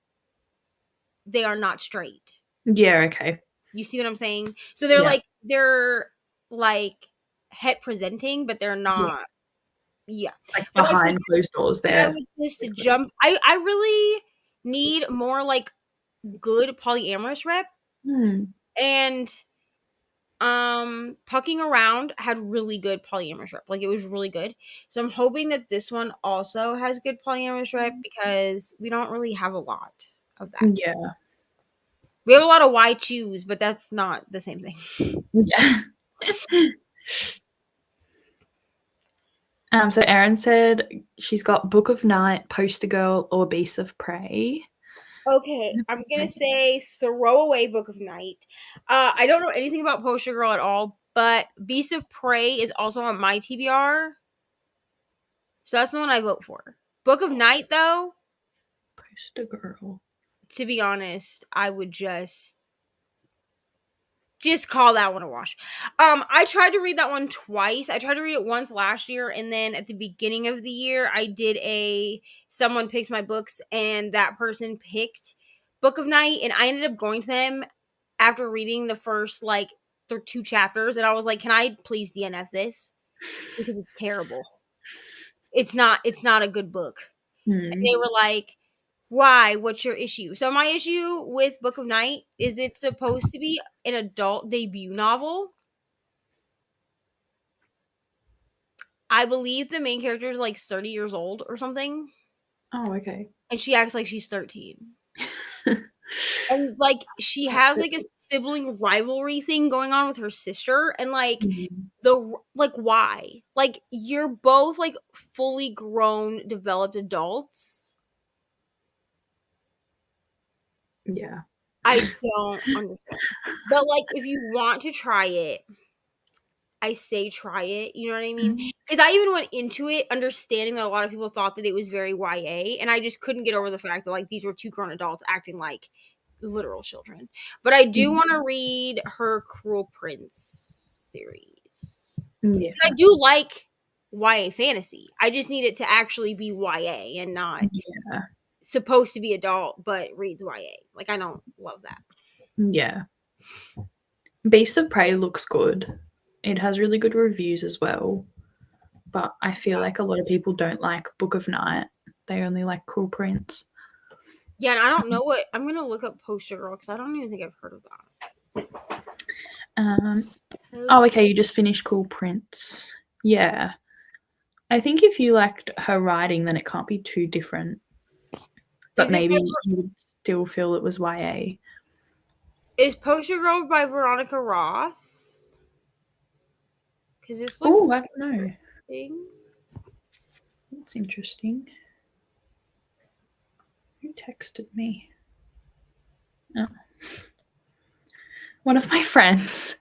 not straight. Yeah, okay. You see what I'm saying? So they're like het presenting, but they're not. Yeah. Like behind closed doors there. I would just jump. I really need more like good polyamorous rep. And Pucking Around had really good polyamorous rep. Like it was really good. So I'm hoping that this one also has good polyamorous rep because we don't really have a lot of that. Yeah. We have a lot of why choose, but that's not the same thing. Yeah. So Erin said she's got Book of Night, Poster Girl, or Beasts of Prey. Okay, I'm gonna say throw away Book of Night. I don't know anything about Poster Girl at all, but Beasts of Prey is also on my TBR, so that's the one I vote for. Book of Night, though, Poster Girl. To be honest, I would just call that one a wash. I tried to read that one twice. I tried to read it once last year, and then at the beginning of the year, I did someone picks my books, and that person picked Book of Night, and I ended up going to them after reading the first like 2 chapters, and I was like, "Can I please DNF this? Because it's terrible. It's not a good book." And they were like, "Why? What's your issue?" So my issue with Book of Night is it's supposed to be an adult debut novel. I believe the main character is like 30 years old or something. Oh, okay. And she acts like she's 13. And like she has like a sibling rivalry thing going on with her sister, and like why? Like you're both like fully grown, developed adults. Yeah. I don't understand. But like if you want to try it, I say try it, you know what I mean? Because I even went into it understanding that a lot of people thought that it was very YA, and I just couldn't get over the fact that like these were 2 grown adults acting like literal children. But I do want to read her Cruel Prince series. Yeah. I do like YA fantasy. I just need it to actually be YA and not supposed to be adult but reads YA. Like I don't love that. Yeah. Beasts of Prey looks good. It has really good reviews as well. But I feel like a lot of people don't like Book of Night. They only like Cruel Prince. Yeah, and I don't know what... I'm going to look up Poster Girl because I don't even think I've heard of that. Oh, okay, you just finished Cruel Prince. Yeah. I think if you liked her writing, then it can't be too different. But maybe you would still feel it was YA. Is Poster Girl by Veronica Roth? Because this looks... Oh, I don't know. That's interesting. Who texted me? Oh. One of my friends.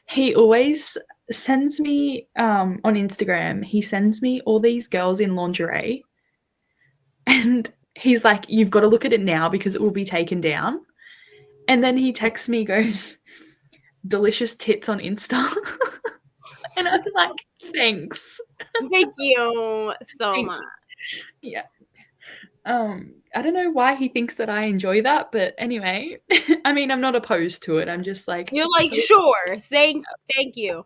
He always sends me on Instagram. He sends me all these girls in lingerie, and he's like, "You've got to look at it now because it will be taken down." And then he texts me, goes, "Delicious tits on Insta," and I was like, "Thanks." Thank you so much. Yeah. I don't know why he thinks that I enjoy that, but anyway, I mean, I'm not opposed to it. I'm just like, You're like, sure, thank you.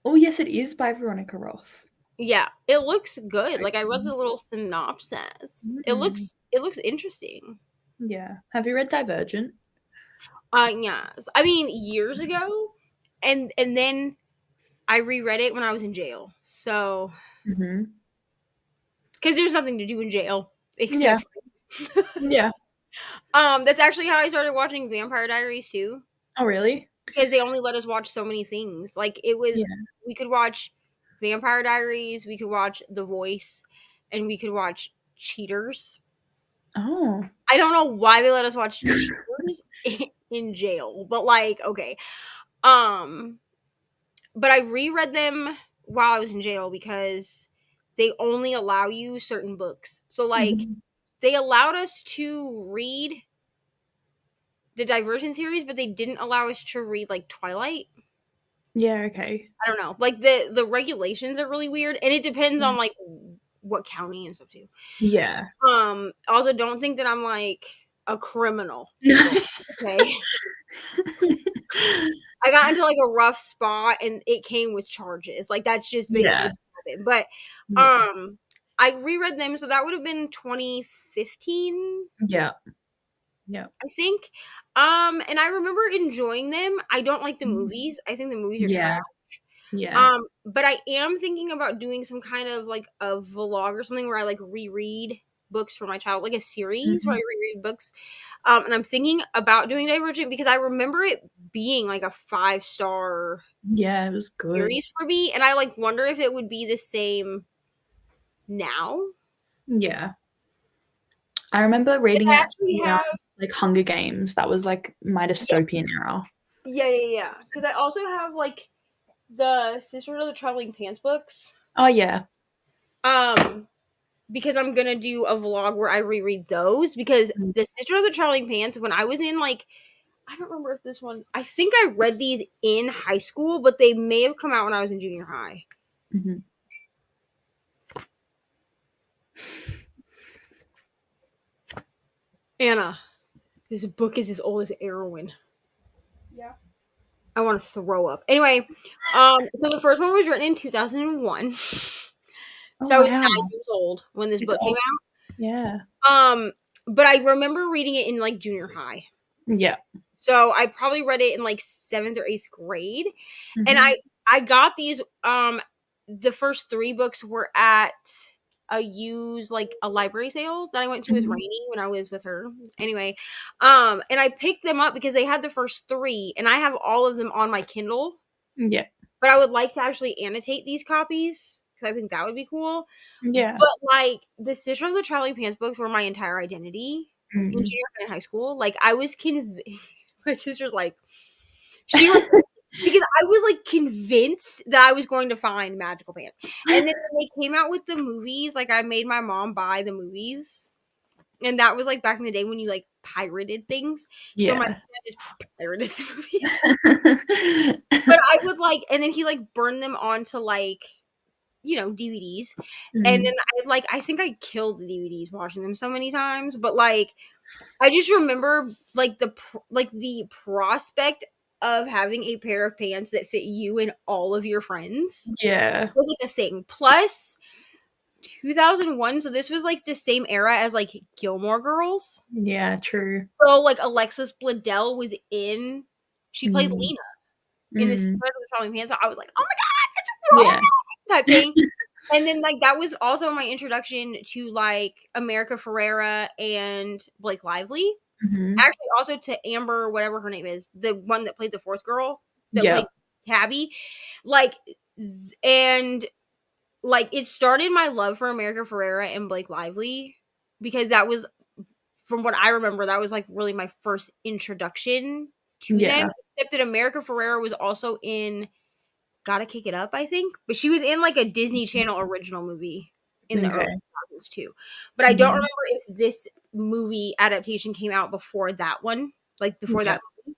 Oh yes, it is by Veronica Roth. Yeah, it looks good. Like, I read the little synopsis. It looks interesting. Yeah. Have you read Divergent? Yes. I mean, years ago, and then I reread it when I was in jail. So, because there's nothing to do in jail except. Yeah. That's actually how I started watching Vampire Diaries too. Oh really? Because they only let us watch so many things. Like, it was, we could watch Vampire Diaries, we could watch The Voice, and we could watch Cheaters. Oh. I don't know why they let us watch Cheaters in jail, but like, okay. But I reread them while I was in jail because they only allow you certain books. So like, they allowed us to read the Divergent series, but they didn't allow us to read like Twilight. Yeah, okay. I don't know. Like, the regulations are really weird, and it depends on like what county and stuff too. Yeah. Also, don't think that I'm like a criminal. Okay. I got into like a rough spot and it came with charges. Like, that's just basically what happened. But I reread them, so that would have been 2015. Yeah. I think. And I remember enjoying them. I don't like the movies. I think the movies are trash. Yeah. But I am thinking about doing some kind of like a vlog or something where I like reread books for my child, like a series where I reread books. And I'm thinking about doing Divergent because I remember it being like a 5-star. Yeah, it was good series for me, and I like wonder if it would be the same now. Yeah. I remember reading it like Hunger Games. That was like my dystopian era. Yeah. Because I also have like the Sisters of the Traveling Pants books. Oh yeah. Because I'm gonna do a vlog where I reread those because the Sisters of the Traveling Pants, when I was in like, I don't remember if this one, I think I read these in high school, but they may have come out when I was in junior high. Anna, this book is as old as Erwin. Yeah. I want to throw up. Anyway, so the first one was written in 2001. So I was 9 years old when this book came out. Yeah. But I remember reading it in like junior high. Yeah. So I probably read it in like 7th or 8th grade. And I got these, the first 3 books were at a library sale that I went to with Rainy when I was with her. Anyway, and I picked them up because they had the first 3 and I have all of them on my Kindle. Yeah. But I would like to actually annotate these copies because I think that would be cool. Yeah. But like the Sisters of the Traveling Pants books were my entire identity in junior high and high school. Like, I was my sister's like, she was because I was like convinced that I was going to find magical pants. And then when they came out with the movies, like I made my mom buy the movies. And that was like back in the day when you like pirated things. Yeah. So my dad just pirated the movies. But I would like, and then he like burned them onto like, DVDs. And then I think I killed the DVDs watching them so many times. But like, I just remember like the prospect of having a pair of pants that fit you and all of your friends. Yeah. Was like a thing. Plus 2001, so this was like the same era as like Gilmore Girls. Yeah, true. So like Alexis Bledel was in, she played Lena in this Sisters of the Traveling Pants. So I was like, oh my god, it's wrong type thing. And then like that was also my introduction to like America Ferrera and Blake Lively. Actually, also to Amber, whatever her name is, the one that played the 4th girl that played Tabby. Like, and like it started my love for America Ferrera and Blake Lively because that was, from what I remember, that was like really my first introduction to them. Except that America Ferrera was also in Gotta Kick It Up, I think, but she was in like a Disney Channel original movie in the early 2000s too. But I don't remember if this movie adaptation came out before that one, like before that movie.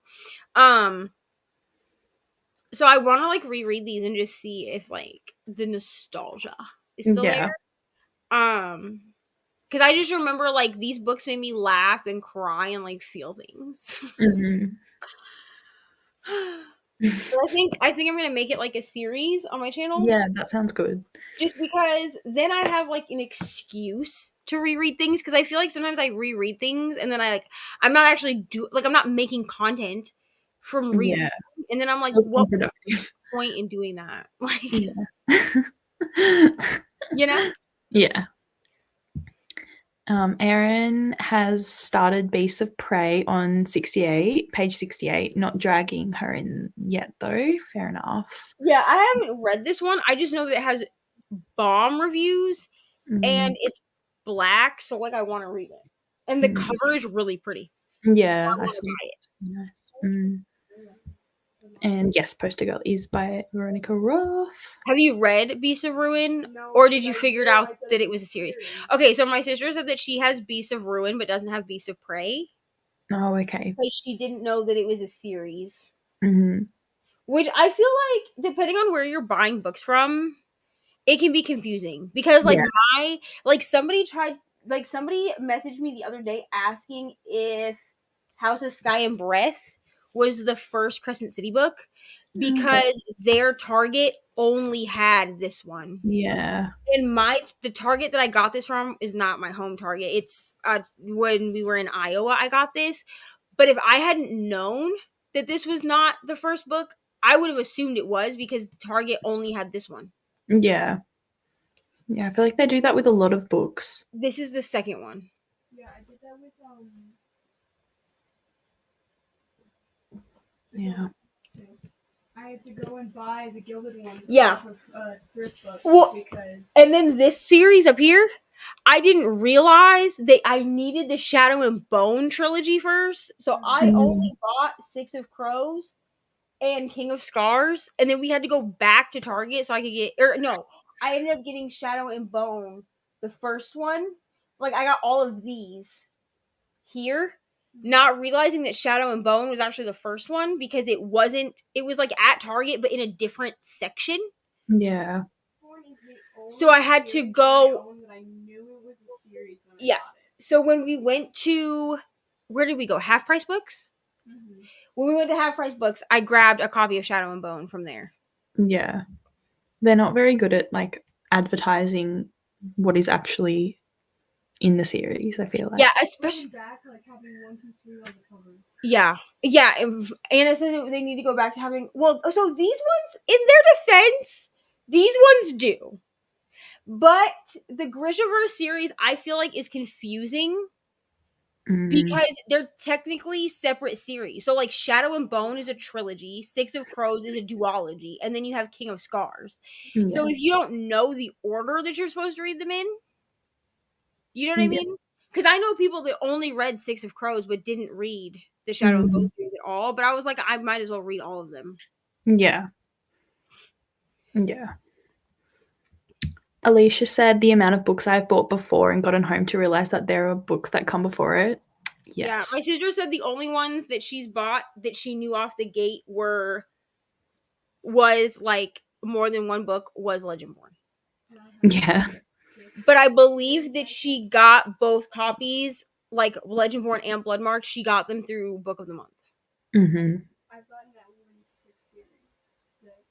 So I want to like reread these and just see if like the nostalgia is still there. Because I just remember like these books made me laugh and cry and like feel things. Mm-hmm. I think I'm gonna make it like a series on my channel. Yeah, that sounds good. Just because then I have like an excuse to reread things, because I feel like sometimes I reread things and then I'm not actually I'm not making content from reading, and then I'm like, what was the point in doing that? Like, you know? Yeah. Erin has started Beasts of Prey on 68, page 68. Not dragging her in yet, though. Fair enough. Yeah, I haven't read this one. I just know that it has bomb reviews and it's black, so like I want to read it. And the cover is really pretty. Yeah, I want to buy it. Nice. And yes, Poster Girl is by Veronica Roth. Have you read Beasts of Ruin? No, or did you figure out that it was a series? Okay, so my sister said that she has Beasts of Ruin but doesn't have Beasts of Prey. Oh, okay. Because she didn't know that it was a series. Mm-hmm. Which I feel like, depending on where you're buying books from, it can be confusing. Because, like, somebody messaged me the other day asking if House of Sky and Breath was the first Crescent City book, because their Target only had this one. Yeah. And the Target that I got this from is not my home Target. It's when we were in Iowa, I got this. But if I hadn't known that this was not the first book, I would have assumed it was, because Target only had this one. Yeah. Yeah, I feel like they do that with a lot of books. This is the second one. Yeah, I did that with Yeah. I had to go and buy the Gilded ones off of thrift books because. And then this series up here, I didn't realize that I needed the Shadow and Bone trilogy first, so I only bought Six of Crows and King of Scars, and then we had to go back to Target so I could get. I ended up getting Shadow and Bone, the first one. Like, I got all of these here, not realizing that Shadow and Bone was actually the first one, because it was like at Target but in a different section. Yeah. So I had to go. I knew it was a series when I got it. So when we went to, where did we go? Half Price Books. Mm-hmm. When we went to Half Price Books, I grabbed a copy of Shadow and Bone from there. Yeah, they're not very good at like advertising what is actually in the series, I feel like. Yeah, especially back, like having 1, 2, 3 on the covers. Yeah. Anna said that they need to go back to having. Well, so these ones, in their defense, these ones do. But the Grishaverse series, I feel like, is confusing because they're technically separate series. So, like, Shadow and Bone is a trilogy, Six of Crows is a duology, and then you have King of Scars. Yeah. So if you don't know the order that you're supposed to read them in, you know what I mean? Because I know people that only read Six of Crows but didn't read the Shadow and Bone series at all. But I was like, I might as well read all of them. Yeah. Yeah. Alicia said the amount of books I've bought before and gotten home to realize that there are books that come before it. Yes. Yeah, my sister said the only ones that she's bought that she knew off the gate was like more than one book was Legendborn. Yeah. But I believe that she got both copies, like Legendborn and Bloodmark. She got them through Book of the Month. Mm-hmm. I've gotten at least 6 series that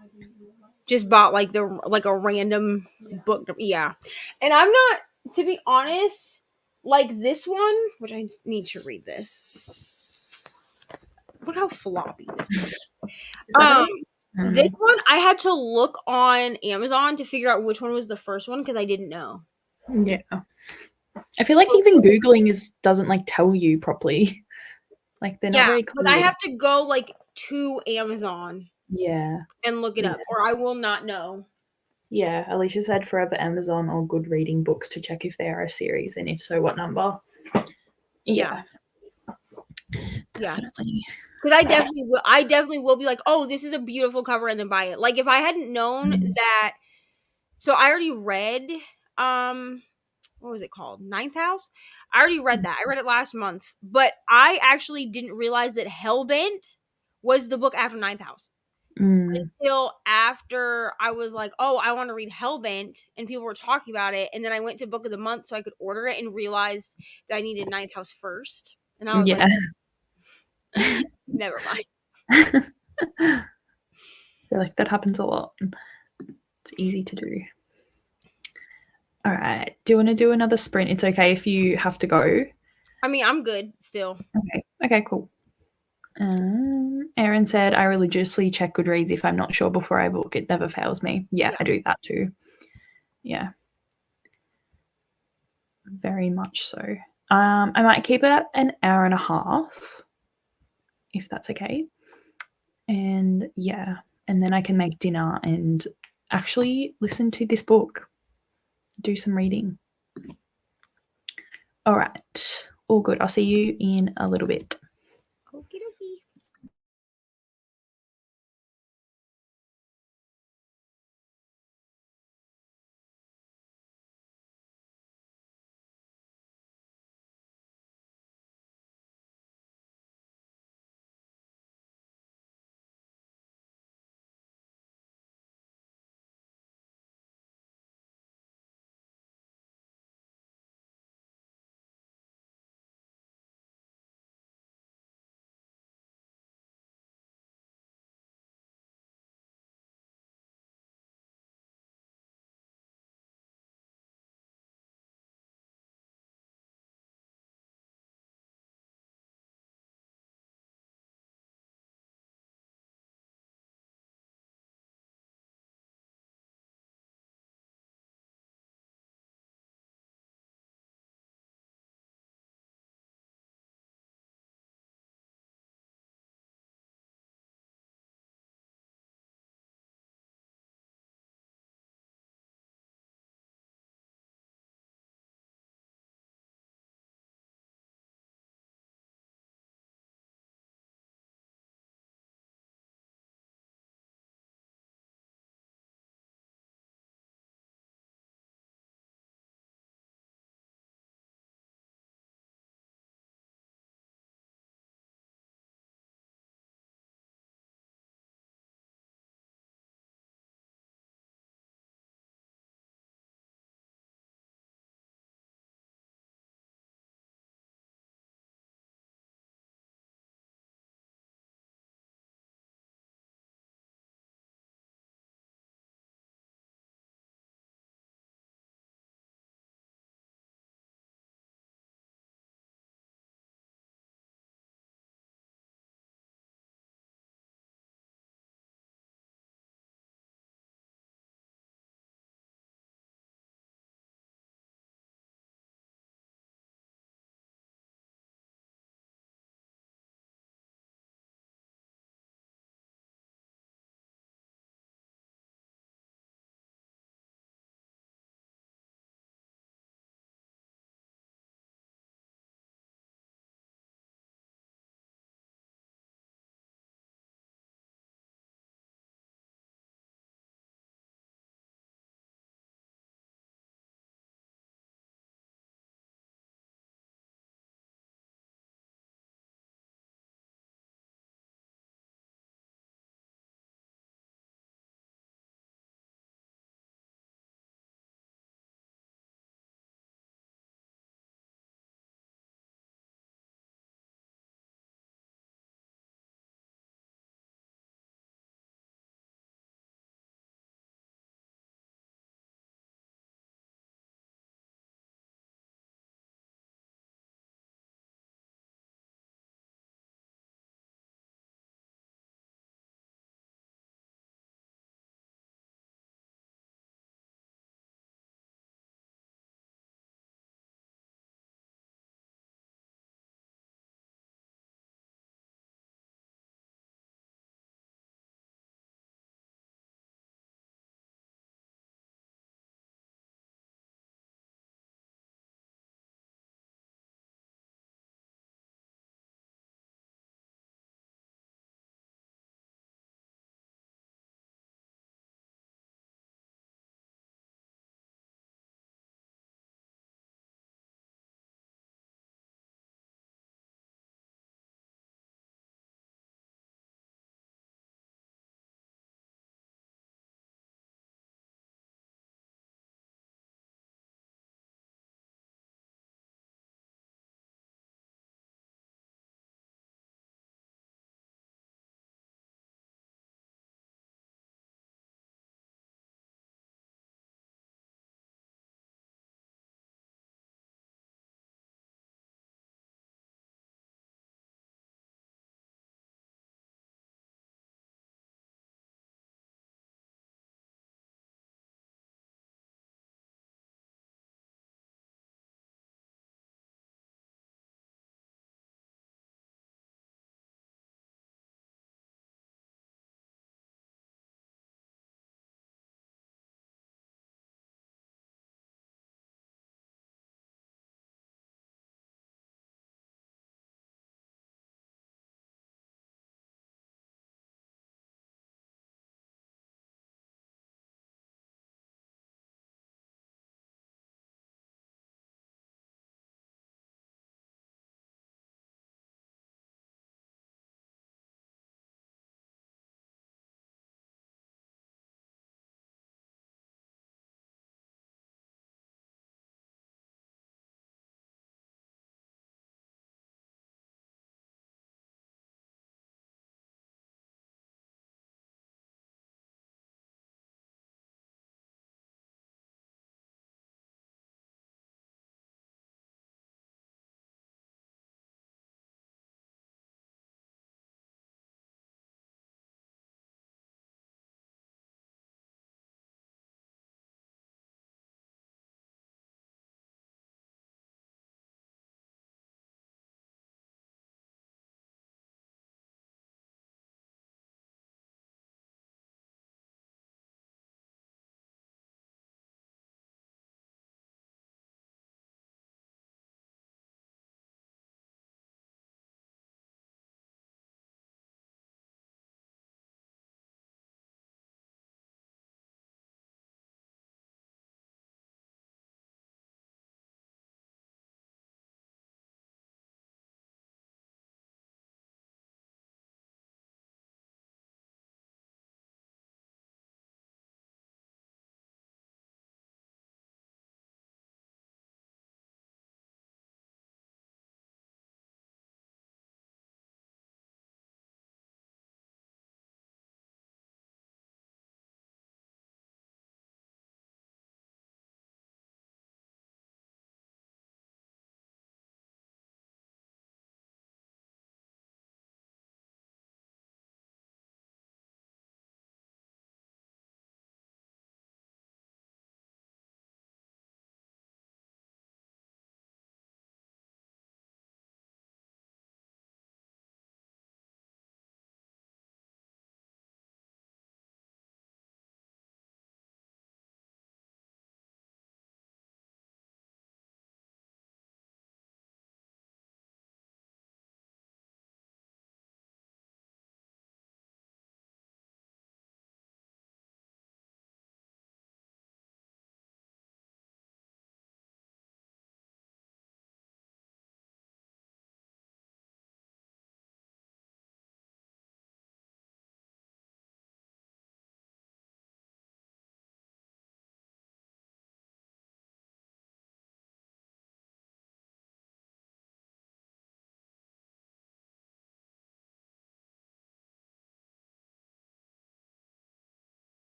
I didn't realize. Just bought like a random book. Yeah. And I'm not, to be honest, like this one, which I need to read this. Look how floppy this book is. This one, I had to look on Amazon to figure out which one was the first one because I didn't know. Yeah. I feel like even Googling doesn't like tell you properly. Like they're not very clear. But I have to go like to Amazon. Yeah. And look it up, or I will not know. Yeah, Alicia said forever Amazon or Good Reading Books to check if they are a series, and if so, what number. Yeah. Definitely. Because I definitely will be like, oh, this is a beautiful cover, and then buy it. Like if I hadn't known that, so I already read, what was it called? Ninth House. I already read that. I read it last month, but I actually didn't realize that Hellbent was the book after Ninth House. until after I was like, oh, I want to read Hellbent, and people were talking about it. And then I went to Book of the Month so I could order it and realized that I needed Ninth House first. And I was like, never mind. I feel like that happens a lot. It's easy to do. All right. Do you want to do another sprint? It's okay if you have to go. I mean, I'm good still. Okay, cool. Erin said, I religiously check Goodreads if I'm not sure before I book. It never fails me. Yeah, I do that too. Yeah. Very much so. I might keep it at an hour and a half, if that's okay. And yeah, and then I can make dinner and actually listen to this book, do some reading. All right. All good. I'll see you in a little bit. Okie dokie.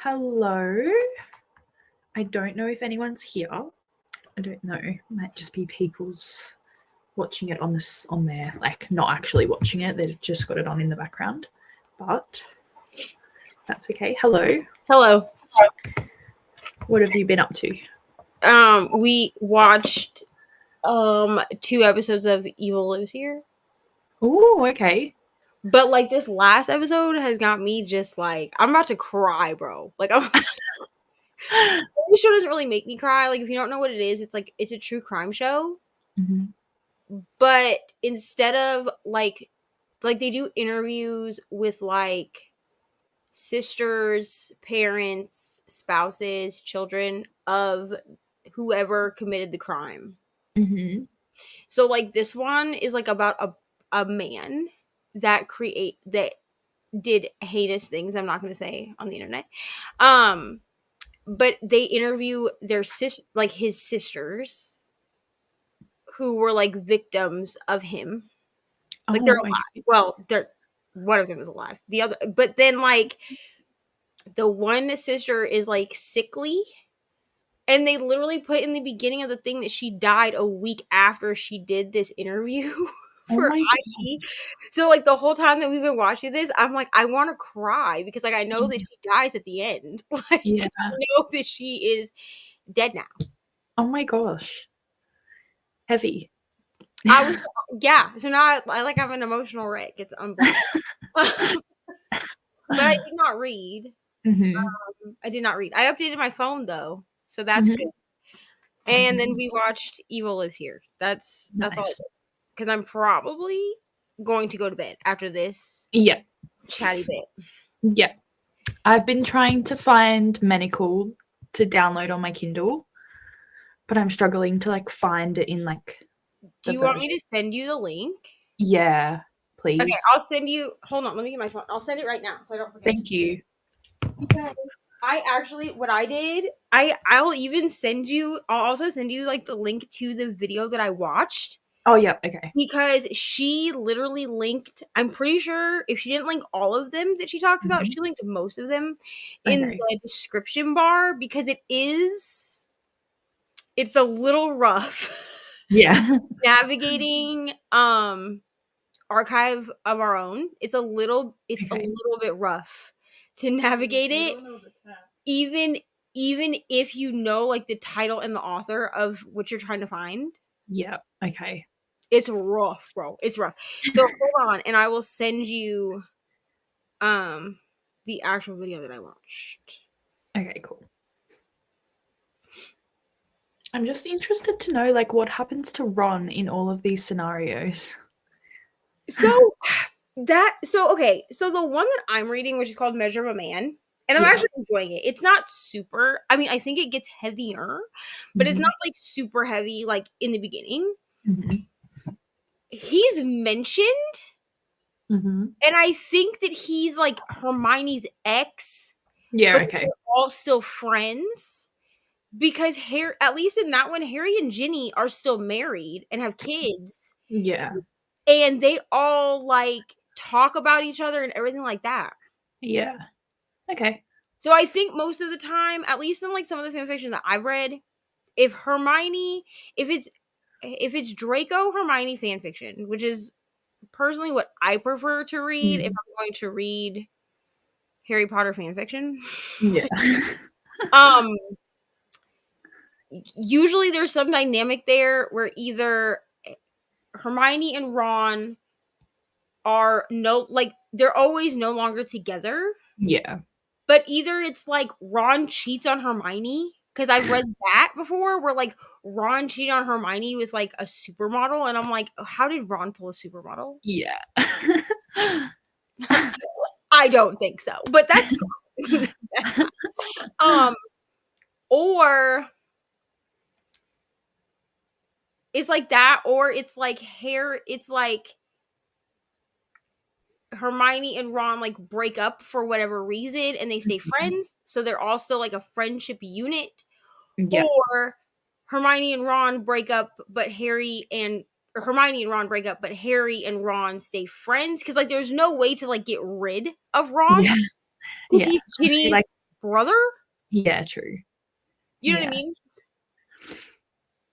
Hello. I don't know if anyone's here. I don't know. It might just be people's watching it on there, like not actually watching it. They've just got it on in the background. But that's okay. Hello. Hello. What have you been up to? We watched 2 episodes of Evil Lives Here. Oh, okay. But like this last episode has got me just like I'm about to cry, bro. Like this show doesn't really make me cry. Like if you don't know what it is, it's a true crime show. Mm-hmm. But instead of like they do interviews with like sisters, parents, spouses, children of whoever committed the crime. Mm-hmm. So like this one is like about a man that did heinous things I'm not going to say on the internet. But they interview his sisters who were like victims of him. Like they're alive. Okay. Well, one of them is alive. The other, but then like the one sister is like sickly, and they literally put in the beginning of the thing that she died a week after she did this interview for IE. So like the whole time that we've been watching this, I'm like, I want to cry because like I know that she dies at the end. Like Yeah. I know that she is dead now. Oh my gosh. Heavy. So now I'm an emotional wreck. It's unbelievable. But I did not read. Mm-hmm. I did not read. I updated my phone though, so that's good. And then we watched Evil Lives Here. That's all. Because I'm probably going to go to bed after this. Yeah. Chatty bit. Yeah. I've been trying to find Medical to download on my Kindle, but I'm struggling to like find it in like. Do you want me to send you the link? Yeah, please. Okay, I'll send you. Hold on, let me get my phone. I'll send it right now so I don't forget. Thank you. Because what I did, I'll even send you. I'll also send you like the link to the video that I watched. Oh yeah, okay. Because she literally linked. I'm pretty sure if she didn't link all of them that she talks about, she linked most of them in the description bar because it's a little rough. Yeah. Navigating Archive of Our Own. It's a little bit rough to navigate it. Even if you know like the title and the author of what you're trying to find. Yeah. Okay. It's rough, bro. It's rough. So hold on, and I will send you the actual video that I watched. Okay, cool. I'm just interested to know like what happens to Ron in all of these scenarios. So the one that I'm reading, which is called Measure of a Man, and I'm actually enjoying it. It's not super. I mean, I think it gets heavier, but it's not like super heavy like in the beginning. Mm-hmm. He's mentioned, and I think that he's like Hermione's ex. Yeah, but okay. They're all still friends because at least in that one, Harry and Ginny are still married and have kids. Yeah. And they all like talk about each other and everything like that. Yeah. Okay. So I think most of the time, at least in like some of the fan fiction that I've read, if it's Draco Hermione fan fiction, which is personally what I prefer to read if I'm going to read Harry Potter fan fiction. Yeah. Usually there's some dynamic there where either Hermione and Ron are they're always no longer together. Yeah. But either it's like Ron cheats on Hermione, because I've read that before, where like Ron cheated on Hermione with like a supermodel, and I'm like, how did Ron pull a supermodel? Yeah. I don't think so, but that's fine. That's fine. Or it's like that, or it's like Hermione and Ron like break up for whatever reason and they stay friends, so they're also like a friendship unit. Yeah. Or Hermione and Ron break up, but Harry and Ron stay friends, because like there's no way to like get rid of Ron. Yeah. Because he's Ginny's brother? Yeah, true. You know what I mean?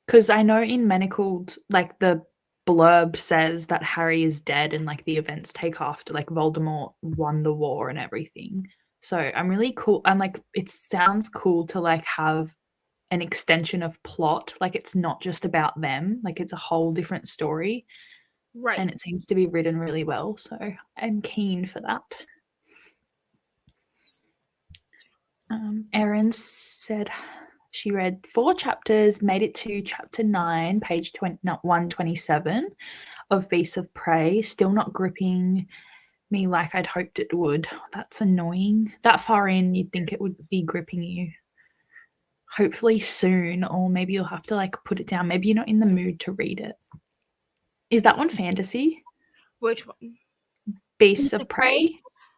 Because I know in Manacled, like the blurb says that Harry is dead and like the events take after like Voldemort won the war and everything. So I'm really cool. I'm like, it sounds cool to like have an extension of plot. Like it's not just about them. Like it's a whole different story. Right. And it seems to be written really well. So I'm keen for that. Erin said she read 4 chapters, made it to chapter 9, page 127 of Beasts of Prey. Still not gripping me like I'd hoped it would. That's annoying. That far in, you'd think it would be gripping you. Hopefully soon, or maybe you'll have to like put it down. Maybe you're not in the mood to read it. Is that one fantasy? Which one? Beasts of Prey?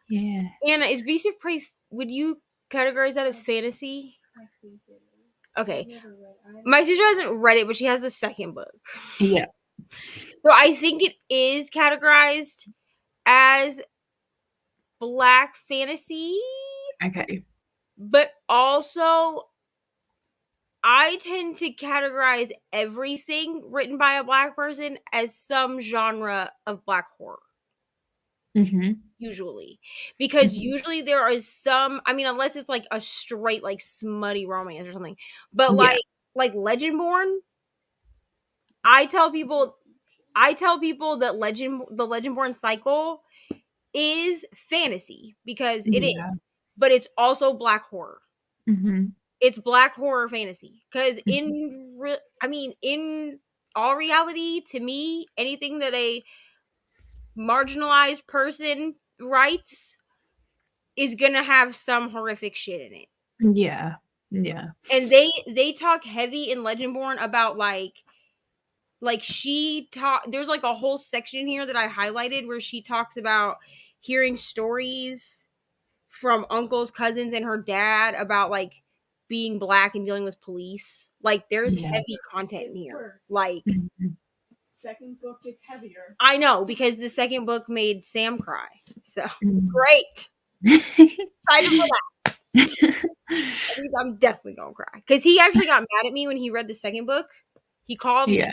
Yeah. Anna, is Beasts of Prey, would you categorize that as fantasy? I think it is. Okay. My sister hasn't read it, but she has the second book. Yeah. So I think it is categorized as black fantasy. Okay. But also, I tend to categorize everything written by a black person as some genre of black horror. Mm-hmm. Usually. Because usually there is some, I mean, unless it's like a straight, like smutty romance or something. But like Legendborn, I tell people that the Legendborn cycle is fantasy because it is, but it's also black horror. Mm-hmm. It's black horror fantasy because in all reality, to me, anything that a marginalized person writes is gonna have some horrific shit in it. Yeah. Yeah. And they talk heavy in Legendborn about there's like a whole section here that I highlighted where she talks about hearing stories from uncles, cousins, and her dad about like being black and dealing with police. Like there's heavy content in here. Like second book gets heavier. I know, because the second book made Sam cry. So great. Excited for that. I'm definitely gonna cry. Because he actually got mad at me when he read the second book. He called me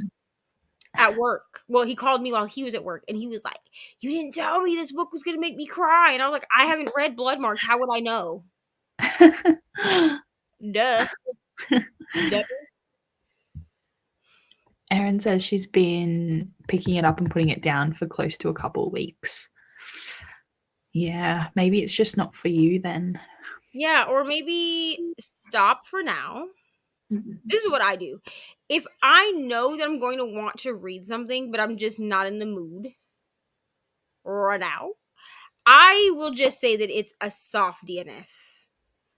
at work. Well, he called me while he was at work, and he was like, "You didn't tell me this book was gonna make me cry." And I was like, "I haven't read Bloodmarked. How would I know?" Duh. Erin says she's been picking it up and putting it down for close to a couple of weeks. Yeah, maybe it's just not for you then. Yeah, or maybe stop for now. This is what I do. If I know that I'm going to want to read something, but I'm just not in the mood right now, I will just say that it's a soft DNF.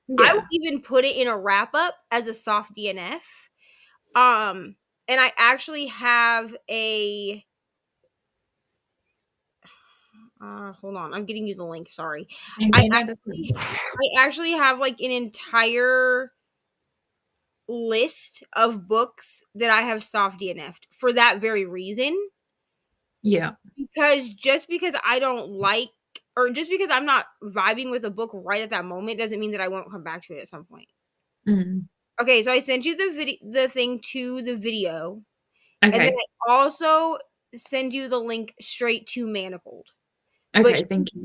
Yeah. I will even put it in a wrap up as a soft DNF. And I actually have a hold on, I'm getting you the link, sorry. I actually have like an entire list of books that I have soft DNF'd for that very reason. Yeah. Because just because I don't like, or just because I'm not vibing with a book right at that moment doesn't mean that I won't come back to it at some point. Okay, so I sent you the thing to the video. Okay. And then I also send you the link straight to Manacled. Okay, thank you.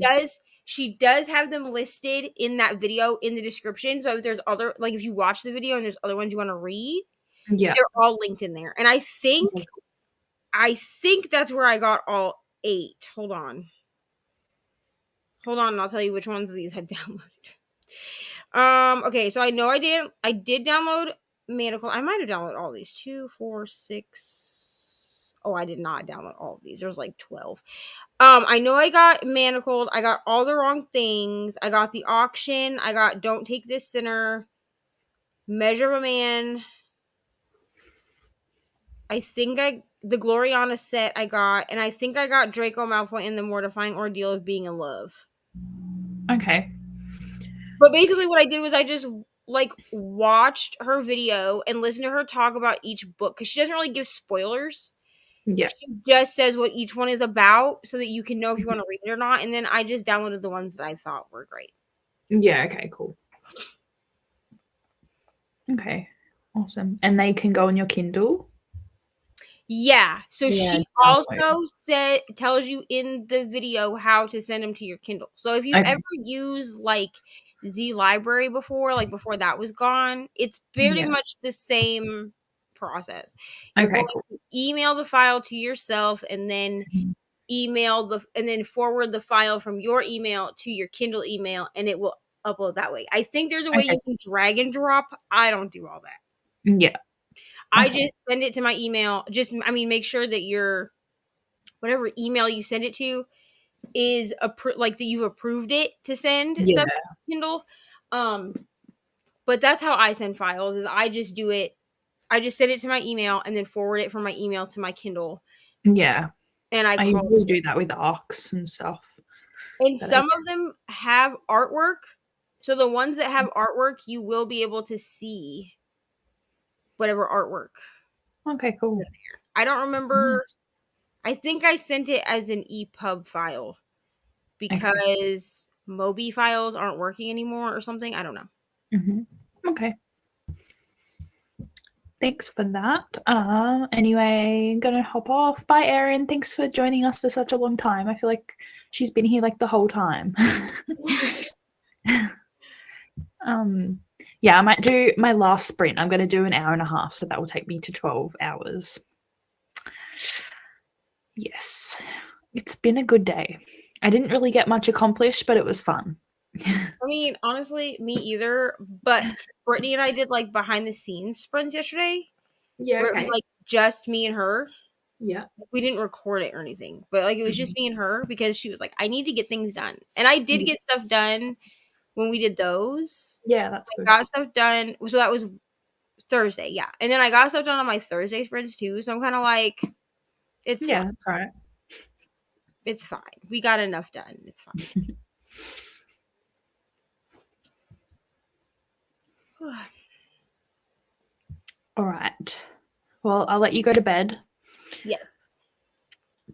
She does have them listed in that video in the description. So if there's other, like if you watch the video and there's other ones you want to read, they're all linked in there. And I think that's where I got all 8. Hold on, and I'll tell you which ones of these I downloaded. Okay, so I know I did download Manacled. I might have downloaded all these. 2, 4, 6. Oh, I did not download all of these. There's like 12. I know I got Manacled. I got All the Wrong Things. I got The Auction. I got Don't Take This Sinner. Measure of a Man. I think the Gloriana set I got, and I think I got Draco Malfoy and the Mortifying Ordeal of Being in Love. Okay. But basically what I did was I just like watched her video and listened to her talk about each book, because she doesn't really give spoilers. Yeah. She just says what each one is about so that you can know if you want to read it or not. And then I just downloaded the ones that I thought were great. Yeah, okay, cool. Okay. Awesome. And they can go on your Kindle? Yeah. So Yeah, she also tells you in the video how to send them to your Kindle. So if you ever use like Z Library before, like before that was gone, it's very much the same process. You're going to email the file to yourself and then forward the file from your email to your Kindle email, and it will upload that way. I think there's a way you can drag and drop. I don't do all that. Yeah. I just send it to my email. Make sure that your whatever email you send it to is like that you've approved it to send stuff to Kindle. But that's how I send files. Is I just do it. I just send it to my email and then forward it from my email to my Kindle. Yeah. And I usually do that with ARCs and stuff. And some of them have artwork. So the ones that have artwork, you will be able to see whatever artwork. Okay, cool. I don't remember. I think I sent it as an EPUB file because Mobi files aren't working anymore or something. I don't know. Mm-hmm. Okay. Thanks for that. Anyway, I'm gonna hop off. Bye, Erin. Thanks for joining us for such a long time. I feel like she's been here like the whole time. Yeah, I might do my last sprint. I'm gonna do an hour and a half, so that will take me to 12 hours. Yes, it's been a good day. I didn't really get much accomplished, but it was fun. I mean, honestly, me either. But Brittany and I did like behind the scenes sprints yesterday. Yeah, where it was like just me and her. Yeah. We didn't record it or anything, but like it was just me and her because she was like, I need to get things done. And I did get stuff done when we did those. Yeah, that's good. I got stuff done. So that was Thursday. Yeah. And then I got stuff done on my Thursday sprints too. So I'm kind of like, it's fine. That's all right. It's fine. We got enough done. It's fine. All right. Well, I'll let you go to bed. Yes.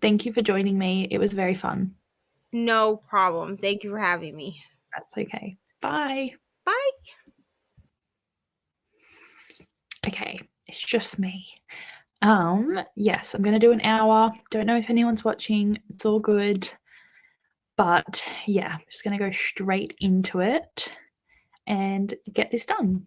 Thank you for joining me. It was very fun. No problem. Thank you for having me. That's okay. Bye. Bye. Okay, it's just me. Yes, I'm gonna do an hour. Don't know if anyone's watching. It's all good. But yeah, I'm just gonna go straight into it and get this done.